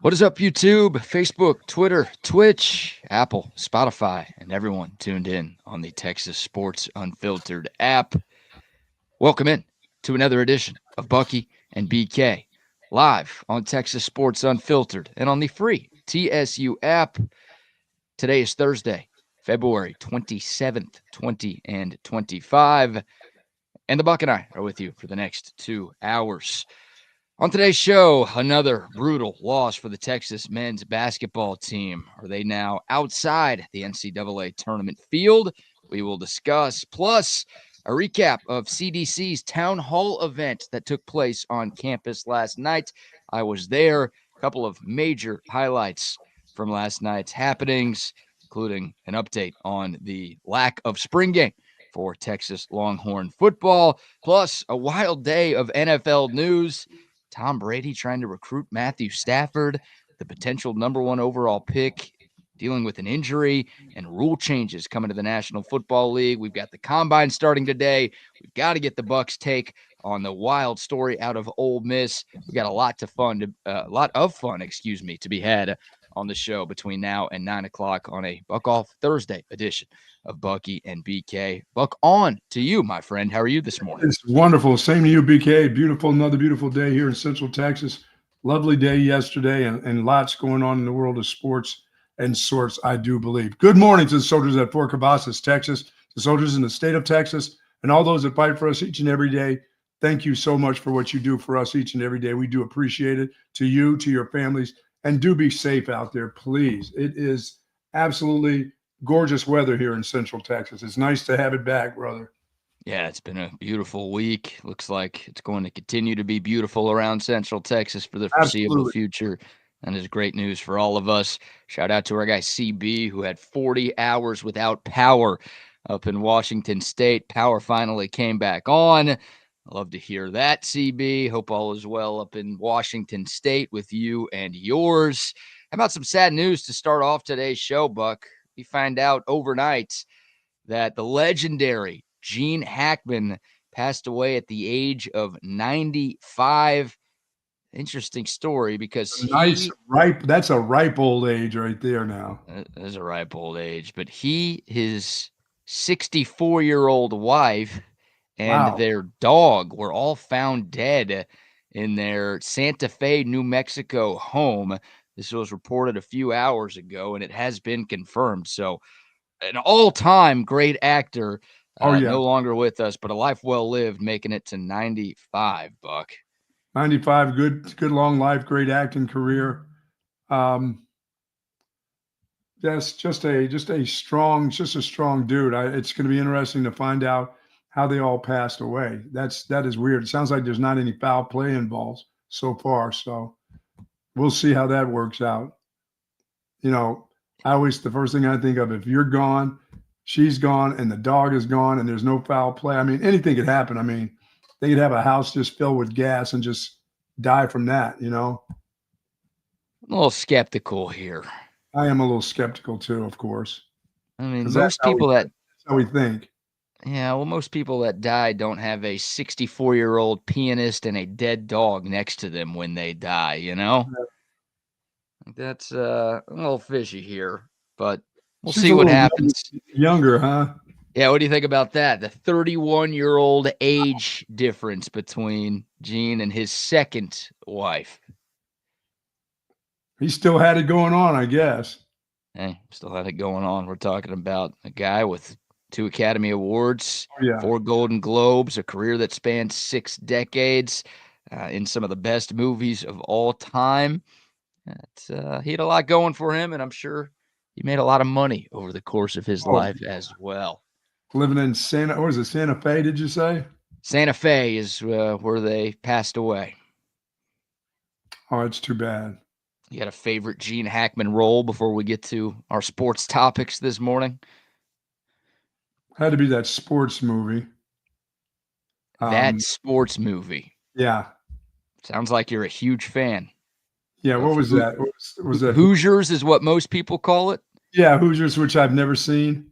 What is up, YouTube, Facebook, Twitter, Twitch, Apple, Spotify, and everyone tuned in on the Texas Sports Unfiltered app? Welcome in to another edition of Bucky and BK, live on Texas Sports Unfiltered and on the free TSU app. Today is Thursday, February 27th, 2025, and the Buck and I are with you for the next 2 hours. On today's show, another brutal loss for the Texas men's basketball team. Are they now outside the NCAA tournament field? We will discuss, plus a recap of CDC's town hall event that took place on campus last night. I was there. A couple of major highlights from last night's happenings, including an update on the lack of spring game for Texas Longhorn football, plus a wild day of NFL news. Tom Brady trying to recruit Matthew Stafford, the potential number 1 overall pick, dealing with an injury, and rule changes coming to the National Football League. We've got the Combine starting today. We've got to get the Bucs' take on the wild story out of Ole Miss. We got a lot of fun to be had on the show between now and 9 o'clock on a Buck Off Thursday edition of Bucky and BK. Buck, on to you, my friend. How are you this morning? It's wonderful. Same to you, BK. Another beautiful day here in Central Texas. Lovely day yesterday, and lots going on in the world of sports and sorts, I do believe. Good morning to the soldiers at Fort Cavazos, Texas, the soldiers in the state of Texas, and all those that fight for us each and every day. Thank you so much for what you do for us each and every day. We do appreciate it. To you, to your families, and do be safe out there, please. It is absolutely gorgeous weather here in Central Texas. It's nice to have it back, brother. Yeah, it's been a beautiful week. Looks like it's going to continue to be beautiful around Central Texas for the foreseeable future. And is great news for all of us. Shout out to our guy CB, who had 40 hours without power up in Washington State. Power finally came back on. I love to hear that, CB. Hope all is well up in Washington State with you and yours. How about some sad news to start off today's show, Buck? We find out overnight that the legendary Gene Hackman passed away at the age of 95. Interesting story because that's a ripe old age right there now. That is a ripe old age, but his 64-year-old wife and their dog were all found dead in their Santa Fe, New Mexico home. This was reported a few hours ago, and it has been confirmed. So an all-time great actor, no longer with us, but a life well lived, making it to 95, Buck. 95, good long life, great acting career. That's just a strong dude. It's going to be interesting to find out how they all passed away. That is weird. It sounds like there's not any foul play involved so far. So we'll see how that works out. You know, the first thing I think of, if you're gone, she's gone, and the dog is gone, and there's no foul play. I mean, anything could happen. I mean, they could have a house just filled with gas and just die from that, you know? I'm a little skeptical here. I am a little skeptical too, of course. I mean, that's how we think. Yeah, well, most people that die don't have a 64-year-old pianist and a dead dog next to them when they die, you know? That's a little fishy here, but we'll see what happens. Younger, huh? Yeah, what do you think about that? The 31-year-old age difference between Gene and his second wife. He still had it going on, I guess. Hey, still had it going on. We're talking about a guy with 2 Academy Awards, 4 Golden Globes, a career that spanned 6 decades, in some of the best movies of all time. He had a lot going for him, and I'm sure he made a lot of money over the course of his life as well. Living in Santa Fe, did you say? Santa Fe is where they passed away. Oh, it's too bad. You got a favorite Gene Hackman role before we get to our sports topics this morning? Had to be that sports movie. That sports movie. Yeah. Sounds like you're a huge fan. Yeah, what was that? Was that Hoosiers is what most people call it? Yeah, Hoosiers, which I've never seen.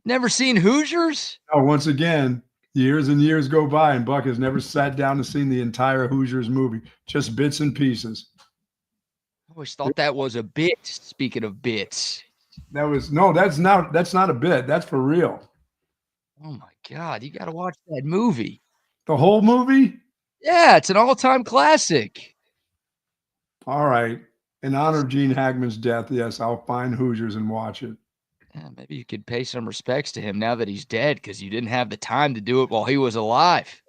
Never seen Hoosiers? Oh, once again, years and years go by, and Buck has never sat down and seen the entire Hoosiers movie, just bits and pieces. always thought that was a bit. Speaking of bits. That's not a bit. That's for real. Oh my God, you got to watch that movie. The whole movie? Yeah, it's an all-time classic. All right. In honor of Gene Hackman's death, yes, I'll find Hoosiers and watch it. Yeah, maybe you could pay some respects to him now that he's dead because you didn't have the time to do it while he was alive.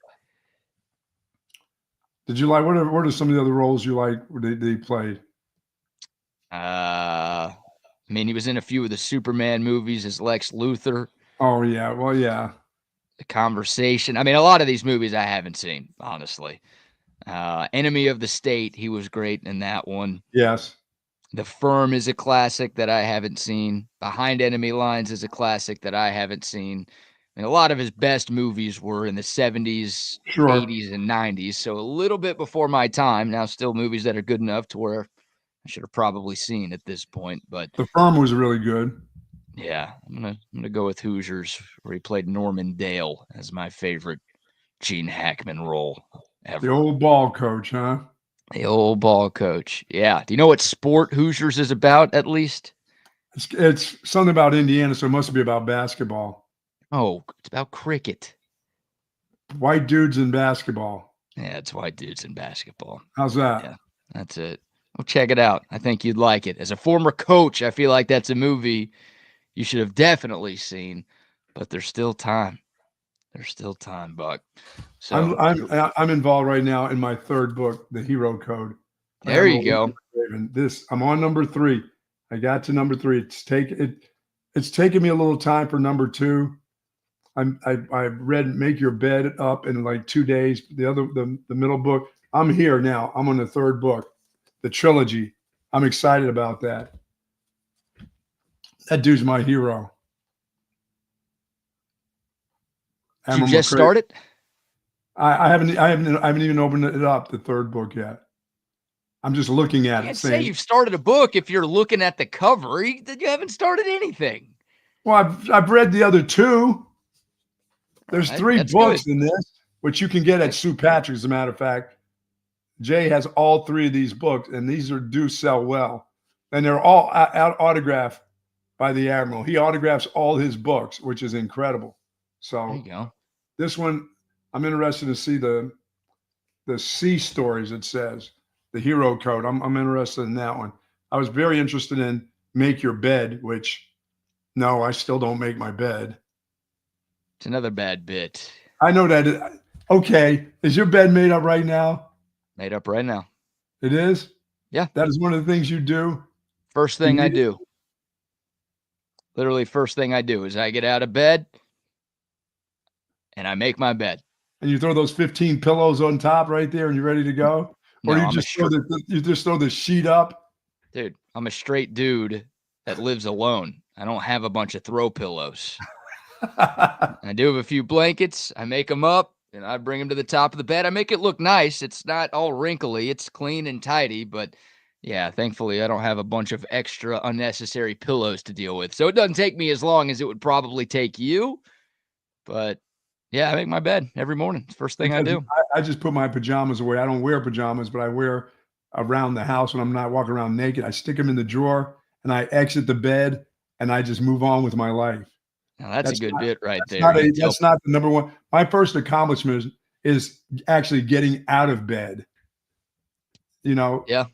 Did you like what are some of the other roles you like they played? I mean, he was in a few of the Superman movies as Lex Luthor. Oh yeah, well yeah. The Conversation. I mean, a lot of these movies I haven't seen, honestly. Enemy of the State, he was great in that one. Yes. The Firm is a classic that I haven't seen. Behind Enemy Lines is a classic that I haven't seen. I mean, a lot of his best movies were in the 70s, Sure. 80s, and 90s, so a little bit before my time. Now, still movies that are good enough to where I should have probably seen at this point. But The Firm was really good. yeah, I'm gonna go with Hoosiers, where he played Norman Dale as my favorite Gene Hackman role ever. The old ball coach, huh? The old ball coach. Yeah. Do you know what sport Hoosiers is about, at least? It's something about Indiana, so it must be about basketball. Oh, it's about cricket. White dudes in basketball. Yeah, it's white dudes in basketball. How's that? Yeah, that's it. Well, check it out. I think you'd like it. As a former coach, I feel like that's a movie you should have definitely seen, but there's still time. There's still time, Buck. So I'm involved right now in my third book, The Hero Code. there you go. I'm on number 3. I got to number 3. It's taken me a little time for number 2. I read Make Your Bed Up in like 2 days. The middle book. I'm here now. I'm on the third book, the trilogy. I'm excited about that. That dude's my hero. Did you just start it? I haven't even opened it up, the third book yet. I'm just looking at it. You can't say you've started a book if you're looking at the cover. You haven't started anything. Well, I've read the other 2. There's 3 books in this, which you can get at Sue Patrick's, as a matter of fact. Jay has all 3 of these books, and these do sell well. And they're all autographed by the Admiral. He autographs all his books, which is incredible. So there you go. This one, I'm interested to see the C stories, it says, the Hero Code. I'm interested in that one. I was very interested in Make Your Bed, which, no, I still don't make my bed. It's another bad bit. I know that. Okay. Is your bed made up right now? Made up right now. It is? Yeah. That is one of the things you do? First thing I do. Literally first thing I do is I get out of bed and I make my bed. And you throw those 15 pillows on top right there and you're ready to go? Or you just throw the sheet up? Dude, I'm a straight dude that lives alone. I don't have a bunch of throw pillows. I do have a few blankets. I make them up and I bring them to the top of the bed. I make it look nice. It's not all wrinkly. It's clean and tidy, but yeah, thankfully I don't have a bunch of extra unnecessary pillows to deal with. So it doesn't take me as long as it would probably take you. But yeah, I make my bed every morning. It's the first thing I do. I just put my pajamas away. I don't wear pajamas, but I wear around the house when I'm not walking around naked. I stick them in the drawer and I exit the bed and I just move on with my life. Now that's a good bit right there. That's not the number one. My first accomplishment is actually getting out of bed. Yeah.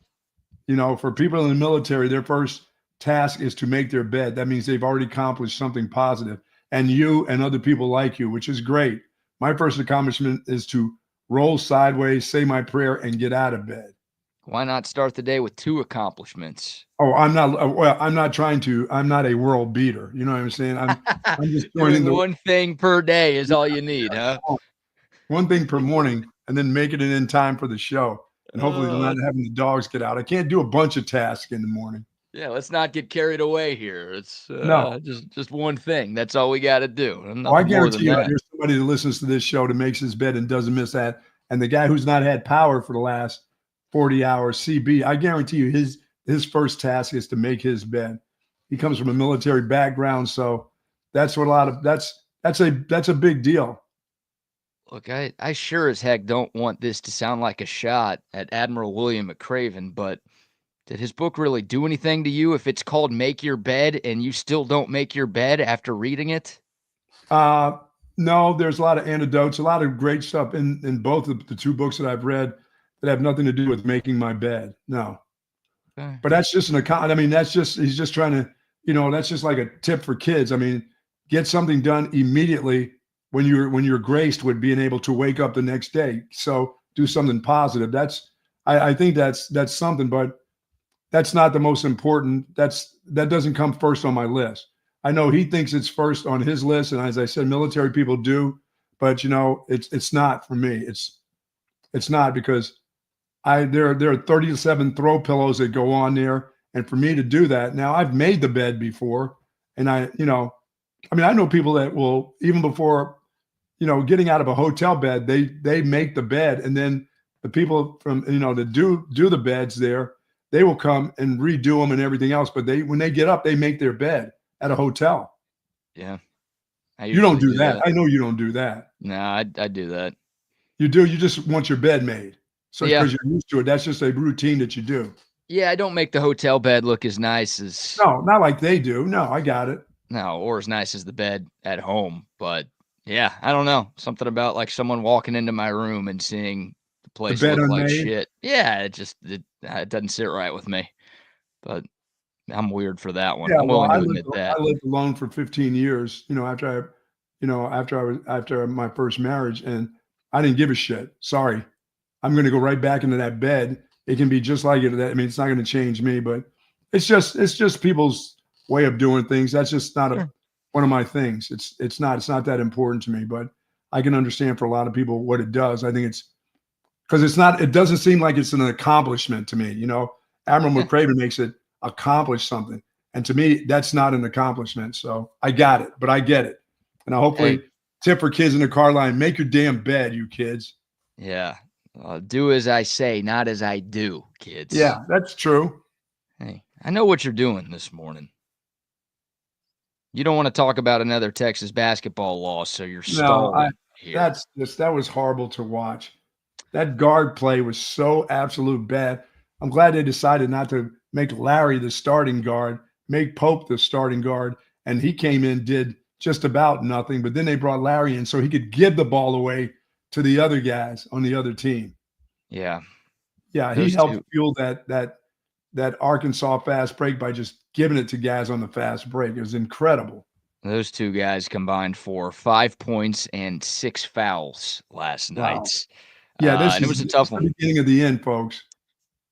For people in the military, their first task is to make their bed. That means they've already accomplished something positive. And you and other people like you, which is great. My first accomplishment is to roll sideways, say my prayer, and get out of bed. Why not start the day with 2 accomplishments? Oh, I'm not trying to. I'm not a world beater. You know what I'm saying? I'm just doing one thing per day is all you need, huh? One thing per morning, and then make it in time for the show. And hopefully not having the dogs get out. I can't do a bunch of tasks in the morning. Yeah, let's not get carried away here. It's no, just one thing. That's all we got to do. I guarantee you, there's somebody that listens to this show that makes his bed and doesn't miss that. And the guy who's not had power for the last 40 hours, CB, I guarantee you, his first task is to make his bed. He comes from a military background, so that's what that's a big deal. Look, I sure as heck don't want this to sound like a shot at Admiral William McCraven, but Did his book really do anything to you if it's called Make Your Bed and you still don't make your bed after reading it? No, there's a lot of anecdotes, a lot of great stuff in both of the two books that I've read that have nothing to do with making my bed. No. Okay. But that's just I mean, he's just trying to, that's just like a tip for kids. I mean, get something done immediately when you're graced with being able to wake up the next day. So do something positive. I think that's something, but that's not the most important. That doesn't come first on my list. I know he thinks it's first on his list, and as I said, military people do, but it's not for me. It's not because there are 37 throw pillows that go on there, and for me to do that, now I've made the bed before, and I know people that will, even before getting out of a hotel bed, they make the bed, and then the people from that do the beds there, they will come and redo them and everything else. But when they get up, they make their bed at a hotel. Yeah. You don't do that. I know you don't do that. No, I do that. You do. You just want your bed made. So because Yeah. you're used to it, that's just a routine that you do. Yeah, I don't make the hotel bed look as nice as No, not like they do. No, I got it. No, or as nice as the bed at home. But yeah, I don't know. Something about like someone walking into my room and seeing the place bed look like unmade? shit. Yeah, it doesn't sit right with me. But I'm weird for that one. Yeah, I'm well, willing to admit that. I lived alone for 15 years, after my first marriage, and I didn't give a shit. Sorry. I'm going to go right back into that bed. It can be just like it. I mean, it's not going to change me, but it's just people's way of doing things. That's just not one of my things. It's not that important to me, but I can understand for a lot of people what it does. I think it's because it doesn't seem like it's an accomplishment to me. Admiral McCraven makes it accomplish something. And to me, that's not an accomplishment. So I got it, but I get it. And I hopefully tip for kids in the car line, make your damn bed, you kids. Yeah. Do as I say, not as I do, kids. Yeah, that's true. Hey, I know what you're doing this morning. You don't want to talk about another Texas basketball loss, so you're stalling here. That was horrible to watch. That guard play was so absolute bad. I'm glad they decided not to make Larry the starting guard, make Pope the starting guard, and he came in, did just about nothing. But then they brought Larry in so he could give the ball away to the other guys on the other team. Yeah. Yeah, he helped fuel that Arkansas fast break by just giving it to guys on the fast break. It was incredible. Those two guys combined for 5 points and 6 fouls last night. Yeah, and it was a tough one. The beginning of the end, folks.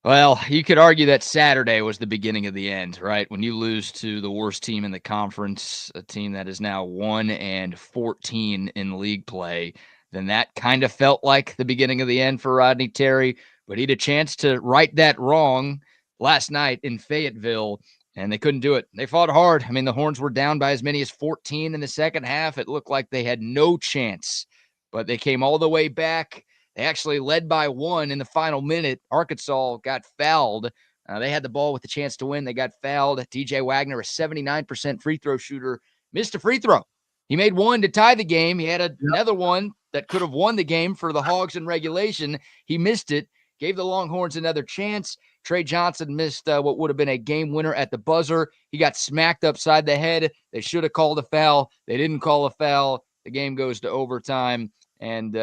Well, you could argue that Saturday was the beginning of the end, right? When you lose to the worst team in the conference, a team that is now 1-14 in league play, then that kind of felt like the beginning of the end for Rodney Terry. But he had a chance to right that wrong last night in Fayetteville, and they couldn't do it. They fought hard. I mean, the Horns were down by as many as 14 in the second half. It looked like they had no chance, but they came all the way back. They actually led by 1 in the final minute. Arkansas got fouled. They had the ball with a chance to win. They got fouled. DJ Wagner, a 79% free throw shooter, missed a free throw. He made 1 to tie the game. He had another one that could have won the game for the Hogs in regulation. He missed it, gave the Longhorns another chance. Tre Johnson missed what would have been a game winner at the buzzer. He got smacked upside the head. They should have called a foul. They didn't call a foul. The game goes to overtime. And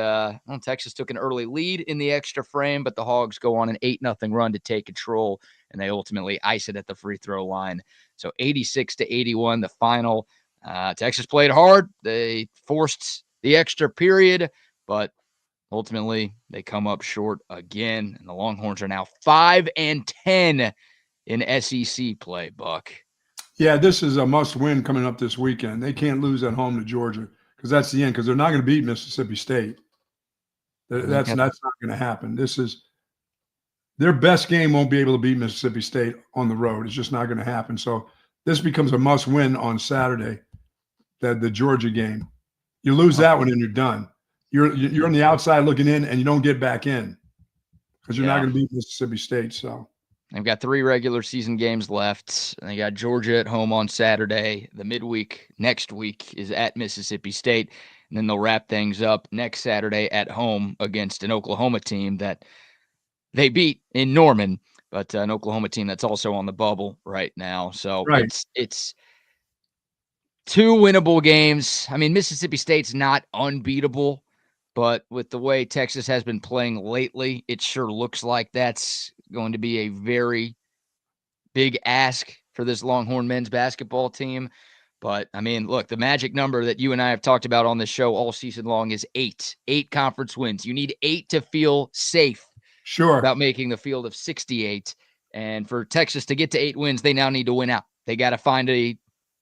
Texas took an early lead in the extra frame, but the Hogs go on an 8-0 run to take control, and they ultimately ice it at the free throw line. So 86-81, the final. Texas played hard. They forced the extra period, but ultimately they come up short again, and the Longhorns are now 5-10 in SEC play, Buck. Yeah, this is a must-win coming up this weekend. They can't lose at home to Georgia, because that's the end, because they're not going to beat Mississippi State. That's not going to happen. This is their best game. Won't be able to beat Mississippi State on the road. It's just not going to happen. So this becomes a must-win on Saturday, the Georgia game. You lose that one and you're done. You're on the outside looking in, and you don't get back in because you're not going to beat Mississippi State. So they've got 3 regular season games left. They got Georgia at home on Saturday. The midweek next week is at Mississippi State. And then they'll wrap things up next Saturday at home against an Oklahoma team that they beat in Norman. but an Oklahoma team that's also on the bubble right now. So Right. it's 2 winnable games. I mean, Mississippi State's not unbeatable, but with the way Texas has been playing lately, it sure looks like that's going to be a very big ask for this Longhorn men's basketball team. But, I mean, look, the magic number that you and I have talked about on this show all season long is 8. 8 conference wins. You need 8 to feel safe Sure. about making the field of 68. And for Texas to get to 8 wins, they now need to win out. They got to find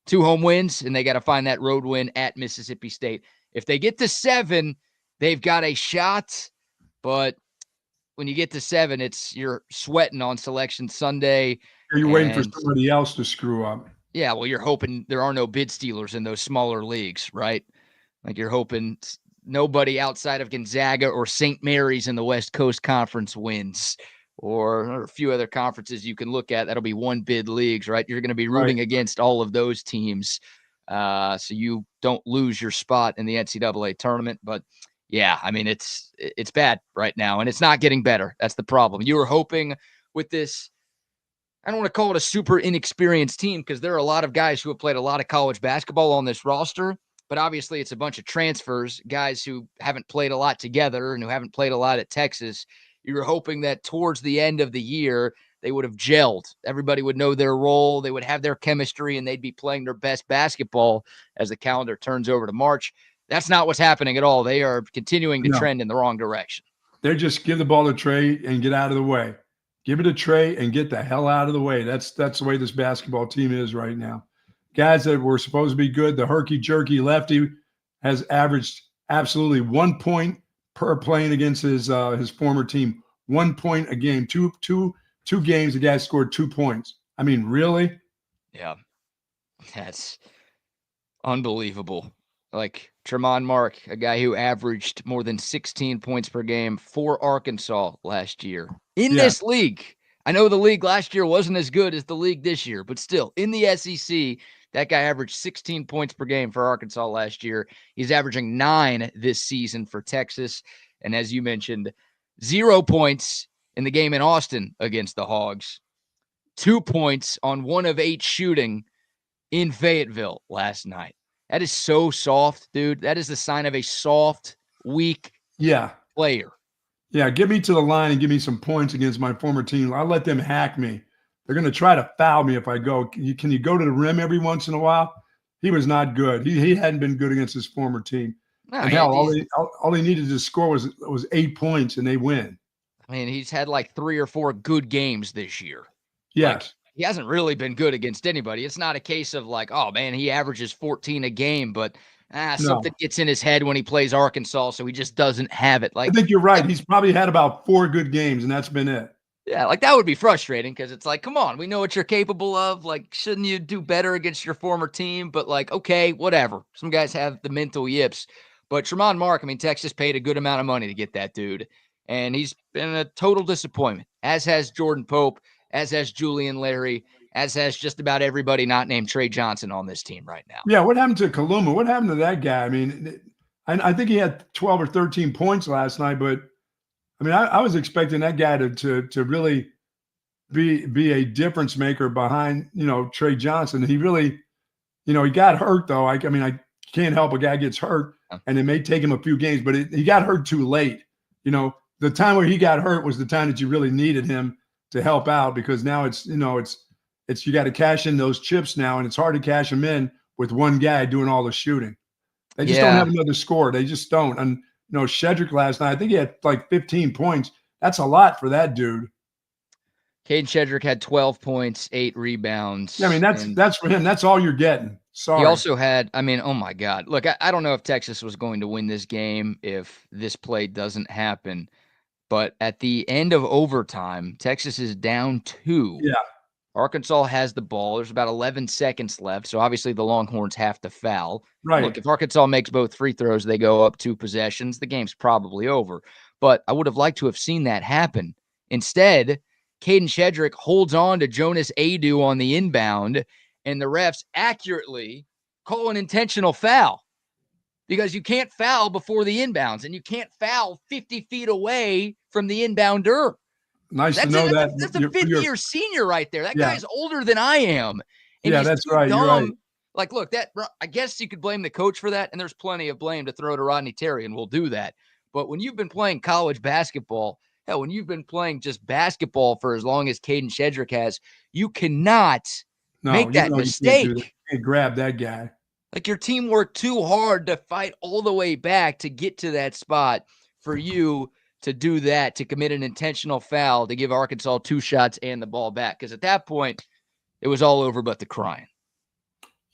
2 home wins, and they got to find that road win at Mississippi State. If they get to 7, they've got a shot. But when you get to 7, you're sweating on Selection Sunday. You're waiting for somebody else to screw up. Yeah, well, you're hoping there are no bid stealers in those smaller leagues, right? Like you're hoping nobody outside of Gonzaga or St. Mary's in the West Coast Conference wins, or a few other conferences you can look at. That'll be one bid leagues, right? You're going to be rooting against all of those teams, so you don't lose your spot in the NCAA tournament. But yeah, I mean, it's bad right now, and it's not getting better. That's the problem. You were hoping with this, I don't want to call it a super inexperienced team, because there are a lot of guys who have played a lot of college basketball on this roster, but obviously it's a bunch of transfers, guys who haven't played a lot together and who haven't played a lot at Texas. You were hoping that towards the end of the year, they would have gelled. Everybody would know their role. They would have their chemistry, and they'd be playing their best basketball as the calendar turns over to March. That's not what's happening at all. They are continuing to trend in the wrong direction. They just give the ball to Tre and get out of the way. Give it to Tre and get the hell out of the way. That's the way this basketball team is right now. Guys that were supposed to be good, the herky-jerky lefty has averaged absolutely 1 point per playing against his former team. 1 point a game. Two games, the guy scored 2 points. I mean, really? Yeah. That's unbelievable. Like Tremont Mark, a guy who averaged more than 16 points per game for Arkansas last year. In this league, I know the league last year wasn't as good as the league this year, but still, in the SEC, that guy averaged 16 points per game for Arkansas last year. He's averaging 9 this season for Texas. And as you mentioned, 0 points in the game in Austin against the Hogs. 2 points on 1 of 8 shooting in Fayetteville last night. That is so soft, dude. That is the sign of a soft, weak player. Yeah, get me to the line and give me some points against my former team. I'll let them hack me. They're going to try to foul me if I go. Can you go to the rim every once in a while? He was not good. He hadn't been good against his former team. No, and hell, all he needed to score was 8 points, and they win. I mean, he's had like 3 or 4 good games this year. Yes. Like, he hasn't really been good against anybody. It's not a case of like, oh, man, he averages 14 a game, but something gets in his head when he plays Arkansas, so he just doesn't have it. Like, I think you're right. He's probably had about 4 good games, and that's been it. Yeah, like that would be frustrating, because it's like, come on, we know what you're capable of. Like, shouldn't you do better against your former team? But like, okay, whatever. Some guys have the mental yips. But Tremont Mark, I mean, Texas paid a good amount of money to get that dude, and he's been a total disappointment, as has Jordan Pope, as has Julian Larry, as has just about everybody not named Tre Johnson on this team right now. Yeah, what happened to Kaluma? What happened to that guy? I mean, I think he had 12 or 13 points last night, but I mean, I was expecting that guy to really be a difference maker behind, Tre Johnson. He really, he got hurt though. I mean, I can't help a guy gets hurt, and it may take him a few games, but he got hurt too late. The time where he got hurt was the time that you really needed him to help out, because now it's you got to cash in those chips now, and it's hard to cash them in with one guy doing all the shooting. They just don't have another score. They just don't. And Shedrick last night, I think he had like 15 points. That's a lot for that dude. Caden Shedrick had 12 points, 8 rebounds. Yeah, I mean, that's for him. That's all you're getting. Sorry. He also had, I mean, oh my God. Look, I don't know if Texas was going to win this game if this play doesn't happen. But at the end of overtime, Texas is down 2. Yeah. Arkansas has the ball. There's about 11 seconds left. So obviously the Longhorns have to foul. Right. Look, if Arkansas makes both free throws, they go up 2 possessions. The game's probably over. But I would have liked to have seen that happen. Instead, Caden Shedrick holds on to Jonas Adu on the inbound, and the refs accurately call an intentional foul, because you can't foul before the inbounds, and you can't foul 50 feet away from the inbounder. Nice to That's know that. that's a fifth-year senior right there. That Yeah. guy's older than I am. And Yeah, he's that's too right. You're right. dumb. Like, look, I guess you could blame the coach for that, and there's plenty of blame to throw to Rodney Terry, and we'll do that. But when you've been playing college basketball, hell, when you've been playing just basketball for as long as Caden Shedrick has, you cannot make that You can't do that. mistake. You can't grab that guy. Like, your team worked too hard to fight all the way back to get to that spot for you to do that, to commit an intentional foul, to give Arkansas 2 shots and the ball back. Because at that point, it was all over but the crying.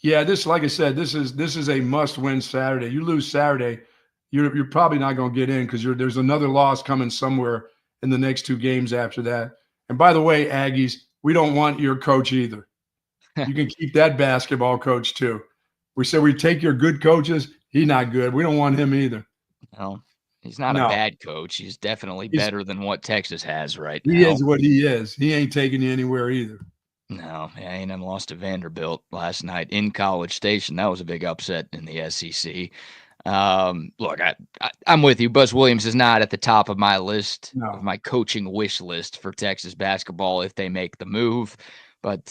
Yeah, like I said, this is a must-win Saturday. You lose Saturday, you're probably not going to get in because there's another loss coming somewhere in the next 2 games after that. And by the way, Aggies, we don't want your coach either. You can keep that basketball coach too. We said we take your good coaches. He's not good. We don't want him either. No, he's not a bad coach. He's definitely better than what Texas has right now. He is what he is. He ain't taking you anywhere either. No, A&M lost to Vanderbilt last night in College Station. That was a big upset in the SEC. Look, I'm with you. Buzz Williams is not at the top of my list, of my coaching wish list for Texas basketball if they make the move. But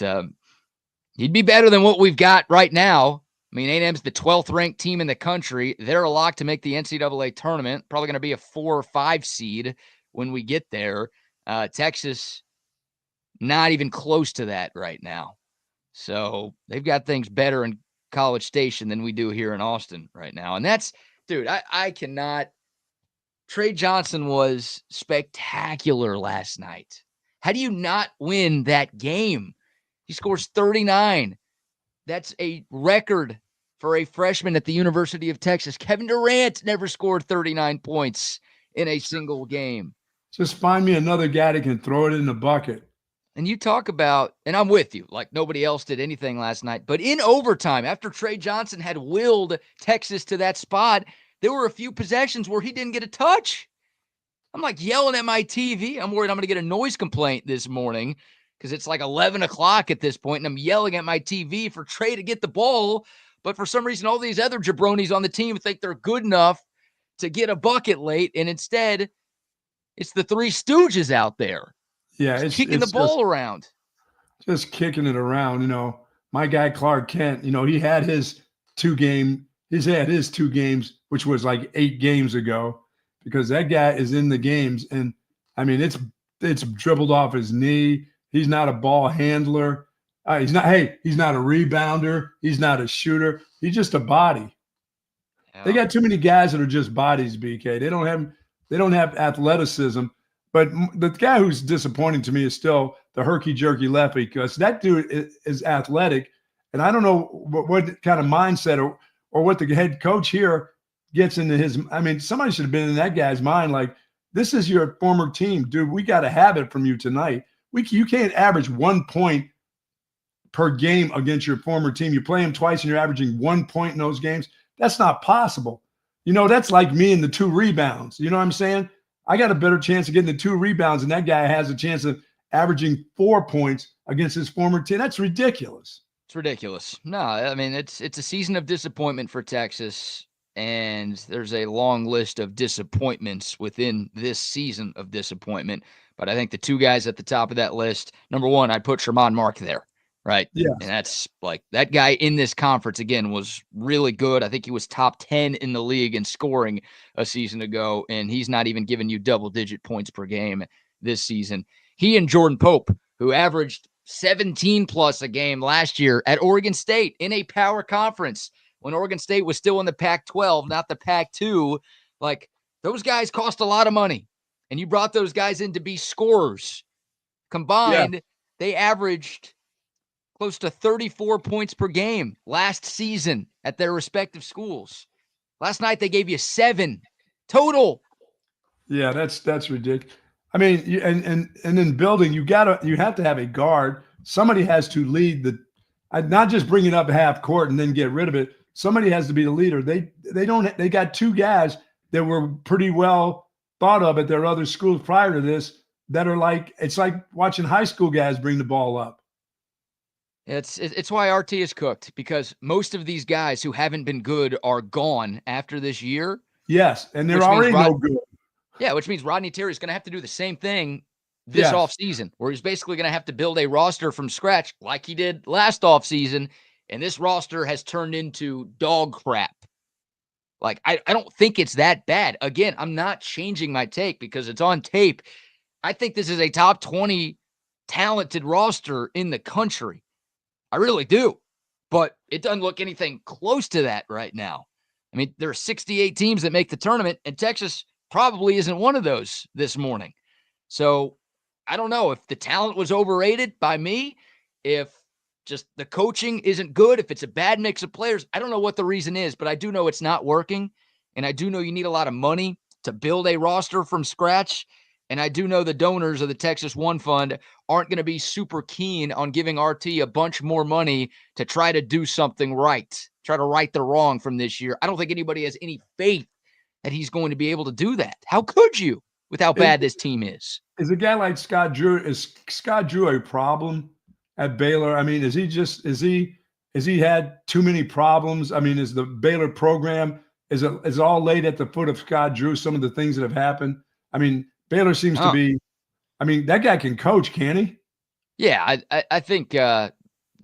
he'd be better than what we've got right now. I mean, A&M's the 12th ranked team in the country. They're a lock to make the NCAA tournament. Probably going to be a 4 or 5 seed when we get there. Texas, not even close to that right now. So they've got things better in College Station than we do here in Austin right now. And that's, dude, I cannot. Tre Johnson was spectacular last night. How do you not win that game? He scores 39. That's a record for a freshman at the University of Texas. Kevin Durant never scored 39 points in a single game. Just find me another guy that can throw it in the bucket. And you talk about, and I'm with you, like nobody else did anything last night. But in overtime, after Tre Johnson had willed Texas to that spot, there were a few possessions where he didn't get a touch. I'm like yelling at my TV. I'm worried I'm going to get a noise complaint this morning because it's like 11 o'clock at this point, and I'm yelling at my TV for Tre to get the ball. But for some reason, all these other jabronis on the team think they're good enough to get a bucket late, and instead, it's the Three Stooges out there. Yeah, it's kicking the ball around. Just kicking it around. You know, my guy Clark Kent, you know, he had his 2 games, which was like 8 games ago, because that guy is in the games. And I mean, it's dribbled off his knee. He's not a ball handler. He's not a rebounder. He's not a shooter. He's just a body. Yeah. They got too many guys that are just bodies, BK. They don't have athleticism. But the guy who's disappointing to me is still the herky-jerky lefty, because that dude is athletic. And I don't know what kind of mindset or what the head coach here gets into his – I mean, somebody should have been in that guy's mind like, this is your former team. Dude, we got to have it from you tonight. You can't average 1 point per game against your former team. You play them twice and you're averaging 1 point in those games. That's not possible. You know, that's like me and the 2 rebounds. You know what I'm saying? I got a better chance of getting the 2 rebounds, and that guy has a chance of averaging 4 points against his former team. That's ridiculous. It's ridiculous. No, I mean, it's a season of disappointment for Texas, and there's a long list of disappointments within this season of disappointment. But I think the 2 guys at the top of that list, number 1, I'd put Sherman Mark there, right? Yeah. And that's like that guy in this conference, again, was really good. I think he was top 10 in the league in scoring a season ago, and he's not even giving you double-digit points per game this season. He and Jordan Pope, who averaged 17-plus a game last year at Oregon State in a power conference when Oregon State was still in the Pac-12, not the Pac-2. Like, those guys cost a lot of money, and you brought those guys in to be scorers. Combined, They averaged close to 34 points per game last season at their respective schools. Last night, they gave you 7 total. Yeah, that's ridiculous. I mean, and in building, you have to have a guard. Somebody has to lead not just bring it up half court and then get rid of it. Somebody has to be the leader. They got 2 guys that were pretty well thought of at their other schools prior to this that are like, it's like watching high school guys bring the ball up. It's why RT is cooked, because most of these guys who haven't been good are gone after this year. Yes, and they're already no good. Yeah, which means Rodney Terry is going to have to do the same thing this Yes. offseason, where he's basically going to have to build a roster from scratch like he did last offseason, and this roster has turned into dog crap. Like, I don't think it's that bad. Again, I'm not changing my take because it's on tape. I think this is a top 20 talented roster in the country. I really do. But it doesn't look anything close to that right now. I mean, there are 68 teams that make the tournament, and Texas probably isn't one of those this morning. So I don't know if the talent was overrated by me, if just the coaching isn't good, if it's a bad mix of players. I don't know what the reason is, but I do know it's not working. And I do know you need a lot of money to build a roster from scratch. And I do know the donors of the Texas One Fund aren't going to be super keen on giving RT a bunch more money to try to do something right, try to right the wrong from this year. I don't think anybody has any faith that he's going to be able to do that. How could you with how bad this team is? Is a guy like Scott Drew, is Scott Drew a problem at Baylor? I mean, has he had too many problems? I mean, is the Baylor program, is it all laid at the foot of Scott Drew, some of the things that have happened? I mean, Baylor seems to be, I mean, that guy can coach, can he? Yeah, I think, I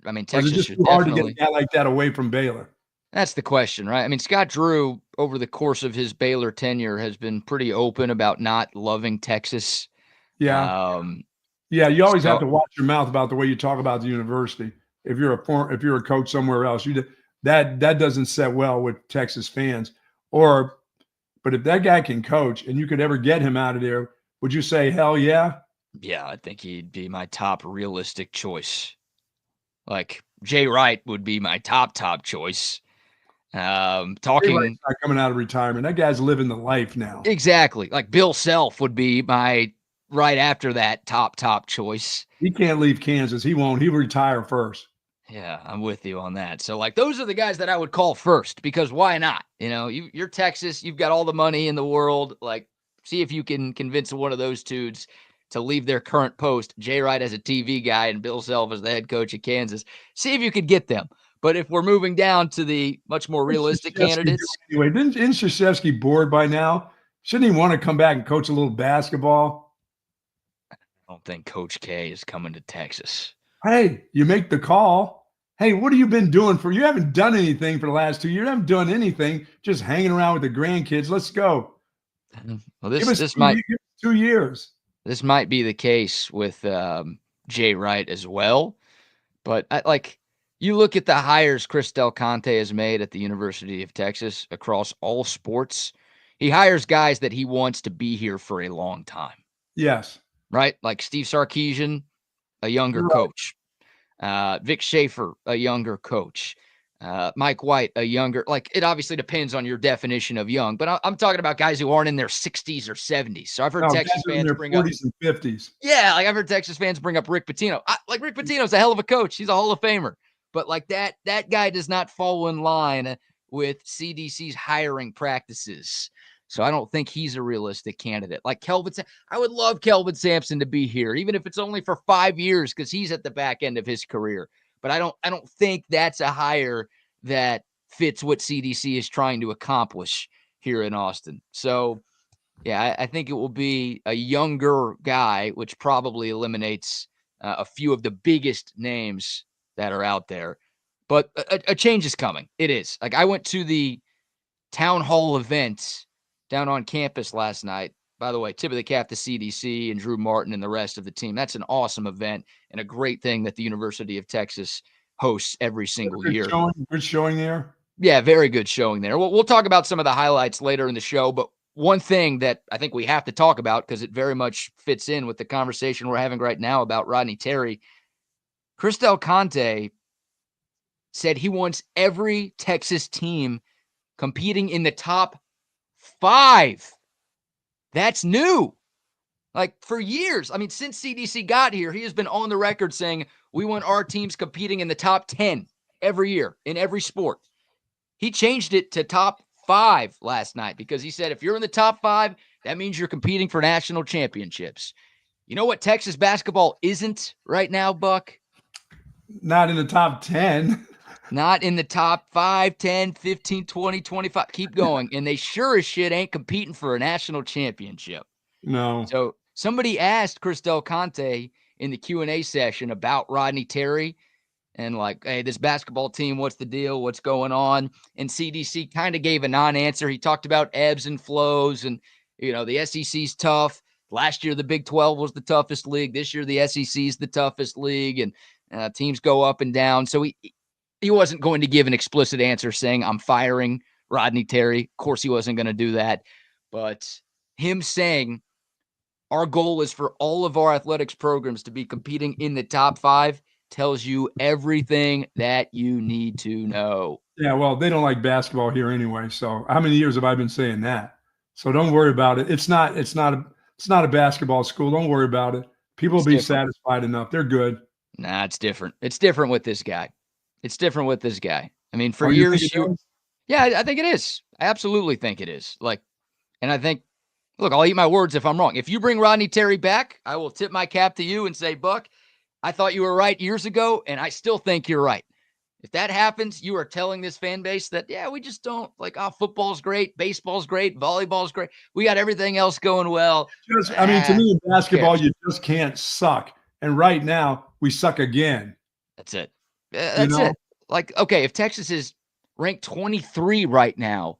mean, Texas is it just should too hard to definitely. get a guy like that away from Baylor? That's the question, right? I mean, Scott Drew, over the course of his Baylor tenure, has been pretty open about not loving Texas. Yeah. Yeah, you always have So to watch your mouth about the way you talk about the university. If you're a coach somewhere else, that doesn't set well with Texas fans. But if that guy can coach and you could ever get him out of there, would you say hell yeah? yeah, I think he'd be my top realistic choice. Like Jay Wright would be my top choice. Jay Talking Wright's not coming out of retirement. That guy's living the life now. exactly like Bill Self would be my right after that top choice. He can't leave Kansas. He won't. He'll retire first. Yeah, I'm with you on that. So, like, those are the guys that I would call first because why not? You know, you're Texas. You've got all the money in the world. Like, see if you can convince one of those dudes to leave their current post. Jay Wright as a TV guy and Bill Self as the head coach of Kansas. See if you could get them. But if we're moving down to the much more realistic candidates. Anyway, isn't Krzyzewski bored by now? Shouldn't he want to come back and coach a little basketball? I don't think Coach K is coming to Texas. Hey, you make the call. Hey, what have you been doing you haven't done anything for the last 2 years. You haven't done anything, just hanging around with the grandkids. Let's go. Well, this might 2 years. This might be the case with Jay Wright as well. But you look at the hires Chris Del Conte has made at the University of Texas across all sports. He hires guys that he wants to be here for a long time. Yes. Right? Like Steve Sarkisian, a younger coach. Vic Schaefer, a younger coach. Mike White, a younger. Like, it obviously depends on your definition of young, but I'm talking about guys who aren't in their 60s or 70s. So I've heard Texas fans bring 40s up 40s and 50s. Yeah, like I've heard Texas fans bring up Rick Pitino. Rick Pitino's a hell of a coach. He's a Hall of Famer. But like that guy does not fall in line with CDC's hiring practices. So I don't think he's a realistic candidate. Like Kelvin, I would love Kelvin Sampson to be here, even if it's only for 5 years, because he's at the back end of his career. But I don't think that's a hire that fits what CDC is trying to accomplish here in Austin. So, yeah, I think it will be a younger guy, which probably eliminates a few of the biggest names that are out there. But a change is coming. It is. Like, I went to the town hall event down on campus last night. By the way, tip of the cap to CDC and Drew Martin and the rest of the team. That's an awesome event and a great thing that the University of Texas hosts every single year. Good showing there. Yeah, very good showing there. We'll talk about some of the highlights later in the show, but one thing that I think we have to talk about because it very much fits in with the conversation we're having right now about Rodney Terry. Chris Del Conte said he wants every Texas team competing in the top 5. That's new. Like, for years, I mean, since CDC got here, he has been on the record saying we want our teams competing in the top 10 every year in every sport. He changed it to top 5 last night because he said if you're in the top 5, that means you're competing for national championships. You know what Texas basketball isn't right now, Buck? Not in the top 10. Not in the top 5, 10, 15, 20, 25. Keep going. And they sure as shit ain't competing for a national championship. No. So Somebody asked Chris Del Conte in the Q&A session about Rodney Terry and like, hey, this basketball team, what's the deal? What's going on? And CDC kind of gave a non-answer. He talked about ebbs and flows and, the SEC's tough. Last year, the Big 12 was the toughest league. This year, the SEC's the toughest league, and teams go up and down. So he wasn't going to give an explicit answer saying, I'm firing Rodney Terry. Of course, he wasn't going to do that. But him saying, our goal is for all of our athletics programs to be competing in the top 5 tells you everything that you need to know. Yeah, well, they don't like basketball here anyway. So how many years have I been saying that? So don't worry about it. It's not a basketball school. Don't worry about it. People will be satisfied enough. They're good. Nah, it's different. It's different with this guy. I mean, for years, yeah, I think it is. I absolutely think it is. And I think, look, I'll eat my words if I'm wrong. If you bring Rodney Terry back, I will tip my cap to you and say, Buck, I thought you were right years ago, and I still think you're right. If that happens, you are telling this fan base that, yeah, we just don't football's great, baseball's great, volleyball's great. We got everything else going well. To me, in basketball, you just can't suck. And right now, we suck again. That's it. That's it. Okay, if Texas is ranked 23 right now,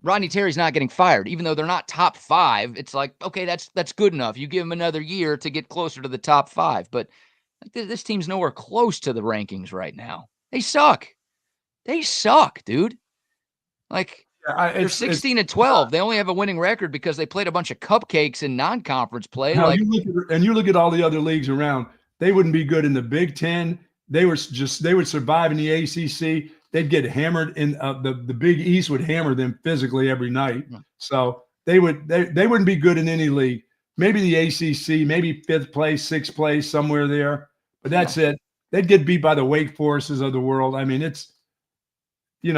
Rodney Terry's not getting fired, even though they're not top 5. It's like, okay, that's good enough. You give him another year to get closer to the top 5. But this team's nowhere close to the rankings right now. They suck. Dude. They're 16-12. They only have a winning record because they played a bunch of cupcakes in non-conference play. You look at all the other leagues around. They wouldn't be good in the Big Ten. They would survive in the ACC. They'd get hammered in the Big East would hammer them physically every night. So they wouldn't be good in any league. Maybe the ACC, maybe 5th place, 6th place, somewhere there. But that's it. They'd get beat by the Wake Forests of the world. I mean, it's, they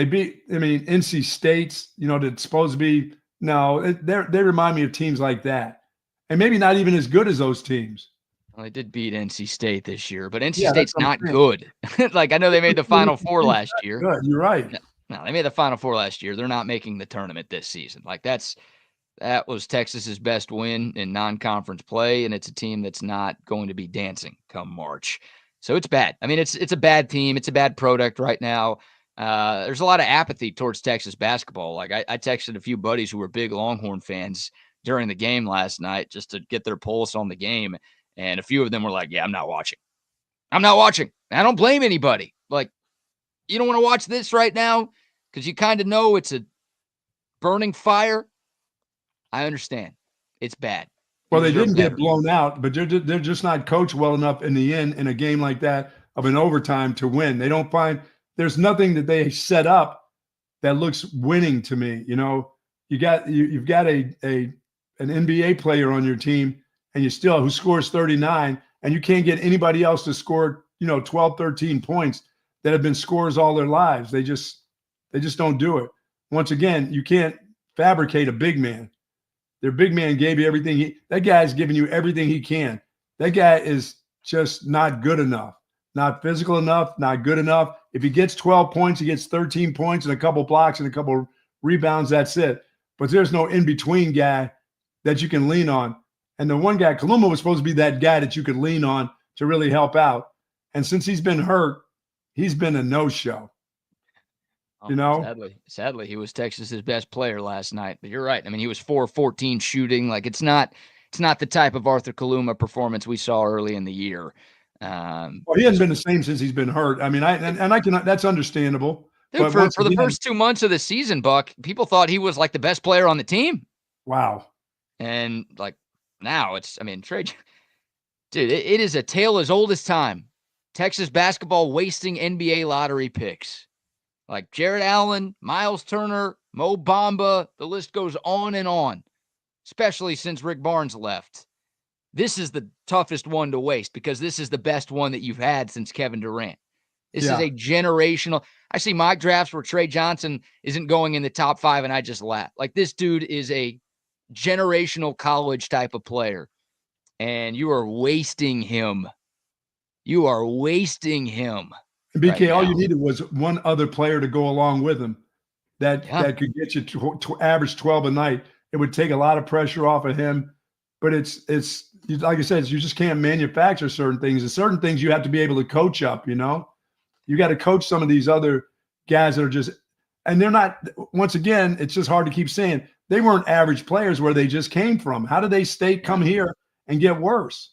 beat, NC State's, that's supposed to be, they remind me of teams like that. And maybe not even as good as those teams. Well, they did beat NC State this year, but NC State's not good. I know they made the Final Four last year. Good. You're right. No, they made the Final Four last year. They're not making the tournament this season. That was Texas's best win in non-conference play, and it's a team that's not going to be dancing come March. So it's bad. I mean, it's a bad team. It's a bad product right now. There's a lot of apathy towards Texas basketball. I texted a few buddies who were big Longhorn fans during the game last night just to get their pulse on the game. And a few of them were like, yeah, I'm not watching. I don't blame anybody. You don't want to watch this right now because you kind of know it's a burning fire. I understand. It's bad. Well, they didn't get blown out, but they're just not coached well enough in the end in a game like that of an overtime to win. They don't find – there's nothing that they set up that looks winning to me. You've got an NBA player on your team and who scores 39, and you can't get anybody else to score, 12, 13 points that have been scorers all their lives. They just don't do it. Once again, you can't fabricate a big man. Their big man gave you everything. That guy's giving you everything he can. That guy is just not good enough, not physical enough, not good enough. If he gets 12 points, he gets 13 points and a couple blocks and a couple rebounds. That's it. But there's no in-between guy that you can lean on. And the one guy, Kaluma, was supposed to be that guy that you could lean on to really help out. And since he's been hurt, he's been a no-show. Sadly, he was Texas's best player last night. But you're right. I mean, he was 4-14 shooting. It's not the type of Arthur Kaluma performance we saw early in the year. Well, he hasn't been the same since he's been hurt. I mean, that's understandable. Dude, for the first 2 months of the season, Buck, people thought he was the best player on the team. Wow. And now Tre, dude, it is a tale as old as time. Texas basketball wasting NBA lottery picks. Jared Allen, Miles Turner, Mo Bamba, the list goes on and on, especially since Rick Barnes left. This is the toughest one to waste because this is the best one that you've had since Kevin Durant. This is a generational. I see mock drafts where Tre Johnson isn't going in the top 5, and I just laugh. This dude is a generational college type of player, and you are wasting him. BK, right, all you needed was one other player to go along with him that could get you to average 12 a night. It would take a lot of pressure off of him. But it's like I said, you just can't manufacture certain things. And certain things you have to be able to coach up, you know? You got to coach some of these other guys that are just – and they're not – once again, it's just hard to keep saying they weren't average players where they just came from. How did they come here and get worse?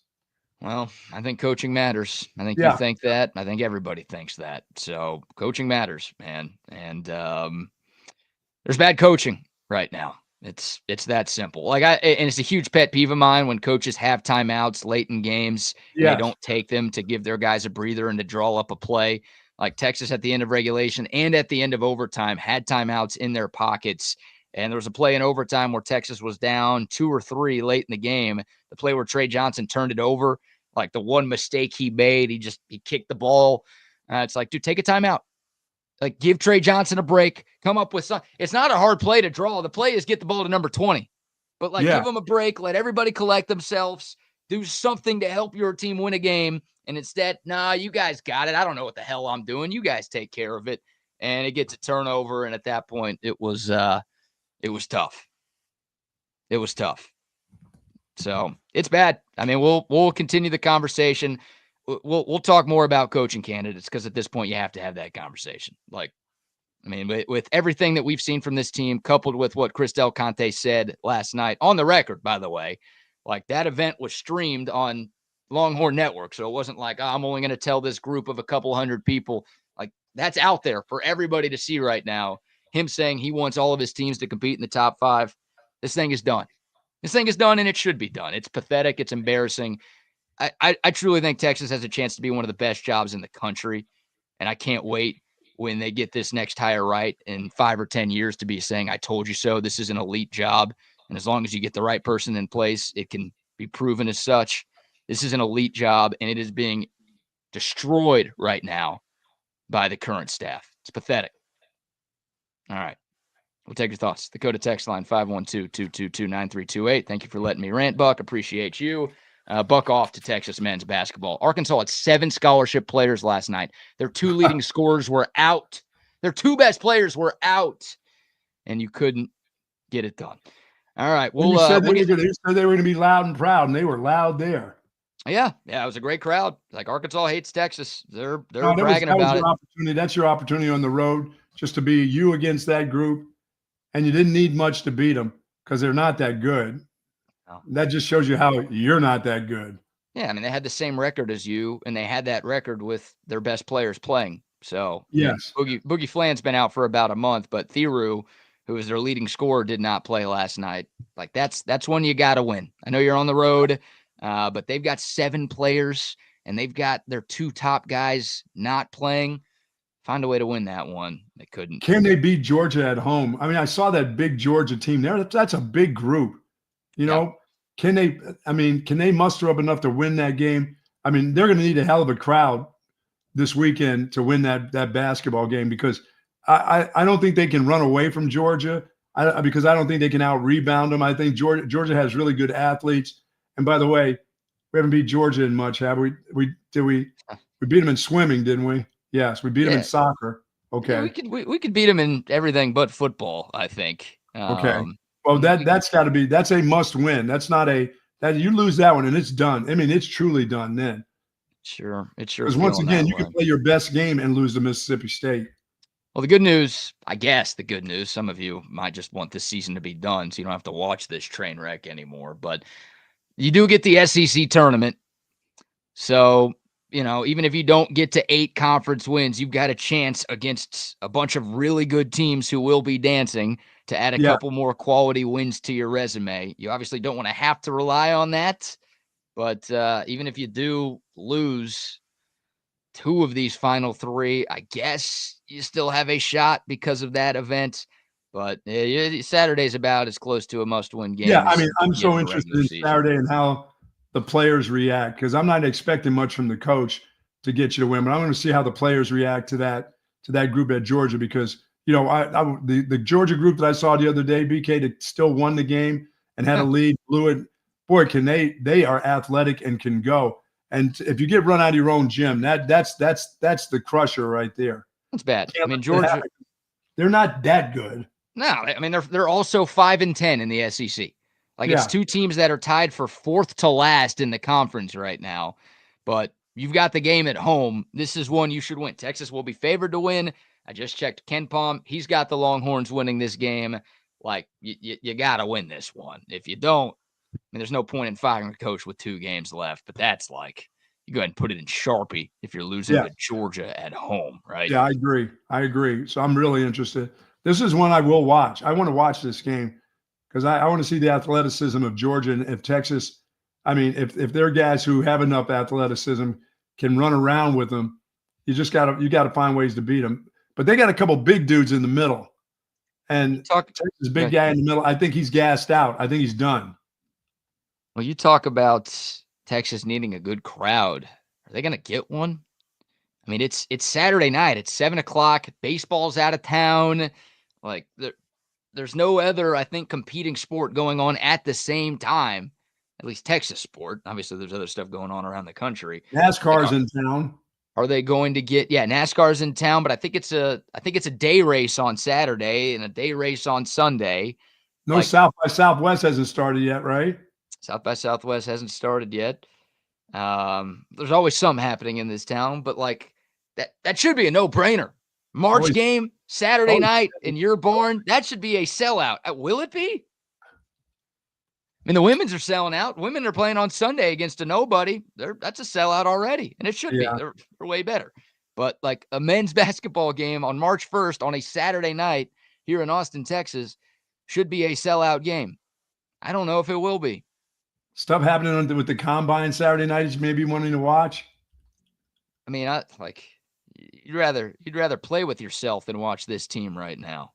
Well, I think coaching matters. I think you think that. I think everybody thinks that. So coaching matters, man. And there's bad coaching right now. It's that simple. And it's a huge pet peeve of mine when coaches have timeouts late in games and they don't take them to give their guys a breather and to draw up a play. Like Texas at the end of regulation and at the end of overtime had timeouts in their pockets. And there was a play in overtime where Texas was down 2 or 3 late in the game. The play where Tre Johnson turned it over, like the one mistake he made, he kicked the ball. It's like, dude, take a timeout. Like, give Tre Johnson a break. Come up with something. It's not a hard play to draw. The play is get the ball to number 20. But, give them a break. Let everybody collect themselves. Do something to help your team win a game. And instead, nah, you guys got it. I don't know what the hell I'm doing. You guys take care of it. And it gets a turnover. And at that point, it was tough. It was tough. So it's bad. I mean, we'll continue the conversation. We'll talk more about coaching candidates because at this point you have to have that conversation. With everything that we've seen from this team, coupled with what Chris Del Conte said last night on the record, by the way, that event was streamed on Longhorn Network. So it wasn't like, I'm only going to tell this group of a couple hundred people. That's out there for everybody to see right now. Him saying he wants all of his teams to compete in the top 5. This thing is done. This thing is done, and it should be done. It's pathetic. It's embarrassing. I truly think Texas has a chance to be one of the best jobs in the country, and I can't wait when they get this next hire right in 5 or 10 years to be saying, I told you so. This is an elite job, and as long as you get the right person in place, it can be proven as such. This is an elite job, and it is being destroyed right now by the current staff. It's pathetic. All right. We'll take your thoughts. The code of text line 512-222-9328. Thank you for letting me rant, Buck. Appreciate you. Buck off to Texas men's basketball. Arkansas had 7 scholarship players last night. Their 2 leading scorers were out. Their 2 best players were out, and you couldn't get it done. All right. Well, you said they were going to be loud and proud, and they were loud there. Yeah, it was a great crowd. Arkansas hates Texas. They're bragging about it. That's your opportunity on the road, just to be you against that group, and you didn't need much to beat them because they're not that good. No. That just shows you how you're not that good. Yeah, they had the same record as you, and they had that record with their best players playing. So, yes. Boogie Flan's been out for about a month, but Thiru, who is their leading scorer, did not play last night. That's one you got to win. I know you're on the road, but they've got 7 players, and they've got their 2 top guys not playing. Find a way to win that one. They couldn't. Can they beat Georgia at home? I saw that big Georgia team there. That's a big group. You know, can they muster up enough to win that game? They're going to need a hell of a crowd this weekend to win that basketball game because I don't think they can run away from Georgia because I don't think they can out-rebound them. I think Georgia has really good athletes. And by the way, we haven't beat Georgia in much, have we? We beat them in swimming, didn't we? Yes, we beat them in soccer. Okay. Yeah, we could beat them in everything but football, I think. Okay. Well, that's got to be – that's a must-win. That's not a – you lose that one, and it's done. It's truly done then. Sure. It's sure. Because once again, you can play your best game and lose to Mississippi State. Well, the good news, some of you might just want this season to be done so you don't have to watch this train wreck anymore. But you do get the SEC tournament. So, even if you don't get to 8 conference wins, you've got a chance against a bunch of really good teams who will be dancing to add a couple more quality wins to your resume. You obviously don't want to have to rely on that, but even if you do lose 2 of these final 3, I guess you still have a shot because of that event. But Saturday's about as close to a must-win game. Yeah, I'm so interested in Saturday and how the players react because I'm not expecting much from the coach to get you to win, but I'm going to see how the players react to that group at Georgia because – the Georgia group that I saw the other day, BK, that still won the game and had a lead, blew it. Boy, they are athletic and can go. And if you get run out of your own gym, that's the crusher right there. That's bad. Georgia, they're not that good. No, I mean they're also 5-10 in the SEC. Like it's two teams that are tied for fourth to last in the conference right now. But you've got the game at home. This is one you should win. Texas will be favored to win. I just checked Ken Palm. He's got the Longhorns winning this game. Like you got to win this one. If you don't, I mean, there's no point in firing a coach with 2 games left. But that's like you go ahead and put it in Sharpie if you're losing to Georgia at home, right? Yeah, I agree. So I'm really interested. This is one I will watch. I want to watch this game because I want to see the athleticism of Georgia. And if Texas, I mean, if they're guys who have enough athleticism can run around with them, you got to find ways to beat them. But they got a couple big dudes in the middle, and Texas big guy in the middle. I think he's gassed out. I think he's done. Well, you talk about Texas needing a good crowd. Are they going to get one? I mean, it's Saturday night. It's 7:00. Baseball's out of town. Like there's no other, I think, competing sport going on at the same time. At least Texas sport. Obviously, there's other stuff going on around the country. NASCAR's in town. Are they going to get? Yeah, NASCAR's in town, but I think it's a day race on Saturday and a day race on Sunday. No, South by Southwest hasn't started yet, right? South by Southwest hasn't started yet. There's always something happening in this town, but like that should be a no-brainer. March game, Saturday night in your barn, that should be a sellout. Will it be? I mean, the women's are selling out. Women are playing on Sunday against a nobody. That's a sellout already, and it should be. They're way better. But like a men's basketball game on March 1st on a Saturday night here in Austin, Texas, should be a sellout game. I don't know if it will be. Stuff happening with the combine Saturday night is maybe wanting to watch. I mean, you'd rather play with yourself than watch this team right now.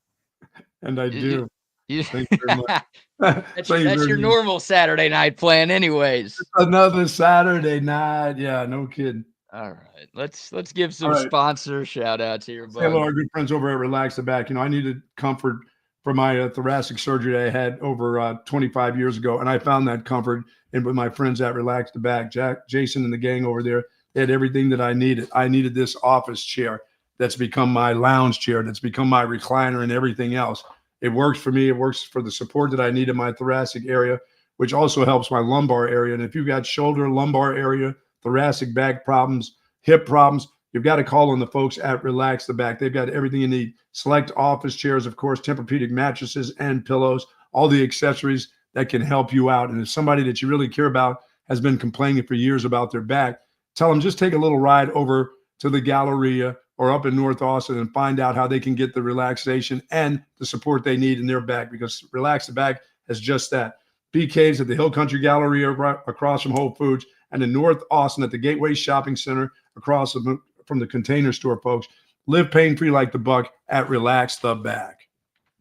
And I do. Thank you very much. That's your normal Saturday night plan anyways. Another Saturday night. Yeah, no kidding. All right. Let's give some sponsor shout outs here. Hello, our good friends over at Relax the Back. I needed comfort for my thoracic surgery I had over 25 years ago. And I found that comfort with my friends at Relax the Back. Jason and the gang over there, they had everything that I needed. I needed this office chair that's become my lounge chair, that's become my recliner and everything else. It works for me. It works for the support that I need in my thoracic area, which also helps my lumbar area. And if you've got shoulder, lumbar area, thoracic back problems, hip problems, you've got to call on the folks at Relax the Back. They've got everything you need. Select office chairs, of course, Tempur-Pedic mattresses and pillows, all the accessories that can help you out. And if somebody that you really care about has been complaining for years about their back, tell them just take a little ride over to the Galleria or up in North Austin and find out how they can get the relaxation and the support they need in their back, because Relax the Back has just that. BK's at the Hill Country Galleria across from Whole Foods, and in North Austin at the Gateway Shopping Center across from the Container Store, folks. Live pain-free like the Buck at Relax the Back.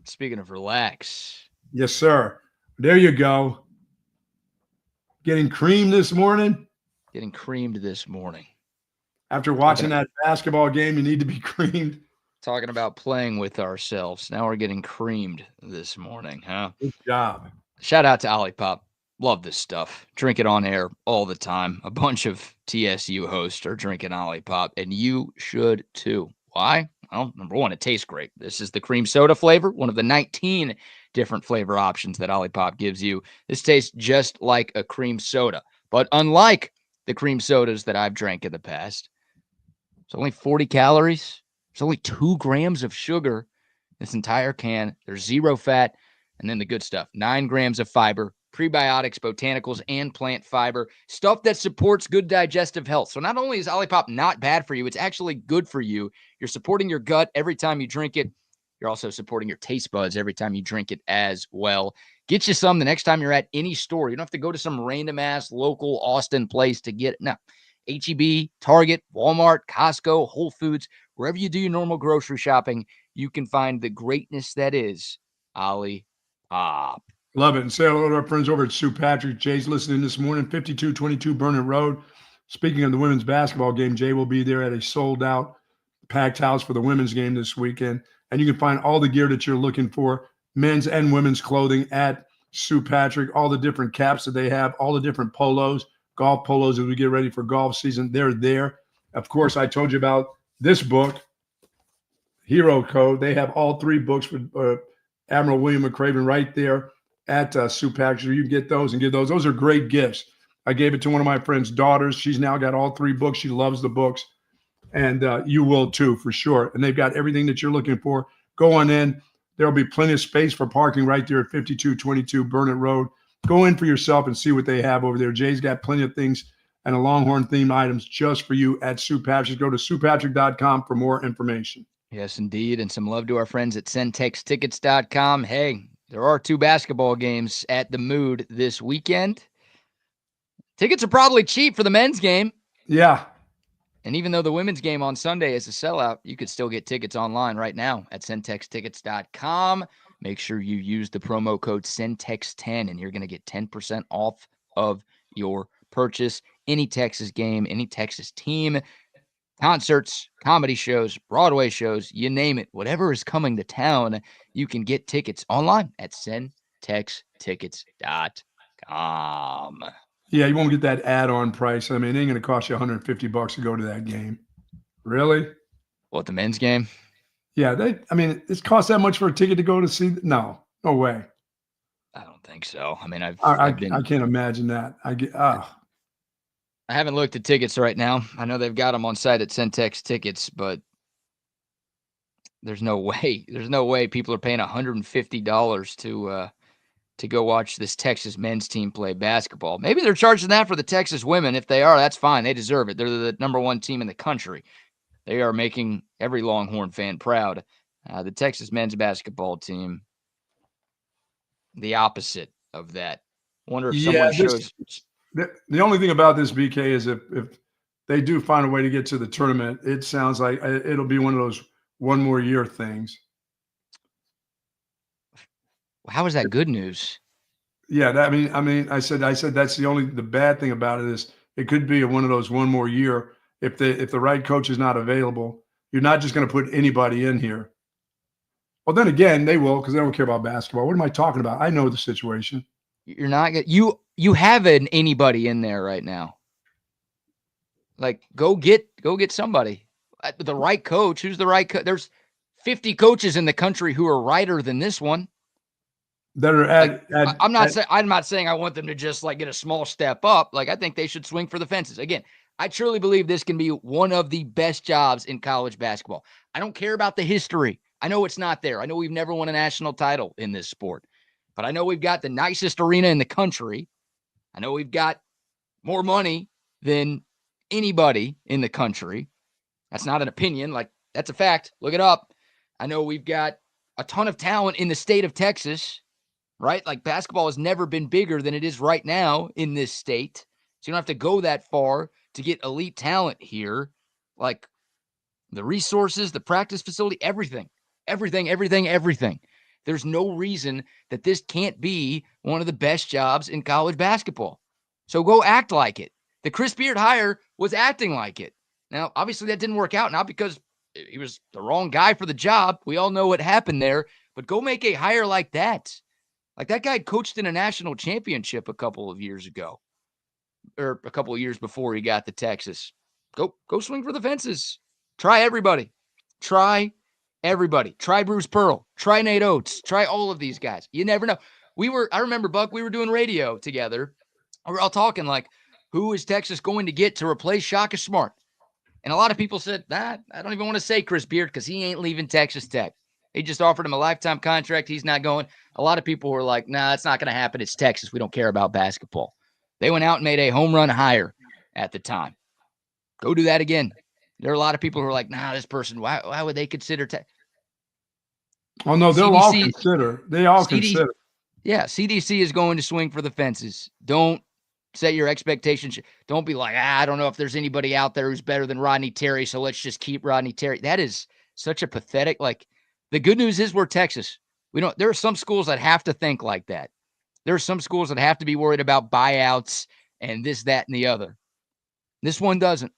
Speaking of relax. Yes, sir. There you go. Getting creamed this morning? Getting creamed this morning. After watching that basketball game, you need to be creamed. Talking about playing with ourselves. Now we're getting creamed this morning, huh? Good job. Shout out to Olipop. Love this stuff. Drink it on air all the time. A bunch of TSU hosts are drinking Olipop, and you should too. Why? Well, number one, it tastes great. This is the cream soda flavor, one of the 19 different flavor options that Olipop gives you. This tastes just like a cream soda, but unlike the cream sodas that I've drank in the past, it's only 40 calories. There's only 2 grams of sugar in this entire can. There's 0 fat, and then the good stuff, 9 grams of fiber, prebiotics, botanicals, and plant fiber, stuff that supports good digestive health. So not only is Olipop not bad for you, it's actually good for you. You're supporting your gut every time you drink it. You're also supporting your taste buds every time you drink it as well. Get you some the next time you're at any store. You don't have to go to some random-ass local Austin place to get it. No. H-E-B, Target, Walmart, Costco, Whole Foods, wherever you do your normal grocery shopping, you can find the greatness that is Olipop. Love it. And say hello to our friends over at Sue Patrick. Jay's listening this morning, 5222 Burnett Road. Speaking of the women's basketball game, Jay will be there at a sold-out packed house for the women's game this weekend. And you can find all the gear that you're looking for, men's and women's clothing at Sue Patrick, all the different caps that they have, all the different polos, golf polos as we get ready for golf season. They're there. Of course, I told you about this book, Hero Code. They have all 3 books for Admiral William McCraven right there at Soup Package. You can get those and give those. Those are great gifts. I gave it to one of my friend's daughters. She's now got all 3 books. She loves the books. And you will too, for sure. And they've got everything that you're looking for. Go on in. There'll be plenty of space for parking right there at 5222 Burnett Road. Go in for yourself and see what they have over there. Jay's got plenty of things and a Longhorn themed items just for you at Sue Patrick. Go to SuePatrick.com for more information. Yes, indeed. And some love to our friends at SendTexTickets.com. Hey, there are 2 basketball games at the Mood this weekend. Tickets are probably cheap for the men's game. Yeah. And even though the women's game on Sunday is a sellout, you could still get tickets online right now at SendTexTickets.com. Make sure you use the promo code SendTex10 and you're going to get 10% off of your purchase. Any Texas game, any Texas team, concerts, comedy shows, Broadway shows, you name it. Whatever is coming to town, you can get tickets online at SendTexTickets.com. Yeah, you won't get that add-on price. I mean, it ain't going to cost you $150 to go to that game. Really? What, the men's game? Yeah, it's cost that much for a ticket to go to see? No way. I don't think so. I mean, I can't imagine that. I haven't looked at tickets right now. I know they've got them on site at Centex Tickets, but there's no way. There's no way people are paying $150 to go watch this Texas men's team play basketball. Maybe they're charging that for the Texas women. If they are, that's fine. They deserve it. They're the number 1 team in the country. They are making every Longhorn fan proud. The Texas men's basketball team, the opposite of that. Wonder if someone shows. The only thing about this, BK, is if they do find a way to get to the tournament, it sounds like it'll be one of those one more year things. How is that good news? Yeah, I said that's the bad thing about it is it could be one of those one more year if the right coach is not available. You're not just going to put anybody in here. Well, then again, they will because they don't care about basketball. What am I talking about? I know the situation. You're not you have anybody in there right now. Like go get somebody. The right coach. Who's the right coach? There's 50 coaches in the country who are righter than this one. That are I'm not saying I want them to just like get a small step up. Like I think they should swing for the fences. Again, I truly believe this can be one of the best jobs in college basketball. I don't care about the history. I know it's not there. I know we've never won a national title in this sport, but I know we've got the nicest arena in the country. I know we've got more money than anybody in the country. That's not an opinion. Like that's a fact. Look it up. I know we've got a ton of talent in the state of Texas. Right? Like basketball has never been bigger than it is right now in this state. So you don't have to go that far to get elite talent here. Like the resources, the practice facility, everything. There's no reason that this can't be one of the best jobs in college basketball. So go act like it. The Chris Beard hire was acting like it. Now, obviously that didn't work out, not because he was the wrong guy for the job. We all know what happened there, but go make a hire like that. Like that guy coached in a national championship a couple of years ago, or a couple of years before he got to Texas. Go swing for the fences. Try everybody. Try Bruce Pearl. Try Nate Oates. Try all of these guys. You never know. I remember, Buck, we were doing radio together. We were all talking like, who is Texas going to get to replace Shaka Smart? And a lot of people said, I don't even want to say Chris Beard because he ain't leaving Texas Tech. They just offered him a lifetime contract. He's not going. A lot of people were like, nah, it's not going to happen. It's Texas. We don't care about basketball. They went out and made a home run hire at the time. Go do that again. There are a lot of people who are like, nah, this person, why would they consider Texas? Oh, no, they'll all consider. They all consider. Yeah, CDC is going to swing for the fences. Don't set your expectations. Don't be like, I don't know if there's anybody out there who's better than Rodney Terry, so let's just keep Rodney Terry. That is such a pathetic, like, the good news is we're Texas. There are some schools that have to think like that. There are some schools that have to be worried about buyouts and this, that, and the other. This one doesn't.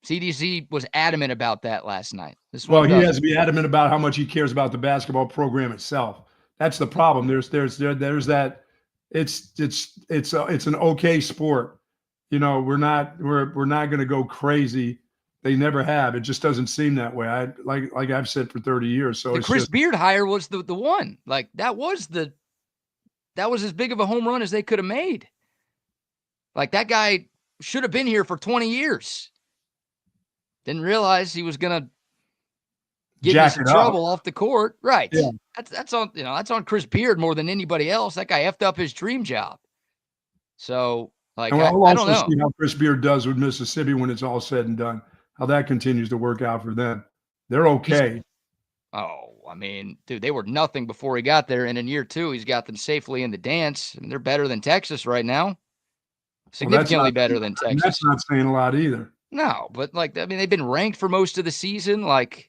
CDC was adamant about that last night. He has to be adamant about how much he cares about the basketball program itself. That's the problem. There's that. It's an okay sport. We're not going to go crazy They never have. It just doesn't seem that way. Like I've said for 30 years. So The it's Chris just Beard hire was the one. Like that was as big of a home run as they could have made. Like that guy should have been here for 20 years. Didn't realize he was gonna get into some trouble off the court. Right. Yeah. That's on Chris Beard more than anybody else. That guy effed up his dream job. So like and we'll I don't know. See how Chris Beard does with Mississippi when it's all said and done. How that continues to work out for them. They're okay. I mean, dude, they were nothing before he got there, and in year 2, he's got them safely in the dance. I mean, they're better than Texas right now. Significantly better than Texas. That's not saying a lot either. No, but like, I mean, they've been ranked for most of the season. Like,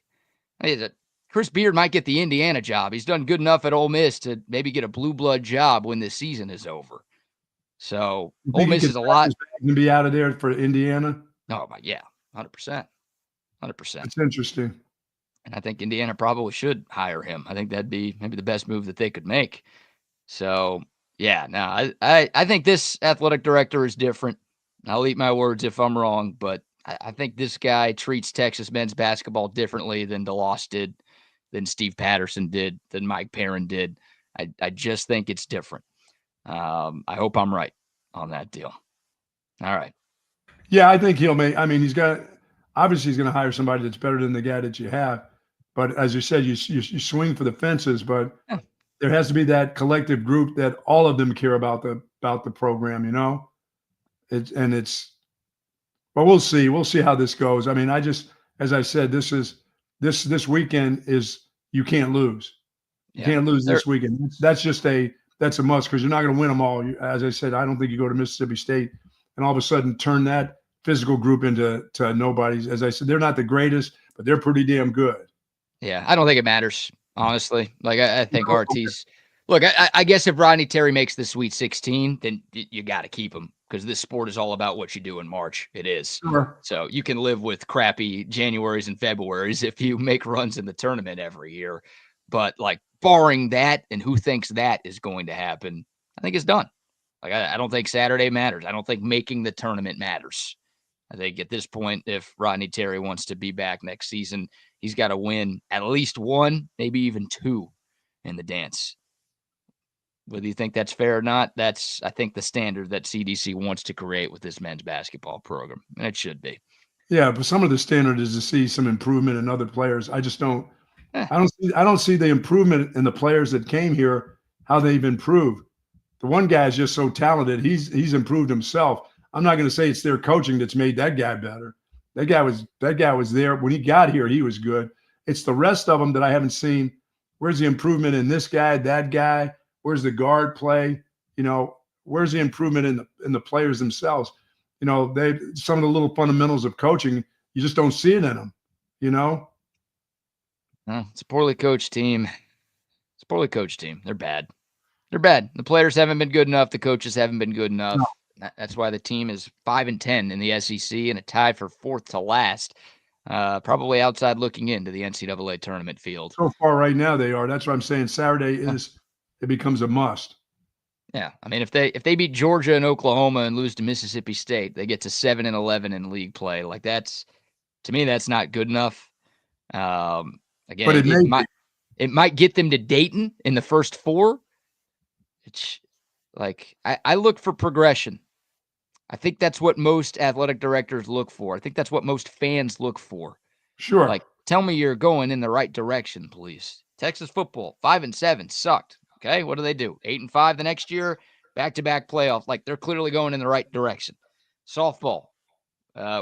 Chris Beard might get the Indiana job. He's done good enough at Ole Miss to maybe get a blue blood job when this season is over. So Ole Miss is a lot. To be out of there for Indiana. No, yeah, 100%, 100%. It's interesting. And I think Indiana probably should hire him. I think that'd be maybe the best move that they could make. So, yeah, no, I think this athletic director is different. I'll eat my words if I'm wrong, but I think this guy treats Texas men's basketball differently than DeLoss did, than Steve Patterson did, than Mike Perrin did. I just think it's different. I hope I'm right on that deal. All right. Yeah, I think he'll make – I mean, he's going to hire somebody that's better than the guy that you have. But as you said, you swing for the fences, but there has to be that collective group that all of them care about the program, you know. But we'll see. We'll see how this goes. I mean, as I said, this weekend is you can't lose. You can't lose this weekend. That's a must because you're not going to win them all. As I said, I don't think you go to Mississippi State and all of a sudden turn that physical group into nobodies. As I said, they're not the greatest, but they're pretty damn good. Yeah, I don't think it matters, honestly. Like, I think RT's – look, I guess if Rodney Terry makes the Sweet 16, then you got to keep him because this sport is all about what you do in March. It is. Sure. So you can live with crappy Januaries and Februaries if you make runs in the tournament every year. But, like, barring that and who thinks that is going to happen, I think it's done. Like, I don't think Saturday matters. I don't think making the tournament matters. I think at this point, if Rodney Terry wants to be back next season, he's got to win at least one, maybe even two in the dance. Whether you think that's fair or not, that's, I think, the standard that CDC wants to create with this men's basketball program, and it should be. Yeah, but some of the standard is to see some improvement in other players. I just don't. I don't see the improvement in the players that came here, how they've improved. The one guy is just so talented. He's improved himself. I'm not going to say it's their coaching that's made that guy better. That guy was there when he got here. He was good. It's the rest of them that I haven't seen. Where's the improvement in this guy, that guy? Where's the guard play? You know, where's the improvement in the players themselves? You know, some of the little fundamentals of coaching, you just don't see it in them. You know. No, it's a poorly coached team. They're bad. The players haven't been good enough. The coaches haven't been good enough. No. That's why the team is 5-10 in the SEC and a tie for 4th to last. Probably outside looking into the NCAA tournament field. So far right now they are. That's what I'm saying. Saturday it becomes a must. Yeah, I mean if they beat Georgia and Oklahoma and lose to Mississippi State, they get to 7-11 in league play. Like that's not good enough. Again, but it might get them to Dayton in the first 4. It's like I look for progression. I think that's what most athletic directors look for. I think that's what most fans look for. Sure. Like, tell me you're going in the right direction, please. Texas football, 5-7, sucked. Okay, what do they do? 8-5 the next year, back-to-back playoff. Like, they're clearly going in the right direction. Softball,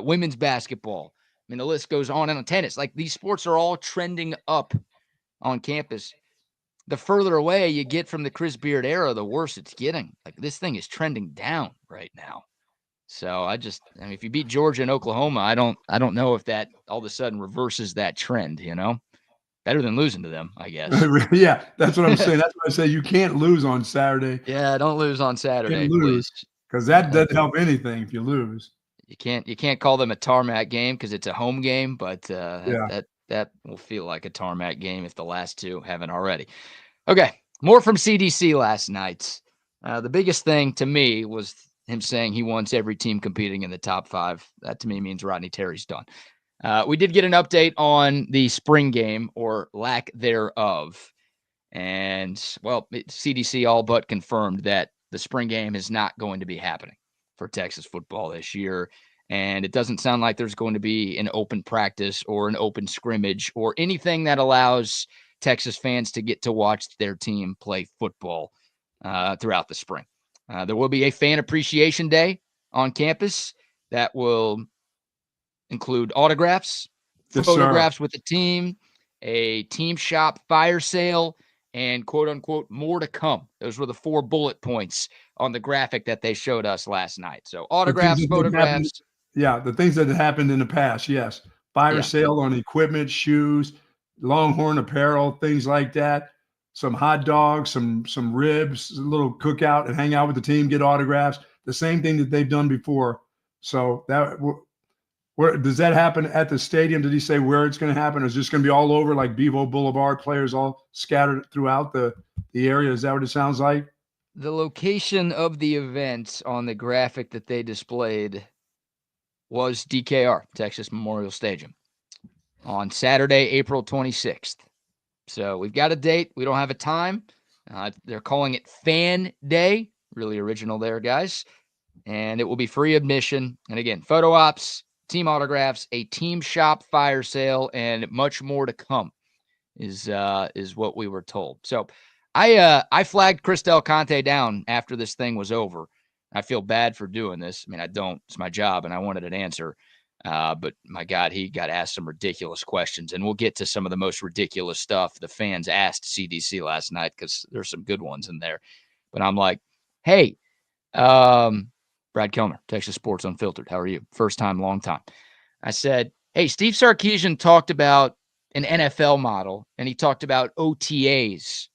women's basketball. I mean, the list goes on and on. Tennis. Like, these sports are all trending up on campus. The further away you get from the Chris Beard era, the worse it's getting. Like, this thing is trending down right now. So I mean, if you beat Georgia and Oklahoma, I don't know if that all of a sudden reverses that trend, you know? Better than losing to them, I guess. Yeah, that's what I'm saying. That's why I say you can't lose on Saturday. Yeah, don't lose on Saturday, please. Because that doesn't help anything if you lose. You can't call them a tarmac game because it's a home game, but that will feel like a tarmac game if the last two haven't already. Okay, more from CDC last night. The biggest thing to me was him saying he wants every team competing in the top 5. That to me means Rodney Terry's done. We did get an update on the spring game or lack thereof. And, well, CDC all but confirmed that the spring game is not going to be happening for Texas football this year. And it doesn't sound like there's going to be an open practice or an open scrimmage or anything that allows Texas fans to get to watch their team play football throughout the spring. There will be a fan appreciation day on campus that will include autographs, Yes, photographs with the team, a team shop fire sale, and quote unquote more to come. Those were the 4 bullet points on the graphic that they showed us last night. So autographs, photographs. Yeah, the things that happened in the past. Yes. Fire Yeah. sale on equipment, shoes, Longhorn apparel, things like that. Some hot dogs, some ribs, a little cookout, and hang out with the team, get autographs. The same thing that they've done before. So that where does that happen at the stadium? Did he say where it's going to happen? Or is it just going to be all over like Bevo Boulevard, players all scattered throughout the area? Is that what it sounds like? The location of the event on the graphic that they displayed was DKR, Texas Memorial Stadium, on Saturday, April 26th. So we've got a date. We don't have a time. They're calling it Fan Day. Really original there, guys. And it will be free admission. And again, photo ops, team autographs, a team shop fire sale, and much more to come is what we were told. So I flagged Chris Del Conte down after this thing was over. I feel bad for doing this. I mean, I don't. It's my job, and I wanted an answer. But my God, he got asked some ridiculous questions, and we'll get to some of the most ridiculous stuff the fans asked CDC last night because there's some good ones in there. But I'm like, hey, Brad Kellner, Texas Sports Unfiltered. How are you? First time, long time. I said, hey, Steve Sarkisian talked about an NFL model, and he talked about OTAs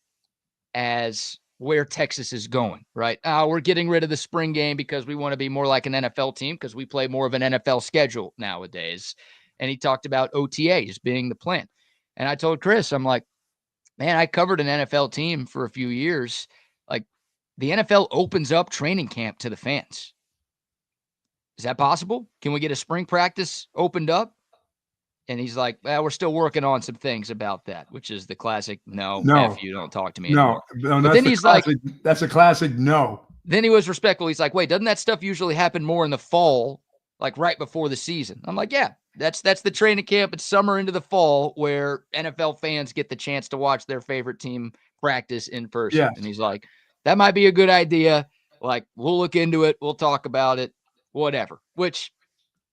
as where Texas is going, right? We're getting rid of the spring game because we want to be more like an NFL team because we play more of an NFL schedule nowadays. And he talked about OTAs being the plan. And I told Chris, I'm like, man, I covered an NFL team for a few years. Like, the NFL opens up training camp to the fans. Is that possible? Can we get a spring practice opened up? And he's like, well, we're still working on some things about that, which is the classic, no, F you, don't talk to me anymore. No, but then he's classic, like, that's a classic no. Then he was respectful. He's like, wait, doesn't that stuff usually happen more in the fall, like right before the season? I'm like, yeah, that's the training camp. It's summer into the fall where NFL fans get the chance to watch their favorite team practice in person. Yes. And he's like, that might be a good idea. Like, we'll look into it. We'll talk about it, whatever, which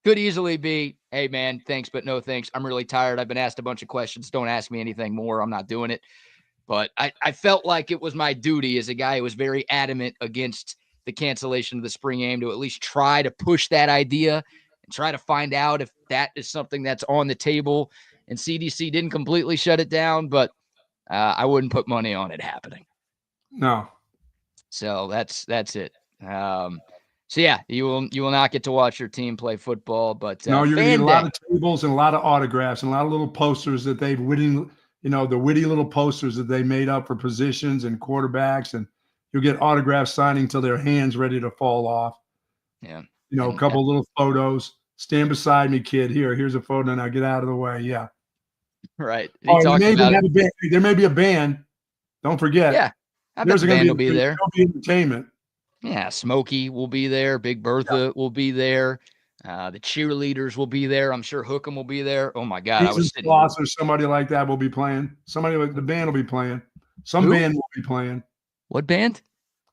could easily be, hey, man, thanks, but no thanks. I'm really tired. I've been asked a bunch of questions. Don't ask me anything more. I'm not doing it. But I felt like it was my duty as a guy who was very adamant against the cancellation of the spring game to at least try to push that idea and try to find out if that is something that's on the table. And CDC didn't completely shut it down, but I wouldn't put money on it happening. No. So that's it. So yeah, you will not get to watch your team play football, but no, you're gonna get a lot of tables and a lot of autographs and a lot of little posters that they've the witty little posters that they made up for positions and quarterbacks, and you'll get autograph signing till their hands ready to fall off. Yeah, a couple little photos. Stand beside me, kid. Here's a photo. Now get out of the way. Yeah, right. There may be a band. Don't forget. Yeah, I bet the band will be there. There'll be entertainment. Yeah, Smokey will be there. Big Bertha will be there. The cheerleaders will be there. I'm sure Hookem will be there. Oh my God, or somebody like that will be playing. Somebody like the band will be playing. Band will be playing. What band?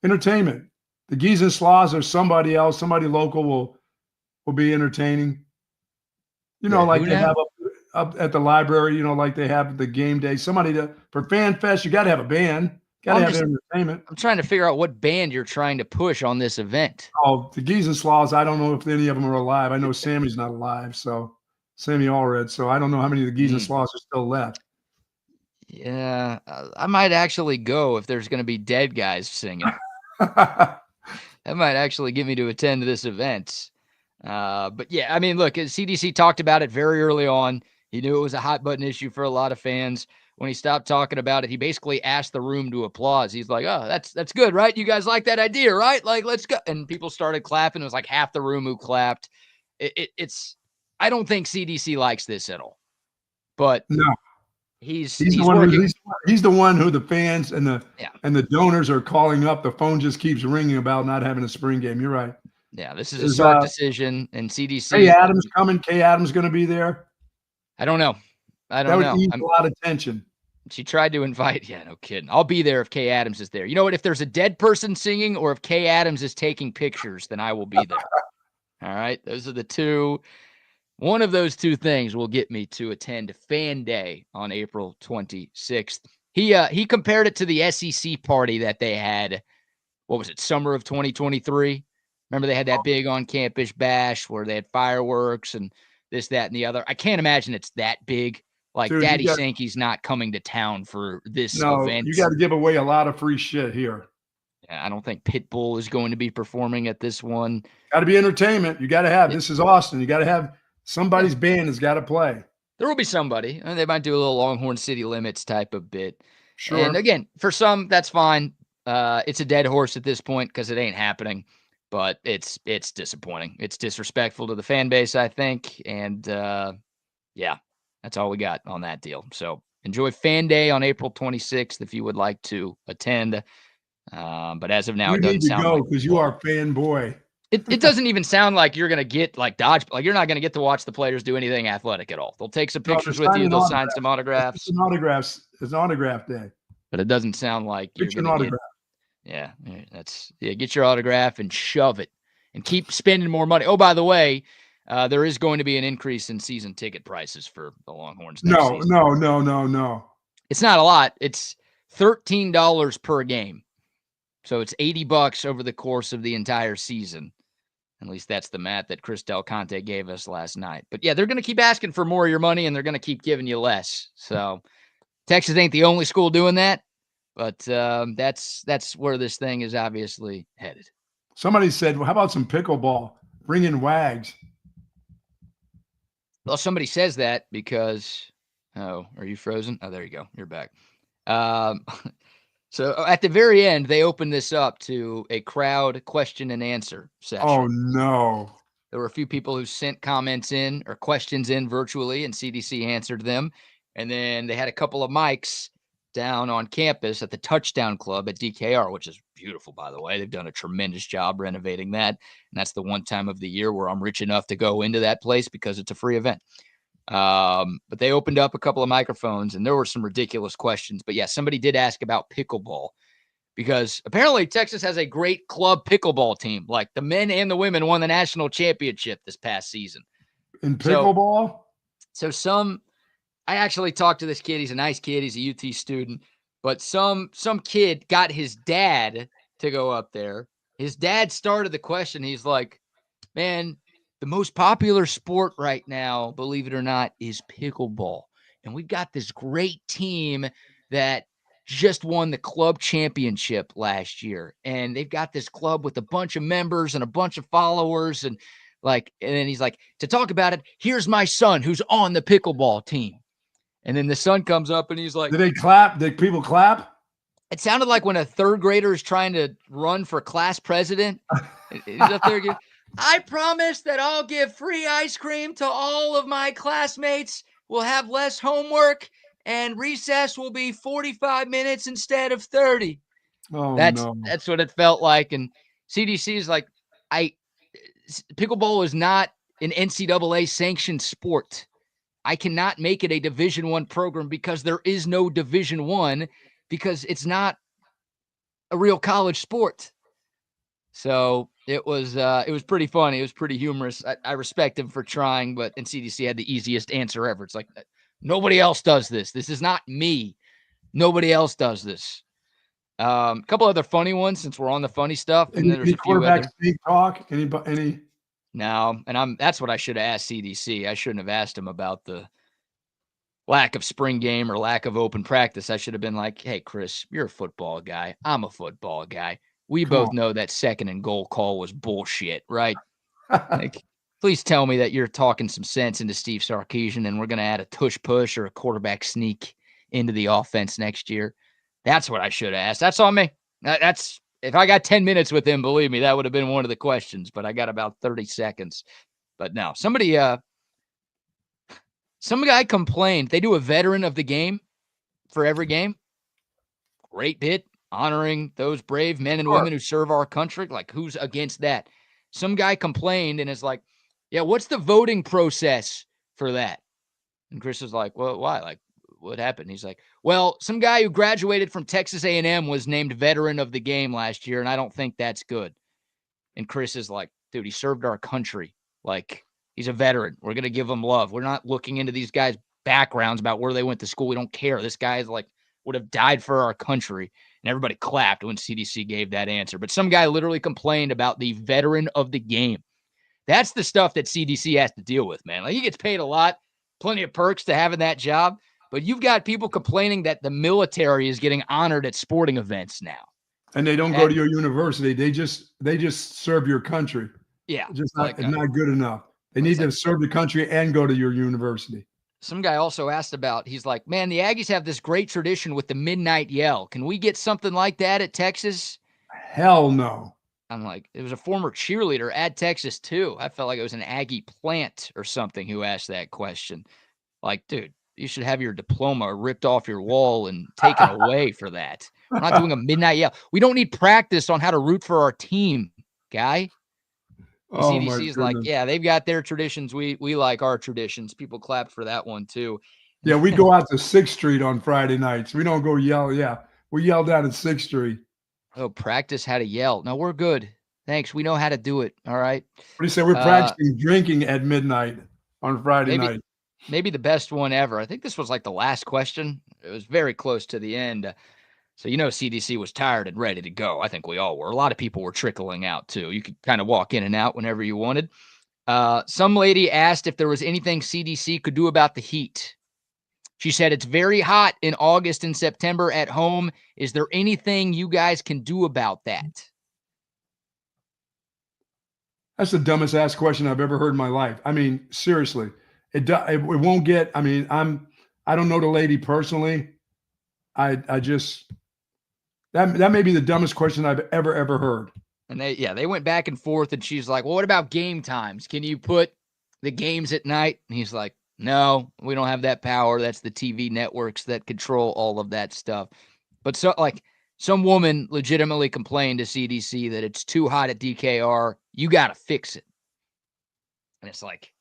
Entertainment. The Geese and Slaws or somebody else, somebody local will be entertaining. Like they have up at the library. Like they have the game day. For Fan Fest, you got to have a band. Got to have entertainment. I'm trying to figure out what band you're trying to push on this event. Oh, the Geese and Slaws. I don't know if any of them are alive. I know Sammy's not alive, so Sammy Allred. So I don't know how many of the Geese and Slaws are still left. Yeah, I might actually go if there's going to be dead guys singing. That might actually get me to attend this event. But yeah, I mean, look, CDC talked about it very early on. He knew it was a hot button issue for a lot of fans. When he stopped talking about it, he basically asked the room to applause. He's like, oh, that's good, right? You guys like that idea, right? Like, let's go. And people started clapping. It was like half the room who clapped. It's I don't think CDC likes this at all. But no, he's the one working. he's the one who the fans and Yeah. the donors are calling up. The phone just keeps ringing about not having a spring game. You're right. Yeah, this is a Sark decision, and CDC. Kay Adams coming. Kay Adams going to be there. I don't know. That would ease a lot of tension. She tried to invite. Yeah, no kidding. I'll be there if Kay Adams is there. You know what? If there's a dead person singing or if Kay Adams is taking pictures, then I will be there. All right. Those are the two. One of those two things will get me to attend Fan Day on April 26th. He compared it to the SEC party that they had. What was it? Summer of 2023. Remember they had that big on-campus bash where they had fireworks and this, that, and the other. I can't imagine it's that big. Like, dude, Daddy Sankey's not coming to town for this event. You got to give away a lot of free shit here. Yeah, I don't think Pitbull is going to be performing at this one. Got to be entertainment. You got to have. This is Austin. You got to have somebody's band has got to play. There will be somebody. And they might do a little Longhorn City Limits type of bit. Sure. And again, for some, that's fine. It's a dead horse at this point because it ain't happening. But it's disappointing. It's disrespectful to the fan base, I think. And yeah. That's all we got on that deal. So enjoy Fan Day on April 26th if you would like to attend. But as of now, it doesn't sound like because you are a fanboy. It doesn't even sound like you're going to get like dodge. Like you're not going to get to watch the players do anything athletic at all. They'll take some pictures with you. They'll sign some autographs. It's autographs. It's autograph day. But it doesn't sound like you're going to get your autograph and shove it and keep spending more money. Oh, by the way, there is going to be an increase in season ticket prices for the Longhorns next season. No. It's not a lot. It's $13 per game. So it's $80 over the course of the entire season. At least that's the math that Chris Del Conte gave us last night. But yeah, they're going to keep asking for more of your money, and they're going to keep giving you less. So Texas ain't the only school doing that, but that's where this thing is obviously headed. Somebody said, well, how about some pickleball? Bring in Wags. Well, somebody says that because, are you frozen? Oh, there you go. You're back. So at the very end, they opened this up to a crowd question and answer session. Oh, no. There were a few people who sent comments in or questions in virtually, and CDC answered them. And then they had a couple of mics down on campus at the Touchdown Club at DKR, which is beautiful, by the way. They've done a tremendous job renovating that. And that's the one time of the year where I'm rich enough to go into that place because it's a free event. But they opened up a couple of microphones and there were some ridiculous questions. But yeah, somebody did ask about pickleball because apparently Texas has a great club pickleball team. Like the men and the women won the national championship this past season. In pickleball? I actually talked to this kid. He's a nice kid. He's a UT student, but some kid got his dad to go up there. His dad started the question. He's like, man, the most popular sport right now, believe it or not, is pickleball. And we've got this great team that just won the club championship last year. And they've got this club with a bunch of members and a bunch of followers. And then he's like, to talk about it, here's my son who's on the pickleball team. And then the son comes up and he's like, did they clap? Did people clap? It sounded like when a third grader is trying to run for class president. He's up there again. I promise that I'll give free ice cream to all of my classmates. We'll have less homework and recess will be 45 minutes instead of 30. Oh, that's what it felt like. And CDC is like, pickleball is not an NCAA sanctioned sport. I cannot make it a Division I program because there is no Division I because it's not a real college sport. So it was pretty funny. It was pretty humorous. I respect him for trying, but CDC had the easiest answer ever. It's like, nobody else does this. This is not me. Nobody else does this. A couple other funny ones since we're on the funny stuff. And then there's a few other talk. Any? No, and that's what I should have asked CDC. I shouldn't have asked him about the lack of spring game or lack of open practice. I should have been like, hey, Chris, you're a football guy. I'm a football guy. We both know that second and goal call was bullshit, right? Like, please tell me that you're talking some sense into Steve Sarkisian and we're going to add a tush push or a quarterback sneak into the offense next year. That's what I should have asked. That's on me. That's if I got 10 minutes with him, believe me, that would have been one of the questions, but I got about 30 seconds. But no, somebody Some guy complained. They do a veteran of the game for every game. Great bit, honoring those brave men and women who serve our country. Like, who's against that? Some guy complained and is like, yeah, what's the voting process for that? And Chris was like, well, why? Like, what happened? He's like, well, some guy who graduated from Texas A&M was named veteran of the game last year, and I don't think that's good. And Chris is like, dude, he served our country. Like, he's a veteran. We're going to give him love. We're not looking into these guys' backgrounds about where they went to school. We don't care. This guy is like, would have died for our country. And everybody clapped when CDC gave that answer. But some guy literally complained about the veteran of the game. That's the stuff that CDC has to deal with, man. Like, he gets paid a lot, plenty of perks to having that job. But you've got people complaining that the military is getting honored at sporting events now. And they don't go to your university. They just serve your country. Yeah. Just not good enough. They need to serve the country and go to your university. Some guy also asked about, he's like, man, the Aggies have this great tradition with the midnight yell. Can we get something like that at Texas? Hell no. I'm like, it was a former cheerleader at Texas too. I felt like it was an Aggie plant or something who asked that question. Like, dude, you should have your diploma ripped off your wall and taken away for that. We're not doing a midnight yell. We don't need practice on how to root for our team, guy. CDC is like, yeah, they've got their traditions. We like our traditions. People clapped for that one too. Yeah, we go out to 6th Street on Friday nights. We don't go yell. Yeah, we yell down at 6th Street. Oh, practice how to yell. No, we're good. Thanks. We know how to do it. All right. What do you say? We're practicing drinking at midnight on Friday night. Maybe the best one ever. I think this was like the last question. It was very close to the end. So, CDC was tired and ready to go. I think we all were. A lot of people were trickling out, too. You could kind of walk in and out whenever you wanted. Some lady asked if there was anything CDC could do about the heat. She said, it's very hot in August and September at home. Is there anything you guys can do about that? That's the dumbest ass question I've ever heard in my life. I mean, seriously, it won't get, I mean, I don't know the lady personally. I just, that may be the dumbest question I've ever heard. And they went back and forth, and she's like, well, what about game times? Can you put the games at night? And he's like, no, we don't have that power. That's the TV networks that control all of that stuff. But some woman legitimately complained to CDC that it's too hot at DKR. You got to fix it. And it's like,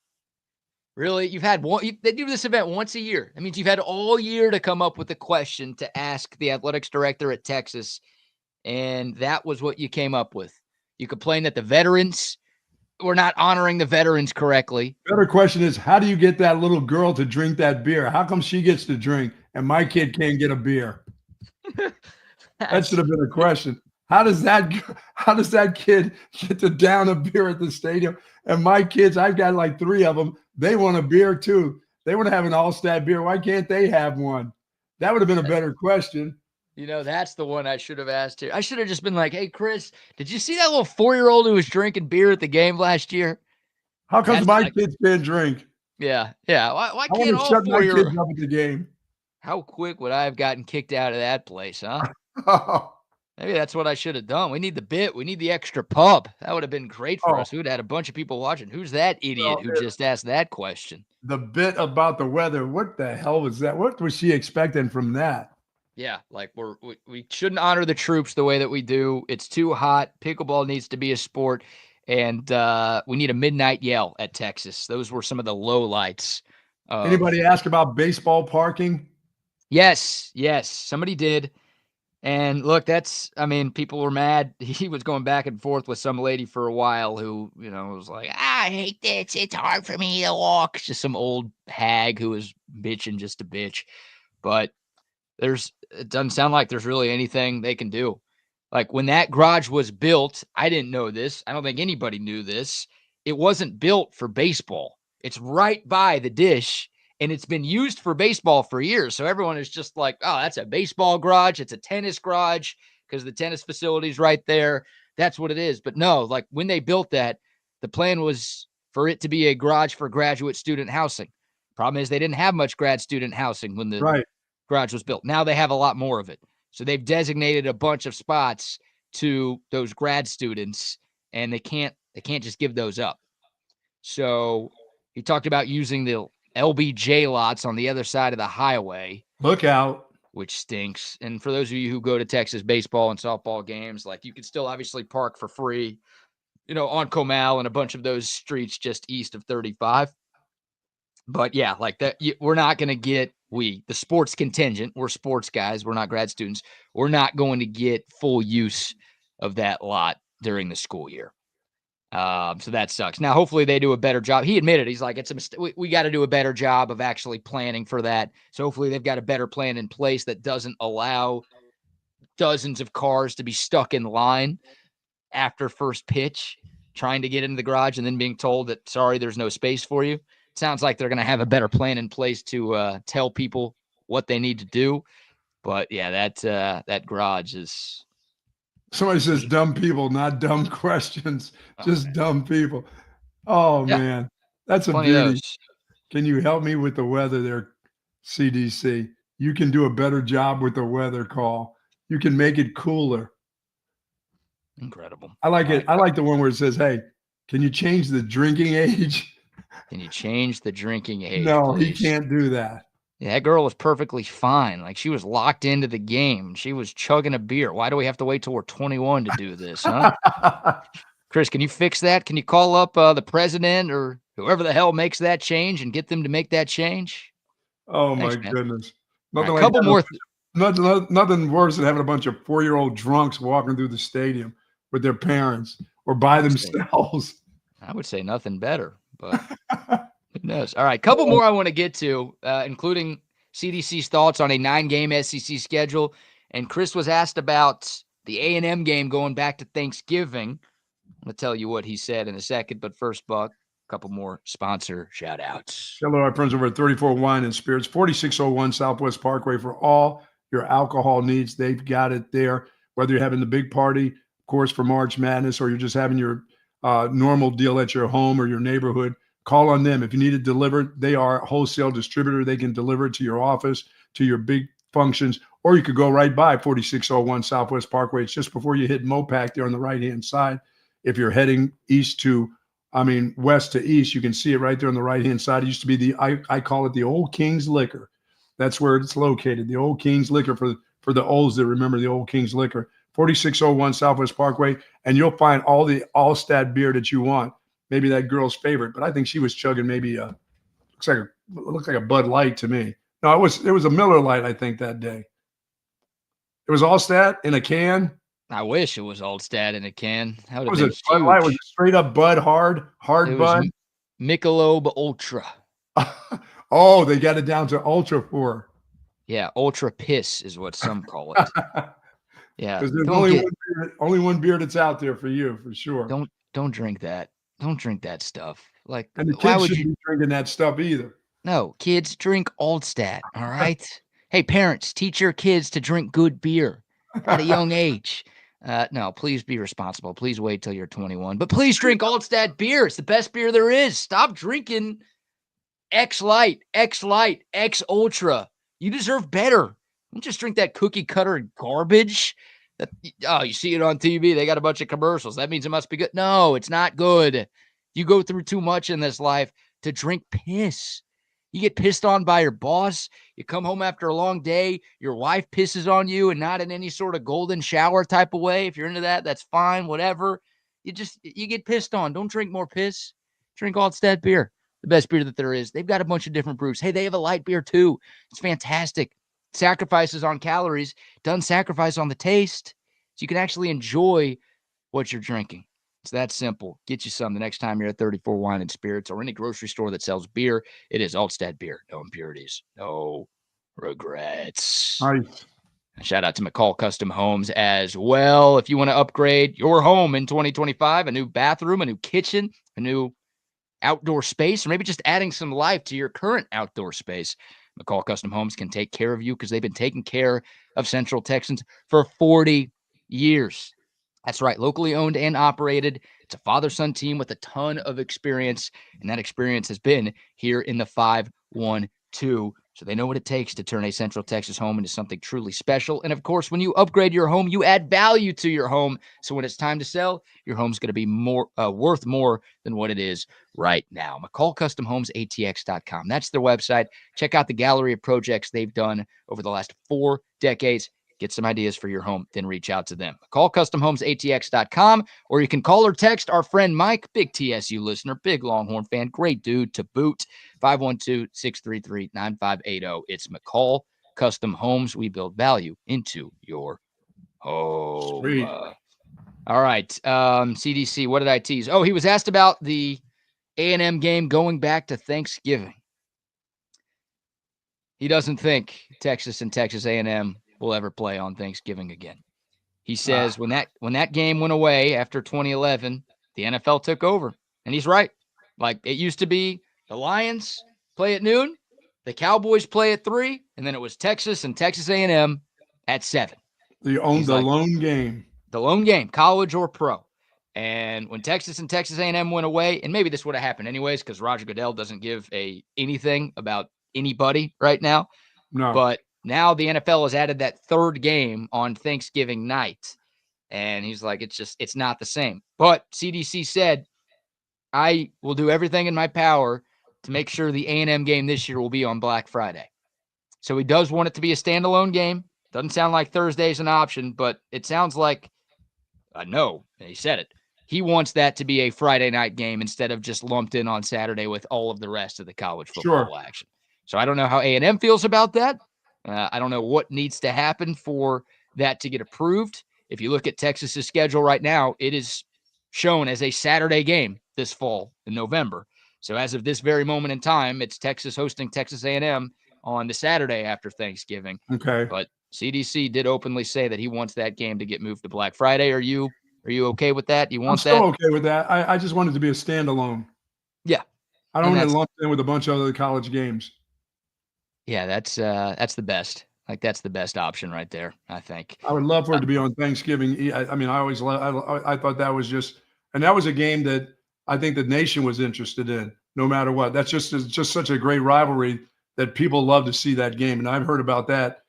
really? You've had they do this event once a year. That means you've had all year to come up with a question to ask the athletics director at Texas. And that was what you came up with. You complain that the veterans were not honoring the veterans correctly. Better question is, how do you get that little girl to drink that beer? How come she gets to drink and my kid can't get a beer? That should have been a question. How does that kid get to down a beer at the stadium? And my kids, I've got like 3 of them. They want a beer too. They want to have an all-stat beer. Why can't they have one? That would have been a better question. That's the one I should have asked here. I should have just been like, hey, Chris, did you see that little 4-year-old who was drinking beer at the game last year? How come my kids can't drink? Yeah. Why can't all 4-year-olds up at the game? How quick would I have gotten kicked out of that place, huh? Maybe that's what I should have done. We need the bit. We need the extra pub. That would have been great for us. We'd had a bunch of people watching. Who's that idiot who just asked that question? The bit about the weather. What the hell was that? What was she expecting from that? Yeah, like we shouldn't honor the troops the way that we do. It's too hot. Pickleball needs to be a sport, and we need a midnight yell at Texas. Those were some of the lowlights. Anybody ask about baseball parking? Yes, somebody did. And look, people were mad. He was going back and forth with some lady for a while who, was like, I hate this. It's hard for me to walk. Just some old hag who was bitching just a bitch. But it doesn't sound like there's really anything they can do. Like when that garage was built, I didn't know this. I don't think anybody knew this. It wasn't built for baseball. It's right by the dish. And it's been used for baseball for years. So everyone is just like, oh, that's a baseball garage. It's a tennis garage because the tennis facility's right there. That's what it is. But no, like when they built that, the plan was for it to be a garage for graduate student housing. Problem is they didn't have much grad student housing when the garage was built. Now they have a lot more of it. So they've designated a bunch of spots to those grad students, and they can't just give those up. So he talked about using the LBJ lots on the other side of the highway. Look out. Which stinks. And for those of you who go to Texas baseball and softball games, like you can still obviously park for free, on Comal and a bunch of those streets just east of 35. But yeah, like that, we're not going to get, the sports contingent, we're sports guys, we're not grad students, we're not going to get full use of that lot during the school year. So that sucks. Now, hopefully they do a better job. He admitted, he's like, it's a mistake. We got to do a better job of actually planning for that. So hopefully they've got a better plan in place that doesn't allow dozens of cars to be stuck in line after first pitch, trying to get into the garage and then being told that, sorry, there's no space for you. It sounds like they're going to have a better plan in place to tell people what they need to do. But yeah, that garage is. Somebody says dumb people, not dumb questions, just dumb people. Oh, yeah. Man, that's a beauty. Can you help me with the weather there, CDC? You can do a better job with the weather call. You can make it cooler. Incredible. I like it. I like the one where it says, hey, can you change the drinking age? Can you change the drinking age? No, please? He can't do that. Yeah, that girl was perfectly fine. Like, she was locked into the game. She was chugging a beer. Why do we have to wait till we're 21 to do this, huh? Chris, can you fix that? Can you call up the president or whoever the hell makes that change and get them to make that change? Oh, thanks, my goodness. Nothing like nothing worse than having a bunch of 4-year-old drunks walking through the stadium with their parents or by themselves. I would say nothing better, but who knows? All right, couple more I want to get to, including CDC's thoughts on a 9-game SEC schedule. And Chris was asked about the A&M game going back to Thanksgiving. I'm going to tell you what he said in a second, but first, Buck, a couple more sponsor shout-outs. Hello, our friends over at 34 Wine and Spirits, 4601 Southwest Parkway for all your alcohol needs. They've got it there, whether you're having the big party, of course, for March Madness, or you're just having your normal deal at your home or your neighborhood. Call on them. If you need it delivered, they are a wholesale distributor. They can deliver it to your office, to your big functions, or you could go right by 4601 Southwest Parkway. It's just before you hit Mopac there on the right-hand side. If you're heading west to east, you can see it right there on the right-hand side. It used to be I call it the Old King's Liquor. That's where it's located, the Old King's Liquor for the olds that remember the Old King's Liquor. 4601 Southwest Parkway, and you'll find all the Allstat beer that you want. Maybe that girl's favorite, but I think she was chugging maybe looked like a Bud Light to me. No, it was a Miller Lite, I think, that day. It was Allstat in a can. I wish it was Allstat in a can. That was it? Bud Light was straight up Bud, hard Bud. Michelob Ultra. Oh, they got it down to Ultra 4. Yeah, Ultra Piss is what some call it. Yeah, because there's only one beer that's out there for you, for sure. Don't drink that. Don't drink that stuff. Like, and the kids shouldn't be drinking that stuff either. No, kids, drink Allstat. All right. Hey, parents, teach your kids to drink good beer at a young age. No, please be responsible. Please wait till you're 21. But please drink Allstat beer. It's the best beer there is. Stop drinking X Light, X Ultra. You deserve better. Don't just drink that cookie cutter garbage. You see it on TV. They got a bunch of commercials. That means it must be good. No, it's not good. You go through too much in this life to drink piss. You get pissed on by your boss. You come home after a long day. Your wife pisses on you, and not in any sort of golden shower type of way. If you're into that, that's fine, whatever. You get pissed on. Don't drink more piss. Drink Allstat beer, the best beer that there is. They've got a bunch of different brews. Hey, they have a light beer too. It's fantastic. Sacrifices on calories, doesn't sacrifice on the taste. So you can actually enjoy what you're drinking. It's that simple. Get you some the next time you're at 34 Wine and Spirits or any grocery store that sells beer. It is Allstat beer. No impurities. No regrets. Nice. Shout out to McCall Custom Homes as well. If you want to upgrade your home in 2025, a new bathroom, a new kitchen, a new outdoor space, or maybe just adding some life to your current outdoor space, McCall Custom Homes can take care of you because they've been taking care of Central Texans for 40 years. That's right. Locally owned and operated. It's a father-son team with a ton of experience, and that experience has been here in the 512 So they know what it takes to turn a Central Texas home into something truly special. And of course, when you upgrade your home, you add value to your home. So when it's time to sell, your home's going to be worth more than what it is right now. McCall Custom Homes, ATX.com. That's their website. Check out the gallery of projects they've done over the last 4 decades. Get some ideas for your home, then reach out to them. Call Custom Homes, ATX.com, or you can call or text our friend Mike, big TSU listener, big Longhorn fan, great dude to boot, 512-633-9580. It's McCall Custom Homes. We build value into your home. Sweet. All right. CDC, what did I tease? Oh, he was asked about the A&M game going back to Thanksgiving. He doesn't think Texas and Texas A&M will ever play on Thanksgiving again. He says when that game went away after 2011, the NFL took over. And he's right. Like, it used to be the Lions play at noon, the Cowboys play at 3, and then it was Texas and Texas A&M at 7. The lone game. The lone game, college or pro. And when Texas and Texas A&M went away, and maybe this would have happened anyways because Roger Goodell doesn't give anything about anybody right now. No. But now the NFL has added that third game on Thanksgiving night. And he's like, it's not the same. But CDC said, I will do everything in my power to make sure the A&M game this year will be on Black Friday. So he does want it to be a standalone game. Doesn't sound like Thursday's an option, but it sounds like, no, he said it. He wants that to be a Friday night game instead of just lumped in on Saturday with all of the rest of the college football action. So I don't know how A&M feels about that. I don't know what needs to happen for that to get approved. If you look at Texas's schedule right now, it is shown as a Saturday game this fall in November. So as of this very moment in time, it's Texas hosting Texas A&M on the Saturday after Thanksgiving. Okay. But CDC did openly say that he wants that game to get moved to Black Friday. Are you okay with that? You want that? I'm still okay with that. I just want it to be a standalone. Yeah. I don't want it lumped in with a bunch of other college games. Yeah, that's the best. Like, that's the best option right there, I think. I would love for it to be on Thanksgiving. I mean, I thought that was just, and that was a game that I think the nation was interested in, no matter what. That's just such a great rivalry that people love to see that game. And I've heard about that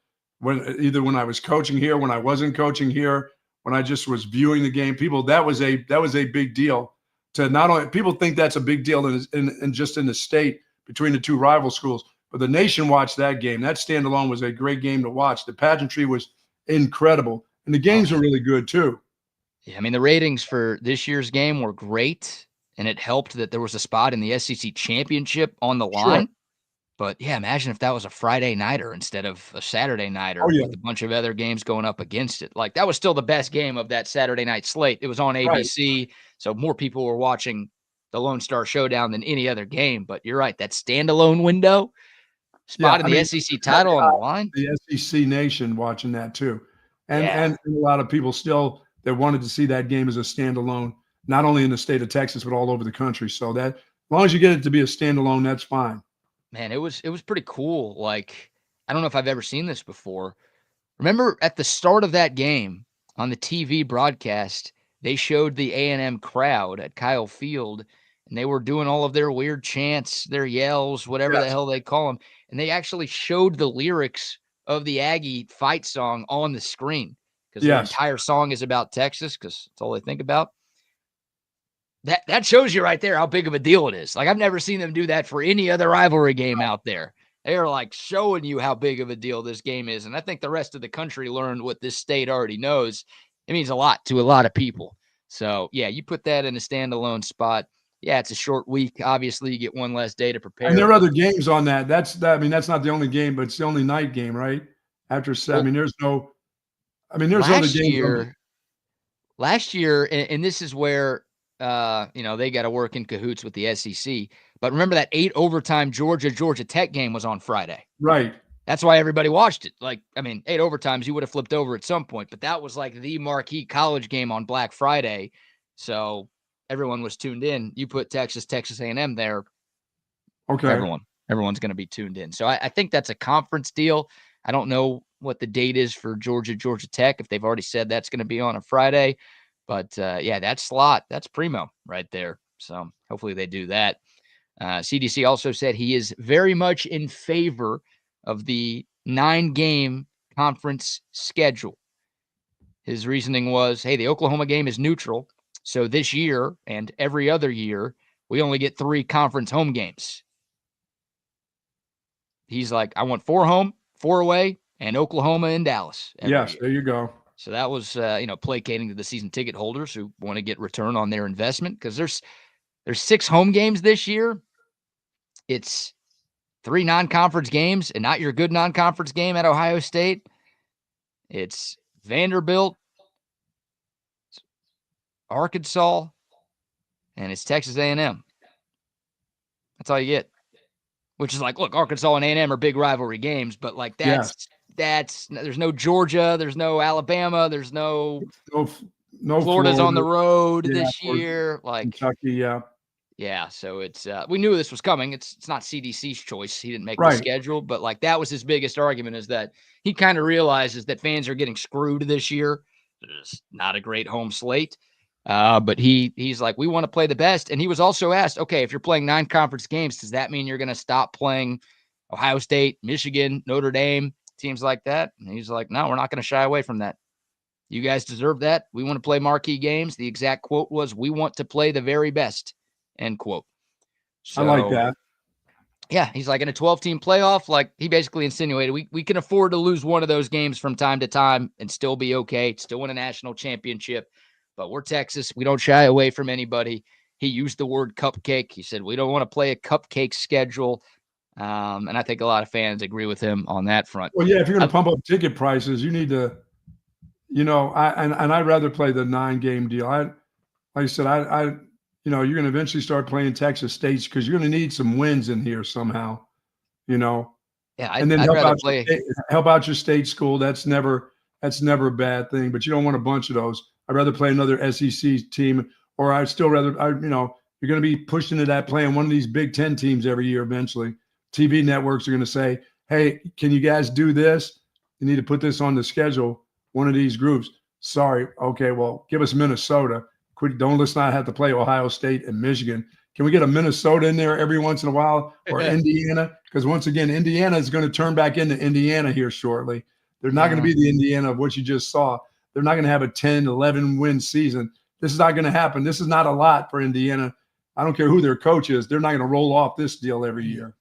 when I was coaching here, when I wasn't coaching here, when I just was viewing the game. That was a big deal. To not only people think that's a big deal in just in the state between the two rival schools. But the nation watched that game. That standalone was a great game to watch. The pageantry was incredible. And the games were really good, too. Yeah, I mean, the ratings for this year's game were great, and it helped that there was a spot in the SEC championship on the line. Sure. But, yeah, imagine if that was a Friday nighter instead of a Saturday nighter with a bunch of other games going up against it. Like, that was still the best game of that Saturday night slate. It was on ABC, so more people were watching the Lone Star Showdown than any other game. But you're right, that standalone window – spot in the SEC title on the line. The SEC nation watching that too. And a lot of people still that wanted to see that game as a standalone, not only in the state of Texas, but all over the country. So that as long as you get it to be a standalone, that's fine. Man, it was pretty cool. Like, I don't know if I've ever seen this before. Remember at the start of that game on the TV broadcast, they showed the A&M crowd at Kyle Field, and they were doing all of their weird chants, their yells, whatever the hell they call them. And they actually showed the lyrics of the Aggie fight song on the screen because their entire song is about Texas because that's all they think about. That shows you right there how big of a deal it is. Like, I've never seen them do that for any other rivalry game out there. They are like showing you how big of a deal this game is. And I think the rest of the country learned what this state already knows. It means a lot to a lot of people. So, yeah, you put that in a standalone spot. Yeah, it's a short week. Obviously, you get one less day to prepare. And there are other games on that. That's not the only game, but it's the only night game, right? After 7. There's other games. Last year, and this is where they got to work in cahoots with the SEC. But remember that 8 overtime Georgia Tech game was on Friday. Right. That's why everybody watched it. 8 overtimes, you would have flipped over at some point. But that was like the marquee college game on Black Friday. So everyone was tuned in. You put Texas A&M there. Okay. Everyone's going to be tuned in. So I think that's a conference deal. I don't know what the date is for Georgia Tech, if they've already said that's going to be on a Friday. But, that slot, that's primo right there. So hopefully they do that. CDC also said he is very much in favor of the 9-game conference schedule. His reasoning was, hey, the Oklahoma game is neutral. So this year and every other year, we only get 3 conference home games. He's like, I want 4 home, 4 away, and Oklahoma and Dallas every year. There you go. So that was, placating to the season ticket holders who want to get return on their investment, because there's 6 home games this year. It's 3 non-conference games, and not your good non-conference game at Ohio State. It's Vanderbilt, Arkansas, and it's Texas A&M. That's all you get. Which is like, look, Arkansas and A&M are big rivalry games, but like that's there's no Georgia, there's no Alabama, there's no Florida's on the road this year. Like Kentucky, yeah. So it's we knew this was coming. It's not CDC's choice. He didn't make the schedule, but like that was his biggest argument, is that he kind of realizes that fans are getting screwed this year. There's not a great home slate. But he's like, we want to play the best. And he was also asked, okay, if you're playing 9 conference games, does that mean you're going to stop playing Ohio State, Michigan, Notre Dame, teams like that? And he's like, no, we're not going to shy away from that. You guys deserve that. We want to play marquee games. The exact quote was, we want to play the very best, end quote. So, I like that. Yeah, he's like, in a 12-team playoff, like he basically insinuated, we can afford to lose one of those games from time to time and still be okay, still win a national championship. But we're Texas. We don't shy away from anybody. He used the word cupcake. He said, we don't want to play a cupcake schedule. And I think a lot of fans agree with him on that front. Well, yeah, if you're going to pump up ticket prices, you need to, I'd rather play the 9-game deal. Like I said, you're going to eventually start playing Texas States because you're going to need some wins in here somehow, Yeah, and then help out your state school. That's never a bad thing, but you don't want a bunch of those. I'd rather play another SEC team, or I'd still rather, you're going to be pushed into that playing one of these Big Ten teams every year eventually. TV networks are going to say, hey, can you guys do this? You need to put this on the schedule, one of these groups. Sorry. Okay, well, give us Minnesota. Don't let's not have to play Ohio State and Michigan. Can we get a Minnesota in there every once in a while, or Indiana? Because once again, Indiana is going to turn back into Indiana here shortly. They're not going to be the Indiana of what you just saw. They're not going to have a 10, 11 win season. This is not going to happen. This is not a lot for Indiana. I don't care who their coach is. They're not going to roll off this deal every year.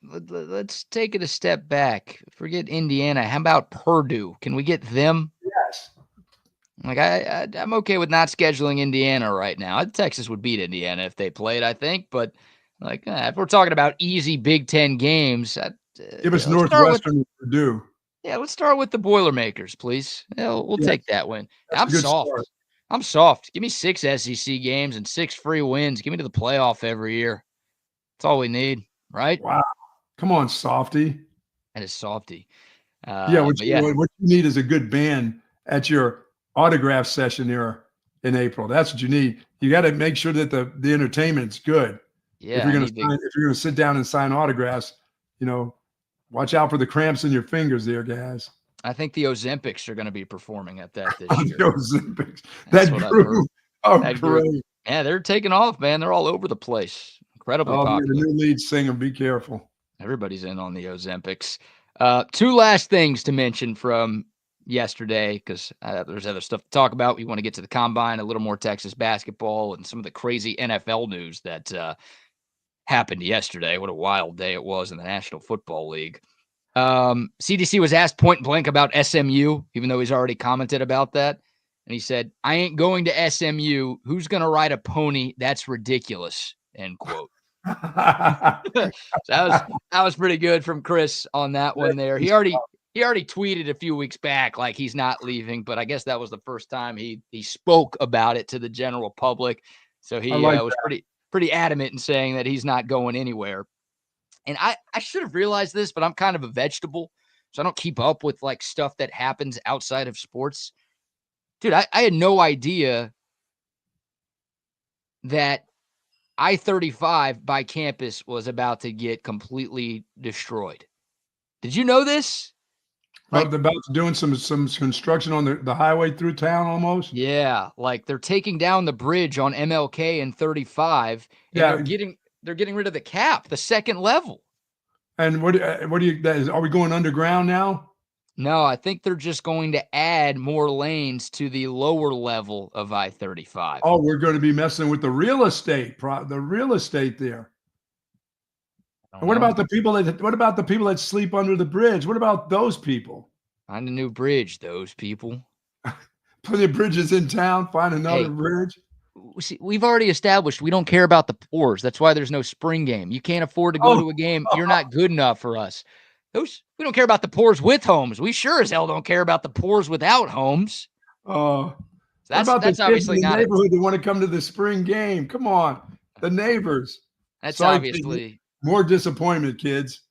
Let's take it a step back. Forget Indiana. How about Purdue? Can we get them? Yes. Like I'm okay with not scheduling Indiana right now. Texas would beat Indiana if they played, I think. But like if we're talking about easy Big Ten games, give us Northwestern and Purdue. Yeah, let's start with the Boilermakers, please. Yeah, we'll take that win. I'm soft. Start. I'm soft. Give me 6 SEC games and 6 free wins. Give me to the playoff every year. That's all we need, right? Wow. Come on, softy. That is softy. What you need is a good band at your autograph session here in April. That's what you need. You got to make sure that the entertainment's good. Yeah. If you're going to sit down and sign autographs, watch out for the cramps in your fingers there, guys. I think the Ozempics are going to be performing at that this year. The Ozempics. That group. Great. Yeah, they're taking off, man. They're all over the place. Incredibly popular. The new lead singer, be careful. Everybody's in on the Ozempics. 2 last things to mention from yesterday, because there's other stuff to talk about. We want to get to the Combine, a little more Texas basketball, and some of the crazy NFL news that happened yesterday. What a wild day it was in the National Football League. CDC was asked point blank about SMU, even though he's already commented about that. And he said, I ain't going to SMU. Who's going to ride a pony? That's ridiculous. End quote. So that was pretty good from Chris on that one there. He already tweeted a few weeks back like he's not leaving, but I guess that was the first time he spoke about it to the general public. So he was pretty adamant in saying that he's not going anywhere. And I should have realized this, but I'm kind of a vegetable, so I don't keep up with like stuff that happens outside of sports. Dude, I had no idea that I-35 by campus was about to get completely destroyed. Did you know this? Like, about doing some construction on the highway through town almost? Yeah, like they're taking down the bridge on MLK and 35, and they're getting rid of the cap, the second level. And what do you? Are we going underground now? No, I think they're just going to add more lanes to the lower level of I-35. Oh, we're going to be messing with the real estate, the real estate there. And what about the people that sleep under the bridge? What about those people? Find a new bridge, those people. Plenty of bridges in town. Find another bridge. See, we've already established we don't care about the poors. That's why there's no spring game. You can't afford to go to a game. You're not good enough for us. We don't care about the poors with homes. We sure as hell don't care about the poors without homes. That's obviously in the neighborhood that want to come to the spring game. Come on, the neighbors. That's obviously more disappointment, kids.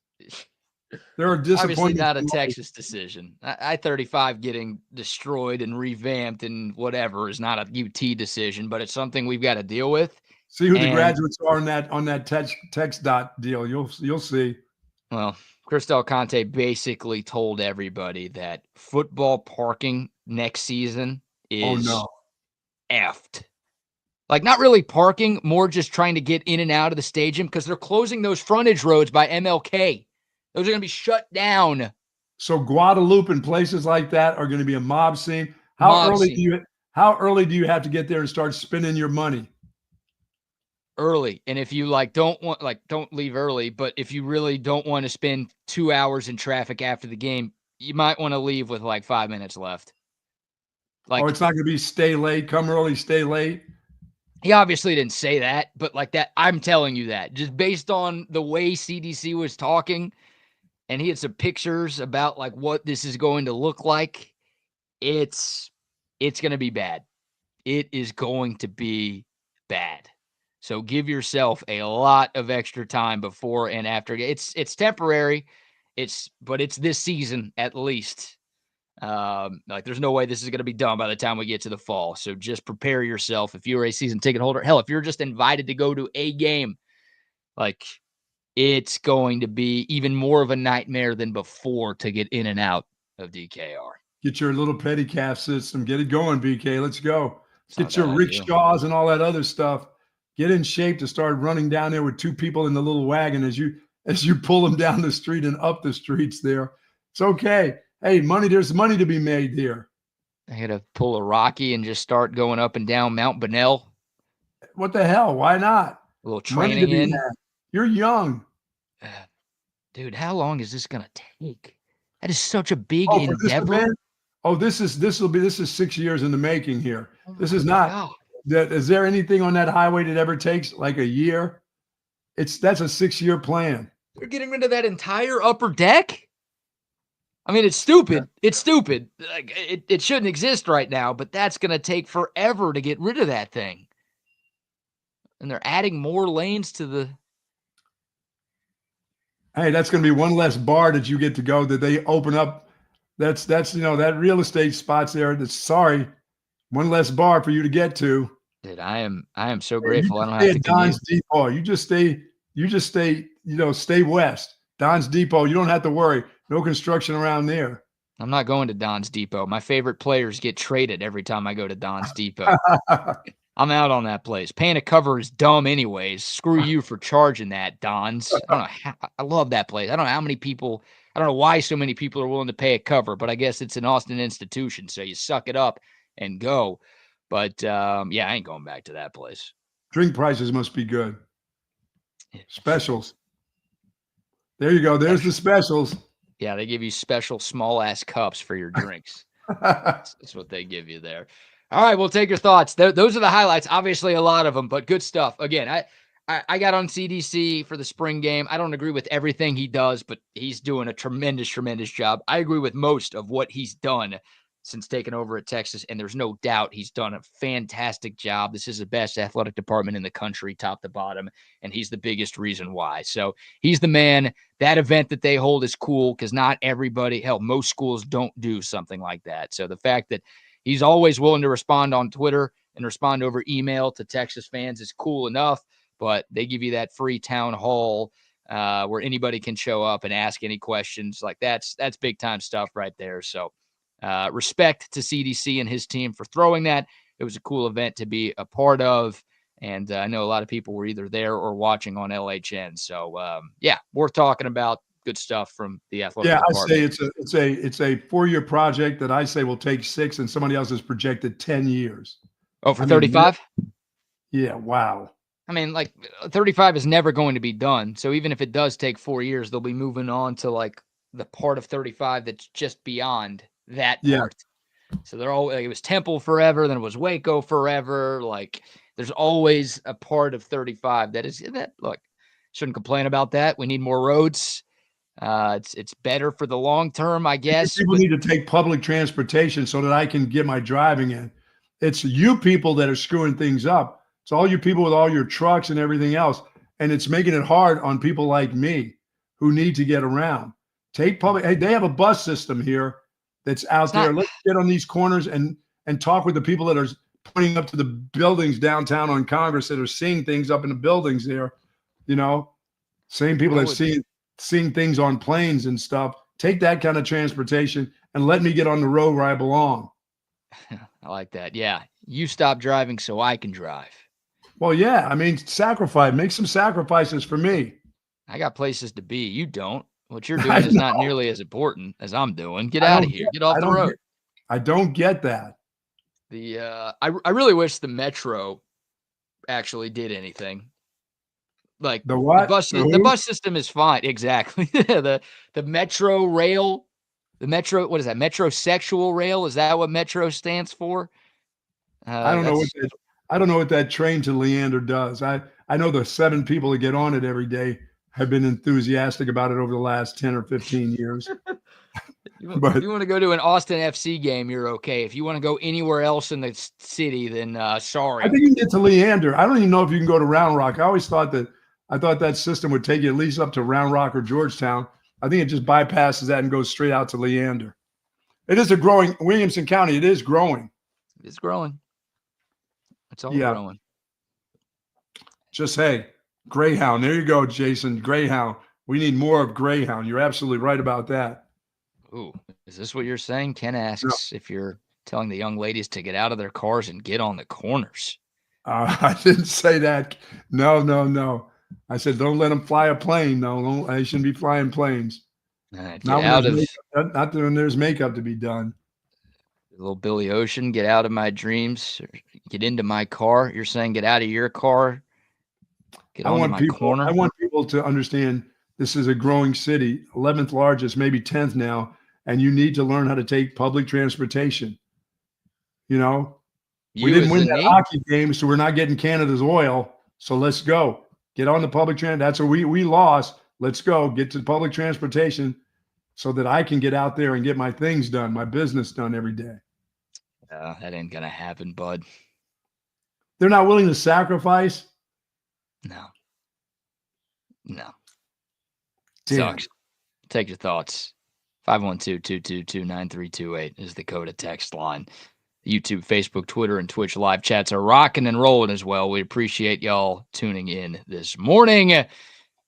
There are disappointments. Obviously not a Texas decision. I-35 getting destroyed and revamped and whatever is not a UT decision, but it's something we've got to deal with. See who the graduates are on that text dot deal. You'll see. Well, Chris Del Conte basically told everybody that football parking next season is effed. Like, not really parking, more just trying to get in and out of the stadium because they're closing those frontage roads by MLK. Those are going to be shut down. So Guadalupe and places like that are going to be a mob scene. How early do you have to get there and start spending your money? Early. And if you don't leave early, but if you really don't want to spend 2 hours in traffic after the game, you might want to leave with 5 minutes left. It's not going to be stay late, come early, stay late. He obviously didn't say that, but that, I'm telling you that just based on the way CDC was talking. And he had some pictures about what this is going to look like. It's going to be bad. It is going to be bad. So give yourself a lot of extra time before and after. It's temporary. But it's this season at least. There's no way this is going to be done by the time we get to the fall. So just prepare yourself. If you're a season ticket holder, hell, if you're just invited to go to a game, it's going to be even more of a nightmare than before to get in and out of DKR. Get your little pedicalf system. Get it going, BK. Let's go. Get your rickshaws and all that other stuff. Get in shape to start running down there with two people in the little wagon as you pull them down the street and up the streets there. It's okay. Hey, there's money to be made here. I had to pull a Rocky and just start going up and down Mount Bunnell. What the hell? Why not? A little training in. You're young. Dude, how long is this going to take? That is such a big endeavor. This is 6 years in the making here. This is not that. Is there anything on that highway that ever takes a year? That's a 6-year plan. They're getting rid of that entire upper deck. I mean, it's stupid. It's stupid. It shouldn't exist right now, but that's going to take forever to get rid of that thing. And they're adding more lanes to the. Hey, that's going to be one less bar that you get to go that they open up. That's that real estate spot's there. One less bar for you to get to. Dude, I am so grateful. I don't have to Don's Depot. You just stay, stay west. Don's Depot. You don't have to worry. No construction around there. I'm not going to Don's Depot. My favorite players get traded every time I go to Don's Depot. I'm out on that place. Paying a cover is dumb anyways. Screw you for charging that, Don's. I love that place. I don't know how many people, I don't know why so many people are willing to pay a cover, but I guess it's an Austin institution, so you suck it up and go. But, I ain't going back to that place. Drink prices must be good. Specials. There you go. There's the specials. Yeah, they give you special small-ass cups for your drinks. That's what they give you there. All right, we'll take your thoughts. Those are the highlights. Obviously, a lot of them, but good stuff. Again, I got on CDC for the spring game. I don't agree with everything he does, but he's doing a tremendous, tremendous job. I agree with most of what he's done since taking over at Texas, and there's no doubt he's done a fantastic job. This is the best athletic department in the country, top to bottom, and he's the biggest reason why. So he's the man. That event that they hold is cool because not everybody, most schools don't do something like that. So the fact that he's always willing to respond on Twitter and respond over email to Texas fans is cool enough, but they give you that free town hall where anybody can show up and ask any questions. That's big time stuff right there. So respect to CDC and his team for throwing that. It was a cool event to be a part of. And I know a lot of people were either there or watching on LHN. So, worth talking about. good stuff from the athletic Yeah, I department. say it's a 4-year project that I say will take 6, and somebody else has projected 10 years. Oh, for I mean, 35? yeah, wow. I mean, like 35 is never going to be done. So even if it does take 4 years, they'll be moving on to like the part of 35 that's just beyond that Yeah, part. So they're all like, it was Temple forever, then it was Waco forever. Like there's always a part of 35 that is that. Look, shouldn't complain about that. We need more roads. It's better for the long term, I guess. people But need to take public transportation so that I can get my driving in. It's you people that are screwing things up. It's all you people with all your trucks and everything else, and it's making it hard on people like me who need to get around. Take public. Hey, they have a bus system here that's out it's there. not. Let's get on these corners and talk with the people that are pointing up to the buildings downtown on Congress that are seeing things up in the buildings there. You know, same people I that would. seeing things on planes and stuff. Take that kind of transportation and let me get on the road where I belong. I like that. Yeah, you stop driving so I can drive. Well, yeah, I mean, make some sacrifices for me. I got places to be. You don't. What you're I doing is not know. nearly as important as I'm doing. Get I out of don't here. get. Get off I the don't road. get. I don't get that. I really wish the metro actually did anything. Like The what? The the who? bus system is fine. Exactly. The metro rail, the metro, what is that? Metrosexual rail? Is that what metro stands for? I don't know what That's that. I don't know what that train to Leander does. I know the 7 people that get on it every day have been enthusiastic about it over the last 10 or 15 years. if But you want to go to an Austin FC game, you're okay. If you want to go anywhere else in the city, then I sorry. think you can get to Leander. I don't even know if you can go to Round Rock. I thought that system would take you at least up to Round Rock or Georgetown. I think it just bypasses that and goes straight out to Leander. It is a growing Williamson County. It is growing. It's growing. It's all Yeah. growing. Just hey, Greyhound. There you go, Jason. Greyhound. We need more of Greyhound. You're absolutely right about that. Ooh, is this what you're saying? Ken No, asks if you're telling the young ladies to get out of their cars and get on the corners. I didn't say that. No, no, no. I said don't let them fly a plane. No, don't, they shouldn't be flying planes. Get out of Not when there's makeup to be done. little Billy Ocean, get out of my dreams, get into my car. You're saying get out of your car, get I onto want my people. I corner. want people to understand this is a growing city, 11th largest, maybe 10th now, and you need to learn how to take public transportation. You know, we You didn't as win in that me? hockey game, so we're not getting Canada's oil. So let's go. Get on the public transit. That's what we lost. Let's go. Get to public transportation so that I can get out there and get my things done, my business done every day. That ain't gonna happen, bud. They're not willing to sacrifice. No, no. Damn. Sucks. Take your thoughts. 512-222-9328 is the code of text line. YouTube, Facebook, Twitter, and Twitch live chats are rocking and rolling as well. We appreciate y'all tuning in this morning.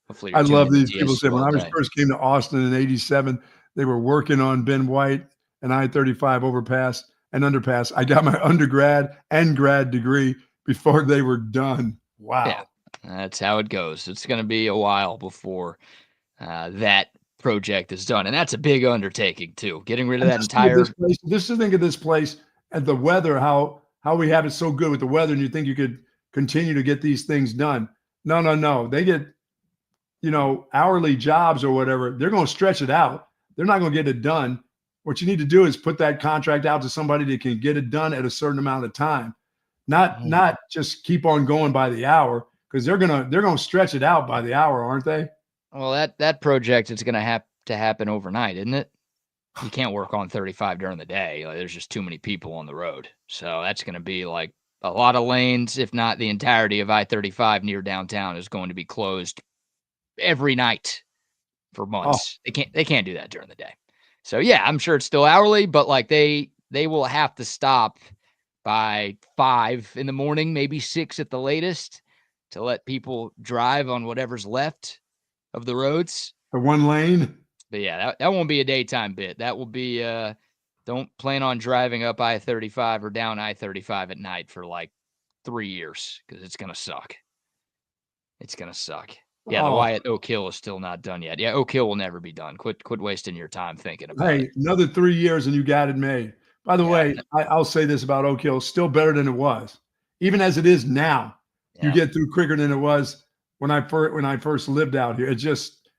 Hopefully you're I tuning love in to these people. Said when TSUL I day. first came to Austin in '87, they were working on Ben White and I-35 overpass and underpass. I got my undergrad and grad degree before they were done. Yeah, Wow. that's how it goes. It's going to be a while before that project is done. And that's a big undertaking, too. Getting rid of And that entire. just to think of this place and the weather, how we have it so good with the weather, and you think you could continue to get these things done. No, no, no. They get, hourly jobs or whatever. They're going to stretch it out. They're not going to get it done. What you need to do is put that contract out to somebody that can get it done at a certain amount of time. Not just keep on going by the hour, because they're gonna stretch it out by the hour, aren't they? Well, that project is going to have to happen overnight, isn't it? You can't work on 35 during the day. Like, there's just too many people on the road. So that's going to be like a lot of lanes, if not the entirety of I-35 near downtown is going to be closed every night for Oh, months. They can't do that during the day. So yeah, I'm sure it's still hourly, but like they will have to stop by 5 in the morning, maybe 6 at the latest, to let people drive on whatever's left of the roads. the one lane. But yeah, that won't be a daytime bit. That will be don't plan on driving up I-35 or down I-35 at night for like 3 years, because it's gonna suck. It's gonna suck. Yeah, the Oh, Wyatt Oak Hill is still not done yet. Yeah, Oak Hill will never be done. Quit wasting your time thinking about it. hey, another 3 years and you got it made. By the Yeah, way, I'll say this about Oak Hill, still better than it was. Even as it is now, you yeah. get through quicker than it was when I first lived out here. It just,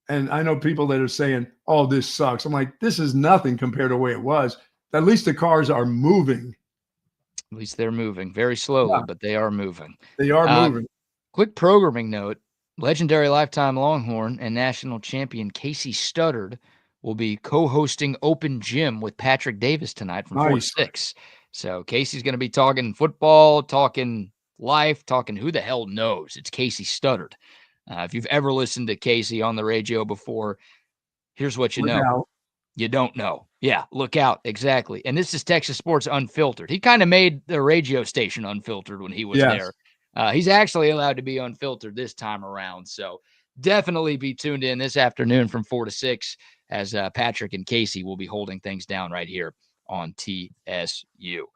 and I know people that are saying, "Oh, this sucks." I'm like, this is nothing compared to the way it was. At least the cars are moving. At least they're moving very slowly, Yeah, but they are moving. they are Uh, moving. Quick programming note. Legendary lifetime Longhorn and national champion Casey Studdard will be co-hosting Open Gym with Patrick Davis tonight from 4 to Nice. 6. So Casey's going to be talking football, talking life, talking who the hell knows. It's Casey Studdard. If you've ever listened to Casey on the radio before, here's what you Look know. out. You don't know. Yeah, look out. Exactly. And this is Texas Sports Unfiltered. He kind of made the radio station unfiltered when he was Yes. there. He's actually allowed to be unfiltered this time around. So definitely be tuned in this afternoon from 4 to 6 as Patrick and Casey will be holding things down right here on TSU.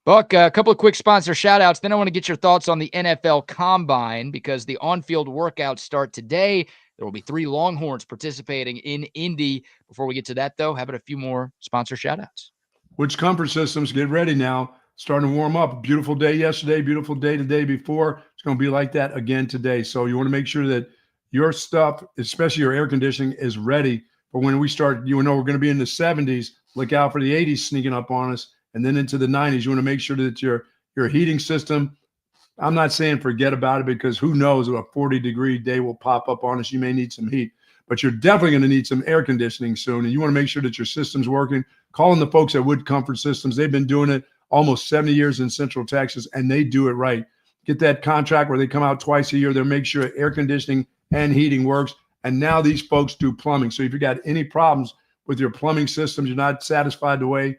Buck, a couple of quick sponsor shout outs. Then I want to get your thoughts on the NFL Combine because the on field workouts start today. There will be 3 Longhorns participating in Indy. Before we get to that, though, how about a few more sponsor shout outs? Which comfort systems get ready now? Starting to warm up. Beautiful day yesterday, beautiful day the day before. It's going to be like that again today. So you want to make sure that your stuff, especially your air conditioning, is ready for when we start. You know, we're going to be in the 70s. Look out for the 80s sneaking up on us, and then into the 90s. You want to make sure that your heating system. I'm not saying forget about it because who knows, a 40-degree day will pop up on us. You may need some heat, but you're definitely going to need some air conditioning soon. And you want to make sure that your system's working. Calling the folks at Wood Comfort Systems. They've been doing it almost 70 years in Central Texas, and they do it right. Get that contract where they come out twice a year. They'll make sure air conditioning and heating works. And now these folks do plumbing. So if you got any problems with your plumbing systems, you're not satisfied the way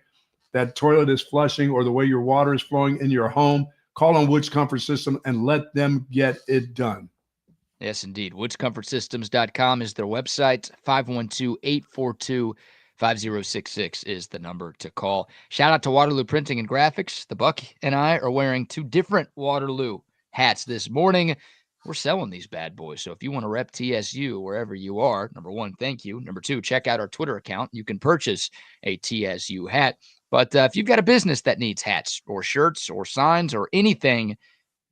that toilet is flushing or the way your water is flowing in your home, call on Woods Comfort System and let them get it done. Yes, indeed. WoodsComfortSystems.com is their website. 512-842-5066 is the number to call. Shout out to Waterloo Printing and Graphics. The Buck and I are wearing 2 different Waterloo hats this morning. We're selling these bad boys. So if you want to rep TSU wherever you are, number 1, thank you. Number 2, check out our Twitter account. You can purchase a TSU hat. But if you've got a business that needs hats or shirts or signs or anything,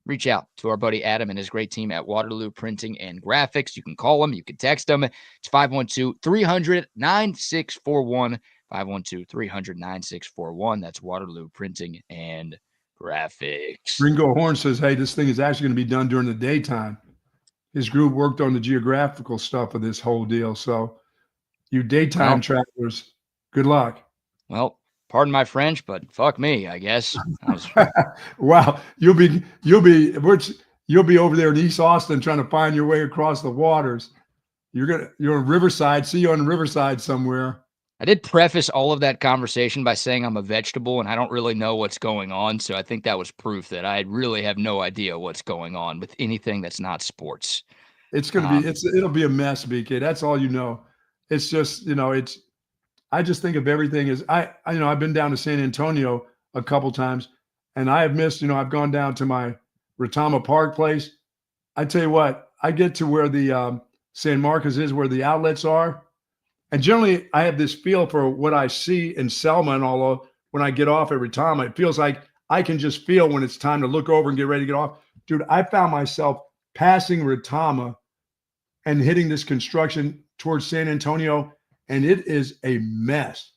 reach out to our buddy Adam and his great team at Waterloo Printing and Graphics. You can call them. You can text them. It's 512-300-9641. 512-300-9641. That's Waterloo Printing and Graphics. Ringo Horn says, hey, this thing is actually going to be done during the daytime. His group worked on the geographical stuff of this whole deal. So you daytime travelers, good luck. Well, pardon my French, but fuck me, I guess. Wow, you'll be over there in East Austin trying to find your way across the waters. You're in Riverside. See you on Riverside somewhere. I did preface all of that conversation by saying I'm a vegetable and I don't really know what's going on. So I think that was proof that I really have no idea what's going on with anything that's not sports. It's going to be, it'll be a mess, BK. That's all you know. It's just, I just think of everything as I've been down to San Antonio a couple times and I have missed, I've gone down to my Retama Park place. I tell you what, I get to where the San Marcos is, where the outlets are. And generally, I have this feel for what I see in Selma and all of when I get off at Retama. It feels like I can just feel when it's time to look over and get ready to get off. Dude, I found myself passing Retama and hitting this construction towards San Antonio, and it is a mess.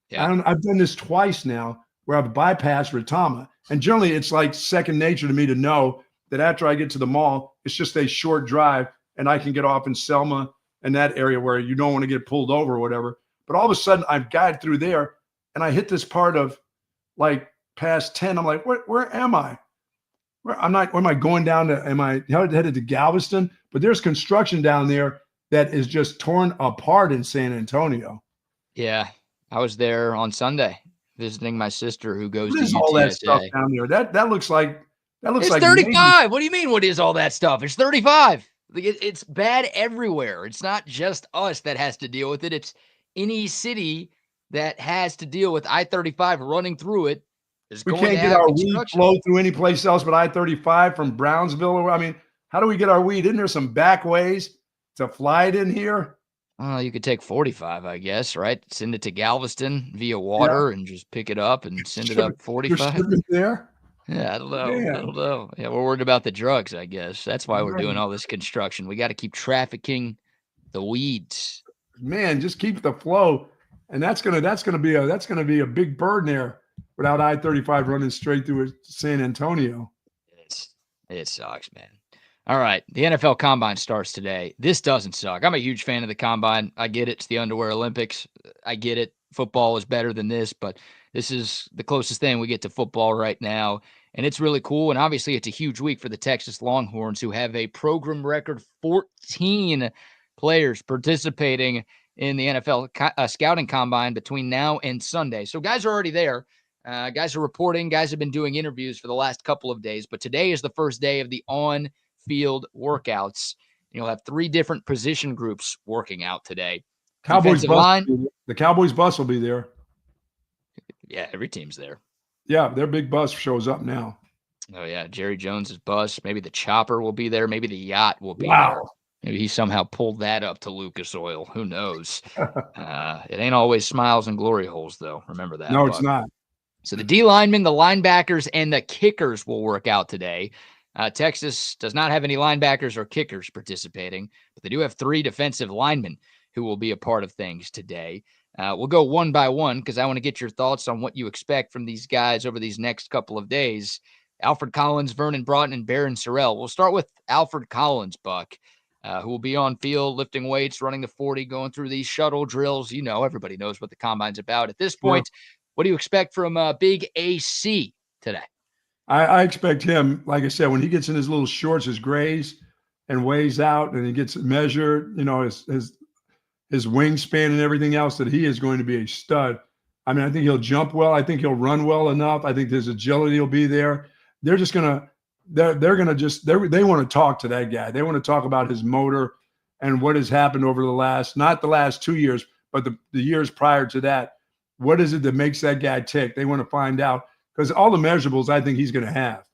Yeah. I've done this twice now where I've bypassed Retama. And generally, it's like second nature to me to know that after I get to the mall, it's just a short drive, and I can get off in Selma in that area where you don't want to get pulled over or whatever. But all of a sudden I've got through there and I hit this part of like past 10. I'm like, where am I? Where am I going down to, am I headed to Galveston? But there's construction down there that is just torn apart in San Antonio. Yeah. I was there on Sunday visiting my sister who goes to UTSA. All that stuff down there. That looks like, it's like 35. What do you mean? What is all that stuff? It's 35. It's bad everywhere. It's not just us that has to deal with it. It's any city that has to deal with I-35 running through it. We can't get our weed flow through any place else but I-35 from Brownsville. I mean, How do we get our weed? Isn't there some back ways to fly it in here? You could take 45, I guess, right? Send it to Galveston via Yeah. water and just pick it up and send it Ship it. up You're 45. shipping there? Yeah, I don't know. I Man. don't know. Yeah, we're worried about the drugs, I guess. That's why we're doing Right. all this construction. We got to keep trafficking the weeds. Man, just keep the flow. And that's gonna be a big burden there without I-35 running straight through San Antonio. It sucks, man. All right, the NFL Combine starts today. This doesn't suck. I'm a huge fan of the Combine. I get it. It's the Underwear Olympics. I get it. Football is better than this, but this is the closest thing we get to football right now, and it's really cool. And obviously, it's a huge week for the Texas Longhorns, who have a program record 14 players participating in the NFL scouting combine between now and Sunday. So guys are already there. Guys are reporting. Guys have been doing interviews for the last couple of days, but today is the first day of the on-field workouts. You'll have 3 different position groups working out today. Cowboys Defensive bus. line. The Cowboys bus will be there. Yeah, every team's there. Yeah, their big bus shows up now. Oh, yeah, Jerry Jones's bus. Maybe the chopper will be there. Maybe the yacht will be there. Maybe he somehow pulled that up to Lucas Oil. Who knows? It ain't always smiles and glory holes, though. Remember that. No, it's not. So the D linemen, the linebackers, and the kickers will work out today. Texas does not have any linebackers or kickers participating, but they do have 3 defensive linemen who will be a part of things today. We'll go one by one because I want to get your thoughts on what you expect from these guys over these next couple of days. Alfred Collins, Vernon Broughton, and Barron Sorrell. We'll start with Alfred Collins, Buck, who will be on field lifting weights, running the 40, going through these shuttle drills. You know, everybody knows what the combine's about at this point. Yeah. What do you expect from Big AC today? I expect him, like I said, when he gets in his little shorts, his grays, and weighs out, and he gets measured, you know, his wingspan and everything else, that he is going to be a stud. I mean, I think he'll jump well. I think he'll run well enough. I think his agility will be there. They're just gonna, they want to talk to that guy. They want to talk about his motor and what has happened over the last, not the last 2 years, but the years prior to that. What is it that makes that guy tick? They want to find out, because all the measurables I think he's going to have.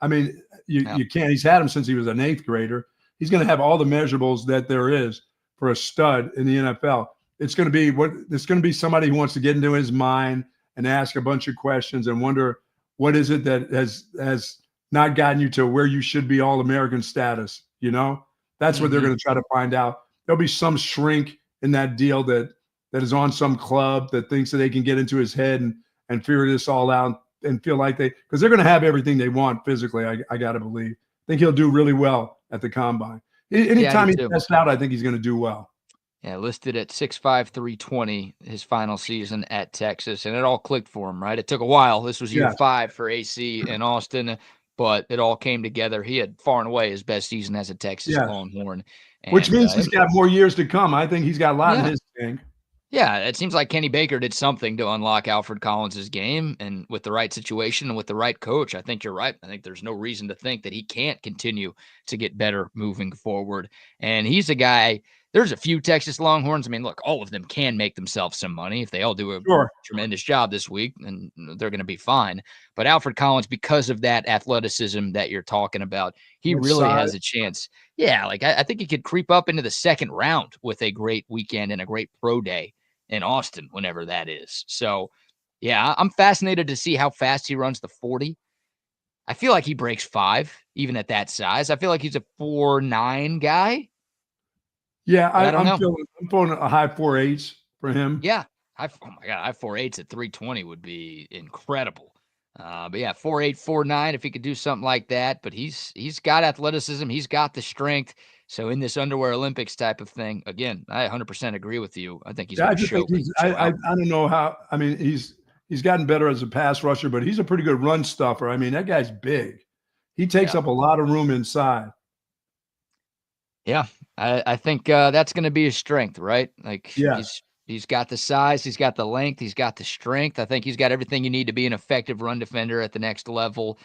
I mean, you can't. He's had them since he was an 8th grader. He's going to have all the measurables that there is for a stud in the NFL. It's going to be somebody who wants to get into his mind and ask a bunch of questions and wonder what is it that has not gotten you to where you should be All-American status. You know, that's what they're going to try to find out. There'll be some shrink in that deal that is on some club that thinks that they can get into his head and figure this all out and feel like because they're going to have everything they want physically. I got to believe. I think he'll do really well at the combine. Anytime he tests out, I think he's going to do well. Yeah, listed at 6'5", 320 his final season at Texas, and it all clicked for him, right? It took a while. This was year 5 for AC in Austin, but it all came together. He had far and away his best season as a Texas Longhorn. And, which means he's got more years to come. I think he's got a lot in his tank. Yeah, it seems like Kenny Baker did something to unlock Alfred Collins' game, and with the right situation and with the right coach, I think you're right. I think there's no reason to think that he can't continue to get better moving forward. And he's a guy, there's a few Texas Longhorns. I mean, look, all of them can make themselves some money if they all do a tremendous job this week, and they're going to be fine. But Alfred Collins, because of that athleticism that you're talking about, he really has a chance. Yeah, like I think he could creep up into the 2nd round with a great weekend and a great pro day in Austin, whenever that is. So, yeah, I'm fascinated to see how fast he runs the 40. I feel like he breaks 5, even at that size. I feel like he's a 4.9 guy. Yeah, I'm feeling a high 4.8s for him. Yeah. Oh, my God, high 4.8s at 320 would be incredible. But, yeah, 4.8, 4.9, if he could do something like that. But he's got athleticism. He's got the strength. So in this Underwear Olympics type of thing, again, I 100% agree with you. I think he's going to show. I don't know how. I mean, he's gotten better as a pass rusher, but he's a pretty good run stuffer. I mean, that guy's big. He takes up a lot of room inside. Yeah, I think that's going to be his strength, right? Like, he's got the size, he's got the length, he's got the strength. I think he's got everything you need to be an effective run defender at the next level.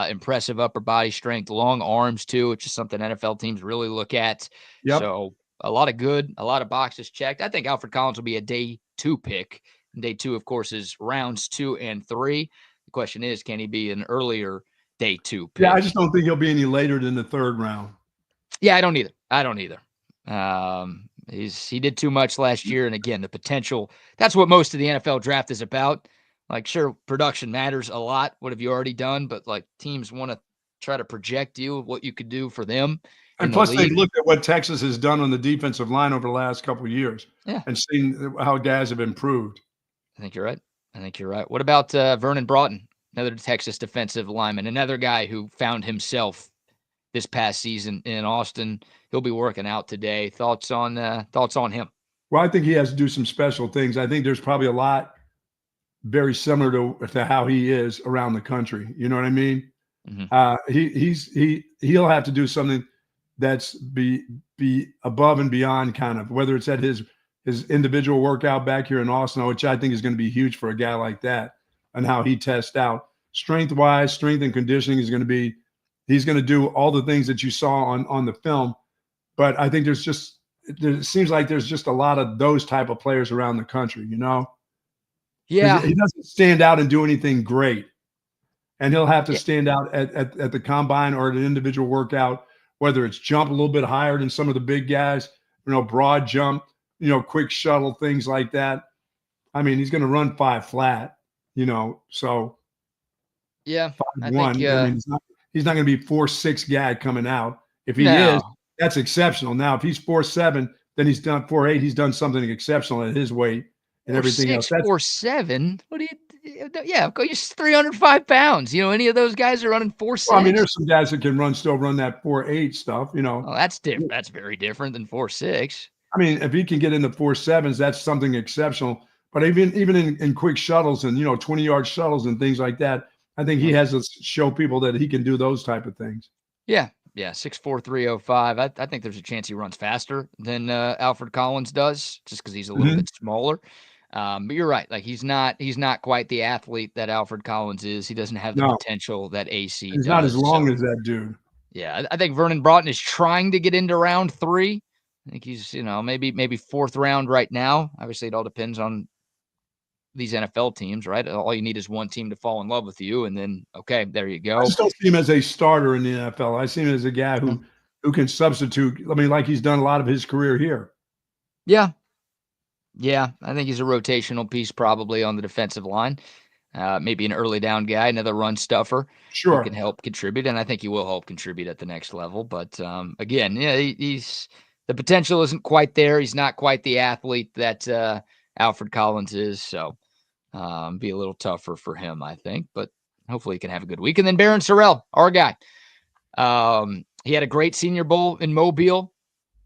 Impressive upper body strength, long arms too, which is something NFL teams really look at. Yep. So a lot of boxes checked. I think Alfred Collins will be a day 2 pick. Day 2, of course, is rounds 2 and 3. question is, can he be an earlier day two pick? Yeah, I just don't think he'll be any later than the third round. Yeah, I don't either. I don't either. He did too much last year, and again, the potential. That's what most of the NFL draft is about. Like, sure, production matters a lot. What have you already done? But like, teams want to try to project you what you could do for them in And the plus, they've league. looked at what Texas has done on the defensive line over the last couple of years Yeah, and seen how guys have improved. I think you're right. I think you're right. What about Vernon Broughton, another Texas defensive lineman, another guy who found himself this past season in Austin? He'll be working out today. Thoughts on him? Well, I think he has to do some special things. I think there's probably a lot very similar to how he is around the country. You know what I mean? He'll have to do something that's be above and beyond, kind of, whether it's at his individual workout back here in Austin, which I think is going to be huge for a guy like that, and how he tests out strength and conditioning is going to be. He's going to do all the things that you saw on the film, but I think it seems like there's just a lot of those type of players around the country. You know? Yeah, He doesn't stand out and do anything great. And he'll have to stand out at the combine or at an individual workout, whether it's jump a little bit higher than some of the big guys, broad jump, quick shuttle, things like that. I mean, he's going to run 5 flat, so yeah. 5'1". I mean, he's not going to be 4'6" guy coming out. If he is, that's exceptional. Now, if he's 4'7", then he's done 4'8". He's done something exceptional at his weight and everything else. 4'7". What do you? Yeah, you're 305 pounds. Any of those guys are running 4'6". Well, I mean, there's some guys that can still run that 4'8" stuff. Oh, that's different. That's very different than 4'6". I mean, if he can get into 4'7s, that's something exceptional. But even in quick shuttles and 20-yard shuttles and things like that, I think he has to show people that he can do those type of things. Yeah. 6'4", 305. I think there's a chance he runs faster than Alfred Collins does, just because he's a little bit smaller. But you're right. Like, he's not quite the athlete that Alfred Collins is. He doesn't have the potential that AC does. He's not as long as that dude. Yeah, I think Vernon Broughton is trying to get into round 3. I think he's, maybe 4th round right now. Obviously, it all depends on these NFL teams, right? All you need is one team to fall in love with you, and then, okay, there you go. I still see him as a starter in the NFL. I see him as a guy who can substitute. I mean, like he's done a lot of his career here. Yeah. Yeah, I think he's a rotational piece probably on the defensive line. Maybe an early down guy, another run stuffer. Sure. Who can help contribute, and I think he will help contribute at the next level. But again, yeah, he's the potential isn't quite there. He's not quite the athlete that Alfred Collins is, so be a little tougher for him, I think. But hopefully he can have a good week. And then Barron Sorrell, our guy. He had a great Senior Bowl in Mobile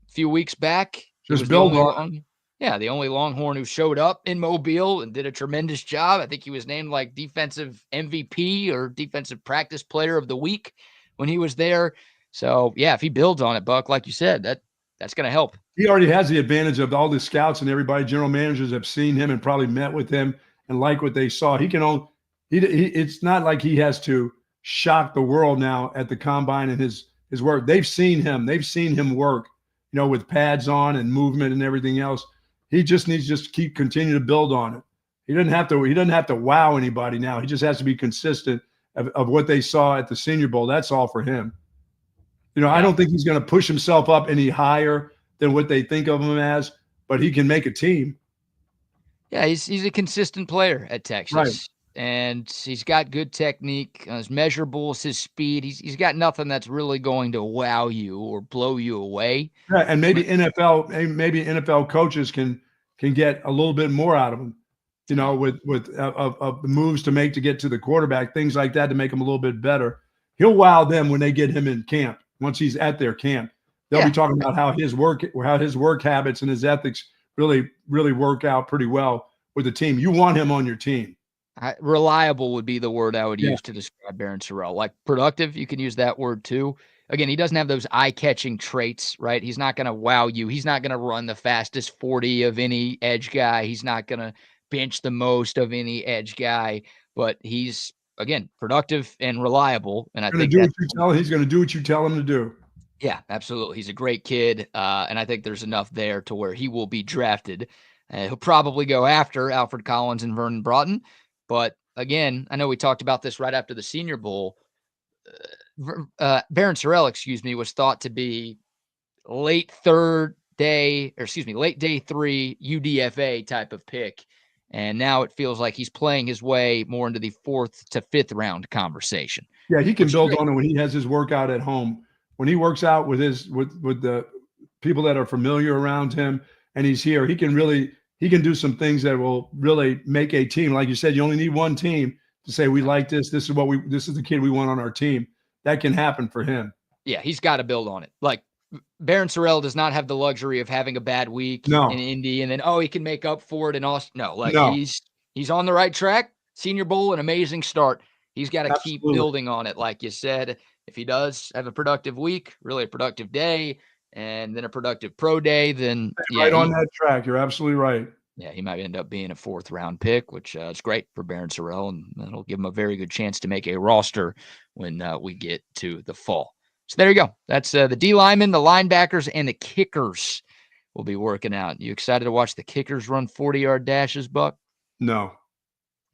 a few weeks back. Just build on. Yeah, the only Longhorn who showed up in Mobile and did a tremendous job. I think he was named like defensive MVP or defensive practice player of the week when he was there. So, yeah, if he builds on it, Buck, like you said, that's going to help. He already has the advantage of all the scouts and everybody. General managers have seen him and probably met with him and like what they saw. It's not like he has to shock the world now at the combine and his work. They've seen him. They've seen him work, with pads on and movement and everything else. He just needs to continue to build on it. He doesn't have to wow anybody now. He just has to be consistent of what they saw at the Senior Bowl. That's all for him. I don't think he's going to push himself up any higher than what they think of him as, but he can make a team. Yeah, he's a consistent player at Texas. Right. And he's got good technique. His measurables, his speed. He's got nothing that's really going to wow you or blow you away. Yeah, and maybe NFL coaches can get a little bit more out of him, with the moves to make to get to the quarterback, things like that to make him a little bit better. He'll wow them when they get him in camp. Once he's at their camp, they'll be talking about how his work habits and his ethics really work out pretty well with the team. You want him on your team. Reliable would be the word I would use to describe Barron Sorrell. Like productive, you can use that word too. Again, he doesn't have those eye-catching traits, right? He's not going to wow you. He's not going to run the fastest 40 of any edge guy. He's not going to bench the most of any edge guy. But he's, again, productive and reliable. And I think he's going to do what you tell him to do. Yeah, absolutely. He's a great kid, and I think there's enough there to where he will be drafted. He'll probably go after Alfred Collins and Vernon Broughton. But again, I know we talked about this right after the Senior Bowl. Barron Sorrell, was thought to be late day 3 UDFA type of pick. And now it feels like he's playing his way more into the 4th to 5th round conversation. Yeah, he can Which is build great. on it when he has his workout at home. When he works out with the people that are familiar around him, and he's here, he can do some things that will really make a team. Like you said, you only need one team to say we like this. This is the kid we want on our team. That can happen for him. Yeah, he's got to build on it. Like Barron Sorrell does not have the luxury of having a bad week No. in Indy and then he can make up for it in Austin. No, like No. he's on the right track. Senior Bowl, an amazing start. He's got to keep building on it, like you said. If he does have a productive week, really a productive day, and then a productive pro day, then on that track. You're absolutely right. Yeah, he might end up being a 4th round pick, which is great for Barron Sorrell, and that'll give him a very good chance to make a roster when we get to the fall. So there you go. That's the D linemen, the linebackers, and the kickers will be working out. You excited to watch the kickers run 40-yard dashes, Buck? No.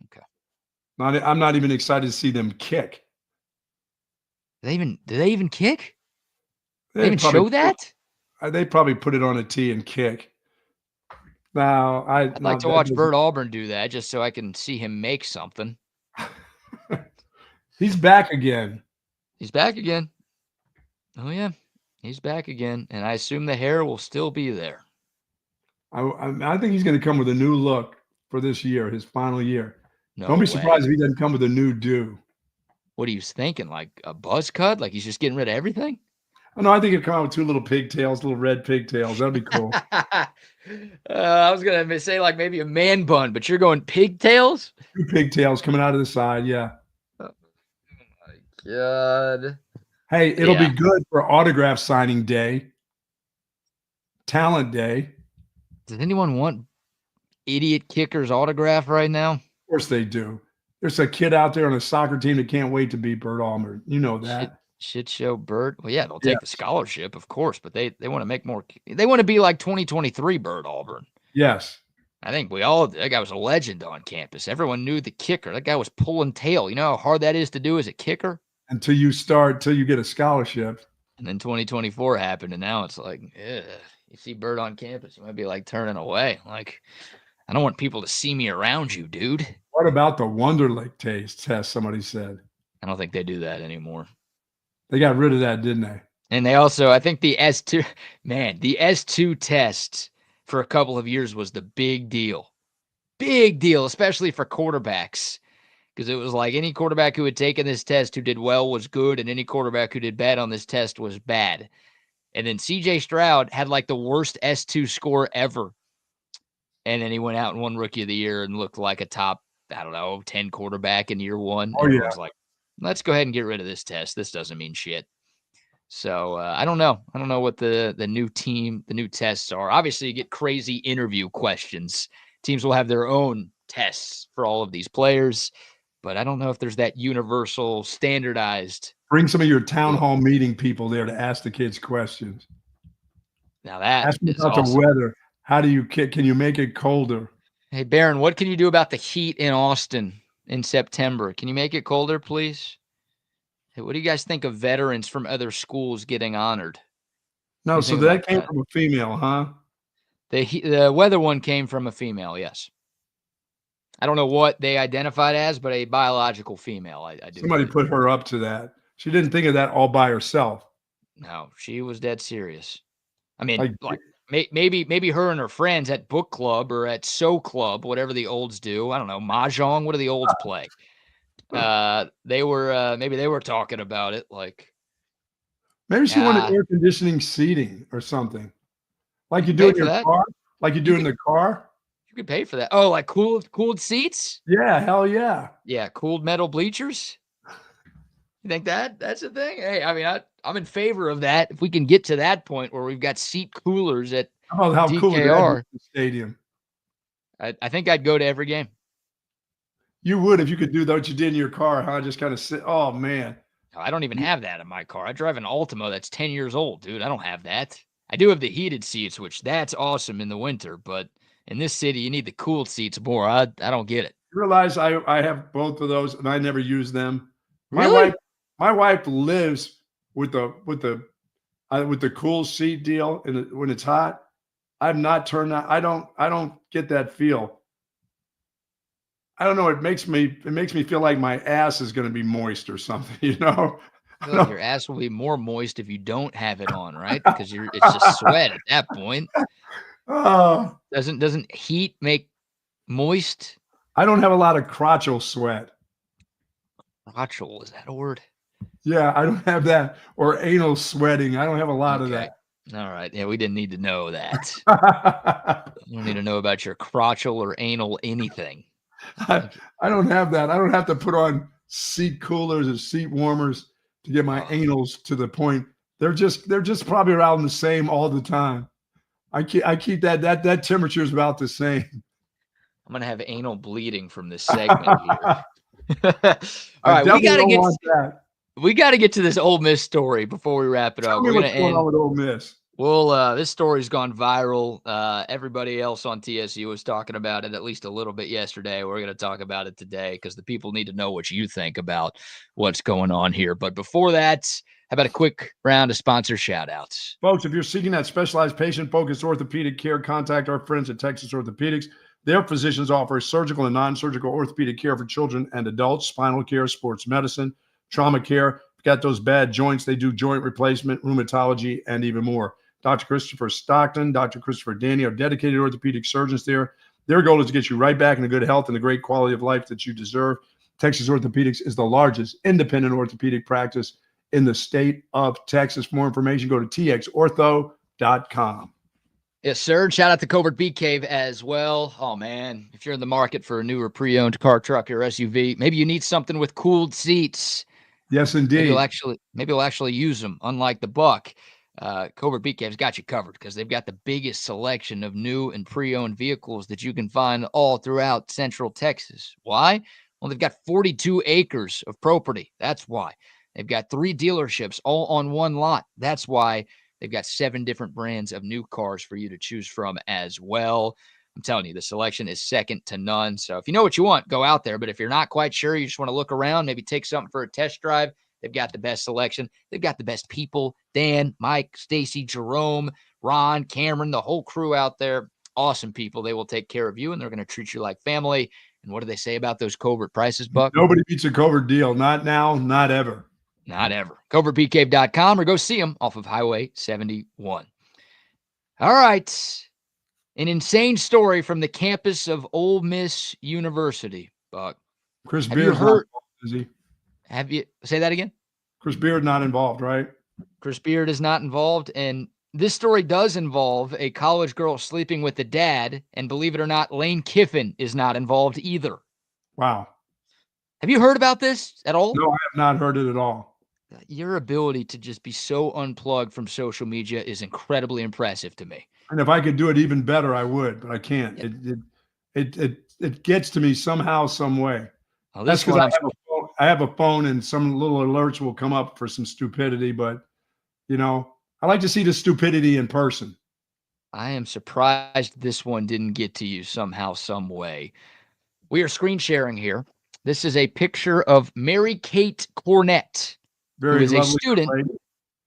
Okay. I'm not even excited to see them kick. Do they even kick? They even show that? They probably put it on a tee and kick. Now, I'd like to watch Bert Auburn do that just so I can see him make something. He's back again. He's back again. Oh, yeah. He's back again, and I assume the hair will still be there. I think he's going to come with a new look for this year, his final year. No Don't be way. surprised if he doesn't come with a new do. What are you thinking? Like a buzz cut? Like he's just getting rid of everything? Oh, no, I think he'll come out with 2 little pigtails, little red pigtails. That'd be cool. I was going to say like maybe a man bun, but you're going pigtails? 2 pigtails coming out of the side, yeah. Oh my God. Hey, it'll be good for autograph signing day, talent day. Does anyone want idiot kickers autograph right now? Of course they do. There's a kid out there on a soccer team that can't wait to be Bert Auburn. You know that. Shit show Bert. Well, yeah, they'll take the scholarship, of course, but they want to make more. They want to be like 2023 Bert Auburn. Yes. I think that guy was a legend on campus. Everyone knew the kicker. That guy was pulling tail. You know how hard that is to do as a kicker? Until you get a scholarship. And then 2024 happened, and now it's like, you see Bert on campus, you might be like turning away. Like, I don't want people to see me around you, dude. What about the Wonderlic test? Somebody said. I don't think they do that anymore. They got rid of that, didn't they? And they also, I think the S2 test for a couple of years was the big deal. Big deal, especially for quarterbacks. Because it was like any quarterback who had taken this test who did well was good, and any quarterback who did bad on this test was bad. And then C.J. Stroud had like the worst S2 score ever. And then he went out and won Rookie of the Year and looked like a top, 10 quarterback in year 1. Oh, Everyone's like, let's go ahead and get rid of this test. This doesn't mean shit. So I don't know. I don't know what the new tests are. Obviously, you get crazy interview questions. Teams will have their own tests for all of these players. But I don't know if there's that universal, standardized. Bring some of your town hall meeting people there to ask the kids questions. Now that ask them about the weather. How do you kick? Can you make it colder? Hey, Barron, what can you do about the heat in Austin in September? Can you make it colder, please? Hey, what do you guys think of veterans from other schools getting honored? No, so that came from a female, huh? The weather one came from a female, yes. I don't know what they identified as, but a biological female. I do. Somebody put her up to that. She didn't think of that all by herself. No, she was dead serious. I mean, maybe her and her friends at book club or at So Club, whatever the olds do. I don't know, mahjong. What do the olds play? They were talking about it. Like, maybe she wanted air conditioning seating or something, like you do in your car, like you do in the car. You could pay for that. Oh, like cooled seats? Yeah, hell yeah. Yeah, cooled metal bleachers. You think that's a thing? Hey, I mean, I'm in favor of that. If we can get to that point where we've got seat coolers at how DKR, cool is the stadium? I think I'd go to every game. You would if you could do what you did in your car, huh? Just kind of sit. Oh man, I don't even have that in my car. I drive an Altima that's 10 years old, dude. I don't have that. I do have the heated seats, which that's awesome in the winter, but in this city, you need the cooled seats more. I don't get it. You realize I have both of those, and I never use them. Really? My wife lives with the with the cool seat deal and when it's hot, I've not turned that. I don't get that feel. I don't know. It makes me feel like my ass is going to be moist or something. I feel like your ass will be more moist if you don't have it on, right? Because it's just sweat at that point. Oh, Doesn't heat make moist? I don't have a lot of crotchal sweat. Crotchal, is that a word? Yeah, I don't have that. Or anal sweating. I don't have a lot of Okay. that. All right. Yeah, we didn't need to know that. We don't need to know about your crotchal or anal anything. I don't have that. I don't have to put on seat coolers or seat warmers to get my anals to the point. They're just probably around the same all the time. I keep that temperature is about the same. I'm gonna have anal bleeding from this segment here. All right, we gotta get to this Ole Miss story before we wrap it up. Tell me what's going on with Ole Miss. Well, this story's gone viral. Everybody else on TSU was talking about it at least a little bit yesterday. We're going to talk about it today because the people need to know what you think about what's going on here. But before that, how about a quick round of sponsor shout-outs? Folks, if you're seeking that specialized patient-focused orthopedic care, contact our friends at Texas Orthopedics. Their physicians offer surgical and non-surgical orthopedic care for children and adults, spinal care, sports medicine, trauma care. If you got those bad joints, they do joint replacement, rheumatology, and even more. Dr. Christopher Stockton, Dr. Christopher Danny are dedicated orthopedic surgeons there. Their goal is to get you right back into good health and the great quality of life that you deserve. Texas Orthopedics is the largest independent orthopedic practice in the state of Texas. For more information, go to txortho.com. Yes, sir. Shout out to Covert Bee Cave as well. Oh, man, if you're in the market for a newer pre-owned car, truck, or SUV, maybe you need something with cooled seats. Yes, indeed. Maybe you'll actually use them, unlike the Buck. Covert Bee Cave's got you covered because they've got the biggest selection of new and pre-owned vehicles that you can find all throughout Central Texas. Why? Well, they've got 42 acres of property. That's why. They've got 3 dealerships all on one lot. That's why. They've got 7 different brands of new cars for you to choose from as well. I'm telling you, the selection is second to none. So if you know what you want, go out there. But if you're not quite sure, you just want to look around, maybe take something for a test drive, they've got the best selection. They've got the best people. Dan, Mike, Stacy, Jerome, Ron, Cameron, the whole crew out there. Awesome people. They will take care of you, and they're going to treat you like family. And what do they say about those Covert prices, Buck? Nobody beats a Covert deal. Not now, not ever. Not ever. CovertBeeCave.com or go see them off of Highway 71. All right. An insane story from the campus of Ole Miss University, Buck. Chris Beard's not involved, is he? Have you say that again? Chris Beard not involved, right? Chris Beard is not involved, and this story does involve a college girl sleeping with the dad, and believe it or not, Lane Kiffin is not involved either. Wow. Have you heard about this at all? No, I have not heard it at all. Your ability to just be so unplugged from social media is incredibly impressive to me. And if I could do it even better, I would, but I can't. Yeah. It gets to me somehow, some way. Well, that's because I have a phone and some little alerts will come up for some stupidity, but I like to see the stupidity in person. I am surprised this one didn't get to you somehow, some way. We are screen sharing here. This is a picture of Mary Kate Cornett, who is a student.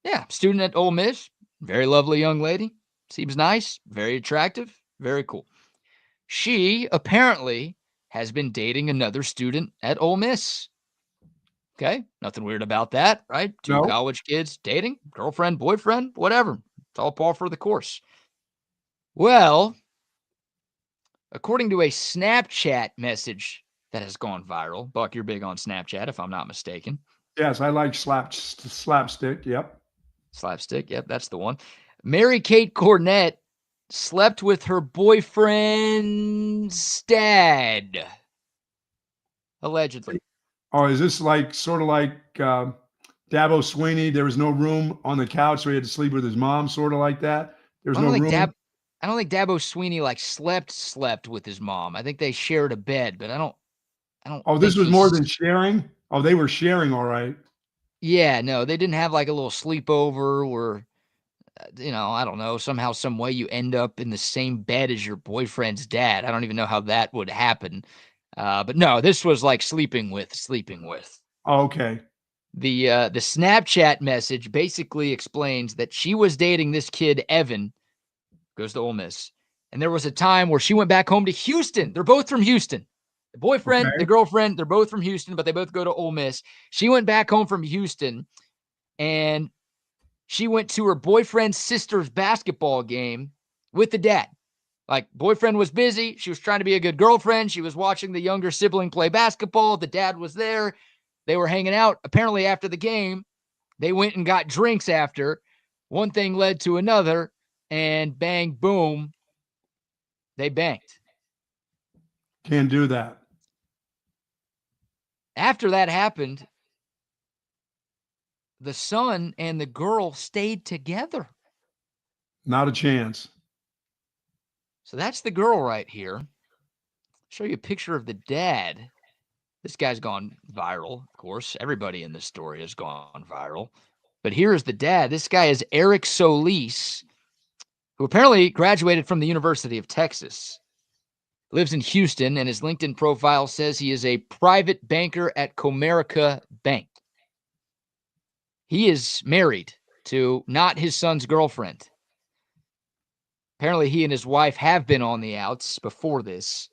Yeah, student at Ole Miss. Very lovely young lady. Seems nice. Very attractive. Very cool. She apparently has been dating another student at Ole Miss. Okay, nothing weird about that, right? Two college kids dating, girlfriend, boyfriend, whatever. It's all par for the course. Well, according to a Snapchat message that has gone viral, Buck, you're big on Snapchat, if I'm not mistaken. Yes, I like slapstick. Yep. Slapstick. Yep, that's the one. Mary Kate Cornett slept with her boyfriend's dad. Allegedly. Oh, is this sort of like Dabo Swinney? There was no room on the couch, so he had to sleep with his mom, sort of like that. There's no room. I don't think Dabo Swinney slept with his mom. I think they shared a bed, but I don't. Oh, this was more than sharing? Oh, they were sharing, all right. Yeah, no, they didn't have like a little sleepover where, I don't know, somehow, some way you end up in the same bed as your boyfriend's dad. I don't even know how that would happen. But no, this was like sleeping with. Oh, okay. The Snapchat message basically explains that she was dating this kid, Evan, goes to Ole Miss. And there was a time where she went back home to Houston. They're both from Houston. The boyfriend, Okay. the girlfriend, they're both from Houston, but they both go to Ole Miss. She went back home from Houston, and she went to her boyfriend's sister's basketball game with the dad. Like, boyfriend was busy. She was trying to be a good girlfriend. She was watching the younger sibling play basketball. The dad was there. They were hanging out. Apparently, after the game, they went and got drinks after. One thing led to another, and bang, boom, they banged. Can't do that. After that happened, the son and the girl stayed together. Not a chance. So that's the girl right here. I'll show you a picture of the dad. This guy's gone viral, of course. Everybody in this story has gone viral. But here is the dad. This guy is Eric Solis, who apparently graduated from the University of Texas. Lives in Houston, and his LinkedIn profile says he is a private banker at Comerica Bank. He is married to not his son's girlfriend. Apparently, he and his wife have been on the outs before this,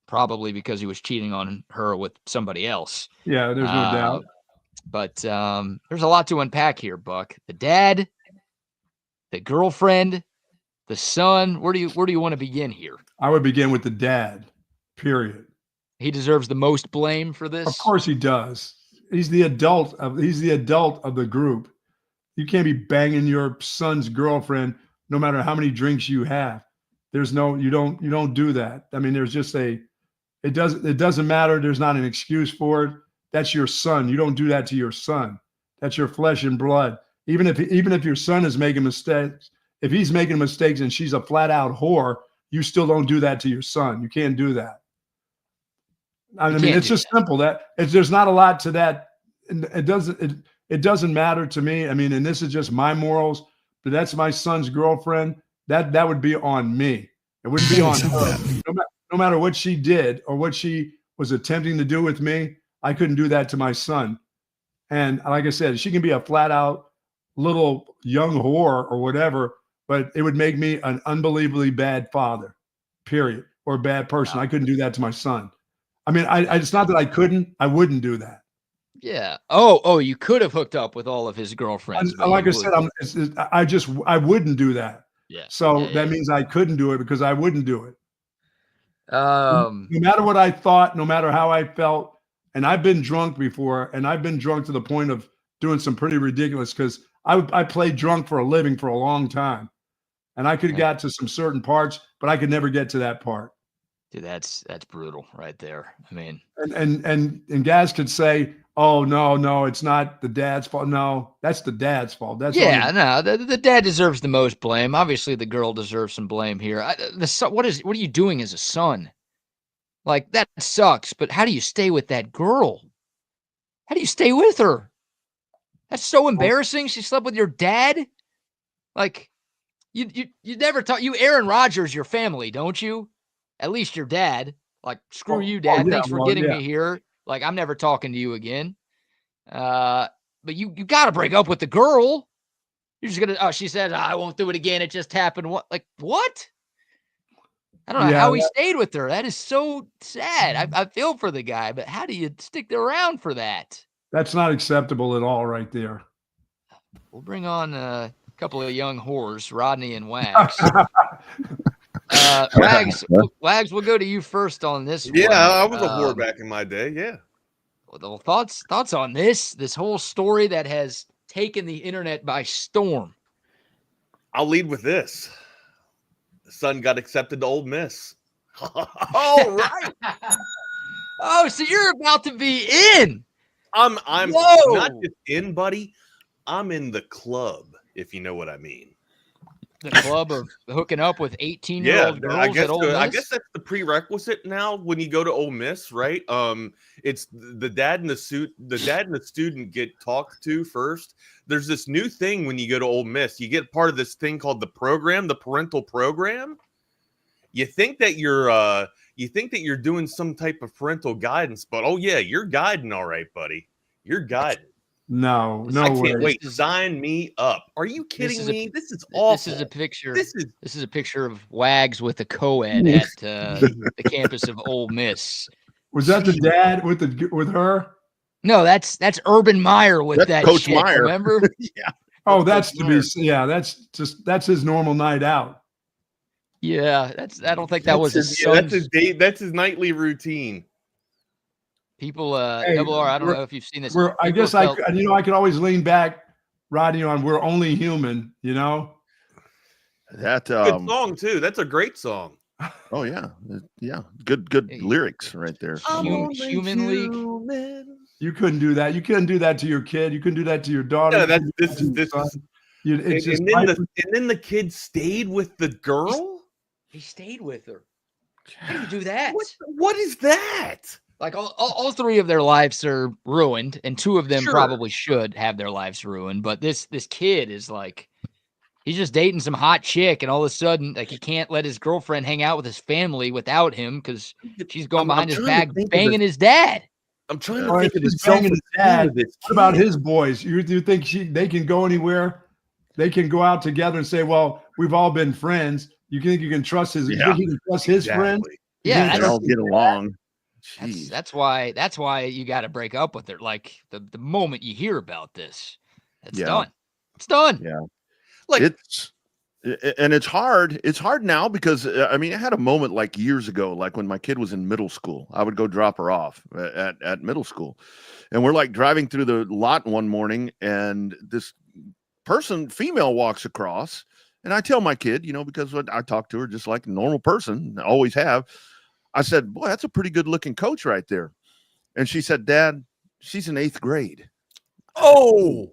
probably because he was cheating on her with somebody else. Yeah, there's no doubt. But there's a lot to unpack here, Buck. The dad, the girlfriend, the son. Where do you want to begin here? I would begin with the dad, period. He deserves the most blame for this. Of course he does. He's the adult of the group. You can't be banging your son's girlfriend no matter how many drinks you have. You don't do that. I mean, there's just it doesn't matter. There's not an excuse for it. That's your son. You don't do that to your son. That's your flesh and blood. Even if your son is making mistakes, if he's making mistakes and she's a flat out whore, you still don't do that to your son. You can't do that. I mean, it's just simple. There's not a lot to that. It doesn't matter to me. I mean, and this is just my morals, but that's my son's girlfriend. That would be on me. It wouldn't be on her. No matter what she did or what she was attempting to do with me, I couldn't do that to my son. And like I said, she can be a flat out little young whore or whatever, but it would make me an unbelievably bad father, period, or a bad person. I couldn't do that to my son. I mean, it's not that I couldn't, I wouldn't do that. Yeah. Oh, you could have hooked up with all of his girlfriends. Like I said, I wouldn't do that. Yeah. So that means I couldn't do it because I wouldn't do it. No matter what I thought, no matter how I felt, and I've been drunk before, and I've been drunk to the point of doing some pretty ridiculous, because I played drunk for a living for a long time, and I could have got to some certain parts, but I could never get to that part. Dude, that's brutal right there. I mean, and guys could say, "Oh no, it's not the dad's fault." No, that's the dad's fault. That's the dad deserves the most blame. Obviously, the girl deserves some blame here. What are you doing as a son? Like, that sucks. But how do you stay with that girl? How do you stay with her? That's so embarrassing. She slept with your dad. Like, you never talk. You Aaron Rodgers, your family, don't you? At least your dad. Like, screw you, Dad. Thanks for getting me here. Like, I'm never talking to you again. But you got to break up with the girl. You're just gonna. Oh, she said, I won't do it again. It just happened. What? Like, what? I don't know how he stayed with her. That is so sad. I feel for the guy, but how do you stick around for that? That's not acceptable at all, right there. We'll bring on a couple of young whores, Rodney and Wags. Wags, we'll go to you first on this one. Yeah, I was a whore back in my day. Yeah. Well, thoughts on this whole story that has taken the internet by storm. I'll lead with this. The son got accepted to Ole Miss. All right. Oh, so you're about to be in. I'm not just in, buddy. I'm in the club, if you know what I mean. The club of hooking up with 18-year-old girls at Ole Miss? I guess that's the prerequisite now when you go to Ole Miss, right? It's the dad and the student get talked to first. There's this new thing when you go to Ole Miss. You get part of this thing called the program, the parental program. You think that you're doing some type of parental guidance, but oh yeah, you're guiding all right, buddy. You're guiding. No I way. can't wait. Sign me up. Are you kidding me? This is awful. This is a picture. This is a picture of Wags with a co-ed at the campus of Ole Miss. Was that the dad with her? No, that's Urban Meyer with That's that Coach shit, Meyer. remember? Yeah. Oh, that's his normal night out. Yeah, I don't think that was his that's his date. That's his nightly routine. People, Hey, Double R, I don't know if you've seen this. I guess I could always lean back, Rodney, on "We're Only Human." You know, That Good song too. That's a great song. oh yeah, good lyrics right there. Human League. you couldn't do that. You couldn't do that to your kid. You couldn't do that to your daughter. Yeah, You this couldn't do is that to your son. It's just and then the kid stayed with the girl. He stayed with her. How do you do that? What is that? Like all three of their lives are ruined, and two of them Sure. probably should have their lives ruined. But this kid is like, he's just dating some hot chick, and all of a sudden, like, he can't let his girlfriend hang out with his family without him because she's going behind his back banging his dad. I'm trying to think of his dad. What about his boys? You think they can go anywhere? They can go out together and say, "Well, we've all been friends." You think you can trust his? You think you can trust his friends? Yeah, they all get along. That's why you got to break up with her. Like the moment you hear about this, it's done. It's done. Yeah, Like it's hard. It's hard now because I mean, I had a moment like years ago, like when my kid was in middle school. I would go drop her off at middle school, and we're like driving through the lot one morning, and this female walks across, and I tell my kid, because I talk to her just like a normal person, I always have. I said, "Boy, that's a pretty good looking coach right there," and she said, "Dad, she's in 8th grade." Oh,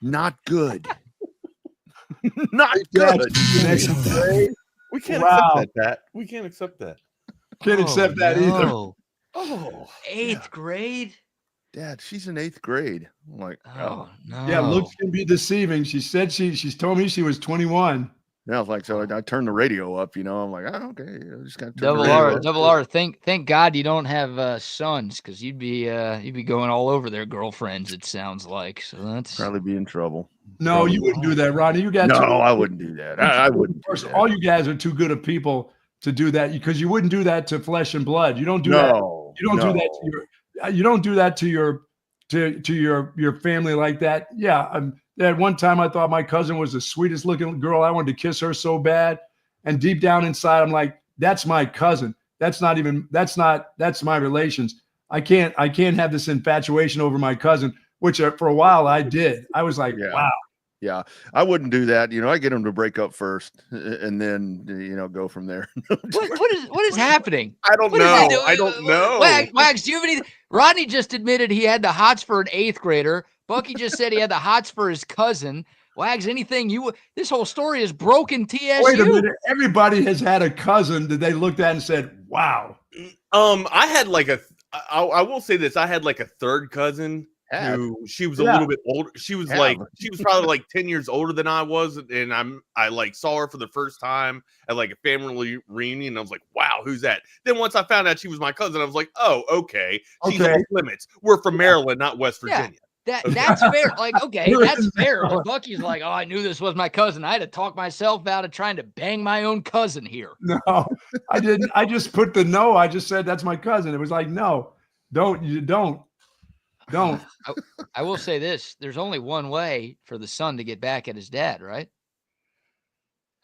not good. Not good. We can't accept that. We can't accept that. Can't accept that either. Oh, 8th grade. Dad, she's in 8th grade. I'm like, Oh no. Yeah, looks can be deceiving. She said she's told me she was 21. Yeah, I was like, so I turned the radio up, I'm like, oh, okay, I just got Double R. Thank God you don't have sons, because you'd be going all over their girlfriends. It sounds like, so that's probably be in trouble. No, you wouldn't do that, Rodney. You got I wouldn't do that. I wouldn't. First, all you guys are too good of people to do that, because you wouldn't do that to flesh and blood. You don't do that. You don't do that to your. You don't do that to your family like that. Yeah. At one time, I thought my cousin was the sweetest looking girl. I wanted to kiss her so bad. And deep down inside, I'm like, that's my cousin. That's my relations. I can't have this infatuation over my cousin, which for a while I did. I was like, wow. Yeah, I wouldn't do that. I get them to break up first and then, go from there. What is happening? I don't know. I don't know. Wags, do you have any? Rodney just admitted he had the hots for an 8th grader. Bucky just said he had the hots for his cousin. Wags, anything this whole story is broken TSU. Wait a minute. Everybody has had a cousin that they looked at and said, wow. I had I will say this. I had like a third cousin who she was a little bit older. She was probably like 10 years older than I was. And I saw her for the first time at like a family reunion. And I was like, wow, who's that? Then once I found out she was my cousin, I was like, oh, okay. She's off limits. We're from Maryland, not West Virginia. That's fair. Like, okay, that's fair. But Bucky's like, oh, I knew this was my cousin. I had to talk myself out of trying to bang my own cousin here. No, I didn't. I just put the no. I just said that's my cousin. It was like, no, don't. I will say this. There's only one way for the son to get back at his dad, right?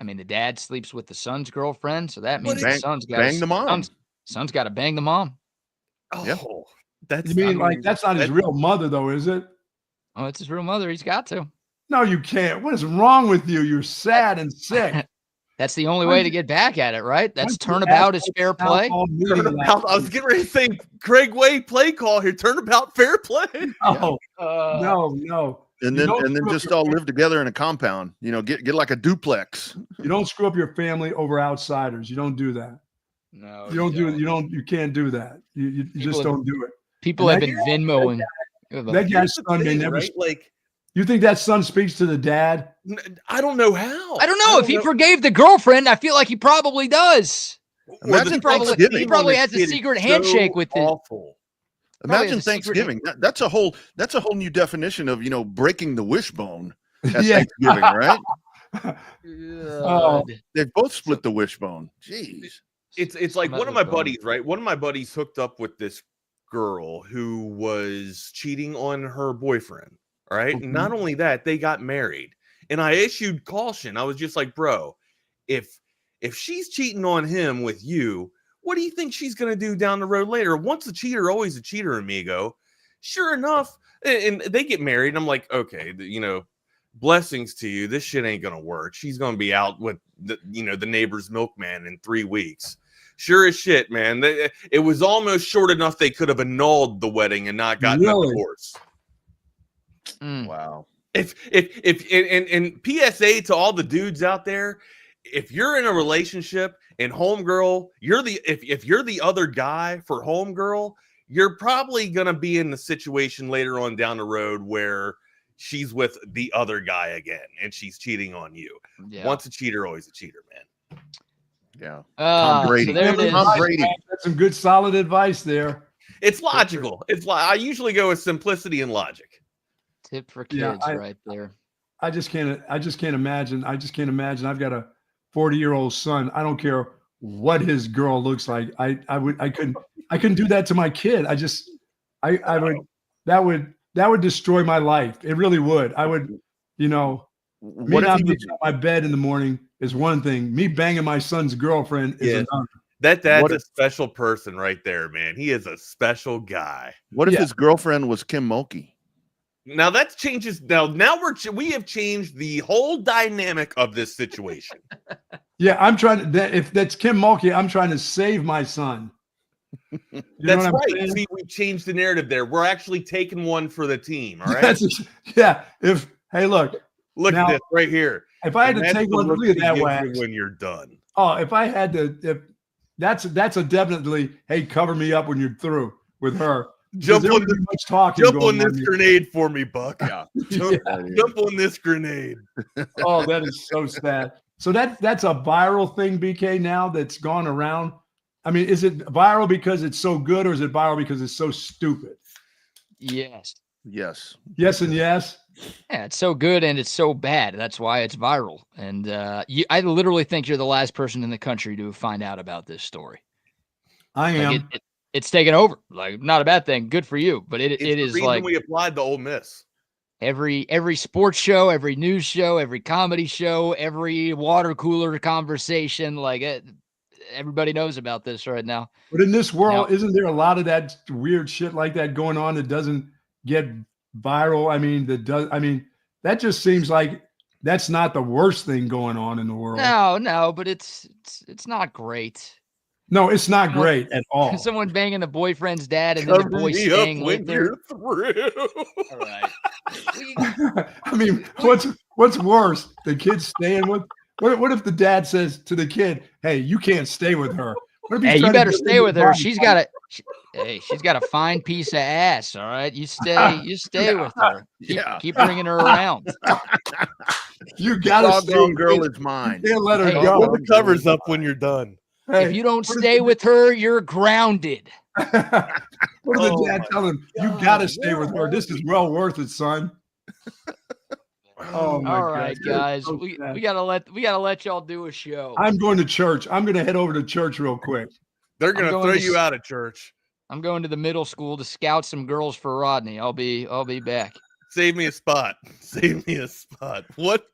I mean, the dad sleeps with the son's girlfriend, so that means the son's got to bang the mom. Son's got to bang the mom. Oh, yeah. That's not his real mother, though, is it? Oh, it's his real mother. He's got to. No, you can't. What is wrong with you? You're sad and sick. That's the only way to get back at it, right? That's turnabout is fair play. I was getting ready to say Craig Way play call here. Turnabout fair play. Oh, no. And then just all live together in a compound. Get like a duplex. You don't screw up your family over outsiders. You don't do that. No, you can't do that. You just don't do it. People have been Venmoing. That guy's son may never like. You think that son speaks to the dad? I don't know how. I don't know. If he forgave the girlfriend, I feel like he probably does. Imagine he probably has a secret handshake with it. Imagine a secret- Thanksgiving. That's a whole new definition of breaking the wishbone at Yeah. Thanksgiving, right? Oh. They've both split the wishbone. Jeez. It's like one of my buddies, right? One of my buddies hooked up with this girl who was cheating on her boyfriend, right? Mhm. Not only that, they got married. And I issued caution. I was just like, bro, if she's cheating on him with you, what do you think she's going to do down the road later? Once a cheater, always a cheater, amigo. Sure enough, and they get married. And I'm like, okay, blessings to you. This shit ain't going to work. She's going to be out with the neighbor's milkman in 3 weeks. Sure as shit, man. It was almost short enough they could have annulled the wedding and not gotten a divorce. Wow. If PSA to all the dudes out there, if you're in a relationship and homegirl, if you're the other guy for homegirl, you're probably gonna be in the situation later on down the road where she's with the other guy again and she's cheating on you. Yeah. Once a cheater, always a cheater, man. Yeah. Tom Brady. So there it is. Tom Brady. That's some good solid advice there. It's logical. I usually go with simplicity and logic. Tip for kids right there. I just can't imagine. I've got a 40-year-old son. I don't care what his girl looks like. I couldn't do that to my kid. That would destroy my life. It really would. I would, me not leaving my bed in the morning is one thing. Me banging my son's girlfriend is another. That's a special person right there, man. He is a special guy. What if his girlfriend was Kim Mulkey? Now that changes. Now we have changed the whole dynamic of this situation. Yeah, I'm trying to. If that's Kim Mulkey, I'm trying to save my son. That's right. See, we changed the narrative there. We're actually taking one for the team. All right. Look at this right here. If I had to take one, look at that wax. When you're done. Oh, if I had to, that's a definitely. Hey, cover me up when you're through with her. Jump on this grenade for me, Buck. Yeah. Jump on this grenade. Oh, that is so sad. So that's a viral thing, BK, now that's gone around. I mean, is it viral because it's so good, or is it viral because it's so stupid? Yes. Yes. Yes and yes. Yeah, it's so good and it's so bad. That's why it's viral. And I literally think you're the last person in the country to find out about this story. I am. It's taken over. Like, not a bad thing. Good for you. But it is the like we applied the Ole Miss. Every sports show, every news show, every comedy show, every water cooler conversation, everybody knows about this right now. But in this world, isn't there a lot of that weird shit like that going on that doesn't get viral? I mean, that just seems like that's not the worst thing going on in the world. No, but it's not great. No, it's not great at all. Someone banging the boyfriend's dad and then the boy staying with her. All right. I mean, what's worse? The kid staying with? What if the dad says to the kid, "Hey, you can't stay with her"? Hey, you better stay with her. She's got a fine piece of ass. All right, you stay with her. Keep bringing her around. You gotta stay. Girl is mine. You can't let her go. Put the covers up when you're done. Hey, if you don't stay with her, you're grounded. What did the dad tell him? You gotta stay with her. This is well worth it, son. Oh my All right, guys. We gotta let y'all do a show. I'm going to church. I'm gonna head over to church real quick. They're gonna throw you out of church. I'm going to the middle school to scout some girls for Rodney. I'll be back. Save me a spot. Save me a spot. What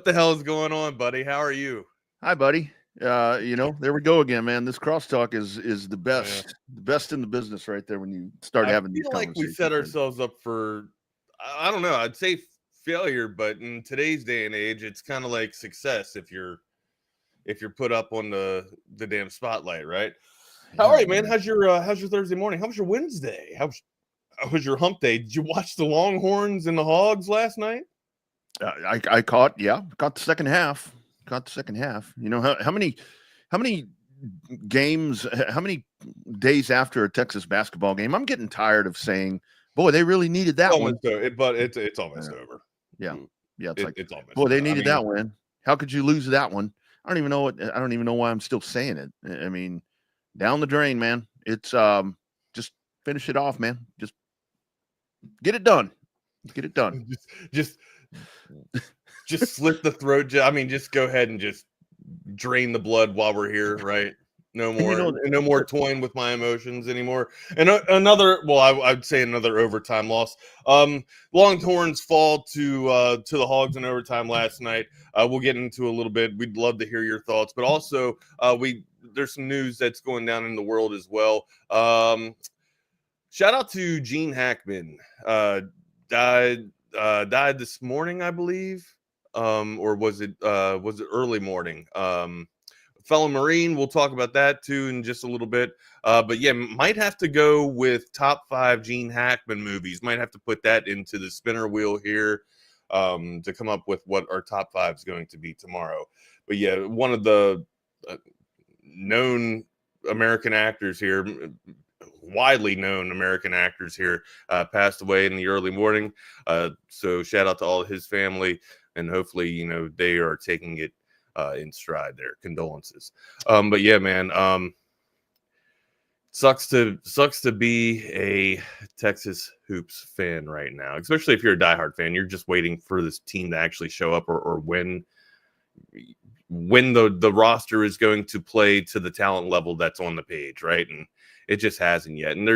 the hell is going on, buddy? How are you? Hi, buddy. There we go again, man. This crosstalk is the best, the best in the business right there when you start having these conversations. We set ourselves up for, I don't know, I'd say failure, but in today's day and age, it's kind of like success if you're put up on the damn spotlight, right? All right, man. How's your Thursday morning? How was your Wednesday? How was your hump day? Did you watch the Longhorns and the Hogs last night? I caught the second half. Got the second half. You know how many games, how many days after a Texas basketball game, I'm getting tired of saying, "Boy, they really needed that one." But it's almost over. Yeah. It's almost. Boy, they needed that one. How could you lose that one? I don't even know why I'm still saying it. I mean, down the drain, man. It's just finish it off, man. Just get it done. Get it done. Just slit the throat. I mean, just go ahead and just drain the blood while we're here, right? No more, no more toying with my emotions anymore. And I'd say another overtime loss. Longhorns fall to the Hogs in overtime last night. We'll get into a little bit. We'd love to hear your thoughts, but also there's some news that's going down in the world as well. Shout out to Gene Hackman. Died this morning, I believe. Or was it early morning? Fellow Marine, we'll talk about that too in just a little bit. But yeah, might have to go with top 5 Gene Hackman movies. Might have to put that into the spinner wheel here to come up with what our top 5 is going to be tomorrow. But yeah, one of the known American actors here, widely known American actors here, passed away in the early morning. So shout out to all his family, and hopefully, they are taking it in stride there. Condolences. But yeah, man, sucks to be a Texas hoops fan right now, especially if you're a diehard fan. You're just waiting for this team to actually show up or when the roster is going to play to the talent level that's on the page, right? And it just hasn't yet. And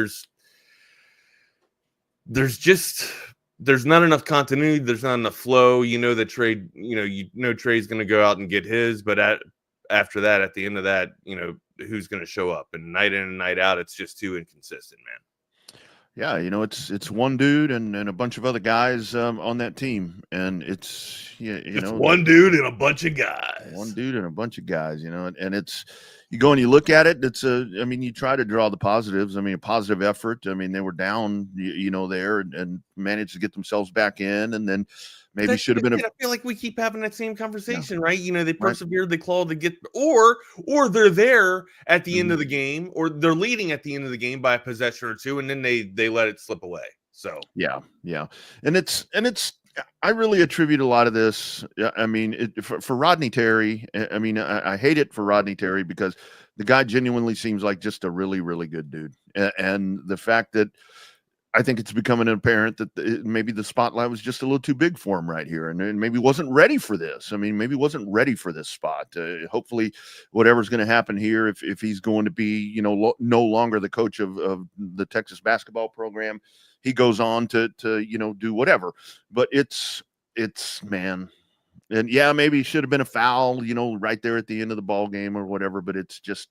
there's not enough continuity. There's not enough flow. That Tre, Tre's going to go out and get his, but after that, at the end of that, who's going to show up? And night in and night out, it's just too inconsistent, man. Yeah, it's one dude and a bunch of other guys on that team, and it's one dude and a bunch of guys. One dude and a bunch of guys, and it's, you go and you look at it. You try to draw the positives. A positive effort. They were down, there and managed to get themselves back in, and then maybe should have been. I feel like we keep having that same conversation, right? They persevered, they clawed to get, or they're there at the end of the game, or they're leading at the end of the game by a possession or two, and then they let it slip away. So yeah, and it's. I really attribute a lot of this. For Rodney Terry. I hate it for Rodney Terry because the guy genuinely seems like just a really, really good dude. And the fact that I think it's becoming apparent that maybe the spotlight was just a little too big for him right here, and maybe wasn't ready for this. Maybe wasn't ready for this spot. Hopefully, whatever's going to happen here, if he's going to be, no longer the coach of the Texas basketball program, he goes on to do whatever. But it's man, and yeah, maybe it should have been a foul, right there at the end of the ball game or whatever. But it's just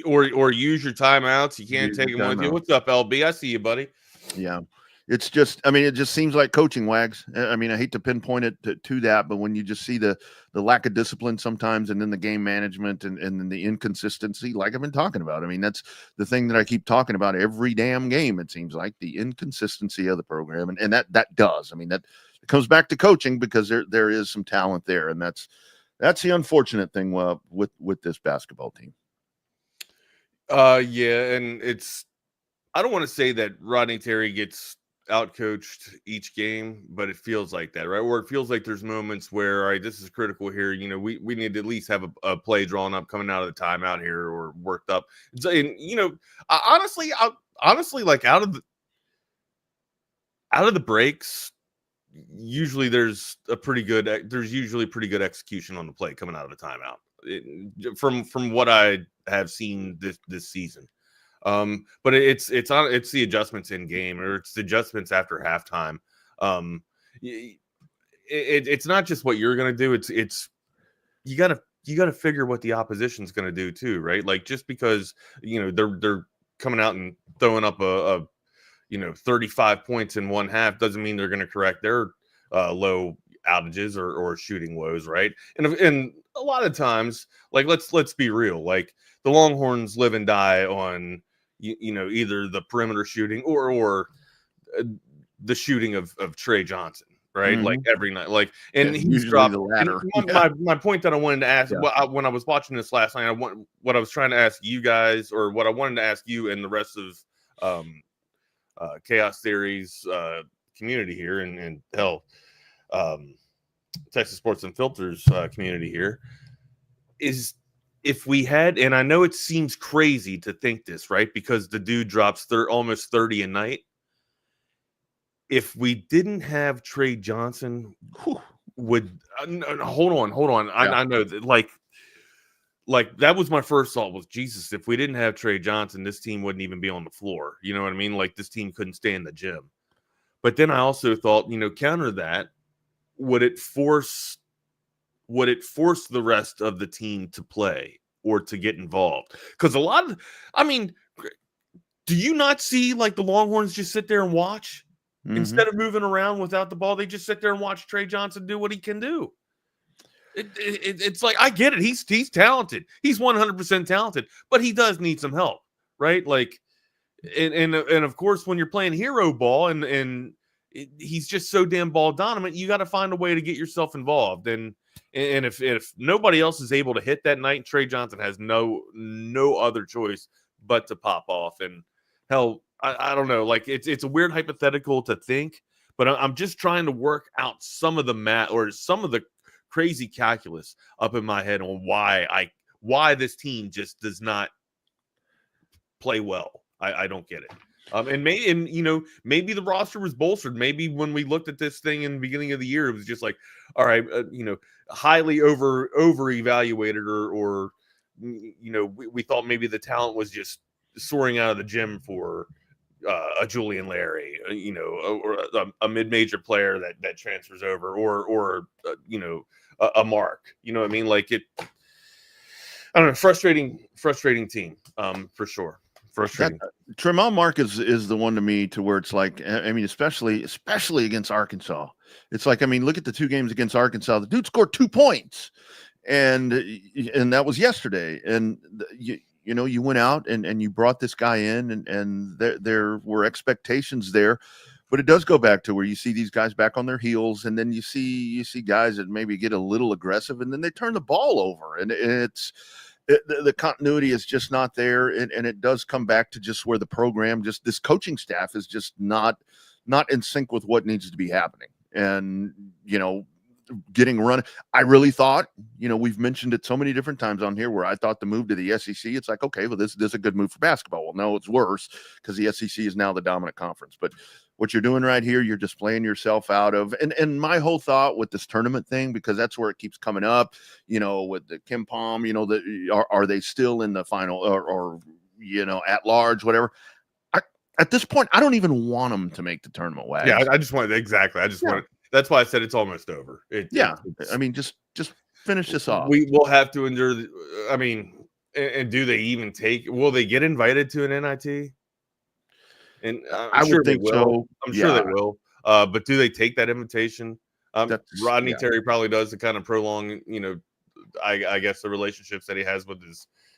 or use your timeouts. You can't take them with you. What's up, LB? I see you, buddy. Yeah. It's just, it just seems like coaching, Wags. I hate to pinpoint it to that, but when you just see the lack of discipline sometimes, and then the game management and then the inconsistency, like I've been talking about. That's the thing that I keep talking about every damn game. It seems like the inconsistency of the program, and that does. That it comes back to coaching, because there is some talent there, and that's the unfortunate thing with this basketball team. Yeah, and I don't want to say that Rodney Terry gets outcoached each game, but it feels like that, right? Where it feels like there's moments where, all right, this is critical here. We need to at least have a play drawn up coming out of the timeout here, or worked up. And honestly, like out of the breaks, usually there's usually pretty good execution on the play coming out of the timeout. From what I have seen this season. But it's the adjustments in game, or it's the adjustments after halftime. It's not just what you're gonna do. It's you gotta figure what the opposition's gonna do too, right? Like, just because they're coming out and throwing up a 35 points in one half doesn't mean they're gonna correct their low outages or shooting woes, right? And a lot of times, like, let's be real, like the Longhorns live and die on either the perimeter shooting or the shooting of Tre Johnson, right? Mm-hmm. Like every night, like, and he's dropped the latter. My point that I wanted to ask, when I was watching this last night, what I was trying to ask you guys, or what I wanted to ask you and the rest of Chaos Theories community here, and hell, Texas Sports Unfiltered community here, is if we had, and I know it seems crazy to think this, right? Because the dude drops almost 30 a night. If we didn't have Tre Johnson, would hold on. Yeah. I know that like that was my first thought was, Jesus, if we didn't have Tre Johnson, this team wouldn't even be on the floor. You know what I mean? Like this team couldn't stay in the gym. But then I also thought, counter that, would it force the rest of the team to play or to get involved? Because do you not see like the Longhorns just sit there and watch? Mhm. Instead of moving around without the ball, they just sit there and watch Tre Johnson do what he can do. It's like, I get it. He's talented. He's 100% talented, but he does need some help, right? Like, and of course, when you're playing hero ball and he's just so damn ball dominant, you got to find a way to get yourself involved. And if nobody else is able to hit that night, Tre Johnson has no other choice but to pop off. And hell, I don't know. Like it's a weird hypothetical to think, but I'm just trying to work out some of the math or some of the crazy calculus up in my head on why this team just does not play well. I don't get it. Maybe the roster was bolstered. Maybe when we looked at this thing in the beginning of the year, it was just like, all right, highly over evaluated, or we thought maybe the talent was just soaring out of the gym for a Julian Larry, or a mid-major player that transfers over, or a Mark. You know what I mean? Like I don't know. Frustrating team, for sure. Frustrating. Tremont Mark is the one to me to where it's like, I mean, especially against Arkansas. It's like, I mean, look at the 2 games against Arkansas. The dude scored 2 points, and that was yesterday. And you went out and you brought this guy in, and there were expectations there. But it does go back to where you see these guys back on their heels, and then you see guys that maybe get a little aggressive, and then they turn the ball over, and the continuity is just not there, and it does come back to just where the program, just this coaching staff is just not in sync with what needs to be happening. And getting run, I really thought, we've mentioned it so many different times on here where I thought the move to the SEC, it's like, okay, well, this is a good move for basketball. Well, no, it's worse because the SEC is now the dominant conference. But what you're doing right here, you're just playing yourself out of, and my whole thought with this tournament thing, because that's where it keeps coming up, with the Kim Palm, are they still in the final or at large, whatever. At this point, I don't even want them to make the tournament. Wags. Yeah, I just wanted exactly. I just wanted. That's why I said it's almost over. I mean, just finish this off. We will have to endure. And do they even take? Will they get invited to an NIT? And I would think so. I'm sure they will. But do they take that invitation? Rodney Terry probably does to kind of prolong, I guess the relationships that he has with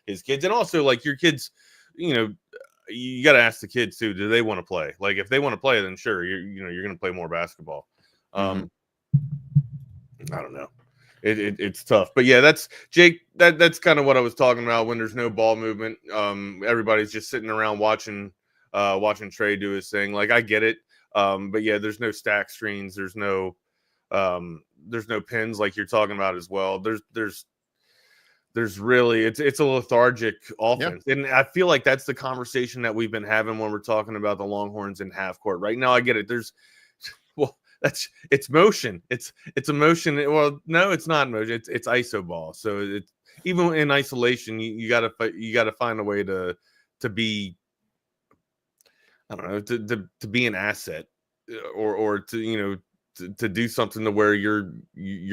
his kids, and also like your kids, you got to ask the kids too. Do they want to play? Like if they want to play, then sure, you're going to play more basketball. I don't know. It's tough, but yeah, that's Jake. That's kind of what I was talking about when there's no ball movement. Everybody's just sitting around watching Tre do his thing. Like I get it, but yeah, there's no stack screens. There's no pins like you're talking about as well. There's really it's a lethargic offense, and I feel like that's the conversation that we've been having when we're talking about the Longhorns in half court. Right now, I get it. It's motion. It's a motion. Well, no, it's not motion. It's iso ball. So it's even in isolation, you gotta find a way to be, I don't know, to be an asset, or to to do something to where you're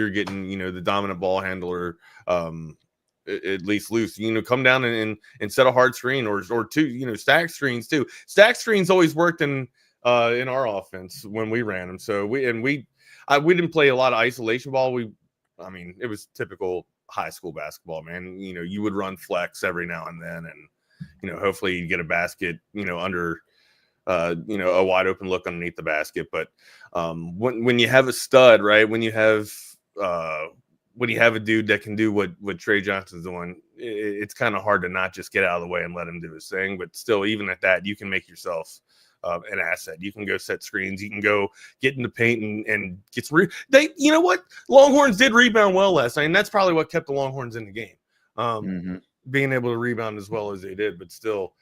getting the dominant ball handler at least loose. Come down and set a hard screen or two stack screens too. Stack screens always worked in our offense when we ran them. So we didn't play a lot of isolation ball. It was typical high school basketball, man. You would run flex every now and then, and hopefully you get a basket under a wide open look underneath the basket. But when you have a stud, right, when you have a dude that can do what Tre Johnson's doing, it's kind of hard to not just get out of the way and let him do his thing. But still, even at that, you can make yourself an asset. You can go set screens. You can go get in the paint and get some. You know what? Longhorns did rebound well last night, and that's probably what kept the Longhorns in the game. being able to rebound as well as they did, but still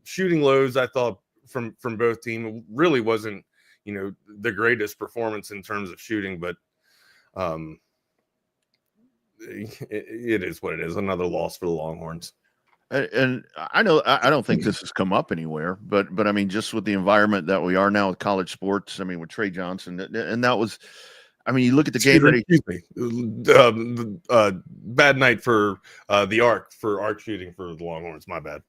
shooting lows. I thought from both teams really wasn't, the greatest performance in terms of shooting, but it is what it is. Another loss for the Longhorns. And I know I don't think this has come up anywhere, but I mean, just with the environment that we are now with college sports, I mean, with Tre Johnson, and that was, I mean, you look at the game that bad night for the arc shooting for the Longhorns. My bad.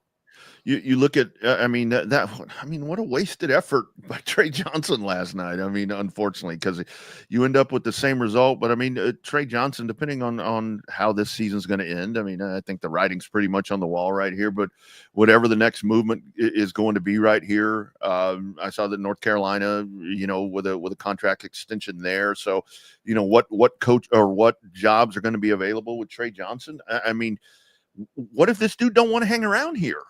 You look at, I mean, what a wasted effort by Tre Johnson last night. I mean, unfortunately, because you end up with the same result. But I mean, Tre Johnson, depending on how this season's going to end, I mean, I think the writing's pretty much on the wall right here. But whatever the next movement is going to be right here, I saw that North Carolina, with a contract extension there. So, what coach or what jobs are going to be available with Tre Johnson? I mean, what if this dude don't want to hang around here?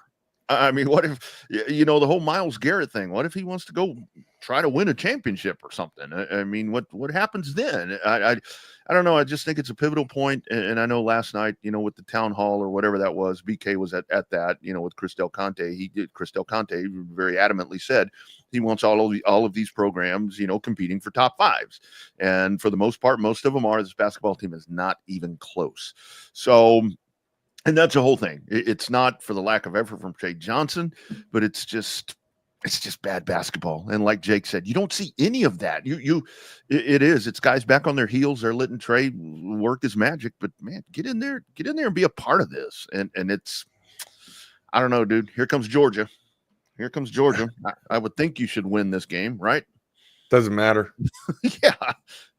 I mean, what if, the whole Myles Garrett thing, what if he wants to go try to win a championship or something? I mean, what happens then? I don't know. I just think it's a pivotal point. And I know last night, with the town hall or whatever that was, BK was at that, with Chris Del Conte. Chris Del Conte very adamantly said he wants all of these programs, competing for top fives. And for the most part, most of them are. This basketball team is not even close. So, and that's the whole thing. It's not for the lack of effort from Tre Johnson, but it's just bad basketball. And like Jake said, you don't see any of that. It's guys back on their heels. They're letting Tre work his magic, but man, get in there and be a part of this. And it's, I don't know, dude. Here comes Georgia. I would think you should win this game, right? Doesn't matter.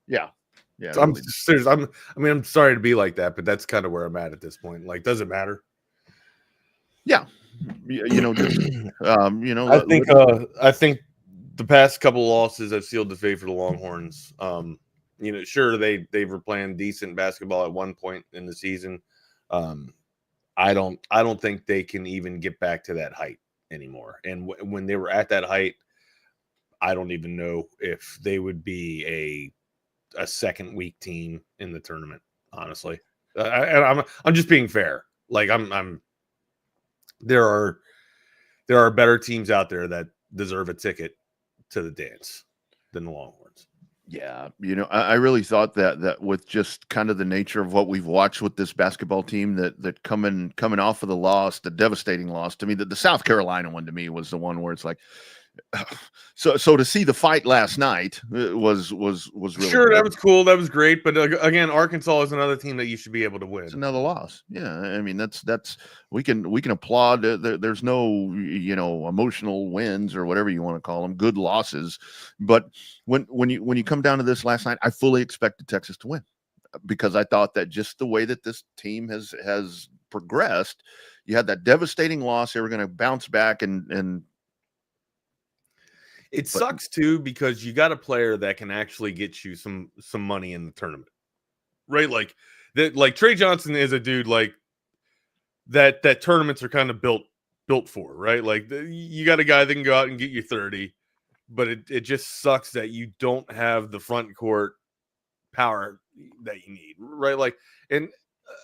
Yeah. Yeah, I'm serious. I'm sorry to be like that, but that's kind of where I'm at this point. Like, does it matter? Yeah, I think the past couple losses have sealed the fate for the Longhorns. Sure they were playing decent basketball at one point in the season. I don't think they can even get back to that height anymore. And when they were at that height, I don't even know if they would be a second week team in the tournament, honestly. I'm just being fair. Like there are better teams out there that deserve a ticket to the dance than the Longhorns. Yeah, I really thought that with just kind of the nature of what we've watched with this basketball team, that coming off of the devastating loss to me, the South Carolina one to me was the one where it's like, so to see the fight last night was really sure good. That was cool, that was great, but again, Arkansas is another team that you should be able to win. It's another loss. Yeah, I mean that's we can applaud. There's no emotional wins or whatever you want to call them, good losses. But when you come down to this last night, I fully expected Texas to win because I thought that just the way that this team has progressed, you had that devastating loss. They were going to bounce back and. It sucks too because you got a player that can actually get you some money in the tournament, right? Like that. Like Tre Johnson is a dude like that tournaments are kind of built for, right? Like you got a guy that can go out and get you 30, but it just sucks that you don't have the front court power that you need, right? Like, and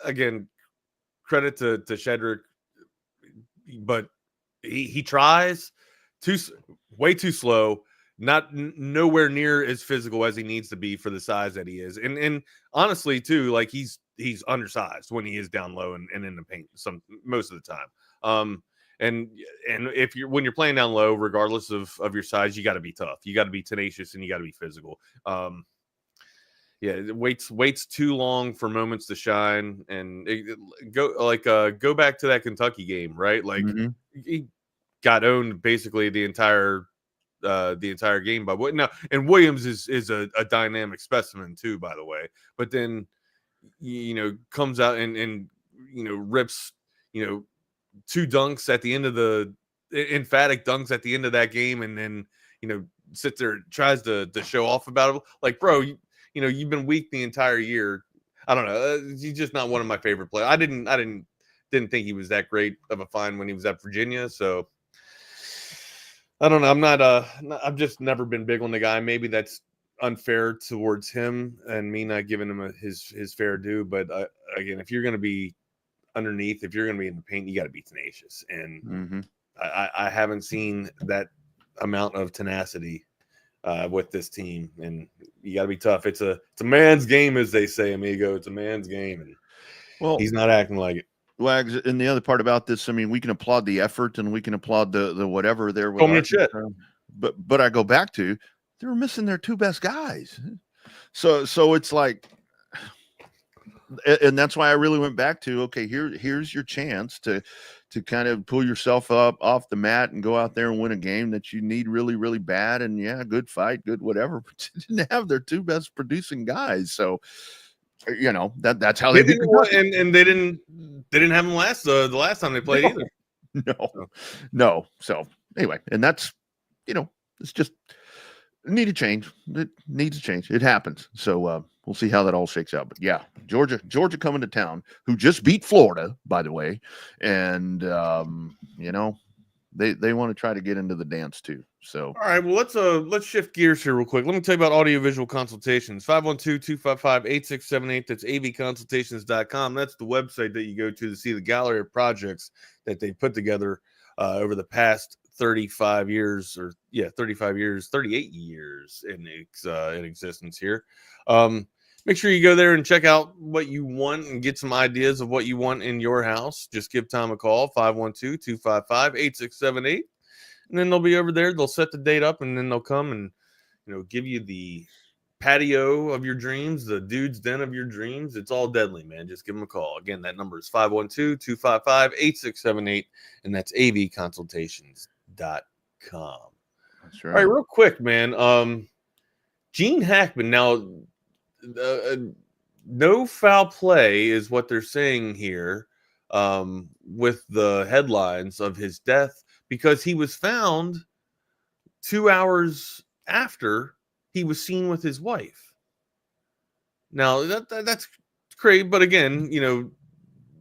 again, credit to Shedrick, but he tries way too slow, nowhere near as physical as he needs to be for the size that he is. And honestly, too, like he's undersized when he is down low and in the paint most of the time. And when you're playing down low, regardless of your size, you got to be tough. You got to be tenacious and you got to be physical. It waits too long for moments to shine and go back to that Kentucky game, right? Like he got owned basically the entire game by what now, and Williams is a dynamic specimen too, by the way. But then comes out and rips two dunks at the end of the emphatic dunks at the end of that game, and then sits there tries to show off about it. Like, bro, you've been weak the entire year. I don't know. He's just not one of my favorite players. I didn't think he was that great of a find when he was at Virginia. So I don't know. I've just never been big on the guy. Maybe that's unfair towards him and me not giving him his fair due. But again, if you're going to be underneath. If you're going to be in the paint, you got to be tenacious. And Mm-hmm. I haven't seen that amount of tenacity with this team, and you got to be tough. It's a man's game, as they say, amigo. It's a man's game, and he's not acting like it. Wags, and the other part about this, I mean, we can applaud the effort and we can applaud the whatever there with Arkansas, but I go back to they were missing their two best guys. So it's like, and that's why I really went back to, okay, here's your chance to kind of pull yourself up off the mat and go out there and win a game that you need really, really bad. And yeah, good fight, good whatever, but you didn't have their two best producing guys. So, you know, that's how they beat and they didn't have them the last time they played either. No. So anyway, and that's, you know, it's just need a change. It needs a change. It happens. So we'll see how that all shakes out. But yeah, Georgia coming to town, who just beat Florida, by the way, and you know, they want to try to get into the dance too. So all right, well, let's shift gears here real quick. Let me tell you about audiovisual consultations. 512-255-8678. That's avconsultations.com. That's the website that you go to see the gallery of projects that they put together over the past 38 years in existence here. Make sure you go there and check out what you want and get some ideas of what you want in your house. Just give Tom a call, 512-255-8678. And then they'll be over there. They'll set the date up, and then they'll come and, you know, give you the patio of your dreams, the dude's den of your dreams. It's all deadly, man. Just give them a call. Again, that number is 512-255-8678, and that's avconsultations.com. that's right. All right, real quick, man. Gene Hackman. Now, no foul play is what they're saying here with the headlines of his death, because he was found 2 hours after he was seen with his wife. Now, that's crazy. But again, you know,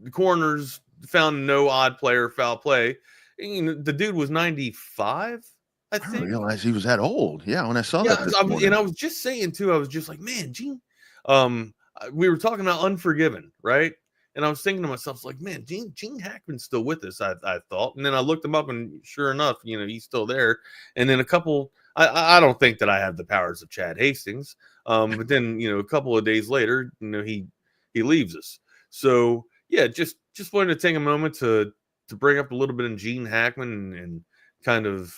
the coroners found no odd play or foul play. You know, the dude was 95, I think. I didn't realize he was that old. Yeah, when I saw that. And I was just saying, too, I was just like, man, Gene, we were talking about Unforgiven, right? And I was thinking to myself, like, man, Gene Hackman's still with us, I thought. And then I looked him up, and sure enough, you know, he's still there. And then I don't think that I have the powers of Chad Hastings. But then, you know, a couple of days later, you know, he leaves us. So, yeah, just wanted to take a moment to bring up a little bit of Gene Hackman and kind of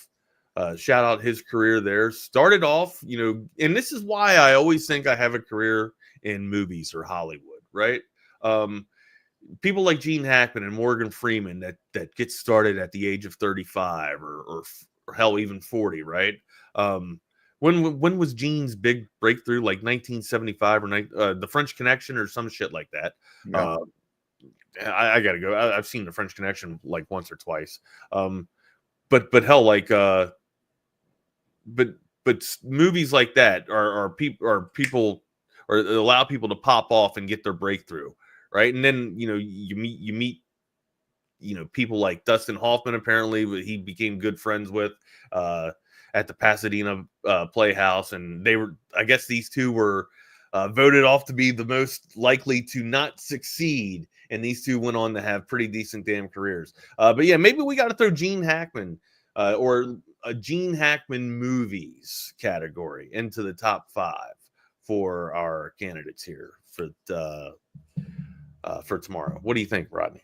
shout out his career there. Started off, you know, and this is why I always think I have a career in movies or Hollywood, right? People like Gene Hackman and Morgan Freeman that get started at the age of 35 or hell, even 40, right? When was Gene's big breakthrough? Like 1975 or The French Connection or some shit like that. Yeah. I gotta go. I've seen The French Connection like once or twice. But hell, like but movies like that are people or allow people to pop off and get their breakthrough, right? And then, you know, you meet you know, people like Dustin Hoffman. Apparently he became good friends with at the Pasadena Playhouse, and I guess these two were voted off to be the most likely to not succeed, and these two went on to have pretty decent damn careers. But yeah, maybe we got to throw Gene Hackman or a Gene Hackman movies category into the top 5 for our candidates here for tomorrow. What do you think, Rodney?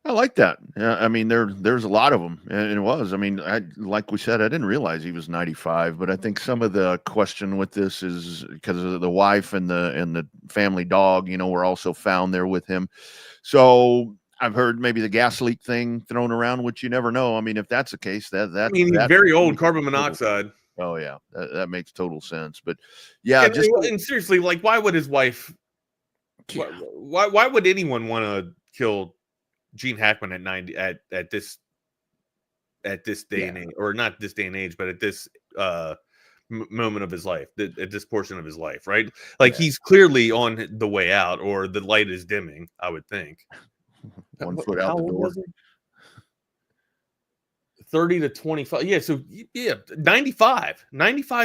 I like that. Yeah, I mean, there's a lot of them, and it was. I mean, like we said, I didn't realize he was 95, but I think some of the question with this is because of the wife and the family dog, you know, were also found there with him. So I've heard maybe the gas leak thing thrown around, which you never know. I mean, if that's the case, he's very old, carbon monoxide. Oh yeah, that makes total sense. But yeah, and seriously, like, why would his wife? Yeah. Why would anyone want to kill Gene Hackman at 90 at this day and age, or not this day and age, but at this moment of his life, at this portion of his life, right? Like he's clearly on the way out, or the light is dimming, I would think. 1 foot out the door. 30 to 25. Yeah. So yeah, 95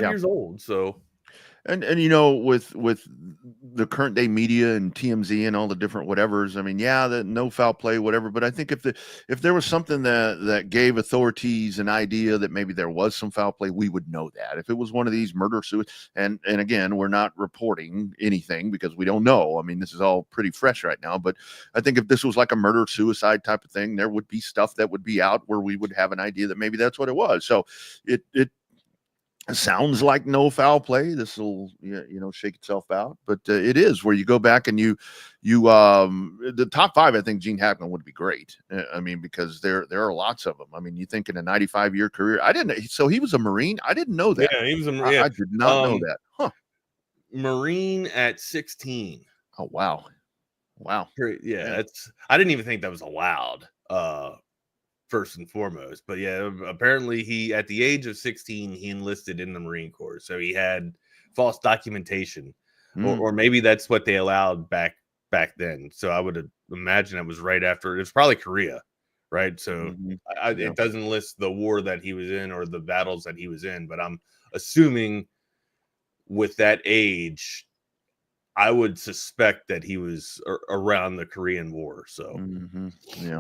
years old. So And with the current day media and TMZ and all the different whatevers, I mean, yeah, the no foul play, whatever. But I think if there was something that gave authorities an idea that maybe there was some foul play, we would know that. If it was one of these murder suicide, and again, we're not reporting anything because we don't know. I mean, this is all pretty fresh right now. But I think if this was like a murder suicide type of thing, there would be stuff that would be out where we would have an idea that maybe that's what it was. So it sounds like no foul play. This will shake itself out, but it is where you go back and you the top 5. I think Gene Hackman would be great. I mean, because there are lots of them. I mean, you think in a 95-year career, I didn't. So he was a Marine. I didn't know that. Yeah, he was a Marine. I did not know that. Huh? Marine at 16. Oh wow. Yeah, I didn't even think that was allowed. First and foremost, but yeah, apparently he at the age of 16 he enlisted in the Marine Corps, so he had false documentation, or maybe that's what they allowed back then. So I would imagine it was right after. It's probably Korea, right? So it doesn't list the war that he was in or the battles that he was in, but I'm assuming with that age, I would suspect that he was around the Korean War. So yeah,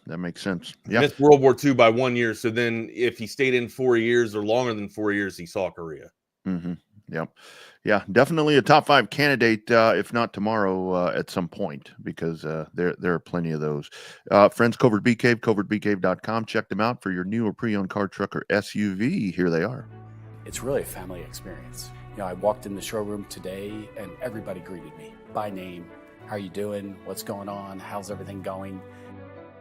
that makes sense. Yeah, missed World War II by 1 year. So then, if he stayed in 4 years or longer than 4 years, he saw Korea. Yeah, definitely a top 5 candidate. If not tomorrow, at some point, because there are plenty of those. Friends, Covert Bee Cave, covertbeecave.com. Check them out for your new or pre-owned car, truck, or SUV. Here they are. It's really a family experience. I walked in the showroom today and everybody greeted me by name. How are you doing? What's going on? How's everything going?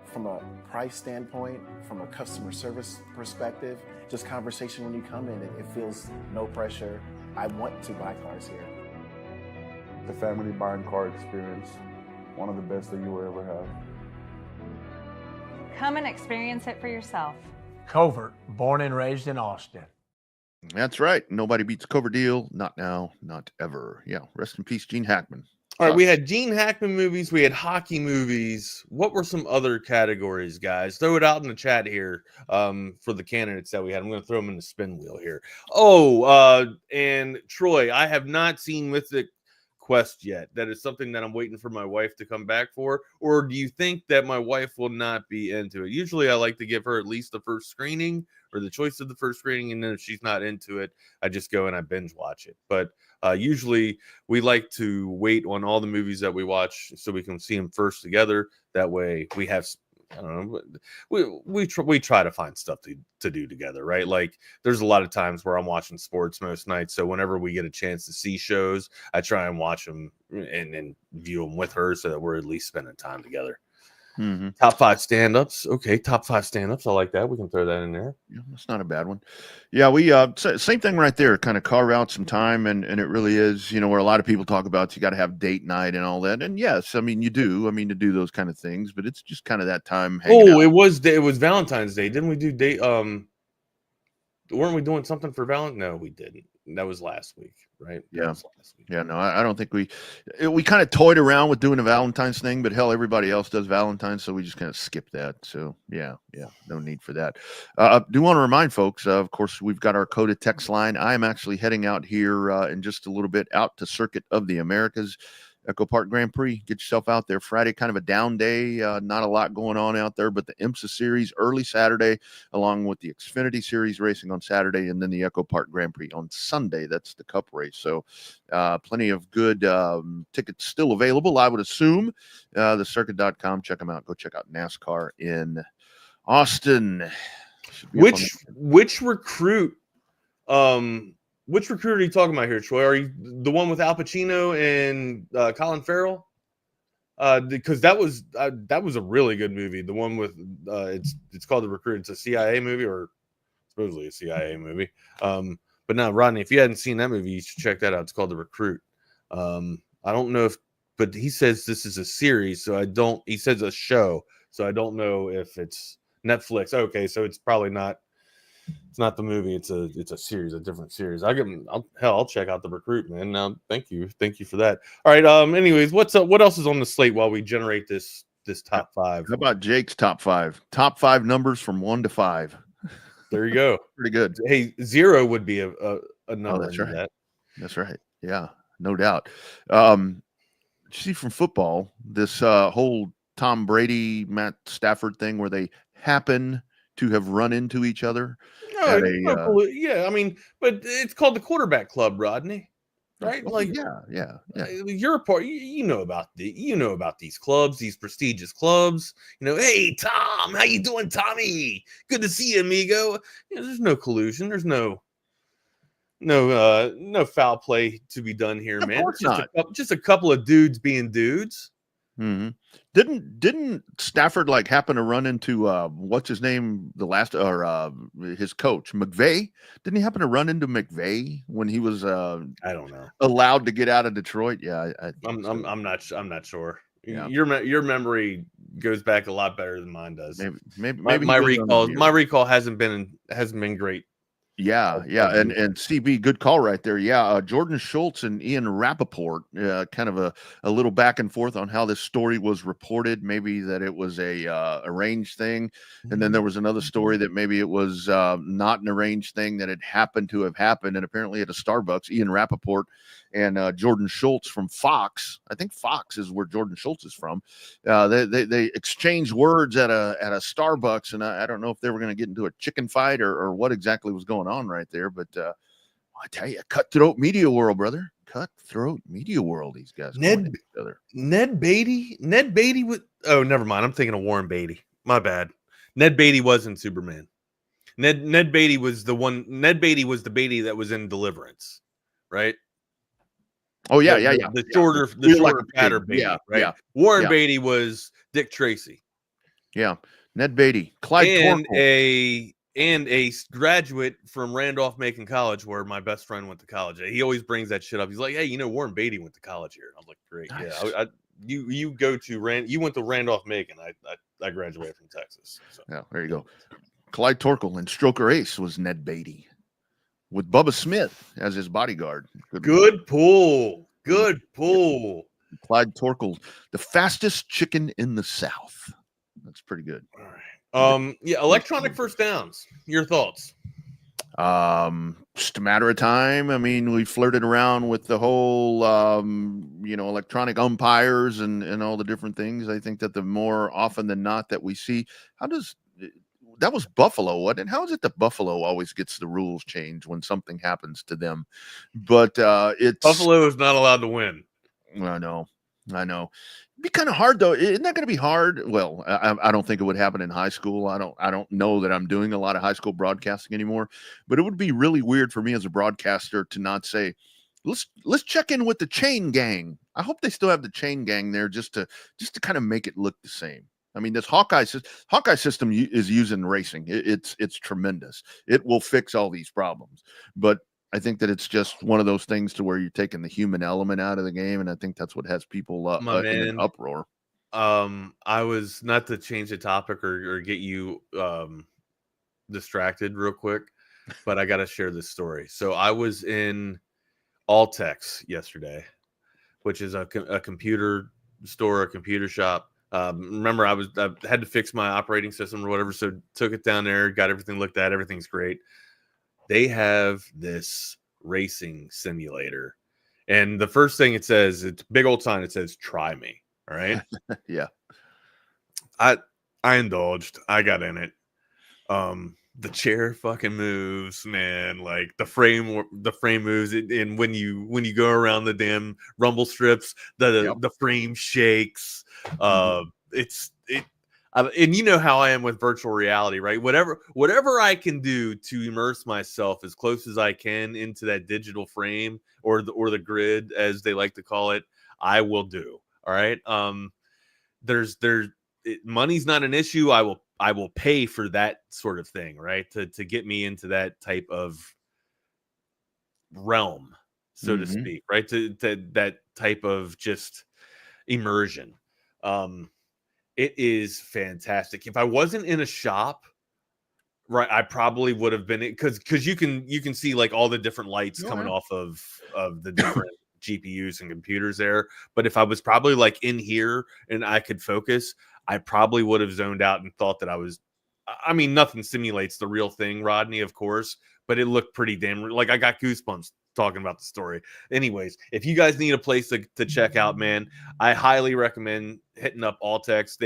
From a price standpoint, from a customer service perspective, just conversation when you come in, it feels no pressure. I want to buy cars here. The family buying car experience, one of the best that you will ever have. Come and experience it for yourself. Covert, born and raised in Austin. That's right. Nobody beats Covert Deal. Not now, not ever. Yeah. Rest in peace, Gene Hackman. All right. We had Gene Hackman movies. We had hockey movies. What were some other categories, guys? Throw it out in the chat here for the candidates that we had. I'm going to throw them in the spin wheel here. And Troy, I have not seen Mythic Quest yet. That is something that I'm waiting for my wife to come back for. Or do you think that my wife will not be into it? Usually I like to give her at least the first screening or the choice of the first screening, and then if she's not into it, I just go and I binge watch it. But usually we like to wait on all the movies that we watch so we can see them first together. That way we have, I don't know, we try to find stuff to do together, right? Like there's a lot of times where I'm watching sports most nights, so whenever we get a chance to see shows, I try and watch them and view them with her so that we're at least spending time together. Top 5 stand-ups. Okay, top 5 stand-ups. I like that. We can throw that in there. Yeah, that's not a bad one. Yeah, we same thing right there. Kind of carve out some time, and it really is, where a lot of people talk about you got to have date night and all that. And yes, I mean you do. I mean to do those kind of things, but it's just kind of that time. Hanging out. It was Valentine's Day. Didn't we do date? Weren't we doing something for Valentine? No, we didn't. That was last week, right? Yeah. Yeah, no, I don't think we kind of toyed around with doing a Valentine's thing, but hell, everybody else does Valentine's, so we just kind of skipped that. So yeah, no need for that. Do want to remind folks, of course, we've got our Coda text line. I am actually heading out here in just a little bit out to Circuit of the Americas. Echo Park Grand Prix. Get yourself out there. Friday, kind of a down day. Not a lot going on out there, but the IMSA Series early Saturday, along with the Xfinity Series racing on Saturday, and then the Echo Park Grand Prix on Sunday. That's the Cup race. So plenty of good tickets still available, I would assume. The circuit.com. Check them out. Go check out NASCAR in Austin. Which recruit which recruiter are you talking about here, Troy? Are you the one with Al Pacino and Colin Farrell? Because that was a really good movie. The one with it's called The Recruit. It's a CIA movie, or supposedly a CIA movie. But now, Rodney, if you hadn't seen that movie, you should check that out. It's called The Recruit. I don't know but he says this is a series, so he says a show, so I don't know if it's Netflix. Okay, so it's probably not. It's not the movie. It's a series, a different series. I'll check out The Recruit, man. Now, thank you for that. All right. Anyways, what's up? What else is on the slate while we generate this top 5? How about Jake's top 5? Top 5 numbers from 1 to 5. There you go. Pretty good. Hey, 0 would be a number. Oh, that's right. That. That's right. Yeah, no doubt. Did you see from football this whole Tom Brady, Matt Stafford thing where they happen to have run into each other No, at no a clue. Yeah, I mean, but it's called the quarterback club, Rodney. Right? oh, Like, yeah. you're a part. You know about these clubs, these prestigious clubs. Hey Tom, how you doing, Tommy? Good to see you, amigo. There's no collusion. There's no foul play to be done here, Of man. course It's not. just a couple of dudes being dudes. Mm-hmm. Didn't Stafford like happen to run into what's his name, the last or his coach McVay? Didn't he happen to run into McVay when he was I don't know, allowed to get out of Detroit? Yeah, I'm not sure. Yeah. Your memory goes back a lot better than mine does. Maybe My he goes on the my beard. recall hasn't been great. Yeah, and CB, good call right there. Yeah, Jordan Schultz and Ian Rappaport, kind of a little back and forth on how this story was reported. Maybe that it was a arranged thing, and then there was another story that maybe it was not an arranged thing, that it happened to have happened. And apparently at a Starbucks, Ian Rappaport and Jordan Schultz from Fox, I think Fox is where Jordan Schultz is from. They exchanged words at a Starbucks, and I don't know if they were going to get into a chicken fight or what exactly was going on right there. But I tell you, cutthroat media world, brother, cutthroat media world. These guys, Ned Beatty was. Oh, never mind. I'm thinking of Warren Beatty. My bad. Ned Beatty wasn't Superman. Ned Beatty was the one. Ned Beatty was the Beatty that was in Deliverance, right? Oh yeah. The shorter, fatter Beatty, right? Yeah. Warren Beatty was Dick Tracy. Yeah, Ned Beatty, Clyde Torkel. And a graduate from Randolph-Macon College, where my best friend went to college. He always brings that shit up. He's like, "Hey, Warren Beatty went to college here." And I was like, "Great, nice. Yeah." You went to Randolph-Macon. I graduated from Texas. So. Yeah, there you go. Clyde Torkel and Stroker Ace was Ned Beatty, with Bubba Smith as his bodyguard. Good pull. Clyde Torkel, the fastest chicken in the South. That's pretty good. All right. Electronic first downs. Your thoughts? Just a matter of time. I mean, we flirted around with the whole, electronic umpires and all the different things. I think that the more often than not that we see, that was Buffalo, wasn't it? How is it that Buffalo always gets the rules changed when something happens to them? But Buffalo is not allowed to win. I know. It'd be kind of hard though. Isn't that going to be hard? Well, I don't think it would happen in high school. I don't know that I'm doing a lot of high school broadcasting anymore, but it would be really weird for me as a broadcaster to not say, let's check in with the chain gang. I hope they still have the chain gang there just to kind of make it look the same. I mean, this Hawkeye system is used in racing. It's tremendous. It will fix all these problems, but I think that it's just one of those things to where you're taking the human element out of the game, and I think that's what has people in an uproar. I was, not to change the topic or get you distracted real quick, but I got to share this story. So I was in Altex yesterday, which is a computer store, a computer shop. Remember, I had to fix my operating system or whatever, so took it down there, got everything looked at, everything's great. They have this racing simulator, and the first thing it says, it's a big old sign. It says, "Try me." All right. Yeah. I indulged. I got in it. The chair fucking moves, man. Like the frame moves. And when you go around the damn rumble strips, the frame shakes. And you know how I am with virtual reality, right? Whatever I can do to immerse myself as close as I can into that digital frame or the grid, as they like to call it, I will do. All right. Money's not an issue. I will pay for that sort of thing, right? To get me into that type of realm, so to speak, right? To that type of just immersion. It is fantastic. If I wasn't in a shop, right, I probably would have been, because you can see like all the different lights coming off of the different GPUs and computers there. But if I was probably like in here and I could focus, I probably would have zoned out and thought that I was I mean, nothing simulates the real thing, Rodney, of course, but it looked pretty damn like I got goosebumps talking about the story. Anyways, if you guys need a place to check out, man, I highly recommend hitting up Altex.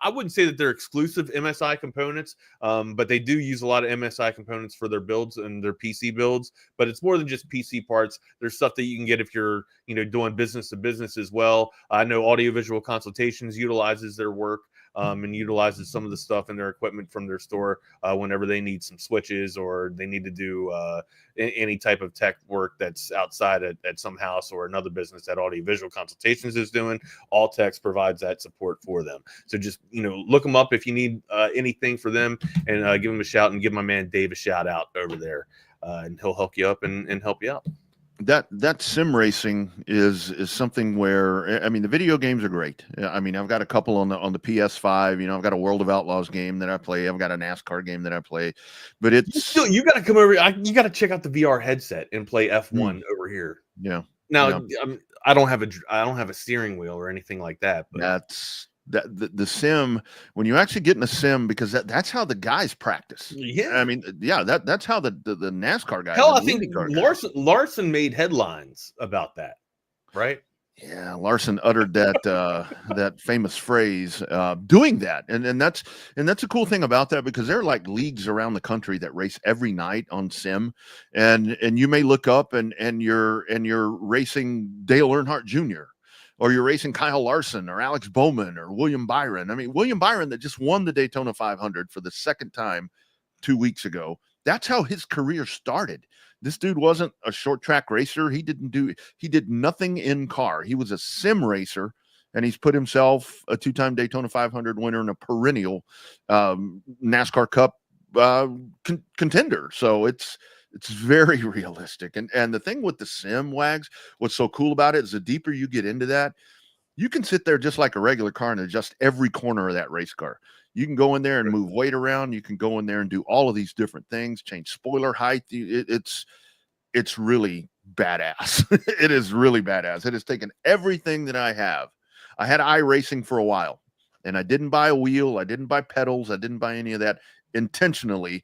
I wouldn't say that they're exclusive MSI components, but they do use a lot of MSI components for their builds and their PC builds. But it's more than just PC parts. There's stuff that you can get if you're, doing business to business as well. I know Audiovisual Consultations utilizes their work. And utilizes some of the stuff in their equipment from their store whenever they need some switches or they need to do any type of tech work that's outside at some house or another business that Audiovisual Consultations is doing. Altex provides that support for them. So just, look them up if you need anything for them, and give them a shout, and give my man Dave a shout out over there, and he'll hook you up and help you out. That sim racing is something where, I mean, the video games are great. I mean, I've got a couple on the PS5. I've got a World of Outlaws game that I play. I've got a NASCAR game that I play. But it's you got to come over. You got to check out the VR headset and play F1 over here. Yeah. Now, yeah. I don't have a steering wheel or anything like that. But the sim, when you actually get in a sim, because that's how the guys practice. Yeah, I mean, yeah, that's how the NASCAR guys. Hell, I think Larson made headlines about that, right? Yeah, Larson uttered that that famous phrase, doing that, and that's a cool thing about that, because there are like leagues around the country that race every night on sim, and you may look up and you're racing Dale Earnhardt Jr. or you're racing Kyle Larson or Alex Bowman or William Byron. I mean, William Byron, that just won the Daytona 500 for the second time 2 weeks ago. That's how his career started. This dude wasn't a short track racer. He did nothing in car. He was a sim racer, and he's put himself a 2-time Daytona 500 winner and a perennial NASCAR Cup contender. So it's very realistic. And the thing with the sim, Wags, what's so cool about it is the deeper you get into that, you can sit there just like a regular car and adjust every corner of that race car. You can go in there and move weight around. You can go in there and do all of these different things, change spoiler height. It's really badass. It is really badass. It has taken everything that I have. I had iRacing for a while, and I didn't buy a wheel. I didn't buy pedals. I didn't buy any of that intentionally,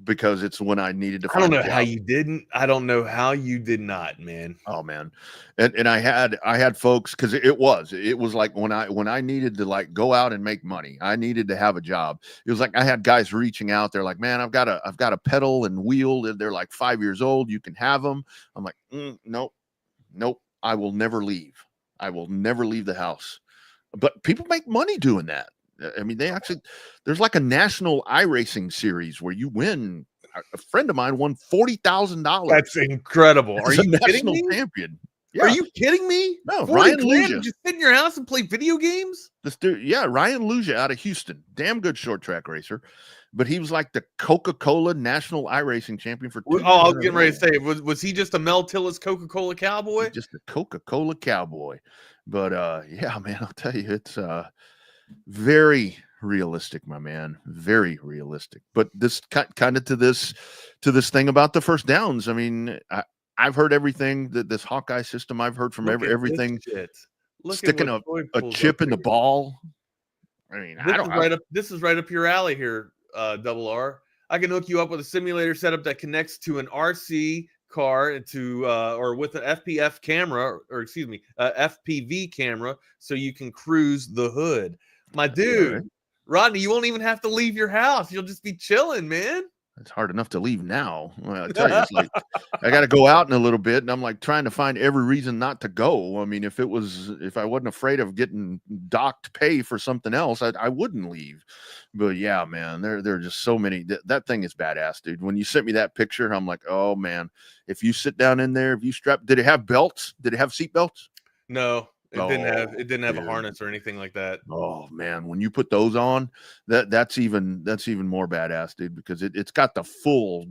because it's when I needed to. I don't know how you didn't. I don't know how you did not, man. Oh man, and I had folks, because it was like when I needed to like go out and make money, I needed to have a job. It was like I had guys reaching out. They're like, man, I've got a pedal and wheel. They're like 5 years old. You can have them. I'm like, nope. I will never leave. I will never leave the house. But people make money doing that. I mean, there's like a national iRacing series where you win. A friend of mine won $40,000. That's incredible. Are you kidding me? Champion. Yeah. Are you kidding me? No, Ryan Luja. Just sit in your house and play video games? This dude, yeah, Ryan Luja out of Houston. Damn good short track racer. But he was like the Coca-Cola national iRacing champion for 2 years. Oh, I was getting ready to say, was he just a Mel Tillis Coca-Cola cowboy? Just a Coca-Cola cowboy. But yeah, man, I'll tell you, it's very realistic, my man. Very realistic. But this kind of to this thing about the first downs. I mean, I've heard everything that this Hawkeye system. I've heard from everything. Sticking a chip in the ball. I mean, this is right up your alley here, Double R. I can hook you up with a simulator setup that connects to an RC car or with an FPV camera, so you can cruise the hood. My dude, right. Rodney, you won't even have to leave your house. You'll just be chilling, man. It's hard enough to leave now. Well, I tell you, it's like I got to go out in a little bit, and I'm like trying to find every reason not to go. I mean, if I wasn't afraid of getting docked pay for something else, I wouldn't leave. But yeah, man, there are just so many. That thing is badass, dude. When you sent me that picture, I'm like, oh man, if you sit down in there, if you strap, did it have belts? Did it have seat belts? No. It didn't have a harness or anything like that. Oh man, when you put those on, that's even more badass, dude, because it's got the full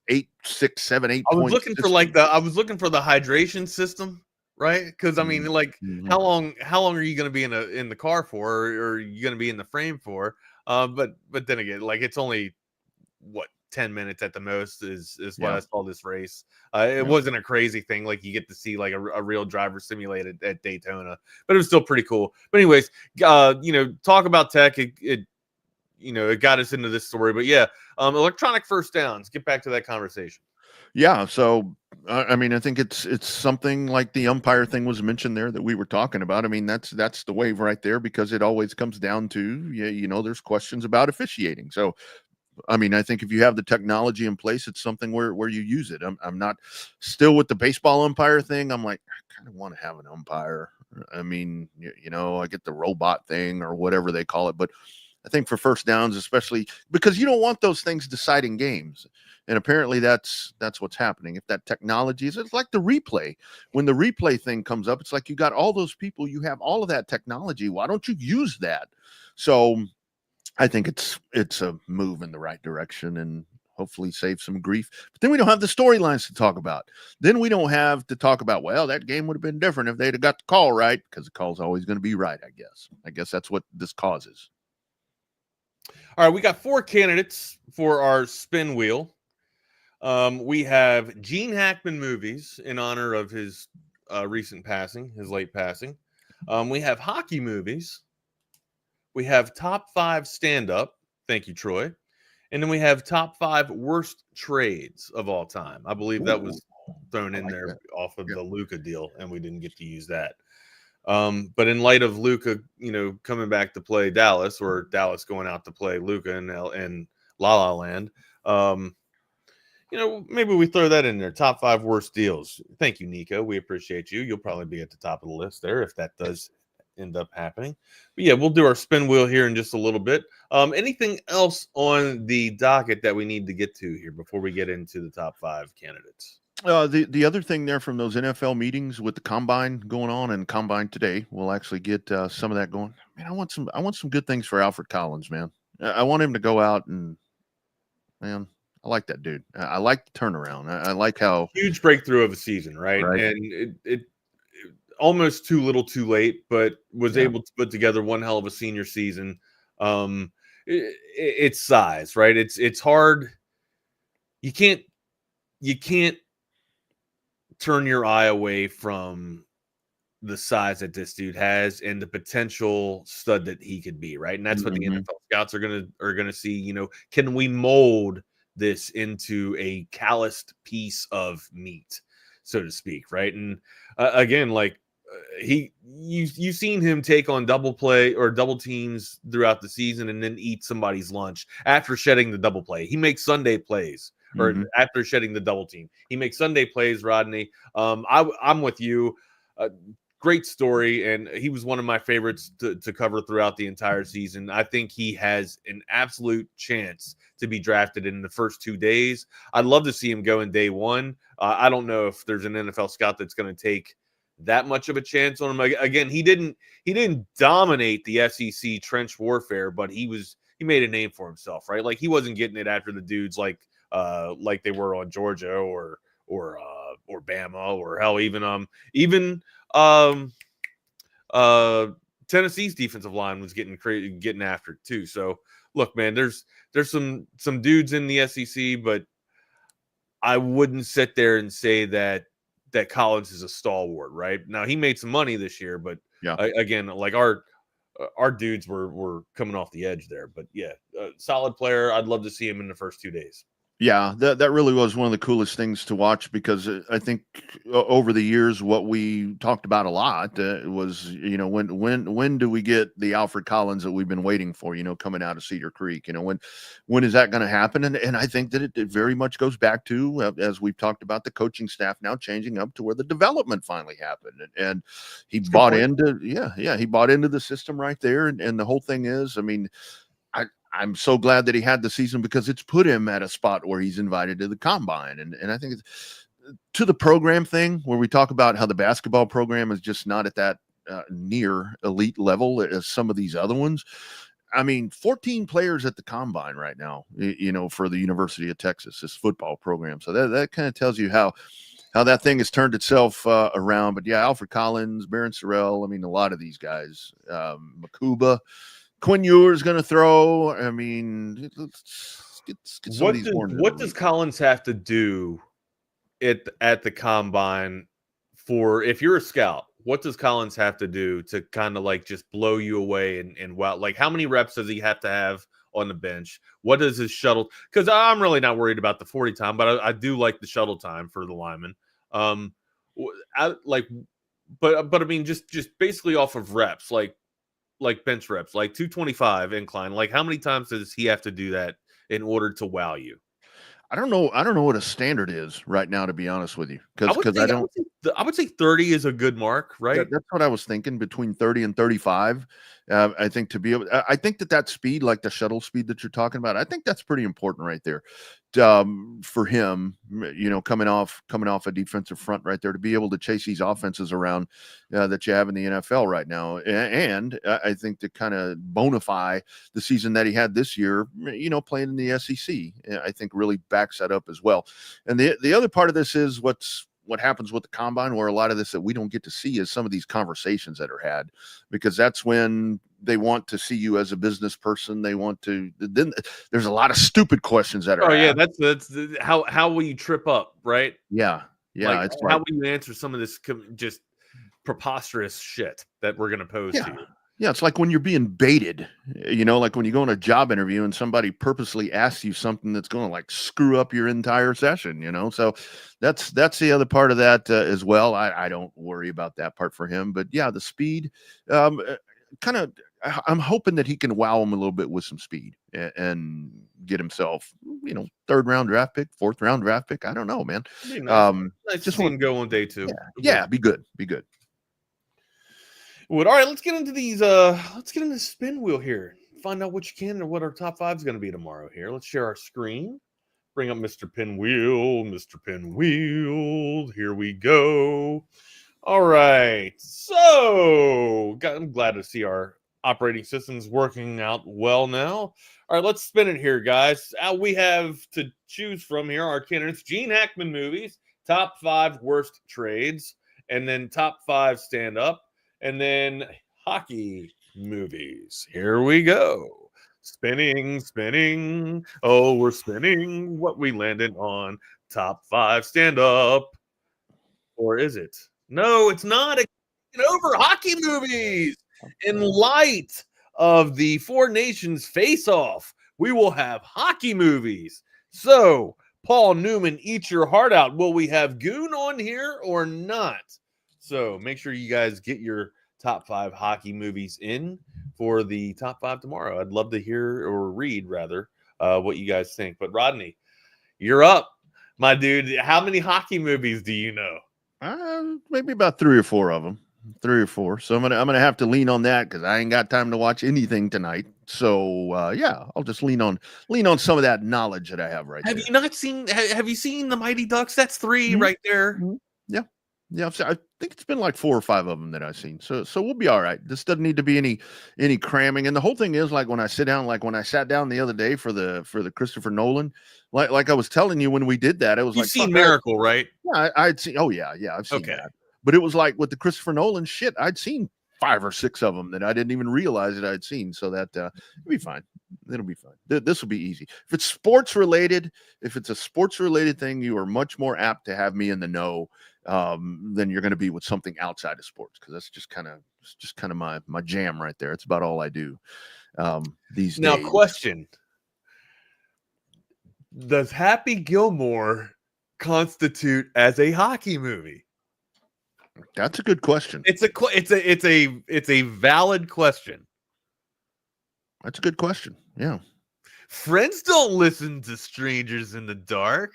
8, 6, 7, 8. I was looking for the hydration system, right? Because I mean, like, how long are you going to be in the car for, or are you going to be in the frame for? But then again, like, it's only what 10 minutes at the most is what Yeah. I saw this race. It wasn't a crazy thing like you get to see like a real driver simulated at Daytona, but it was still pretty cool. But anyways, talk about tech. It got us into this story, but yeah, electronic first downs. Get back to that conversation. Yeah. So, I mean, I think it's something like the umpire thing was mentioned there that we were talking about. I mean, that's the wave right there, because it always comes down to, there's questions about officiating. So, I mean, I think if you have the technology in place, it's something where you use it. I'm not still with the baseball umpire thing. I'm like, I kind of want to have an umpire. I mean, I get the robot thing or whatever they call it, but I think for first downs, especially because you don't want those things deciding games. And apparently that's what's happening. If that technology is, it's like the replay. When the replay thing comes up, it's like you got all those people, you have all of that technology. Why don't you use that? So I think it's a move in the right direction and hopefully save some grief. But then we don't have the storylines to talk about. Then we don't have to talk about, well, that game would have been different if they'd have got the call right, because the call's always going to be right, I guess. I guess that's what this causes. All right, we got 4 candidates for our spin wheel. We have Gene Hackman movies in honor of his recent passing, his late passing. We have hockey movies. We have top 5 stand-up. Thank you, Troy. And then we have top 5 worst trades of all time. I believe that was thrown in there off of the Luka deal, and we didn't get to use that. But in light of Luka, coming back to play Dallas, or Dallas going out to play Luka in La La Land, maybe we throw that in there. Top 5 worst deals. Thank you, Nico. We appreciate you. You'll probably be at the top of the list there if that does end up happening. But yeah, we'll do our spin wheel here in just a little bit. Anything else on the docket that we need to get to here before we get into the top 5 candidates? The other thing there from those NFL meetings with the combine going on, and combine today, we'll actually get some of that going. Man, I want some good things for Alfred Collins, man. I want him to go out and, man, I like that dude. I like the turnaround. I like how huge breakthrough of a season, right? And it almost too little, too late, but was able to put together one hell of a senior season. It's size, right? It's hard. You can't turn your eye away from the size that this dude has and the potential stud that he could be, right? And that's what the NFL scouts are gonna see. Can we mold this into a calloused piece of meat, so to speak, right? And again, like you've seen him take on double play or double teams throughout the season and then eat somebody's lunch after shedding the double play. He makes Sunday plays. Or after shedding the double team, he makes Sunday plays. Rodney, I'm with you. Great story, and he was one of my favorites to cover throughout the entire season. I think he has an absolute chance to be drafted in the first 2 days. I'd love to see him go in day 1. I don't know if there's an NFL scout that's going to take that much of a chance on him. Again, he didn't dominate the SEC trench warfare, but he made a name for himself, right? Like he wasn't getting it after the dudes like they were on Georgia or Bama, or hell, even Tennessee's defensive line was getting after it too. So look, man, there's some dudes in the SEC, but I wouldn't sit there and say that Collins is a stalwart, right? Now he made some money this year, but again, like our dudes were coming off the edge there. But yeah, solid player. I'd love to see him in the first 2 days. Yeah, that really was one of the coolest things to watch, because I think over the years, what we talked about a lot was, when do we get the Alfred Collins that we've been waiting for, coming out of Cedar Creek, when is that going to happen? And I think that it very much goes back to, as we've talked about, the coaching staff now changing up to where the development finally happened. And he bought into the system right there. And the whole thing is, I mean, I'm so glad that he had the season, because it's put him at a spot where he's invited to the combine. And I think it's to the program thing, where we talk about how the basketball program is just not at that near elite level as some of these other ones. I mean, 14 players at the combine right now, for the University of Texas, this football program. So that kind of tells you how that thing has turned itself around. But yeah, Alfred Collins, Barron Sorrell, I mean, a lot of these guys, Makuba, Quinn Ewers going to throw. I mean, get some of these horns. What does Collins have to do at the combine for, if you're a scout, what does Collins have to do to kind of like just blow you away and wow? Like, how many reps does he have to have on the bench? What does his shuttle? Because I'm really not worried about the 40 time, but I do like the shuttle time for the lineman. But I mean, just basically off of reps, like bench reps, like 225 incline. Like, how many times does he have to do that in order to wow you? I don't know what a standard is right now, to be honest with you, because I would say 30 is a good mark, right? That's what I was thinking, between 30 and 35. I think to be able, I think that speed, like the shuttle speed that you're talking about, I think that's pretty important right there, for him. You know, coming off a defensive front right there, to be able to chase these offenses around that you have in the NFL right now, and I think to kind of bonify the season that he had this year, you know, playing in the SEC, I think really backs that up as well. And the other part of this is what happens with the combine, where a lot of this that we don't get to see is some of these conversations that are had, because that's when they want to see you as a business person. They want to, then there's a lot of stupid questions that are yeah, that's how will you trip up, right? Yeah. Like, it's how will you answer some of this just preposterous shit that we're going to pose to you? Yeah, it's like when you're being baited, you know, like when you go on a job interview and somebody purposely asks you something that's going to like screw up your entire session, you know. So that's the other part of that as well. I don't worry about that part for him, but yeah, the speed, kind of, I'm hoping that he can wow him a little bit with some speed and get himself, you know, 3rd round draft pick, 4th round draft pick. I don't know, man. Nice just want to go on day 2. Yeah, be good. All right, let's get into these. Let's get into the spin wheel here. Find out what you can and what our top 5 is going to be tomorrow. Here, let's share our screen. Bring up Mr. Pinwheel. Mr. Pinwheel. Here we go. All right. So, I'm glad to see our operating systems working out well now. All right, let's spin it here, guys. We have to choose from here our candidates: Gene Hackman movies, top 5 worst trades, and then top 5 stand up. And then hockey movies. Here we go. Spinning. Oh, we're spinning. What we landed on. Top 5 stand up. Or is it? No, it's not. Over hockey movies. In light of the 4 nations face-off, we will have hockey movies. So, Paul Newman, eat your heart out. Will we have Goon on here or not? So make sure you guys get your top 5 hockey movies in for the top 5 tomorrow. I'd love to hear, or read rather, what you guys think. But Rodney, you're up, my dude. How many hockey movies do you know? Maybe about 3 or 4 of them. 3 or 4. So I'm gonna have to lean on that, because I ain't got time to watch anything tonight. So yeah, I'll just lean on some of that knowledge that I have right there. Have you not seen? Have you seen the Mighty Ducks? That's 3 right there. Yeah. I think it's been like 4 or 5 of them that I've seen. So we'll be all right. This doesn't need to be any cramming. And the whole thing is, like, when I sit down, like when I sat down the other day for the Christopher Nolan, like I was telling you when we did that, it was You've like, seen Miracle, right? Yeah, I'd seen. Oh yeah, I've seen that. But it was like with the Christopher Nolan shit, I'd seen 5 or 6 of them that I didn't even realize that I'd seen. So that it'll be fine. It'll be fine. This will be easy. If it's sports related, if it's a sports related thing, you are much more apt to have me in the know than you're going to be with something outside of sports, because that's just kind of my jam right there. It's about all I do these days. Now, question: does Happy Gilmore constitute as a hockey movie? That's a good question. It's a valid question. That's a good question. Yeah. Friends don't listen to strangers in the dark.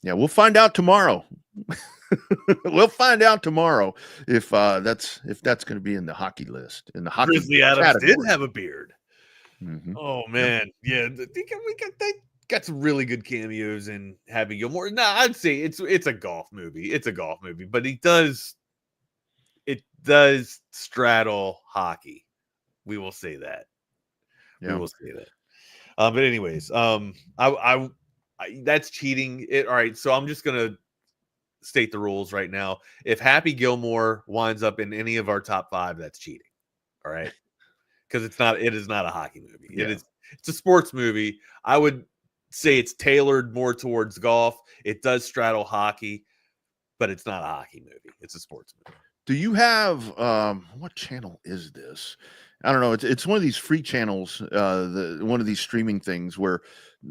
Yeah, we'll find out tomorrow. We'll find out tomorrow if that's going to be in the hocky list. In the hockey Grizzly Adams category. did have a beard. Mm-hmm. Oh man, yeah. We got some really good cameos in Happy Gilmore. No, I'd say it's a golf movie. It's a golf movie, but it does straddle hockey. We will say that. Yeah. We will say that. But anyways, I that's cheating. All right, so I'm just gonna state the rules right now. If Happy Gilmore winds up in any of our top 5, that's cheating. All right, because it is not a hockey movie. Yeah. It's a sports movie. I would say it's tailored more towards golf. It does straddle hockey, but it's not a hockey movie. It's a sports movie. Do you have what channel is this? I don't know. It's one of these free channels, one of these streaming things where,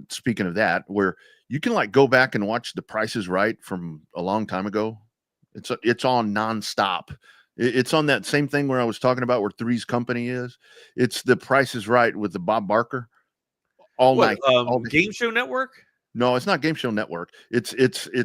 speaking of that, where you can like go back and watch The Price is Right from a long time ago. It's on nonstop. It's on that same thing where I was talking about where Three's Company is. It's The Price is Right with the Bob Barker all night. Game Show Network? No, it's not Game Show Network. It's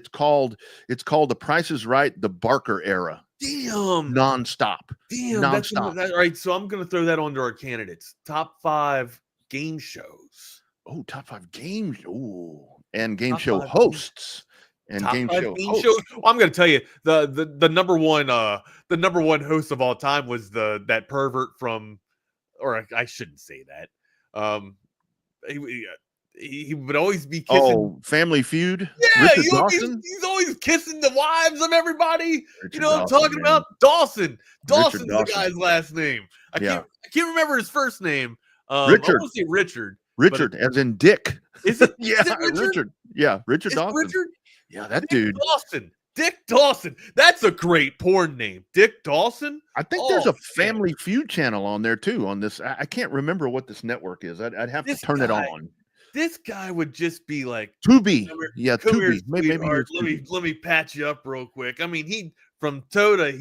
called The Price is Right, the Barker era. Damn. Nonstop. Damn. Nonstop. All right. So I'm going to throw that onto our candidates. Top 5 game shows. Oh, top 5 games. Oh, and game Top show 5 hosts. And Top game 5 show game hosts. shows. Well, I'm going to tell you the number one host of all time was that pervert from, or I shouldn't say that. He would always be kissing. Oh, Family Feud. Yeah, Richard Dawson. he's always kissing the wives of everybody. Richard You know what I'm Dawson, talking man. about? Dawson. Dawson's Dawson. the guy's last name. I can't remember his first name. Richard. I want to say Richard. Richard, as in Dick. Is it? Yeah, is it Richard? Yeah, Richard Is Dawson. Richard? Yeah, that Dick dude. Dawson. Dick Dawson. That's a great porn name. Dick Dawson. I think there's a Family Feud channel on there too. On this, I can't remember what this network is. I'd have to turn it on. This guy would just be like Tubi. Yeah, Come here, Tubi. Maybe sweetheart. it's Let me patch you up real quick. I mean, he from Toda.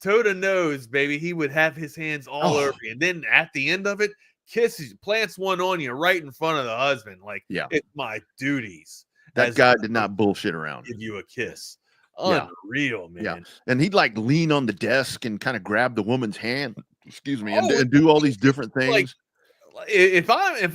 Toda knows, baby. He would have his hands all over you, and then at the end of it, kisses, plants one on you right in front of the husband. Like, yeah, it's my duties. That guy did not bullshit around. Give you a kiss. Yeah. Unreal, man. Yeah, and he'd like lean on the desk and kind of grab the woman's hand. Excuse me, and do all these different things. Like, if I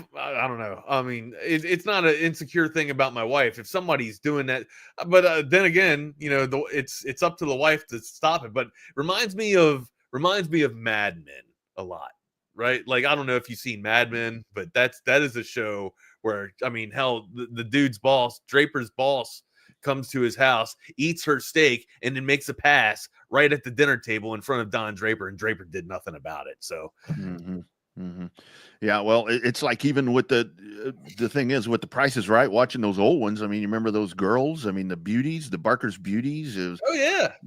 don't know, I mean, it's not an insecure thing about my wife. If somebody's doing that, but then again, you know, it's up to the wife to stop it. But reminds me of Mad Men a lot, right? Like, I don't know if you've seen Mad Men, but that is a show where, I mean, hell, the dude's boss, Draper's boss, comes to his house, eats her steak, and then makes a pass right at the dinner table in front of Don Draper, and Draper did nothing about it. So. Mm-hmm. Mm-hmm. Yeah, well, it's like even with the thing is with The Price is Right, watching those old ones. I mean, you remember those girls? I mean, the beauties, the Barker's beauties. It was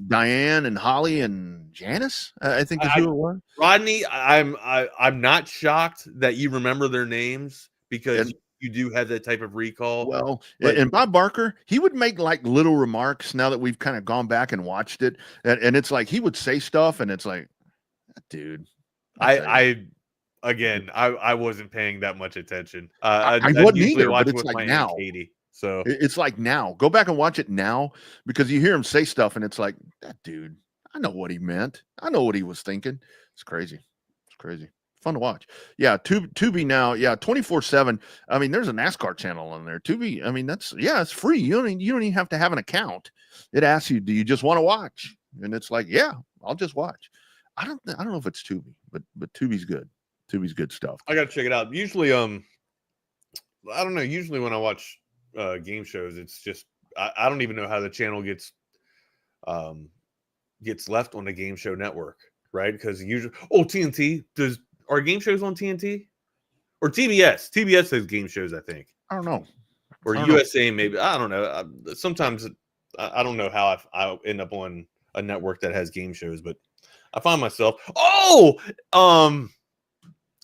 Diane and Holly and Janice. I think is who it was. Rodney, I'm not shocked that you remember their names because you do have that type of recall. Well, and Bob Barker, he would make like little remarks now that we've kind of gone back and watched it, and it's like he would say stuff, and it's like, dude, I wasn't paying that much attention. I wasn't either, but it's like now. Katie, so it's like now. Go back and watch it now because you hear him say stuff, and it's like, that dude, I know what he meant. I know what he was thinking. It's crazy. It's crazy. Fun to watch. Yeah, Tubi now. Yeah, 24/7. I mean, there's a NASCAR channel on there. Tubi. I mean, it's free. You don't even have to have an account. It asks you, do you just want to watch? And it's like, yeah, I'll just watch. I don't know if it's Tubi, but Tubi's good. Tubi's good stuff. I gotta check it out. Usually, I don't know. Usually when I watch game shows, it's just I don't even know how the channel gets left on the game show network, right? Because usually, TNT are game shows on TNT or TBS? TBS has game shows, I think. I don't know. Or USA maybe. I don't know. Sometimes I don't know how I end up on a network that has game shows, but I find myself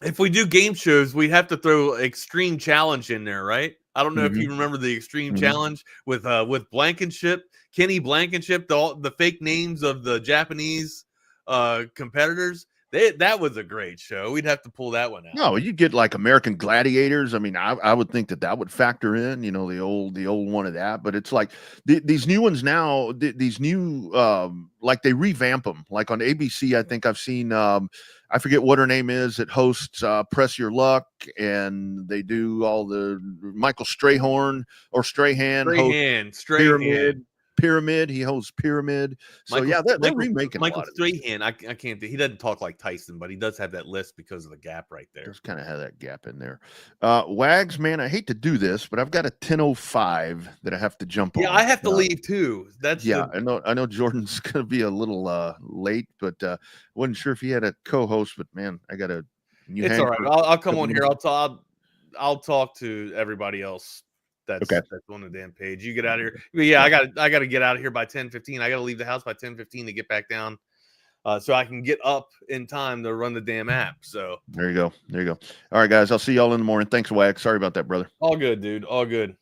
if we do game shows, we'd have to throw Extreme Challenge in there, right? I don't know if you remember the Extreme Challenge with Blankenship, Kenny Blankenship, the fake names of the Japanese competitors. That was a great show. We'd have to pull that one out. No, you get like American Gladiators. I mean, I would think that would factor in, you know, the old one of that. But it's like these new ones now. These new like they revamp them. Like on ABC, I think I've seen. I forget what her name is. It hosts Press Your Luck, and they do all the Michael Strahan. Pyramid. He hosts Pyramid. So they're remaking Michael a lot of Strahan. I can't. He doesn't talk like Tyson, but he does have that list because of the gap right there. Just kind of have that gap in there. Wags, man, I hate to do this, but I've got a 10:05 that I have to jump on. Yeah, I have to leave too. I know Jordan's gonna be a little late, but wasn't sure if he had a co-host. But man, I gotta. It's all right. I'll come on here. I'll talk to everybody else. That's on the damn page. You get out of here. But yeah, I got to get out of here by 10:15. I got to leave the house by 10:15 to get back down, so I can get up in time to run the damn app. So there you go. All right, guys. I'll see y'all in the morning. Thanks, Wag. Sorry about that, brother. All good, dude. All good.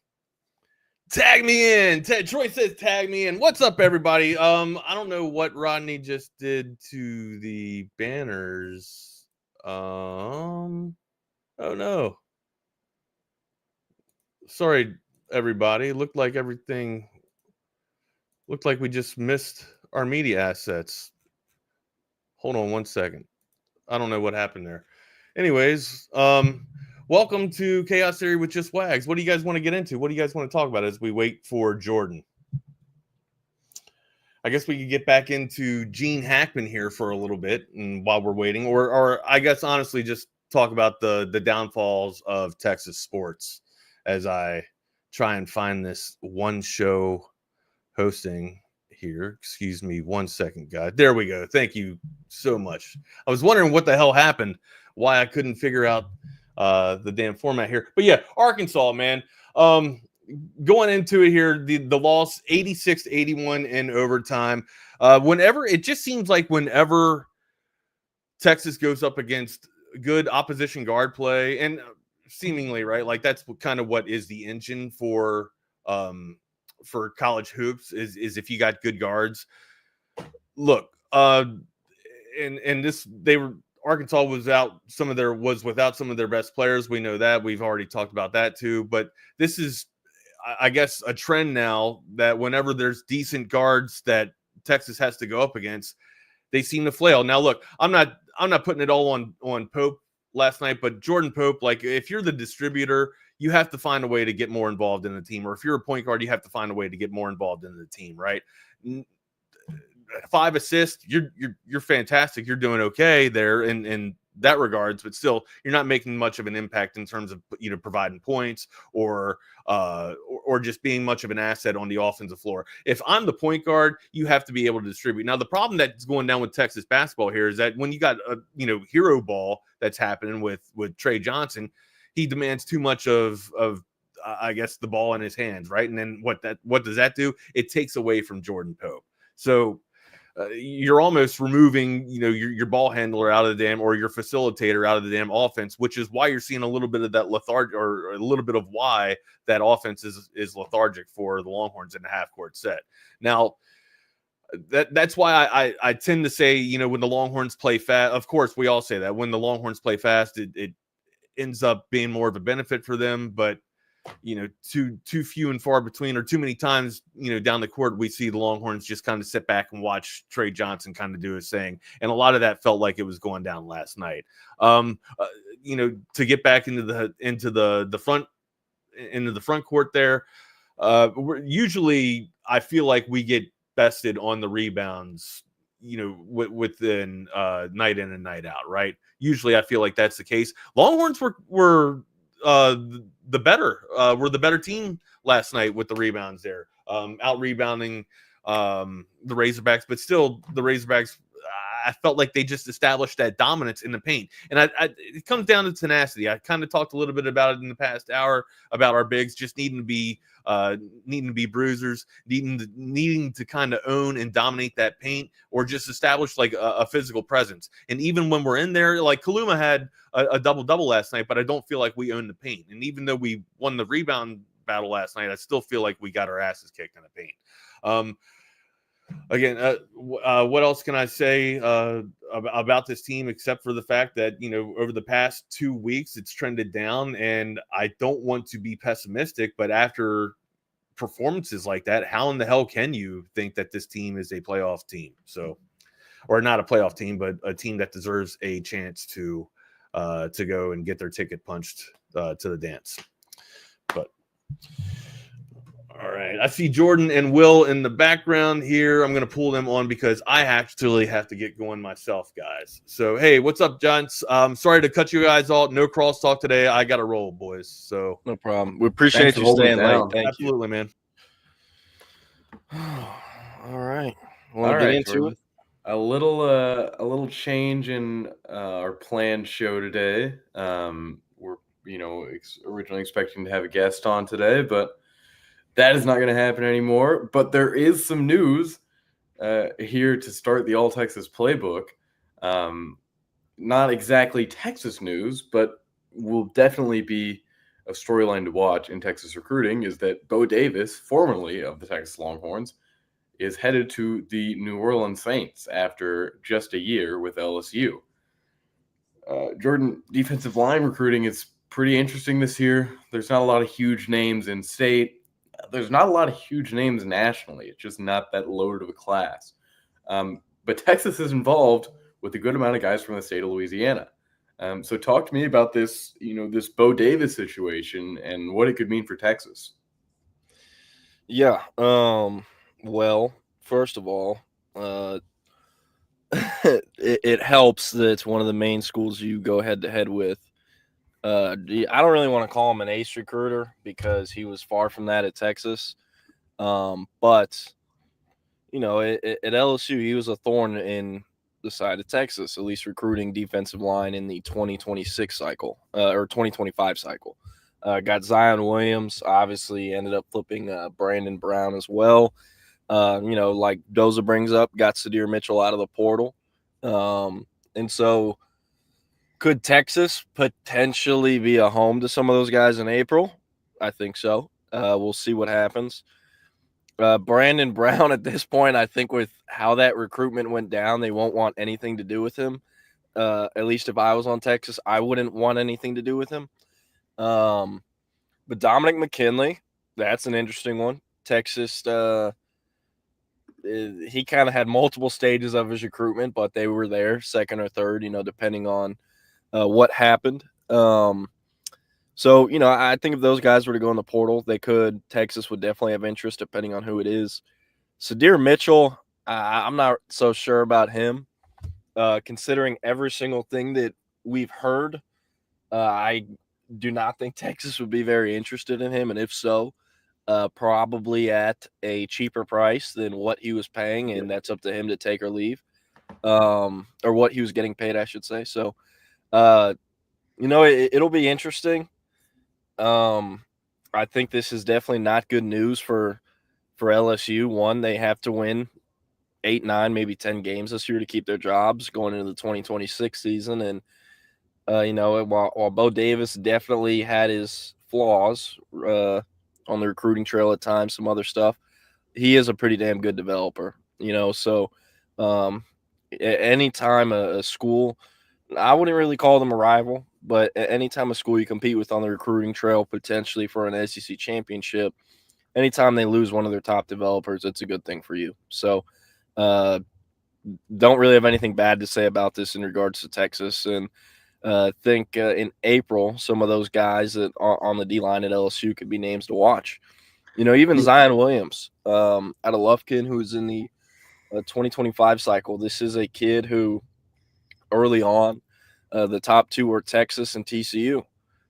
Tag me in. Troy says tag me in. What's up, everybody? I don't know what Rodney just did to the banners. Oh no. Sorry, everybody. Looked like we just missed our media assets. Hold on one second. I don't know what happened there. Anyways, welcome to Chaos Theory with Just Wags. What do you guys want to get into? What do you guys want to talk about as we wait for Jordan? I guess we could get back into Gene Hackman here for a little bit, and while we're waiting, or I guess honestly, just talk about the downfalls of Texas sports as I try and find this one show hosting here. Excuse me 1 second, guys. There we go. Thank you so much. I was wondering what the hell happened, why I couldn't figure out the damn format here. But yeah, Arkansas, man. Going into it here, the loss 86-81 in overtime. Whenever it just seems like whenever Texas goes up against good opposition guard play, and seemingly right, like that's kind of what is the engine for college hoops is if you got good guards. Look, and this Arkansas was without some of their best players. We know that. We've already talked about that too. But this is, I guess, a trend now that whenever there's decent guards that Texas has to go up against, they seem to flail. Now, look, I'm not putting it all on Pope last night, but Jordan Pope, like if you're the distributor, you have to find a way to get more involved in the team. Or if you're a point guard, you have to find a way to get more involved in the team, right? 5 assists, you're fantastic. You're doing okay there in that regards, but still you're not making much of an impact in terms of providing points or just being much of an asset on the offensive floor. If I'm the point guard, you have to be able to distribute. Now the problem that's going down with Texas basketball here is that when you got a hero ball that's happening with Tre Johnson, he demands too much of I guess the ball in his hands, right? And then what does that do? It takes away from Jordan Pope. So you're almost removing, your ball handler out of the damn, or your facilitator out of the damn offense, which is why you're seeing a little bit of that lethargic, or a little bit of why that offense is lethargic for the Longhorns in the half court set. Now, that's why I tend to say, when the Longhorns play fast, of course, we all say that when the Longhorns play fast, it ends up being more of a benefit for them, but too few and far between, or too many times, down the court, we see the Longhorns just kind of sit back and watch Tre Johnson kind of do his thing. And a lot of that felt like it was going down last night. To get back into the front court there, usually I feel like we get bested on the rebounds, within night in and night out, right? Usually I feel like that's the case. Longhorns were the better team last night with the rebounds there, out rebounding the Razorbacks, but still the Razorbacks, I felt like they just established that dominance in the paint. And it comes down to tenacity. I kind of talked a little bit about it in the past hour about our bigs just needing to be bruisers, needing to kind of own and dominate that paint, or just establish like a physical presence. And even when we're in there, like Kaluma had a double-double last night, but I don't feel like we owned the paint. And even though we won the rebound battle last night, I still feel like we got our asses kicked in the paint. Again, what else can I say about this team except for the fact that, over the past 2 weeks, it's trended down, and I don't want to be pessimistic, but after performances like that, how in the hell can you think that this team is a playoff team? So, or not a playoff team, but a team that deserves a chance to go and get their ticket punched to the dance. But all right, I see Jordan and Will in the background here. I'm going to pull them on because I actually have to get going myself, guys. So, hey, what's up, John? Sorry to cut you guys off. No crosstalk today. I got to roll, boys. So no problem. We appreciate you staying late. Thank Absolutely, man. All right. Want to get into it? A little change in our planned show today. We're originally expecting to have a guest on today, but that is not going to happen anymore. But there is some news here to start the All Texas Playbook. Not exactly Texas news, but will definitely be a storyline to watch in Texas recruiting, is that Bo Davis, formerly of the Texas Longhorns, is headed to the New Orleans Saints after just a year with LSU. Jordan, defensive line recruiting is pretty interesting this year. There's not a lot of huge names in state. There's not a lot of huge names nationally. It's just not that loaded of a class. But Texas is involved with a good amount of guys from the state of Louisiana. So talk to me about this, this Bo Davis situation and what it could mean for Texas. Yeah. Well, first of all, it helps that it's one of the main schools you go head to head with. I don't really want to call him an ace recruiter because he was far from that at Texas. But at LSU, he was a thorn in the side of Texas, at least recruiting defensive line in the 2026 cycle or 2025 cycle. Got Zion Williams, obviously ended up flipping Brandon Brown as well. Like Doza brings up, got Sadir Mitchell out of the portal. And so could Texas potentially be a home to some of those guys in April? I think so. We'll see what happens. Brandon Brown at this point, I think with how that recruitment went down, they won't want anything to do with him. At least if I was on Texas, I wouldn't want anything to do with him. But Dominic McKinley, that's an interesting one. Texas, he kind of had multiple stages of his recruitment, but they were there second or third, depending on what happened. So, I think if those guys were to go in the portal, they could. Texas would definitely have interest depending on who it is. Sadir Mitchell, I'm not so sure about him. Considering every single thing that we've heard, I do not think Texas would be very interested in him. And if so, probably at a cheaper price than what he was paying. And that's up to him to take or leave, or what he was getting paid, I should say. So, it'll be interesting. I think this is definitely not good news for LSU. One, they have to win 8, 9, maybe 10 games this year to keep their jobs going into the 2026 season. And, while Bo Davis definitely had his flaws on the recruiting trail at times, some other stuff, he is a pretty damn good developer, So anytime a school, I wouldn't really call them a rival, but anytime a school you compete with on the recruiting trail, potentially for an SEC championship, anytime they lose one of their top developers, it's a good thing for you. So don't really have anything bad to say about this in regards to Texas. And think in April, some of those guys that are on the D-line at LSU could be names to watch. Even Zion Williams out of Lufkin, who's in the 2025 cycle. This is a kid who early on, the top two were Texas and TCU.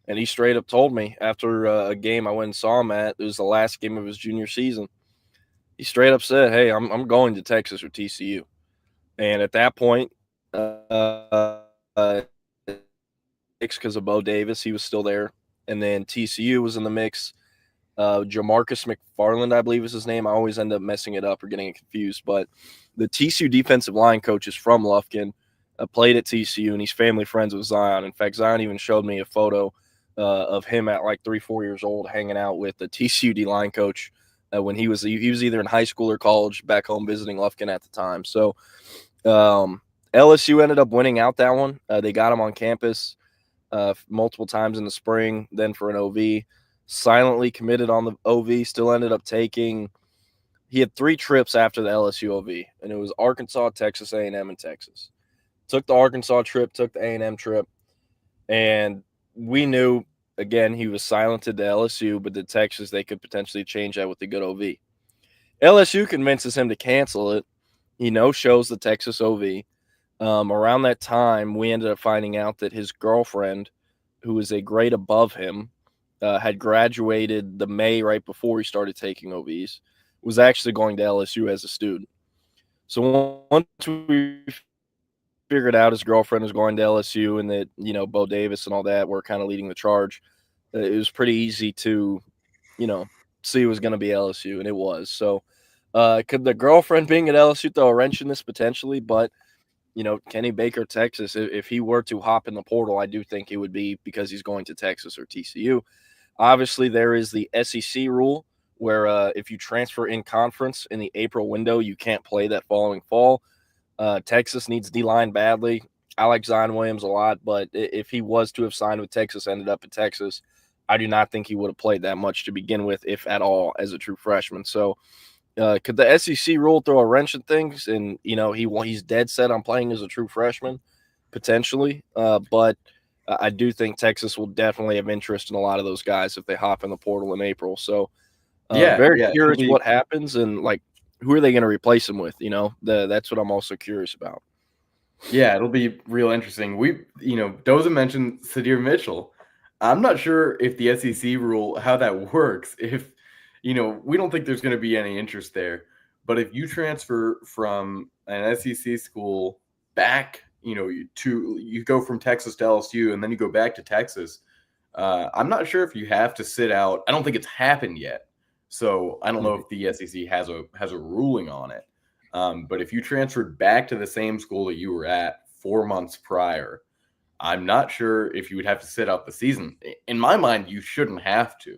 And he straight up told me after a game I went and saw him at, it was the last game of his junior season. He straight up said, "Hey, I'm going to Texas or TCU." And at that point, because of Bo Davis, he was still there. And then TCU was in the mix. Jamarcus McFarland, I believe is his name. I always end up messing it up or getting it confused. But the TCU defensive line coach is from Lufkin. Played at TCU, and he's family friends with Zion. In fact, Zion even showed me a photo of him at like 3-4 years old hanging out with the TCU D-line coach when he was either in high school or college back home visiting Lufkin at the time. So LSU ended up winning out that one. They got him on campus multiple times in the spring, then for an OV. Silently committed on the OV, still ended up taking – he had 3 trips after the LSU OV, and it was Arkansas, Texas A&M, and Texas. Took the Arkansas trip, took the A&M trip, and we knew, again, he was silented to LSU, but the Texas, they could potentially change that with a good OV. LSU convinces him to cancel it. He no-shows the Texas OV. Around that time, we ended up finding out that his girlfriend, who was a grade above him, had graduated the May right before he started taking OVs, was actually going to LSU as a student. So once we figured out his girlfriend was going to LSU and that, Bo Davis and all that were kind of leading the charge, it was pretty easy to, see it was going to be LSU, and it was. So could the girlfriend being at LSU throw a wrench in this potentially? But, Kenny Baker, Texas, if he were to hop in the portal, I do think it would be because he's going to Texas or TCU. Obviously, there is the SEC rule where if you transfer in conference in the April window, you can't play that following fall. Texas needs D-line badly. I like Zion Williams a lot, but if he was to have signed with Texas, ended up at Texas, I do not think he would have played that much to begin with, if at all, as a true freshman. So could the SEC rule throw a wrench in things? And, he's dead set on playing as a true freshman, potentially. But I do think Texas will definitely have interest in a lot of those guys if they hop in the portal in April. So very curious what happens and, who are they going to replace him with? That's what I'm also curious about. Yeah, it'll be real interesting. Doza mentioned Sadir Mitchell. I'm not sure if the SEC rule, how that works. If, we don't think there's going to be any interest there. But if you transfer from an SEC school back, you go from Texas to LSU and then you go back to Texas, I'm not sure if you have to sit out. I don't think it's happened yet. So I don't know if the SEC has a ruling on it. But if you transferred back to the same school that you were at 4 months prior, I'm not sure if you would have to sit out the season. In my mind, you shouldn't have to.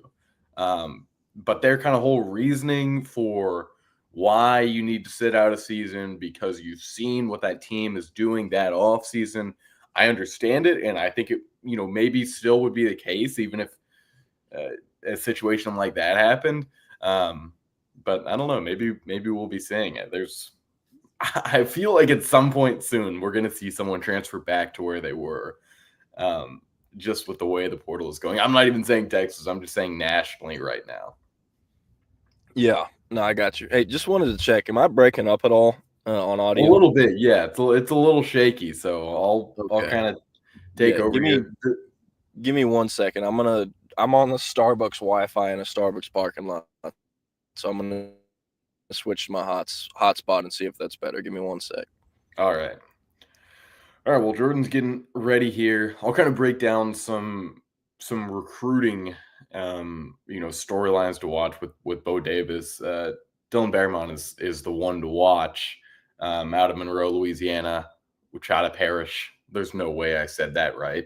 But their kind of whole reasoning for why you need to sit out a season because you've seen what that team is doing that off season, I understand it, and I think it, maybe still would be the case even if a situation like that happened. But I don't know. Maybe we'll be seeing it. I feel like at some point soon we're going to see someone transfer back to where they were, just with the way the portal is going. I'm not even saying Texas. I'm just saying nationally right now. Yeah, no, I got you. Hey, just wanted to check. Am I breaking up at all on audio? A little bit, yeah. It's a little shaky, so I'll kind of take over. Give me 1 second. I'm on the Starbucks Wi-Fi in a Starbucks parking lot, so I'm gonna switch to my hotspot and see if that's better. Give me 1 sec. All right. Well, Jordan's getting ready here. I'll kind of break down some recruiting, storylines to watch with Bo Davis. Dylan Behrman is the one to watch out of Monroe, Louisiana, Uchata Parish. There's no way I said that right.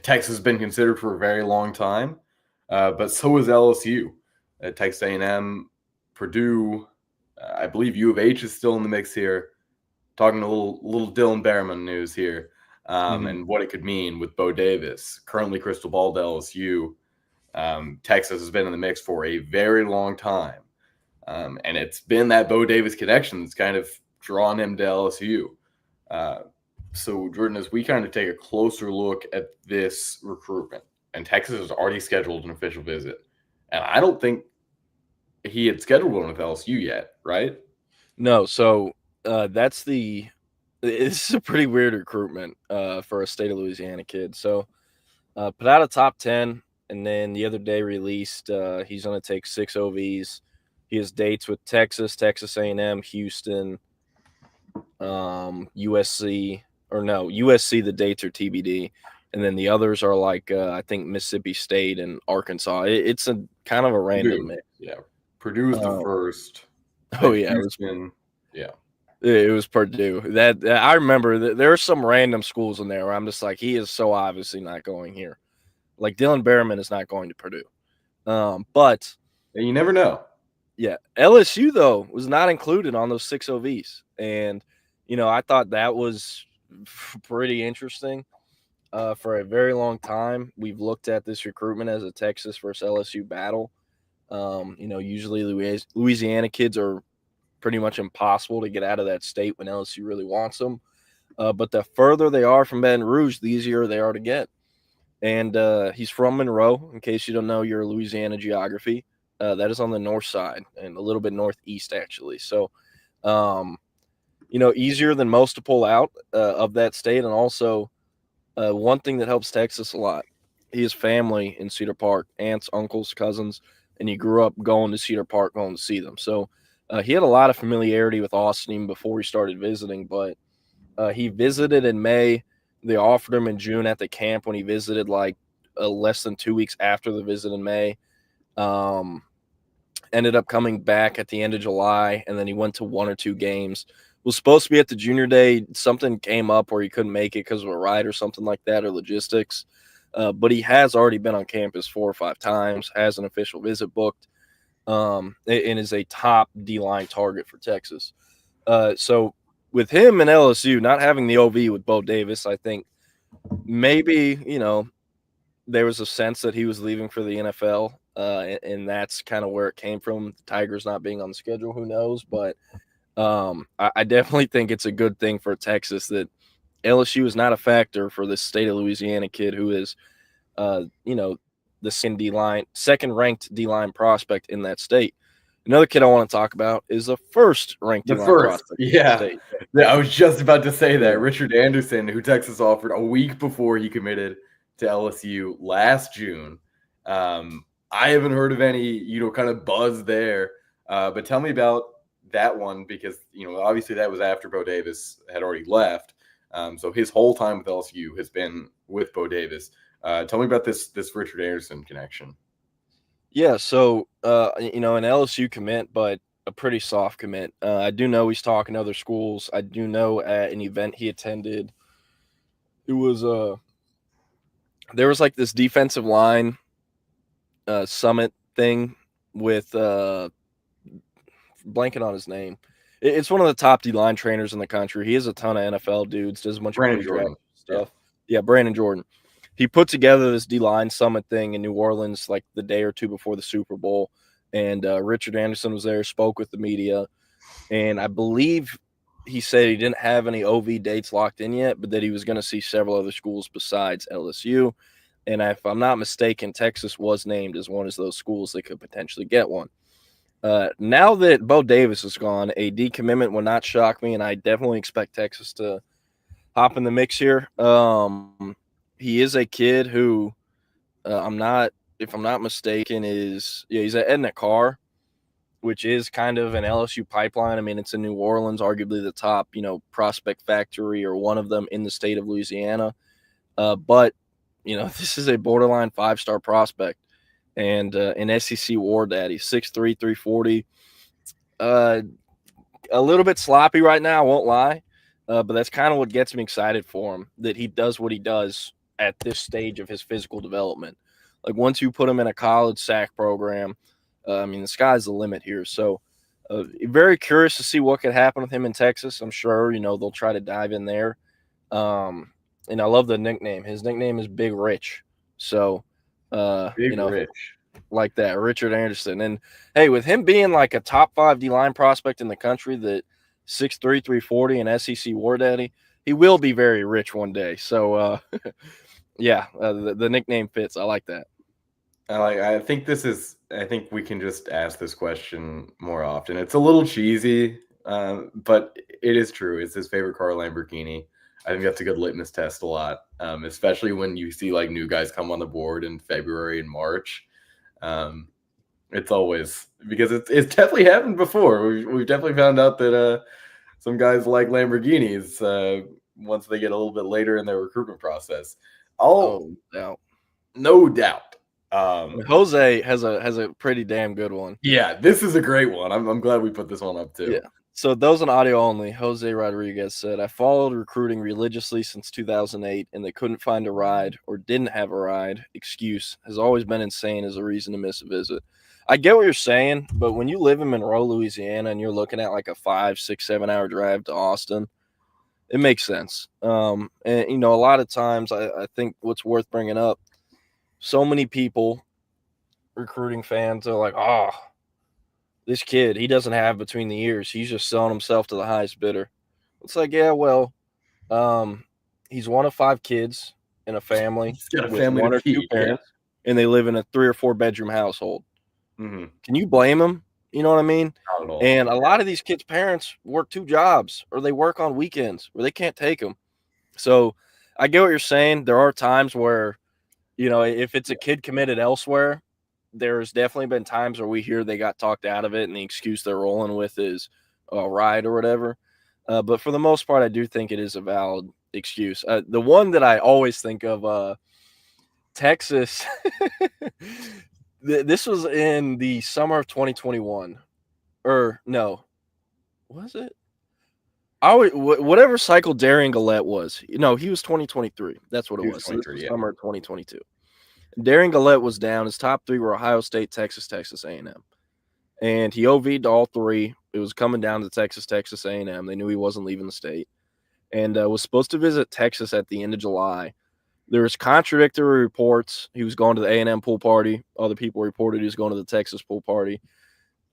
Texas has been considered for a very long time, but so is LSU. Texas A&M, Purdue, I believe U of H is still in the mix here. Talking a little Dylan Behrman news here, and what it could mean with Bo Davis. Currently crystal ball to LSU. Texas has been in the mix for a very long time, and it's been that Bo Davis connection that's kind of drawn him to LSU. So, Jordan, as we kind of take a closer look at this recruitment, and Texas has already scheduled an official visit, and I don't think he had scheduled one with LSU yet, right? No, so this is a pretty weird recruitment for a state of Louisiana kid. So put out a top 10, and then the other day released he's going to take 6 OVs. He has dates with Texas, Texas A&M, Houston, USC. The dates are TBD. And then the others are I think Mississippi State and Arkansas. It's a kind of a random mix. Yeah. Purdue's the first. Oh, yeah. It was Purdue. That I remember there are some random schools in there where I'm just like, he is so obviously not going here. Like Dylan Behrman is not going to Purdue. But you never know. Yeah. LSU, though, was not included on those 6 OVs. And, I thought that was pretty interesting. For a very long time, we've looked at this recruitment as a Texas versus LSU battle. Usually Louisiana kids are pretty much impossible to get out of that state when LSU really wants them. But the further they are from Baton Rouge, the easier they are to get. And he's from Monroe, in case you don't know your Louisiana geography. That is on the north side and a little bit northeast, actually. So, easier than most to pull out of that state. And also one thing that helps Texas a lot, he has family in Cedar Park, aunts, uncles, cousins, and he grew up going to Cedar Park, going to see them. So he had a lot of familiarity with Austin even before he started visiting. But He visited in May. They offered him in June at the camp when he visited, like less than 2 weeks after the visit in May. Ended up coming back at the end of July, and then he went to 1 or 2 games. Was supposed to be at the junior day. Something came up where he couldn't make it because of a ride or something like that, or logistics. But he has already been on campus 4 or 5 times, has an official visit booked, and is a top D-line target for Texas. So with him and LSU not having the OV with Bo Davis, I think maybe, there was a sense that he was leaving for the NFL, and that's kind of where it came from. The Tigers not being on the schedule, who knows? But I definitely think it's a good thing for Texas that LSU is not a factor for this state of Louisiana kid who is, the second-ranked D-line prospect in that state. Another kid I want to talk about is the first-ranked D-line prospect in the state. Yeah, I was just about to say that. Richard Anderson, who Texas offered a week before he committed to LSU last June. I haven't heard of any, kind of buzz there. But tell me about that one because, obviously that was after Bo Davis had already left. So his whole time with LSU has been with Bo Davis. Tell me about this Richard Anderson connection. Yeah, so, an LSU commit, but a pretty soft commit. I do know he's talking to other schools. I do know at an event he attended, it was there was like this defensive line summit thing with blanking on his name. It's one of the top D-line trainers in the country. He has a ton of NFL dudes, does a bunch of pre-draft stuff. Yeah, Brandon Jordan. He put together this D-line summit thing in New Orleans like the day or two before the Super Bowl, and Richard Anderson was there, spoke with the media, and I believe he said he didn't have any OV dates locked in yet, but that he was going to see several other schools besides LSU. And if I'm not mistaken, Texas was named as one of those schools that could potentially get one. Now that Bo Davis is gone, a decommitment would not shock me, and I definitely expect Texas to hop in the mix here. He is a kid who if I'm not mistaken, he's at Edna Carr, which is kind of an LSU pipeline. I mean, it's in New Orleans, arguably the top, prospect factory or one of them in the state of Louisiana. But, this is a borderline 5-star prospect and an SEC war daddy, 6'3", 340. A little bit sloppy right now, I won't lie. But that's kind of what gets me excited for him, that he does what he does at this stage of his physical development. Like once you put him in a college SAC program, the sky's the limit here. So very curious to see what could happen with him in Texas. I'm sure, they'll try to dive in there. And I love the nickname. His nickname is Big Rich. So, Rich. Like that, Richard Anderson. And, hey, with him being like a top 5 D-line prospect in the country, that 6'3", 340 and SEC war daddy, he will be very rich one day. So, the nickname fits. I like that. I think we can just ask this question more often. It's a little cheesy, but it is true. It's his favorite car, Lamborghini. I think that's a good litmus test a lot, especially when you see like new guys come on the board in February and March. It's always because it's definitely happened before. We've definitely found out that some guys like Lamborghinis once they get a little bit later in their recruitment process. No doubt. Jose has a pretty damn good one. Yeah, this is a great one. I'm glad we put this one up too. Yeah. So those on audio only, Jose Rodriguez said, I followed recruiting religiously since 2008, and they couldn't find a ride or didn't have a ride. Excuse has always been insane as a reason to miss a visit. I get what you're saying, but when you live in Monroe, Louisiana, and you're looking at like a 5, 6, 7 hour drive to Austin, it makes sense. And, a lot of times I think what's worth bringing up, so many people, recruiting fans, are like, this kid, he doesn't have between the ears. He's just selling himself to the highest bidder. It's like, yeah, well, he's one of 5 kids in a family. He's got a with family 1 or 2 feed, parents, and they live in a 3 or 4 bedroom household. Mm-hmm. Can you blame him? You know what I mean? Not at all. And a lot of these kids' parents work 2 jobs, or they work on weekends where they can't take them. So I get what you're saying. There are times where, if it's a kid committed elsewhere, there's definitely been times where we hear they got talked out of it, and the excuse they're rolling with is a ride or whatever. But for the most part, I do think it is a valid excuse. The one that I always think of, Texas, this was in the summer of 2021. Or no, was it? Whatever cycle Darian Gillette was. No, he was 2023. That's what it was. So this was summer of 2022. Darian Gillette was down. His top three were Ohio State, Texas, Texas A&M. And he OV'd to all three. It was coming down to Texas, Texas A&M. They knew he wasn't leaving the state. And was supposed to visit Texas at the end of July. There was contradictory reports. He was going to the A&M pool party. Other people reported he was going to the Texas pool party.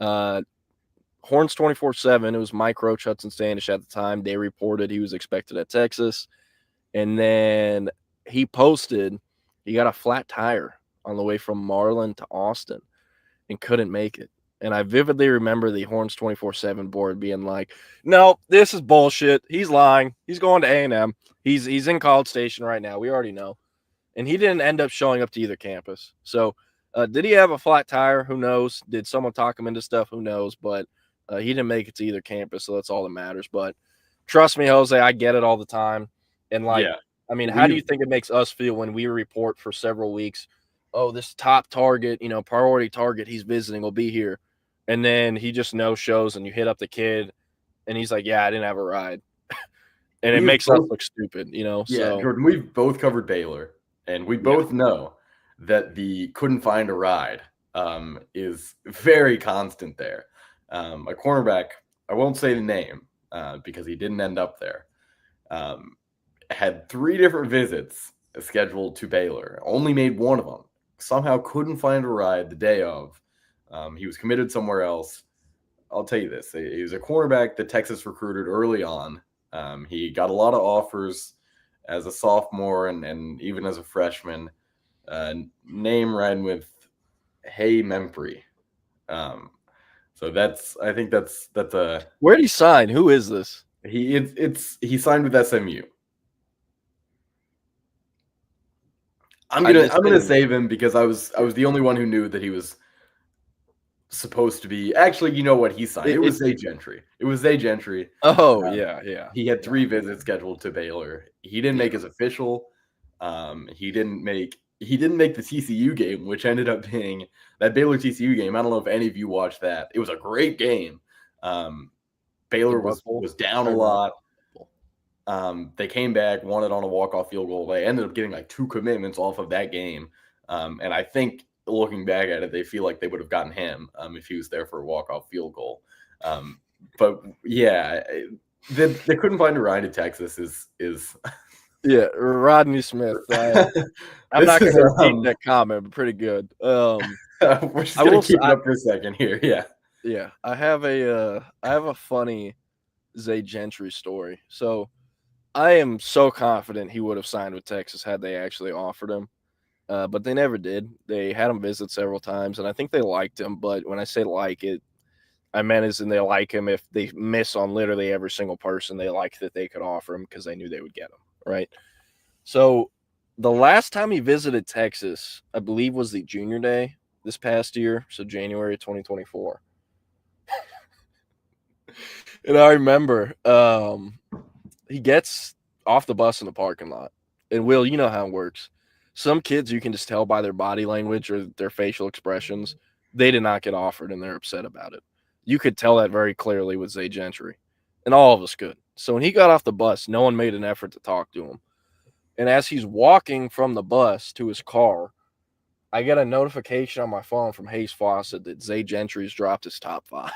Horns 24/7. It was Mike Roach, Hudson Standish at the time. They reported he was expected at Texas. And then he posted he got a flat tire on the way from Marlin to Austin and couldn't make it. And I vividly remember the Horns 24/7 board being like, no, this is bullshit. He's lying. He's going to A&M. He's in College Station right now. We already know. And he didn't end up showing up to either campus. So did he have a flat tire? Who knows? Did someone talk him into stuff? Who knows? But he didn't make it to either campus, so that's all that matters. But trust me, Jose, I get it all the time. And, I mean, how do you think it makes us feel when we report for several weeks, oh, this top target, priority target he's visiting will be here. And then he just no-shows and you hit up the kid and he's like, yeah, I didn't have a ride. And it makes us look stupid, Yeah, So Jordan, we've both covered Baylor, and we both know that the couldn't find a ride is very constant there. A cornerback, I won't say the name because he didn't end up there, had 3 different visits scheduled to Baylor, only made one of them, somehow couldn't find a ride the day of. He was committed somewhere else. I'll tell you this. He was a cornerback that Texas recruited early on. He got a lot of offers as a sophomore and even as a freshman. Name ran with Hey Memphrey. So I think that's a. Where did he sign? Who is this? He signed with SMU. I'm gonna save him because I was the only one who knew that he was supposed to be. Actually, you know what? He signed. It was Zay Gentry. It was Zay Gentry. Oh, yeah. He had 3 visits scheduled to Baylor. He didn't make his official. He didn't make the TCU game, which ended up being that Baylor TCU game. I don't know if any of you watched that. It was a great game. Baylor was down a lot. They came back, won it on a walk-off field goal. They ended up getting like 2 commitments off of that game. And I think looking back at it, they feel like they would have gotten him if he was there for a walk-off field goal. But yeah, they couldn't find a ride to Texas is yeah, Rodney Smith. I'm not going to repeat that comment, but pretty good. We're just going to keep it up for a second here. Yeah. I have a funny Zay Gentry story. So I am so confident he would have signed with Texas had they actually offered him. But they never did. They had him visit several times, and I think they liked him. But when I say like it, I meant as in they like him if they miss on literally every single person they like that they could offer him because they knew they would get him, right? So the last time he visited Texas, I believe, was the junior day this past year, so January 2024. And I remember he gets off the bus in the parking lot. And, Will, you know how it works. Some kids you can just tell by their body language or their facial expressions, they did not get offered and they're upset about it. You could tell that very clearly with Zay Gentry. And all of us could. So when he got off the bus, no one made an effort to talk to him. And as he's walking from the bus to his car, I get a notification on my phone from Hayes Fawcett that Zay Gentry's dropped his top 5.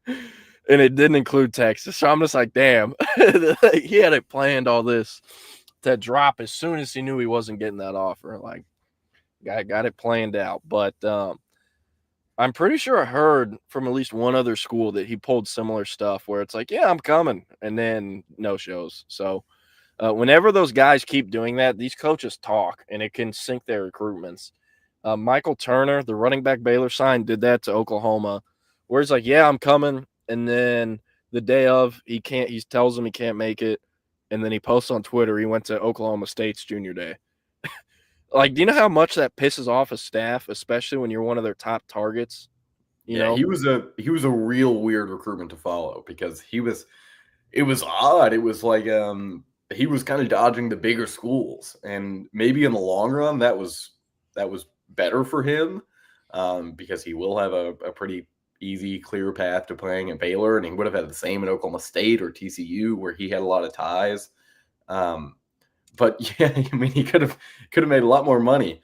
And it didn't include Texas. So I'm just like, damn. He had it planned all this to drop as soon as he knew he wasn't getting that offer. Like, got it planned out. But I'm pretty sure I heard from at least one other school that he pulled similar stuff where it's like, yeah, I'm coming. And then no shows. So whenever those guys keep doing that, these coaches talk and it can sink their recruitments. Michael Turner, the running back Baylor signed, did that to Oklahoma, where he's like, yeah, I'm coming. And then the day of, he tells him he can't make it. And then he posts on Twitter he went to Oklahoma State's junior day. Like, do you know how much that pisses off a staff, especially when you're one of their top targets? You know? He was a real weird recruitment to follow because he was it was odd. It was like he was kind of dodging the bigger schools, and maybe in the long run that was better for him, because he will have a pretty easy, clear path to playing at Baylor, and he would have had the same at Oklahoma State or TCU, where he had a lot of ties. But yeah, I mean, he could have made a lot more money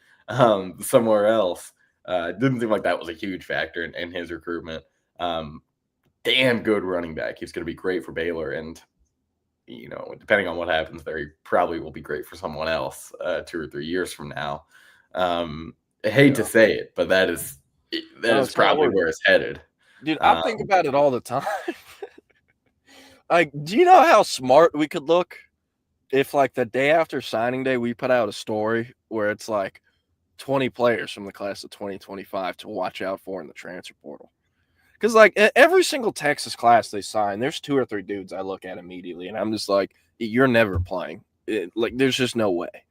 somewhere else. It didn't seem like that was a huge factor in his recruitment. Damn good running back. He's going to be great for Baylor, and depending on what happens there, he probably will be great for someone else 2 or 3 years from now. I hate to say it, but that is probably where it's headed. Dude, I think about it all the time. Like, do you know how smart we could look if, like, the day after signing day, we put out a story where it's like 20 players from the class of 2025 to watch out for in the transfer portal? Because, like, every single Texas class they sign, there's 2 or 3 dudes I look at immediately, and I'm just like, you're never playing. There's just no way.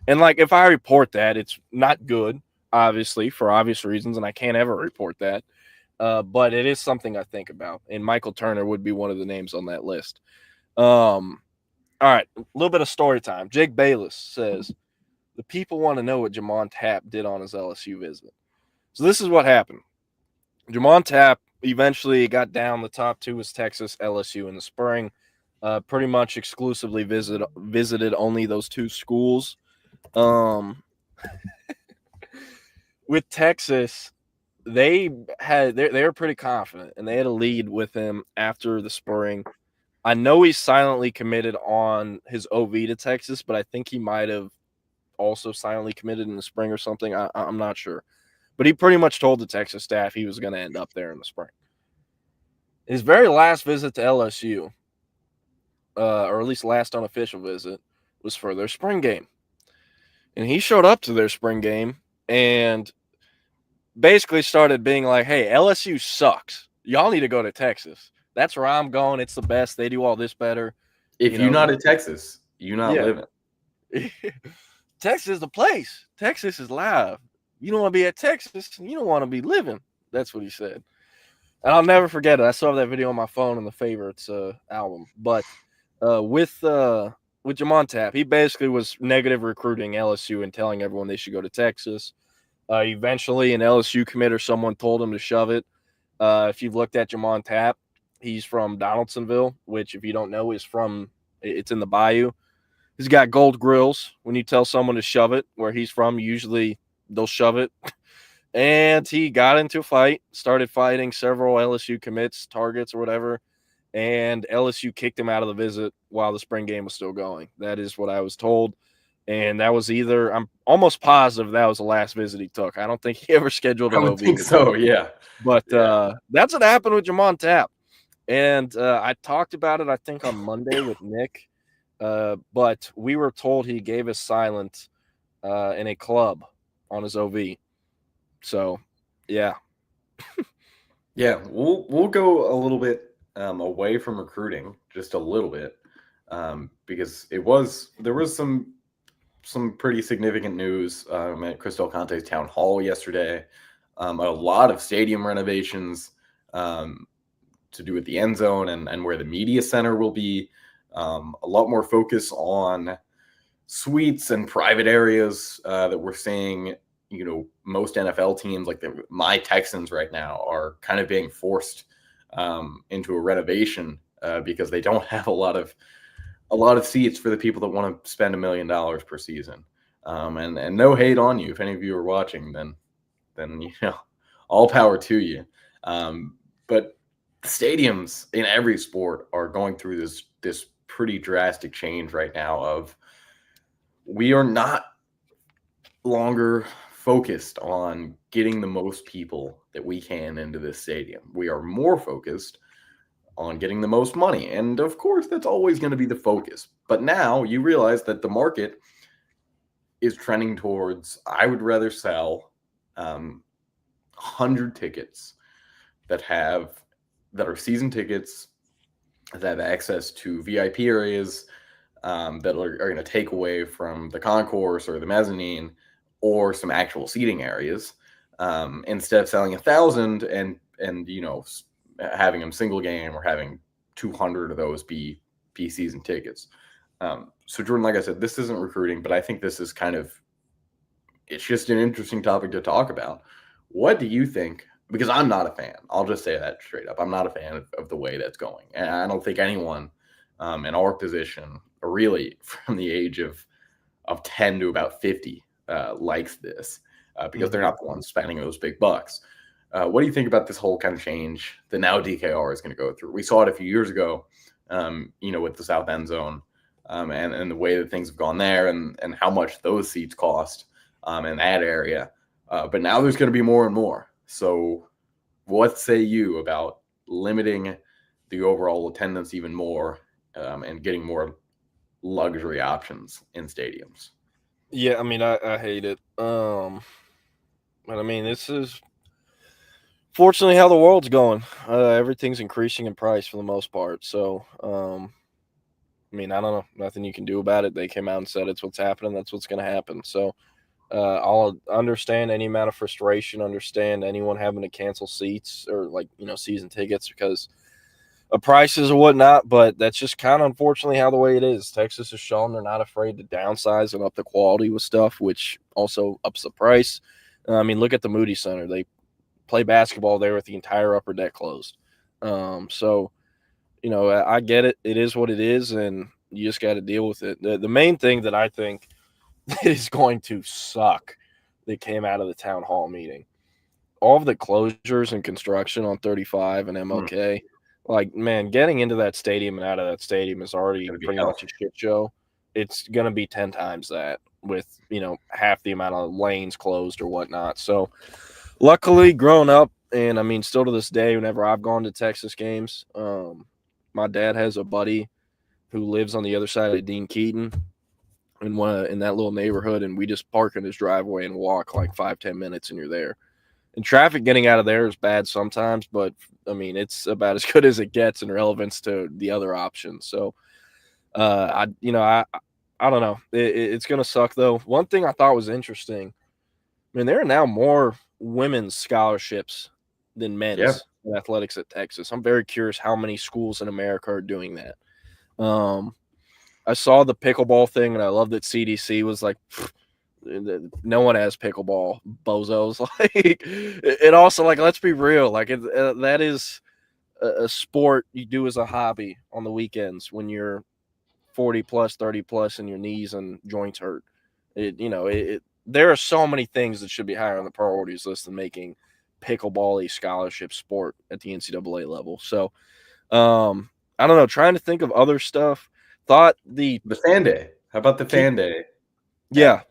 And, like, if I report that, it's not good, obviously, for obvious reasons, and I can't ever report that. But it is something I think about, and Michael Turner would be one of the names on that list. All right, a little bit of story time. Jake Bayless says, the people want to know what Jamon Tapp did on his LSU visit. So this is what happened. Jamon Tapp eventually got down. The top 2 was Texas, LSU in the spring. Pretty much exclusively visited only those 2 schools. With Texas, they were pretty confident, and they had a lead with him after the spring. I know he's silently committed on his OV to Texas, but I think he might have also silently committed in the spring or something. I'm not sure. But he pretty much told the Texas staff he was going to end up there in the spring. His very last visit to LSU, or at least last unofficial visit, was for their spring game. And he showed up to their spring game and basically started being like, hey, LSU sucks. Y'all need to go to Texas. That's where I'm going. It's the best. They do all this better. If you're not at Texas, you're not living. Texas is the place. Texas is live. You don't want to be at Texas. You don't want to be living. That's what he said. And I'll never forget it. I still have that video on my phone in the favorites album. But with Jamon Tapp, he basically was negative recruiting LSU and telling everyone they should go to Texas. Eventually, an LSU commit or someone told him to shove it. If you've looked at Jamon Tapp, he's from Donaldsonville, which, if you don't know, it's in the Bayou. He's got gold grills. When you tell someone to shove it where he's from, usually they'll shove it. And he got into a fight, started fighting several LSU commits, targets, or whatever, and LSU kicked him out of the visit while the spring game was still going. That is what I was told. And that was I'm almost positive that was the last visit he took. I don't think he ever scheduled an OV. I would think so, yeah. But that's what happened with Jamon Tapp. And I talked about it, I think, on Monday with Nick. But we were told he gave us silent in a club on his OV. So, yeah. Yeah, we'll go a little bit away from recruiting, just a little bit, because there was some pretty significant news at Chris Del Conte's town hall yesterday. A lot of stadium renovations to do with the end zone and where the media center will be. A lot more focus on suites and private areas that we're seeing. Most NFL teams, like my Texans right now, are kind of being forced into a renovation because they don't have a lot of seats for the people that want to spend $1 million per season. And no hate on you. If any of you are watching, then all power to you. But stadiums in every sport are going through this pretty drastic change right now of we are not longer focused on getting the most people that we can into this stadium. We are more focused on getting the most money. And of course, that's always going to be the focus. But now you realize that the market is trending towards, I would rather sell 100 tickets that are season tickets, that have access to VIP areas that are going to take away from the concourse or the mezzanine or some actual seating areas, instead of selling 1,000 and having them single game or having 200 of those be be season tickets. So Jordan, like I said, this isn't recruiting, but I think this is it's just an interesting topic to talk about. What do you think? Because I'm not a fan. I'll just say that straight up. I'm not a fan of the way that's going. And I don't think anyone in our position, or really from the age of 10 to about 50, likes this because they're not the ones spending those big bucks. What do you think about this whole kind of change that now DKR is going to go through? We saw it a few years ago, with the South End Zone and the way that things have gone there and how much those seats cost in that area. But now there's going to be more and more. So what say you about limiting the overall attendance even more and getting more luxury options in stadiums? Yeah, I mean, I hate it. But I mean, this is fortunately how the world's going. Everything's increasing in price for the most part. So, I mean, I don't know. Nothing you can do about it. They came out and said it's what's happening. That's what's going to happen. So I'll understand any amount of frustration, understand anyone having to cancel seats or season tickets because of prices or whatnot. But that's just kind of unfortunately how the way it is. Texas has shown they're not afraid to downsize and up the quality with stuff, which also ups the price. I mean, look at the Moody Center. They play basketball there with the entire upper deck closed. So, I get it. It is what it is, and you just got to deal with it. The main thing that I think is going to suck that came out of the town hall meeting, all of the closures and construction on 35 and MLK, like, man, getting into that stadium and out of that stadium is already pretty much a shit show. It's going to be 10 times that with, half the amount of lanes closed or whatnot. So luckily growing up, and I mean, still to this day, whenever I've gone to Texas games, my dad has a buddy who lives on the other side of Dean Keaton in that little neighborhood, and we just park in his driveway and walk like 5-10 minutes and you're there. And traffic getting out of there is bad sometimes, but I mean, it's about as good as it gets in relevance to the other options. So I don't know. It's going to suck though. One thing I thought was interesting, I mean, there are now more women's scholarships than men's in athletics at Texas. I'm very curious how many schools in America are doing that. I saw the pickleball thing, and I love that CDC was like, no one has pickleball, bozos. Like, and also, like, let's be real, like, that is a sport you do as a hobby on the weekends when you're 40 plus, 30 plus, and your knees and joints hurt. There are so many things that should be higher on the priorities list than making pickleball a scholarship sport at the NCAA level. So, I don't know. Trying to think of other stuff. Thought the fan day. How about the fan day? Yeah,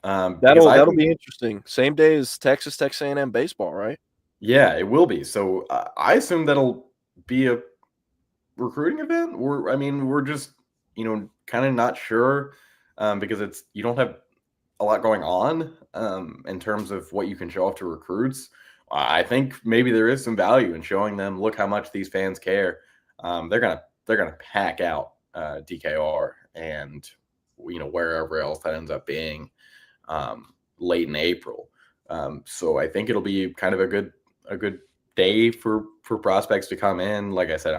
that'll be interesting. Same day as Texas A&M baseball, right? Yeah, it will be. So I assume that'll be a recruiting event. We're just kind of not sure because you don't have a lot going on in terms of what you can show off to recruits. I think maybe there is some value in showing them, look how much these fans care. They're gonna pack out DKR and wherever else that ends up being late in April. So I think it'll be kind of a good day for prospects to come in. Like I said,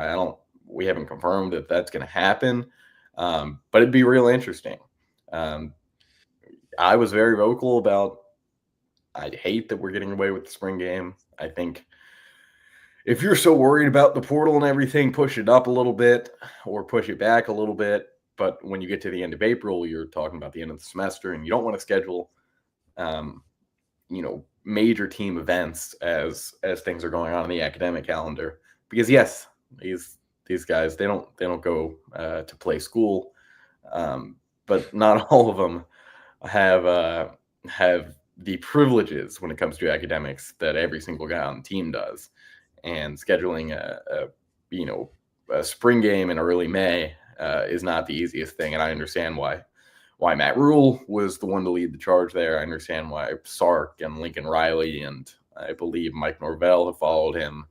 we haven't confirmed that that's going to happen, but it'd be real interesting. I was very vocal about I hate that we're getting away with the spring game. I think if you're so worried about the portal and everything, push it up a little bit or push it back a little bit. But when you get to the end of April, you're talking about the end of the semester, and you don't want to schedule, major team events as things are going on in the academic calendar. Because yes, these guys they don't go to play school, but not all of them have the privileges when it comes to academics that every single guy on the team does. And scheduling a spring game in early May is not the easiest thing. And I understand why Matt Rule was the one to lead the charge there. I understand why Sark and Lincoln Riley and I believe Mike Norvell have followed him.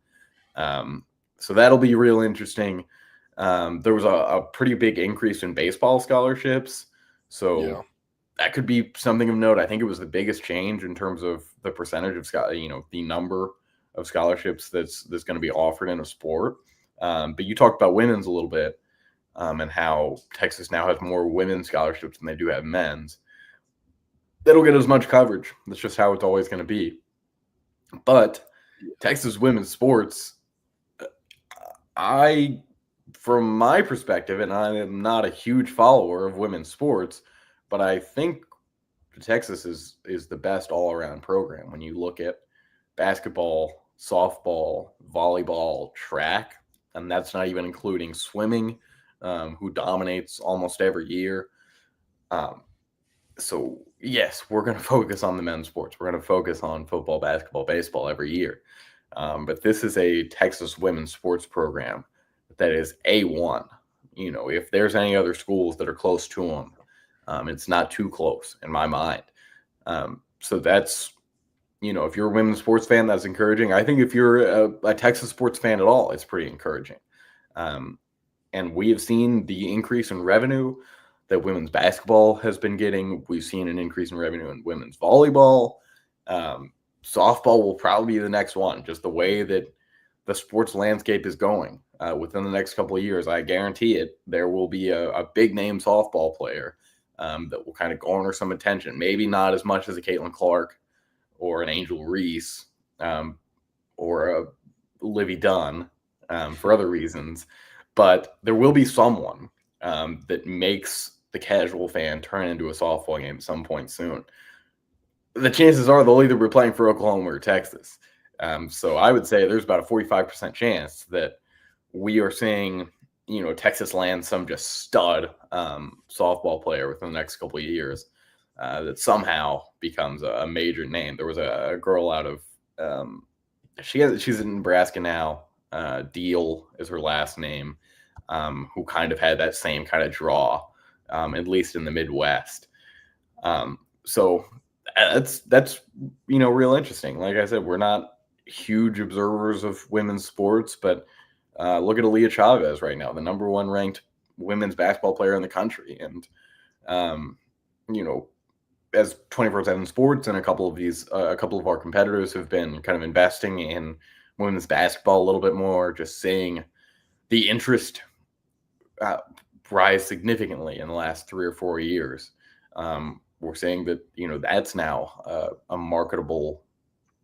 So that'll be real interesting. There was a pretty big increase in baseball scholarships. So that could be something of note. I think it was the biggest change in terms of the percentage of the number of scholarships that's going to be offered in a sport. But you talked about women's a little bit. and how Texas now has more women's scholarships than they do have men's. They don't get as much coverage. That's just how it's always going to be. But Texas women's sports, from my perspective, and I am not a huge follower of women's sports, but I think Texas is the best all-around program. When you look at basketball, softball, volleyball, track, and that's not even including swimming, who dominates almost every year. So, yes, we're going to focus on the men's sports. We're going to focus on football, basketball, baseball every year. But this is a Texas women's sports program that is A1. If there's any other schools that are close to them, it's not too close in my mind. So that's, if you're a women's sports fan, that's encouraging. I think if you're a Texas sports fan at all, it's pretty encouraging. And we have seen the increase in revenue that women's basketball has been getting. We've seen an increase in revenue in women's volleyball. Softball will probably be the next one, just the way that the sports landscape is going. Within the next couple of years, I guarantee it, there will be a big name softball player that will kind of garner some attention. Maybe not as much as a Caitlin Clark or an Angel Reese or a Livy Dunn for other reasons. But there will be someone that makes the casual fan turn into a softball game at some point soon. The chances are they'll either be playing for Oklahoma or Texas. So I would say there's about a 45% chance that we are seeing, Texas land some just stud softball player within the next couple of years that somehow becomes a major name. There was a girl out of she's in Nebraska now. Deal is her last name, who kind of had that same kind of draw, at least in the Midwest. So that's real interesting. Like I said, we're not huge observers of women's sports, but look at Aaliyah Chavez right now, the number one ranked women's basketball player in the country. And, as 24/7 Sports and a couple of our competitors have been kind of investing in women's basketball a little bit more, just seeing the interest rise significantly in the last 3 or 4 years. We're saying that, that's now a marketable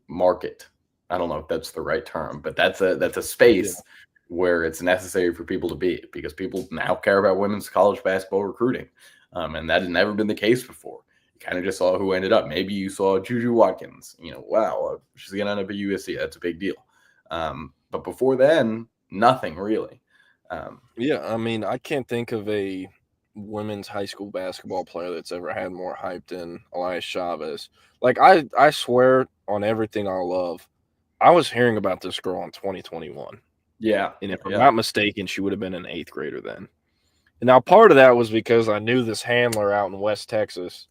market. I don't know if that's the right term, but that's a space where it's necessary for people to be, because people now care about women's college basketball recruiting. And that has never been the case before. You kind of just saw who ended up. Maybe you saw Juju Watkins, wow, she's going to end up at USC. That's a big deal. But before then, nothing really. I can't think of a women's high school basketball player that's ever had more hype than Elias Chavez. Like, I swear on everything I love, I was hearing about this girl in 2021. Yeah. And if I'm not mistaken, she would have been an 8th grader then. And now part of that was because I knew this handler out in West Texas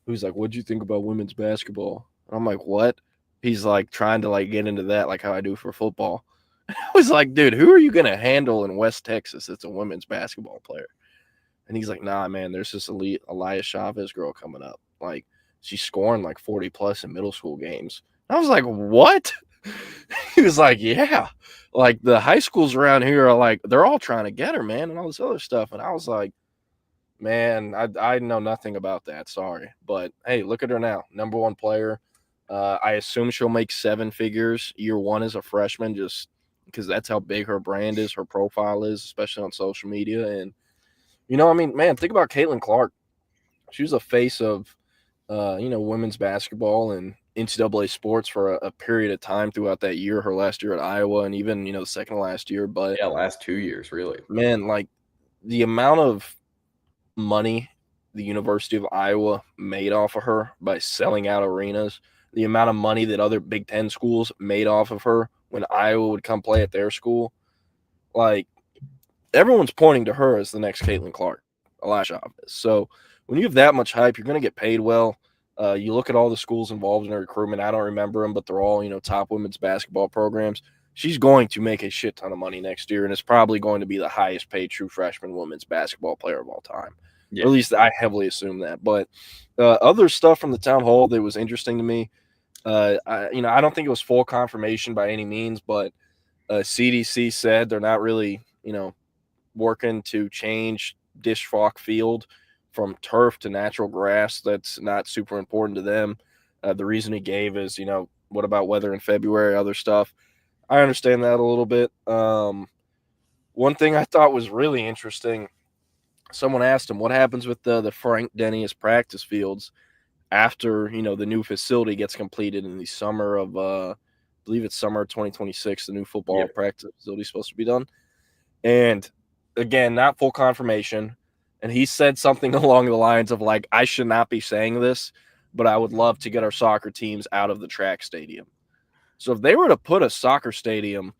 who's like, what'd you think about women's basketball? And I'm like, what? He's like trying to get into that like how I do for football. I was like, dude, who are you going to handle in West Texas that's a women's basketball player? And he's like, nah, man, there's this elite Elias Chavez girl coming up. Like, she's scoring like 40 plus in middle school games. And I was like, what? He was like, yeah. Like, the high schools around here are like, they're all trying to get her, man, and all this other stuff. And I was like, man, I know nothing about that. Sorry. But, hey, look at her now. Number one player. I assume she'll make 7 figures year one as a freshman, just because that's how big her brand is, her profile is, especially on social media. And, man, think about Caitlin Clark. She was a face of, women's basketball and NCAA sports for a period of time throughout that year, her last year at Iowa, and even, the second to last year. But yeah, last 2 years, really. Man, like, the amount of money the University of Iowa made off of her by selling out arenas, the amount of money that other Big Ten schools made off of her when Iowa would come play at their school, like, everyone's pointing to her as the next Caitlin Clark, Elias Chavez. So when you have that much hype, you're going to get paid well. You look at all the schools involved in her recruitment. I don't remember them, but they're all, top women's basketball programs. She's going to make a shit ton of money next year, and it's probably going to be the highest paid true freshman women's basketball player of all time. Yeah. Or at least I heavily assume that. But other stuff from the town hall that was interesting to me, I don't think it was full confirmation by any means, but CDC said they're not really, working to change Dish Falk Field from turf to natural grass. That's not super important to them. The reason he gave is, what about weather in February, other stuff. I understand that a little bit. One thing I thought was really interesting, someone asked him, what happens with the Frank Denny's practice fields after, the new facility gets completed in the summer of, I believe it's summer of 2026, the new football practice facility is supposed to be done. And again, not full confirmation. And he said something along the lines of like, I should not be saying this, but I would love to get our soccer teams out of the track stadium. So if they were to put a soccer stadium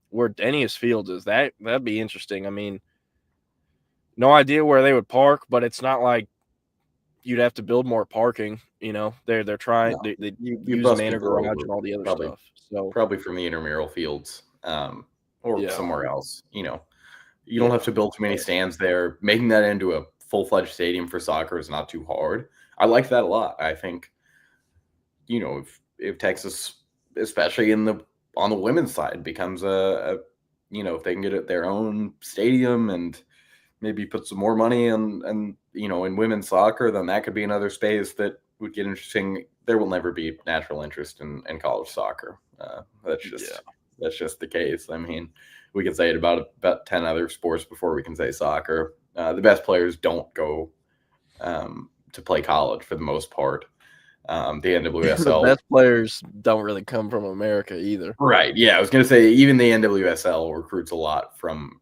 where Denny's Fields is, that'd be interesting. I mean, no idea where they would park, but it's not like you'd have to build more parking. They're trying. No. They You use bust Manor people Garage over, and all the other probably, stuff. So probably from the intramural fields, or somewhere else. You don't Yeah. have to build too many stands there. Making that into a full-fledged stadium for soccer is not too hard. I like that a lot. I think, if Texas, especially on the women's side, becomes if they can get their own stadium and maybe put some more money in women's soccer, then that could be another space that would get interesting. There will never be natural interest in college soccer. That's just the case. I mean, we can say it about 10 other sports before we can say soccer. The best players don't go to play college for the most part. The NWSL. The best players don't really come from America either. Right. Yeah. I was going to say, even the NWSL recruits a lot from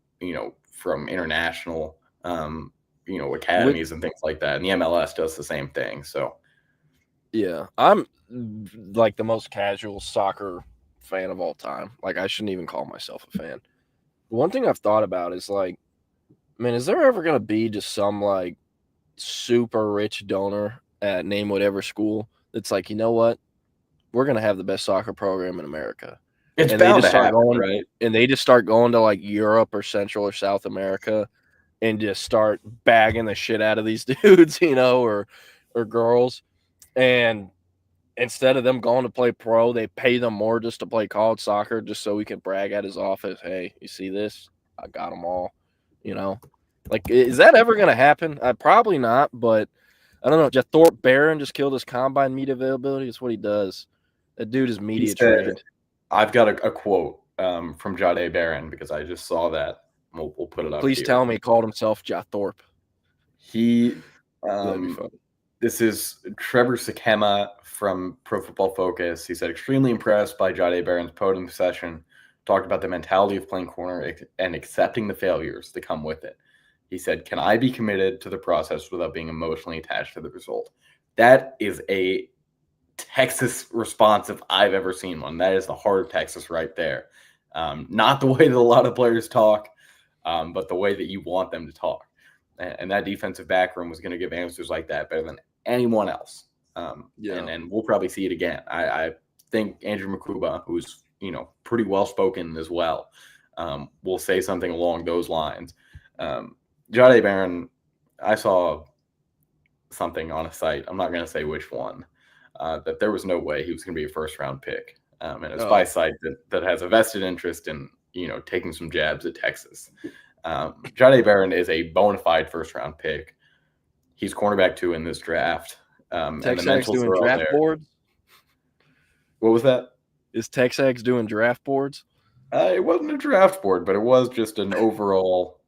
international, academies and things like that. And the MLS does the same thing. So, yeah, I'm like the most casual soccer fan of all time. Like, I shouldn't even call myself a fan. One thing I've thought about is like, man, is there ever going to be just some like super rich donor at name whatever school that's like, you know what, we're going to have the best soccer program in America. It's and bound they just to start happen, going, right? And they just start going to like Europe or Central or South America and just start bagging the shit out of these dudes, or girls. And instead of them going to play pro, they pay them more just to play college soccer, just so we can brag at his office. Hey, you see this? I got them all. Like, is that ever going to happen? Probably not, but I don't know. Jathorpe Barron just killed his combine meat availability. It's what he does. That dude is media trained. I've got a quote from Jade Barron because I just saw that. We'll put it up. Please tell me he called himself Jathorpe. He this is Trevor Sakema from Pro Football Focus. He said, extremely impressed by Jade Barron's podium session. Talked about the mentality of playing corner and accepting the failures that come with it. He said, can I be committed to the process without being emotionally attached to the result? That is a Texas response if I've ever seen one. That is the heart of Texas right there. Not the way that a lot of players talk, but the way that you want them to talk. And that defensive back room was going to give answers like that better than anyone else. And we'll probably see it again. I think Andrew Makuba, who's pretty well spoken as well, will say something along those lines. Jade Barron, I saw something on a site, I'm not going to say which one, that there was no way he was going to be a first-round pick. And it's by a site that has a vested interest in, taking some jabs at Texas. Jade Barron is a bona fide first-round pick. He's cornerback 2 in this draft. Texas doing draft boards? What was that? Is Texas doing draft boards? It wasn't a draft board, but it was just an overall,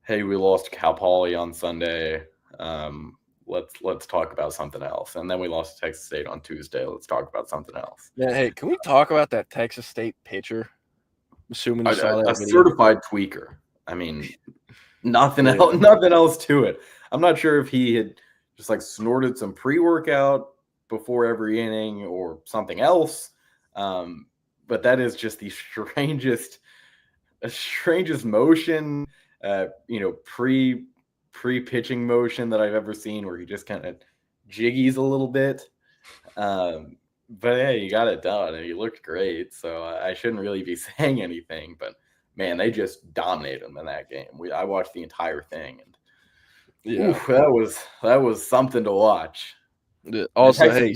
hey, we lost Cal Poly on Sunday. Let's talk about something else. And then we lost to Texas State on Tuesday. Let's talk about something else. Yeah, hey, can we talk about that Texas State pitcher? Assuming you saw that a video. Certified tweaker. I mean, nothing else to it. I'm not sure if he had just like snorted some pre-workout before every inning or something else. But that is just the strangest motion, pre-pitching motion that I've ever seen, where he just kind of jiggies a little bit. But yeah, you got it done, and he looked great. So I shouldn't really be saying anything, but man, they just dominated him in that game. I watched the entire thing, and that was something to watch. Also, hey,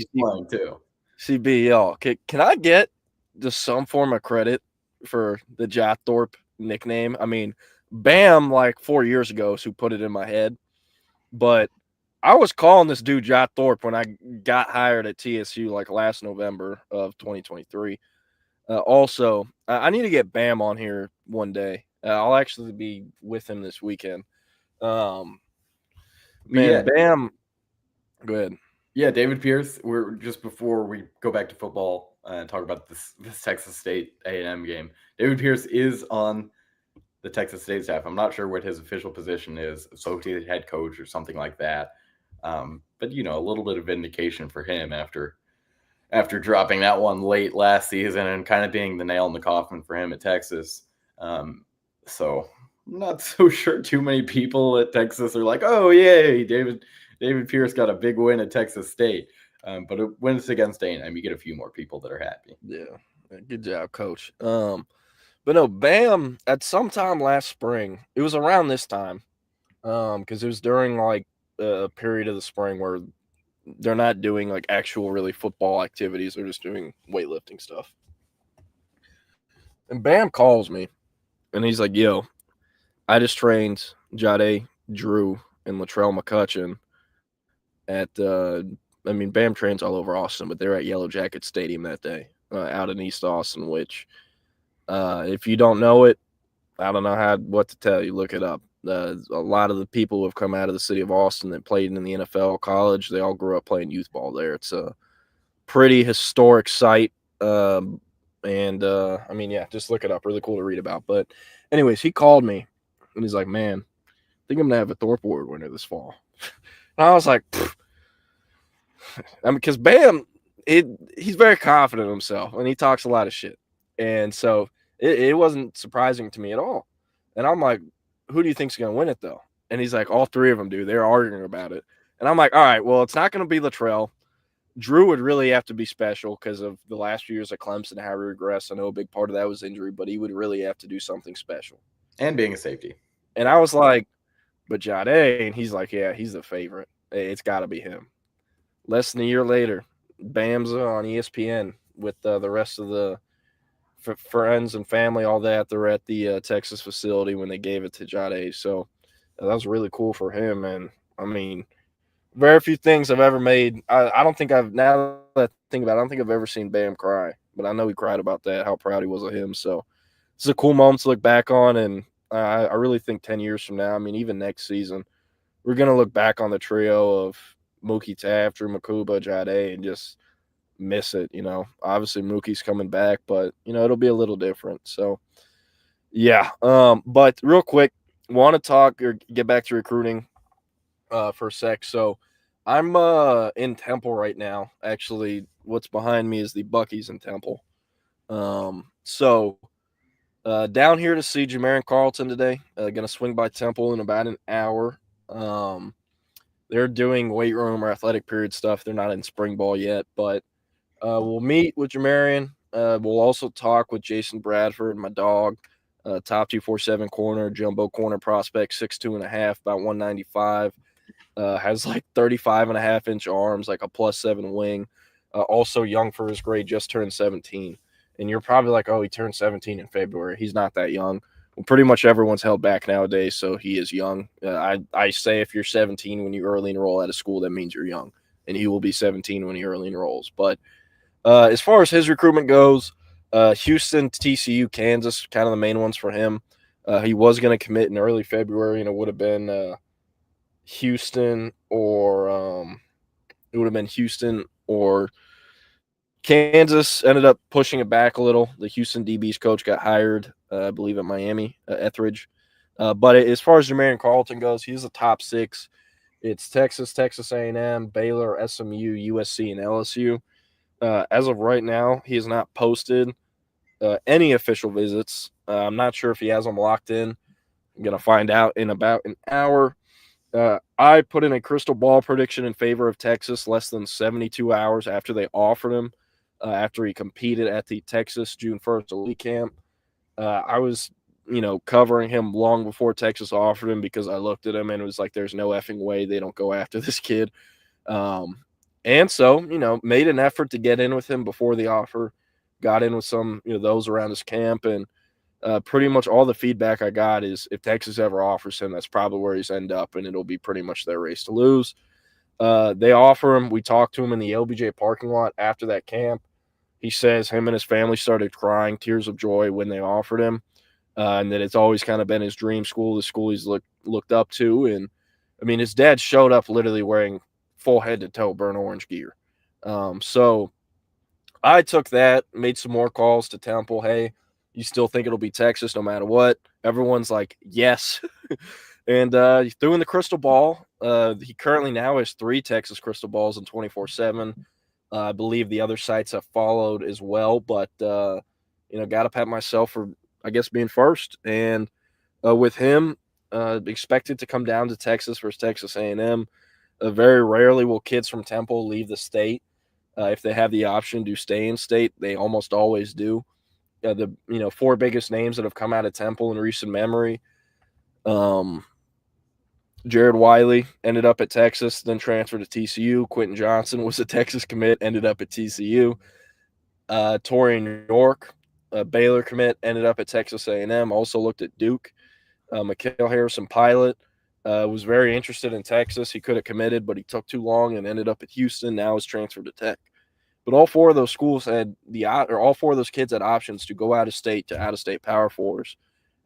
too. CBL, can I get just some form of credit for the Jathorpe nickname? I mean, Bam, like 4 years ago, is who put it in my head. But I was calling this dude Jot Thorpe when I got hired at TSU like last November of 2023. Also, I need to get Bam on here one day. I'll actually be with him this weekend. Man, yeah. Bam, go ahead. Yeah, David Pierce. We're just before we go back to football and talk about this Texas State A&M game. David Pierce is on the Texas State staff. I'm not sure what his official position is, associate head coach or something like that. But you know, a little bit of vindication for him after dropping that one late last season and kind of being the nail in the coffin for him at Texas. So I'm not so sure too many people at Texas are like, oh yay, David Pierce got a big win at Texas State. But it wins against A&M, you get a few more people that are happy. Yeah, good job, coach. But no, Bam, at some time last spring, it was around this time, because it was during like a period of the spring where they're not doing like actual really football activities. They're just doing weightlifting stuff. And Bam calls me, and he's like, yo, I just trained Jade, Drew, and Latrell McCutcheon at Bam trains all over Austin, but they're at Yellow Jacket Stadium that day out in East Austin, which if you don't know it, I don't know what to tell you. Look it up. A lot of the people who have come out of the city of Austin that played in the NFL, college, they all grew up playing youth ball there. It's a pretty historic site. Yeah, just look it up. Really cool to read about. But anyways, he called me, and he's like, man, I think I'm going to have a Thorpe Award winner this fall. And I was like, because Bam, he's very confident in himself, and he talks a lot of shit. And so it wasn't surprising to me at all. And I'm like, who do you think's going to win it, though? And he's like, all three of them do. They're arguing about it. And I'm like, all right, well, it's not going to be Latrell. Drew would really have to be special because of the last few years at Clemson, how he regressed. I know a big part of that was injury, but he would really have to do something special. And being a safety. And I was like, but Jade, and he's like, yeah, he's the favorite. It's got to be him. Less than a year later, Bam's on ESPN with the rest of the friends and family, all that. They're at the Texas facility when they gave it to Jade. So that was really cool for him. And I mean, very few things I've ever made. I don't think now that I think about it, I don't think I've ever seen Bam cry, but I know he cried about that, how proud he was of him. So it's a cool moment to look back on. And I really think 10 years from now, I mean, even next season, we're going to look back on the trio of Mookie Taft, Drew Makuba, Jade, and just miss it. You know, obviously Mookie's coming back, but you know, it'll be a little different. So yeah. But real quick, want to talk or get back to recruiting for a sec. So I'm in Temple right now. Actually, what's behind me is the Bucky's in Temple. Down here to see Jamarian Carlton today. Gonna swing by Temple in about an hour. They're doing weight room or athletic period stuff. They're not in spring ball yet, but we'll meet with Jamarian. We'll also talk with Jason Bradford, my dog, top 247 corner, jumbo corner prospect, 6'2.5", about 195. Has like 35.5-inch arms, like a +7 wing. Also young for his grade, just turned 17. And you're probably like, oh, he turned 17 in February. He's not that young. Well, pretty much everyone's held back nowadays, so he is young. I say if you're 17 when you early enroll at a school, that means you're young. And he will be 17 when he early enrolls. But as far as his recruitment goes, Houston, TCU, Kansas, kind of the main ones for him. He was going to commit in early February, and it would have been Houston or Kansas. Ended up pushing it back a little. The Houston DB's coach got hired, I believe, at Miami, Etheridge. But as far as Jamarian Carlton goes, he's a top 6. It's Texas, Texas A&M, Baylor, SMU, USC, and LSU. As of right now, he has not posted any official visits. I'm not sure if he has them locked in. I'm going to find out in about an hour. I put in a crystal ball prediction in favor of Texas less than 72 hours after they offered him, after he competed at the Texas June 1st elite camp. I was, covering him long before Texas offered him because I looked at him and it was like, there's no effing way they don't go after this kid. And so, made an effort to get in with him before the offer, got in with some, those around his camp. And pretty much all the feedback I got is if Texas ever offers him, that's probably where he's end up, and it'll be pretty much their race to lose. They offer him. We talked to him in the LBJ parking lot after that camp. He says him and his family started crying tears of joy when they offered him, and that it's always kind of been his dream school, the school he's looked up to. And, I mean, his dad showed up literally wearing full head-to-toe burnt orange gear. So I took that, made some more calls to Temple. Hey, you still think it'll be Texas no matter what? Everyone's like, yes. And he threw in the crystal ball. He currently now has 3 Texas crystal balls in 24/7. I believe the other sites have followed as well, but got to pat myself for, I guess, being first. And with him, expected to come down to Texas versus Texas A&M. Very rarely will kids from Temple leave the state. If they have the option to stay in state, they almost always do. The 4 biggest names that have come out of Temple in recent memory. Jared Wiley ended up at Texas, then transferred to TCU. Quentin Johnson was a Texas commit, ended up at TCU. Torian York, a Baylor commit, ended up at Texas A&M, also looked at Duke. McCall Harrison Pilot was very interested in Texas. He could have committed, but he took too long and ended up at Houston. Now is transferred to Tech. But all 4 of those schools had all 4 of those kids had options to go out of state to out-of-state Power 4s,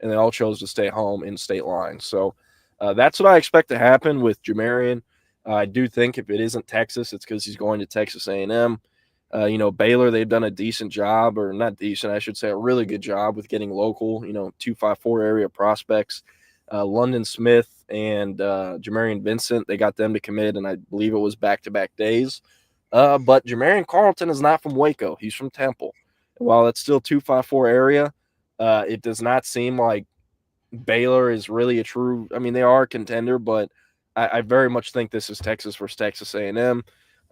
and they all chose to stay home in state lines. So that's what I expect to happen with Jamarian. I do think if it isn't Texas, it's because he's going to Texas A&M. Baylor, they've done a decent job, or not decent, I should say a really good job with getting local, 254 area prospects. London Smith and Jamarian Vincent, they got them to commit, and I believe it was back-to-back days. But Jamarian Carlton is not from Waco. He's from Temple. And while it's still 254 area, it does not seem like Baylor is really a true – I mean, they are a contender, but I very much think this is Texas versus Texas A&M.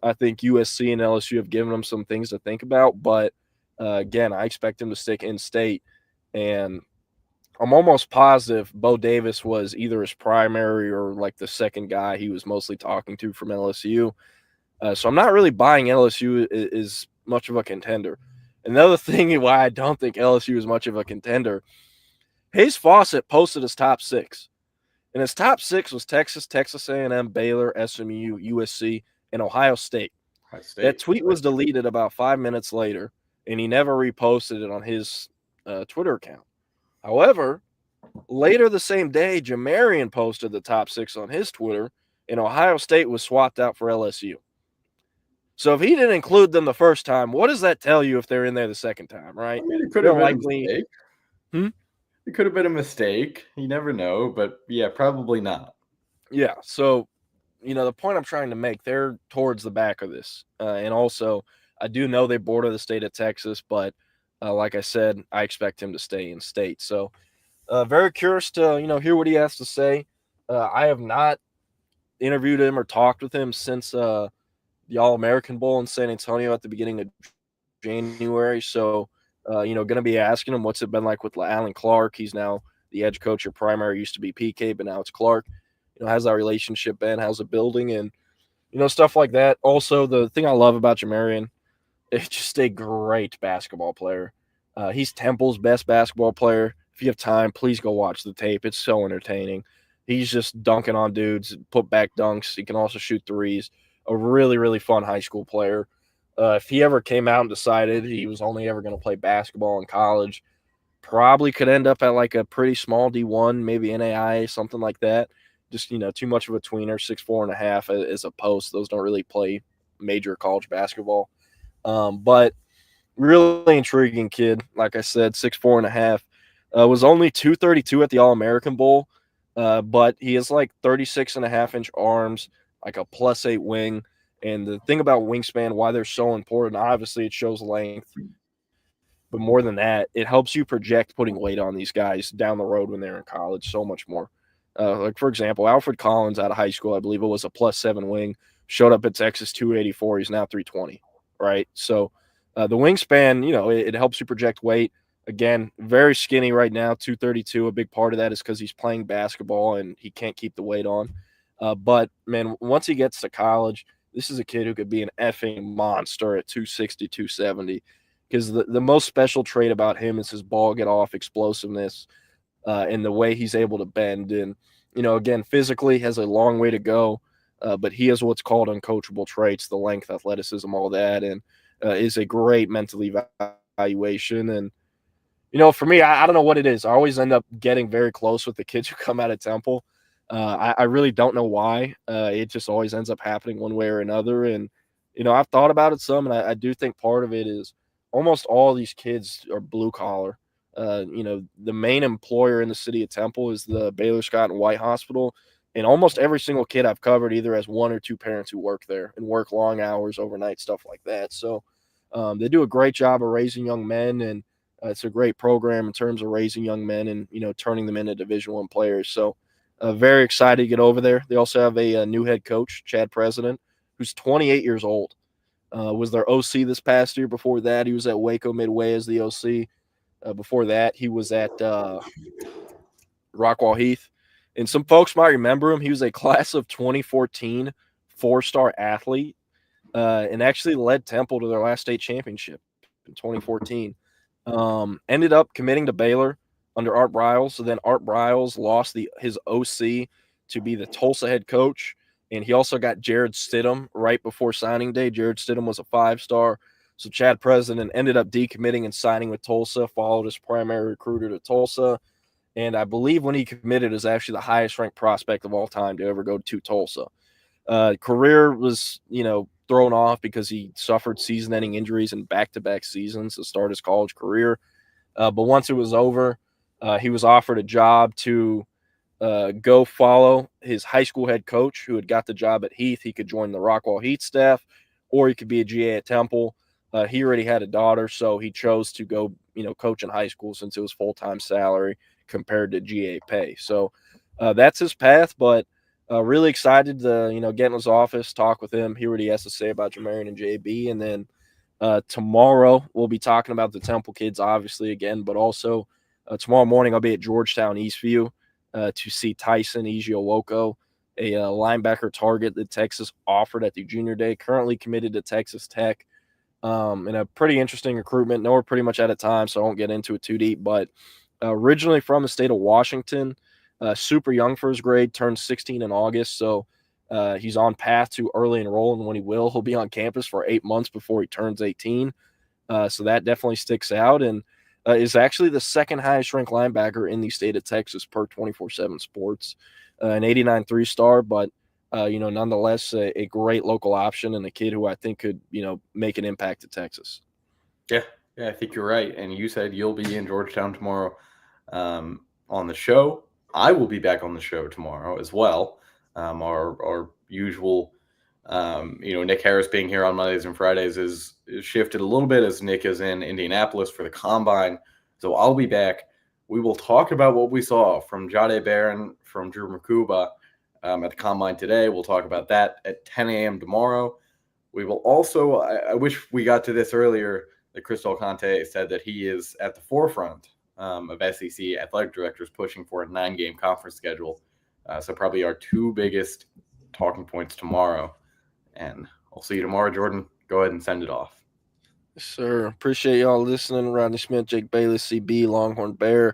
I think USC and LSU have given them some things to think about. But, again, I expect them to stick in state. And I'm almost positive Bo Davis was either his primary or, like, the second guy he was mostly talking to from LSU. So I'm not really buying LSU is much of a contender. Another thing why I don't think LSU is much of a contender – Hayes Fawcett posted his top 6, and his top 6 was Texas, Texas A&M, Baylor, SMU, USC, and Ohio State. That tweet was deleted about 5 minutes later, and he never reposted it on his Twitter account. However, later the same day, Jamarian posted the top 6 on his Twitter, and Ohio State was swapped out for LSU. So if he didn't include them the first time, what does that tell you if they're in there the second time, right? I mean, it could have been a mistake. It could have been a mistake. You never know, but yeah, probably not. Yeah. So, the point I'm trying to make, they're towards the back of this. And also, I do know they border the state of Texas, but like I said, I expect him to stay in state. So, very curious to, hear what he has to say. I have not interviewed him or talked with him since the All-American Bowl in San Antonio at the beginning of January. So, going to be asking him what's it been like with Alan Clark. He's now the edge coach. Your primary used to be PK, but now it's Clark. How's that relationship been? How's it building? And, stuff like that. Also, the thing I love about Jamarian, it's just a great basketball player. He's Temple's best basketball player. If you have time, please go watch the tape. It's so entertaining. He's just dunking on dudes, put back dunks. He can also shoot threes. A really, really fun high school player. If he ever came out and decided he was only ever going to play basketball in college, probably could end up at like a pretty small D1, maybe NAIA, something like that. Just, too much of a tweener, 6'4.5" as a post. Those don't really play major college basketball. But really intriguing kid. Like I said, 6'4.5". Was only 232 at the All-American Bowl, but he has like 36.5-inch arms, like a +8 wing. And the thing about wingspan, why they're so important, obviously it shows length. But more than that, it helps you project putting weight on these guys down the road when they're in college so much more. Like, for example, Alfred Collins out of high school, I believe it was a +7 wing, showed up at Texas 284. He's now 320, right? So the wingspan, it helps you project weight. Again, very skinny right now, 232. A big part of that is because he's playing basketball and he can't keep the weight on. But, man, once he gets to college, this is a kid who could be an effing monster at 260, 270. because the most special trait about him is his ball get off explosiveness and the way he's able to bend. And, again, physically has a long way to go, but he has what's called uncoachable traits, the length, athleticism, all that, and is a great mental evaluation. And, for me, I don't know what it is. I always end up getting very close with the kids who come out of Temple. I really don't know why. It just always ends up happening one way or another. And, I've thought about it some, and I do think part of it is almost all these kids are blue collar. The main employer in the city of Temple is the Baylor Scott and White Hospital. And almost every single kid I've covered either has one or two parents who work there and work long hours, overnight, stuff like that. So they do a great job of raising young men, and it's a great program in terms of raising young men and, turning them into Division I players. So very excited to get over there. They also have a new head coach, Chad President, who's 28 years old. Was their OC this past year. Before that, he was at Waco Midway as the OC. Before that, he was at Rockwall Heath. And some folks might remember him. He was a class of 2014 four-star athlete and actually led Temple to their last state championship in 2014. Ended up committing to Baylor under Art Briles. So then Art Briles lost his OC to be the Tulsa head coach. And he also got Jared Stidham right before signing day. Jared Stidham was a 5-star. So Chad President ended up decommitting and signing with Tulsa, followed his primary recruiter to Tulsa. And I believe when he committed is actually the highest ranked prospect of all time to ever go to Tulsa. Career was, thrown off because he suffered season-ending injuries in back-to-back seasons to start his college career. But once it was over, he was offered a job to go follow his high school head coach who had got the job at Heath. He could join the Rockwall Heath staff, or he could be a GA at Temple. He already had a daughter, so he chose to go, coach in high school since it was full-time salary compared to GA pay. So that's his path, but really excited to, get in his office, talk with him, hear what he has to say about Jamarian and JB. And then tomorrow we'll be talking about the Temple kids, obviously, again, but also tomorrow morning I'll be at Georgetown Eastview to see Tyson Ejiowoko, a linebacker target that Texas offered at the junior day, currently committed to Texas Tech. And a pretty interesting recruitment. No, we're pretty much out of time, so I won't get into it too deep, but originally from the state of Washington, super young for his grade, turned 16 in August. So he's on path to early enroll, and when he will, he'll be on campus for 8 months before he turns 18. So that definitely sticks out, and is actually the second highest ranked linebacker in the state of Texas per 24/7 Sports, an 89 3-star, but nonetheless a great local option and a kid who I think could, make an impact at Texas. Yeah, I think you're right. And you said you'll be in Georgetown tomorrow on the show. I will be back on the show tomorrow as well. Our usual, Nick Harris being here on Mondays and Fridays is shifted a little bit as Nick is in Indianapolis for the Combine. So I'll be back. We will talk about what we saw from Jade Barron, from Drew Makuba at the Combine today. We'll talk about that at 10 a.m. tomorrow. We will also, I wish we got to this earlier, that Crystal Conte said that he is at the forefront of SEC athletic directors pushing for a 9-game conference schedule. So probably our two biggest talking points tomorrow. And I'll see you tomorrow, Jordan. Go ahead and send it off. Yes, sir. Appreciate y'all listening. Rodney Smith, Jake Bailey, CB, Longhorn Bear,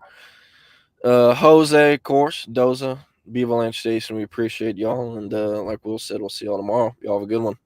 Jose, of course, Doza, Beaver Land Station. We appreciate y'all. And like Will said, we'll see y'all tomorrow. Y'all have a good one.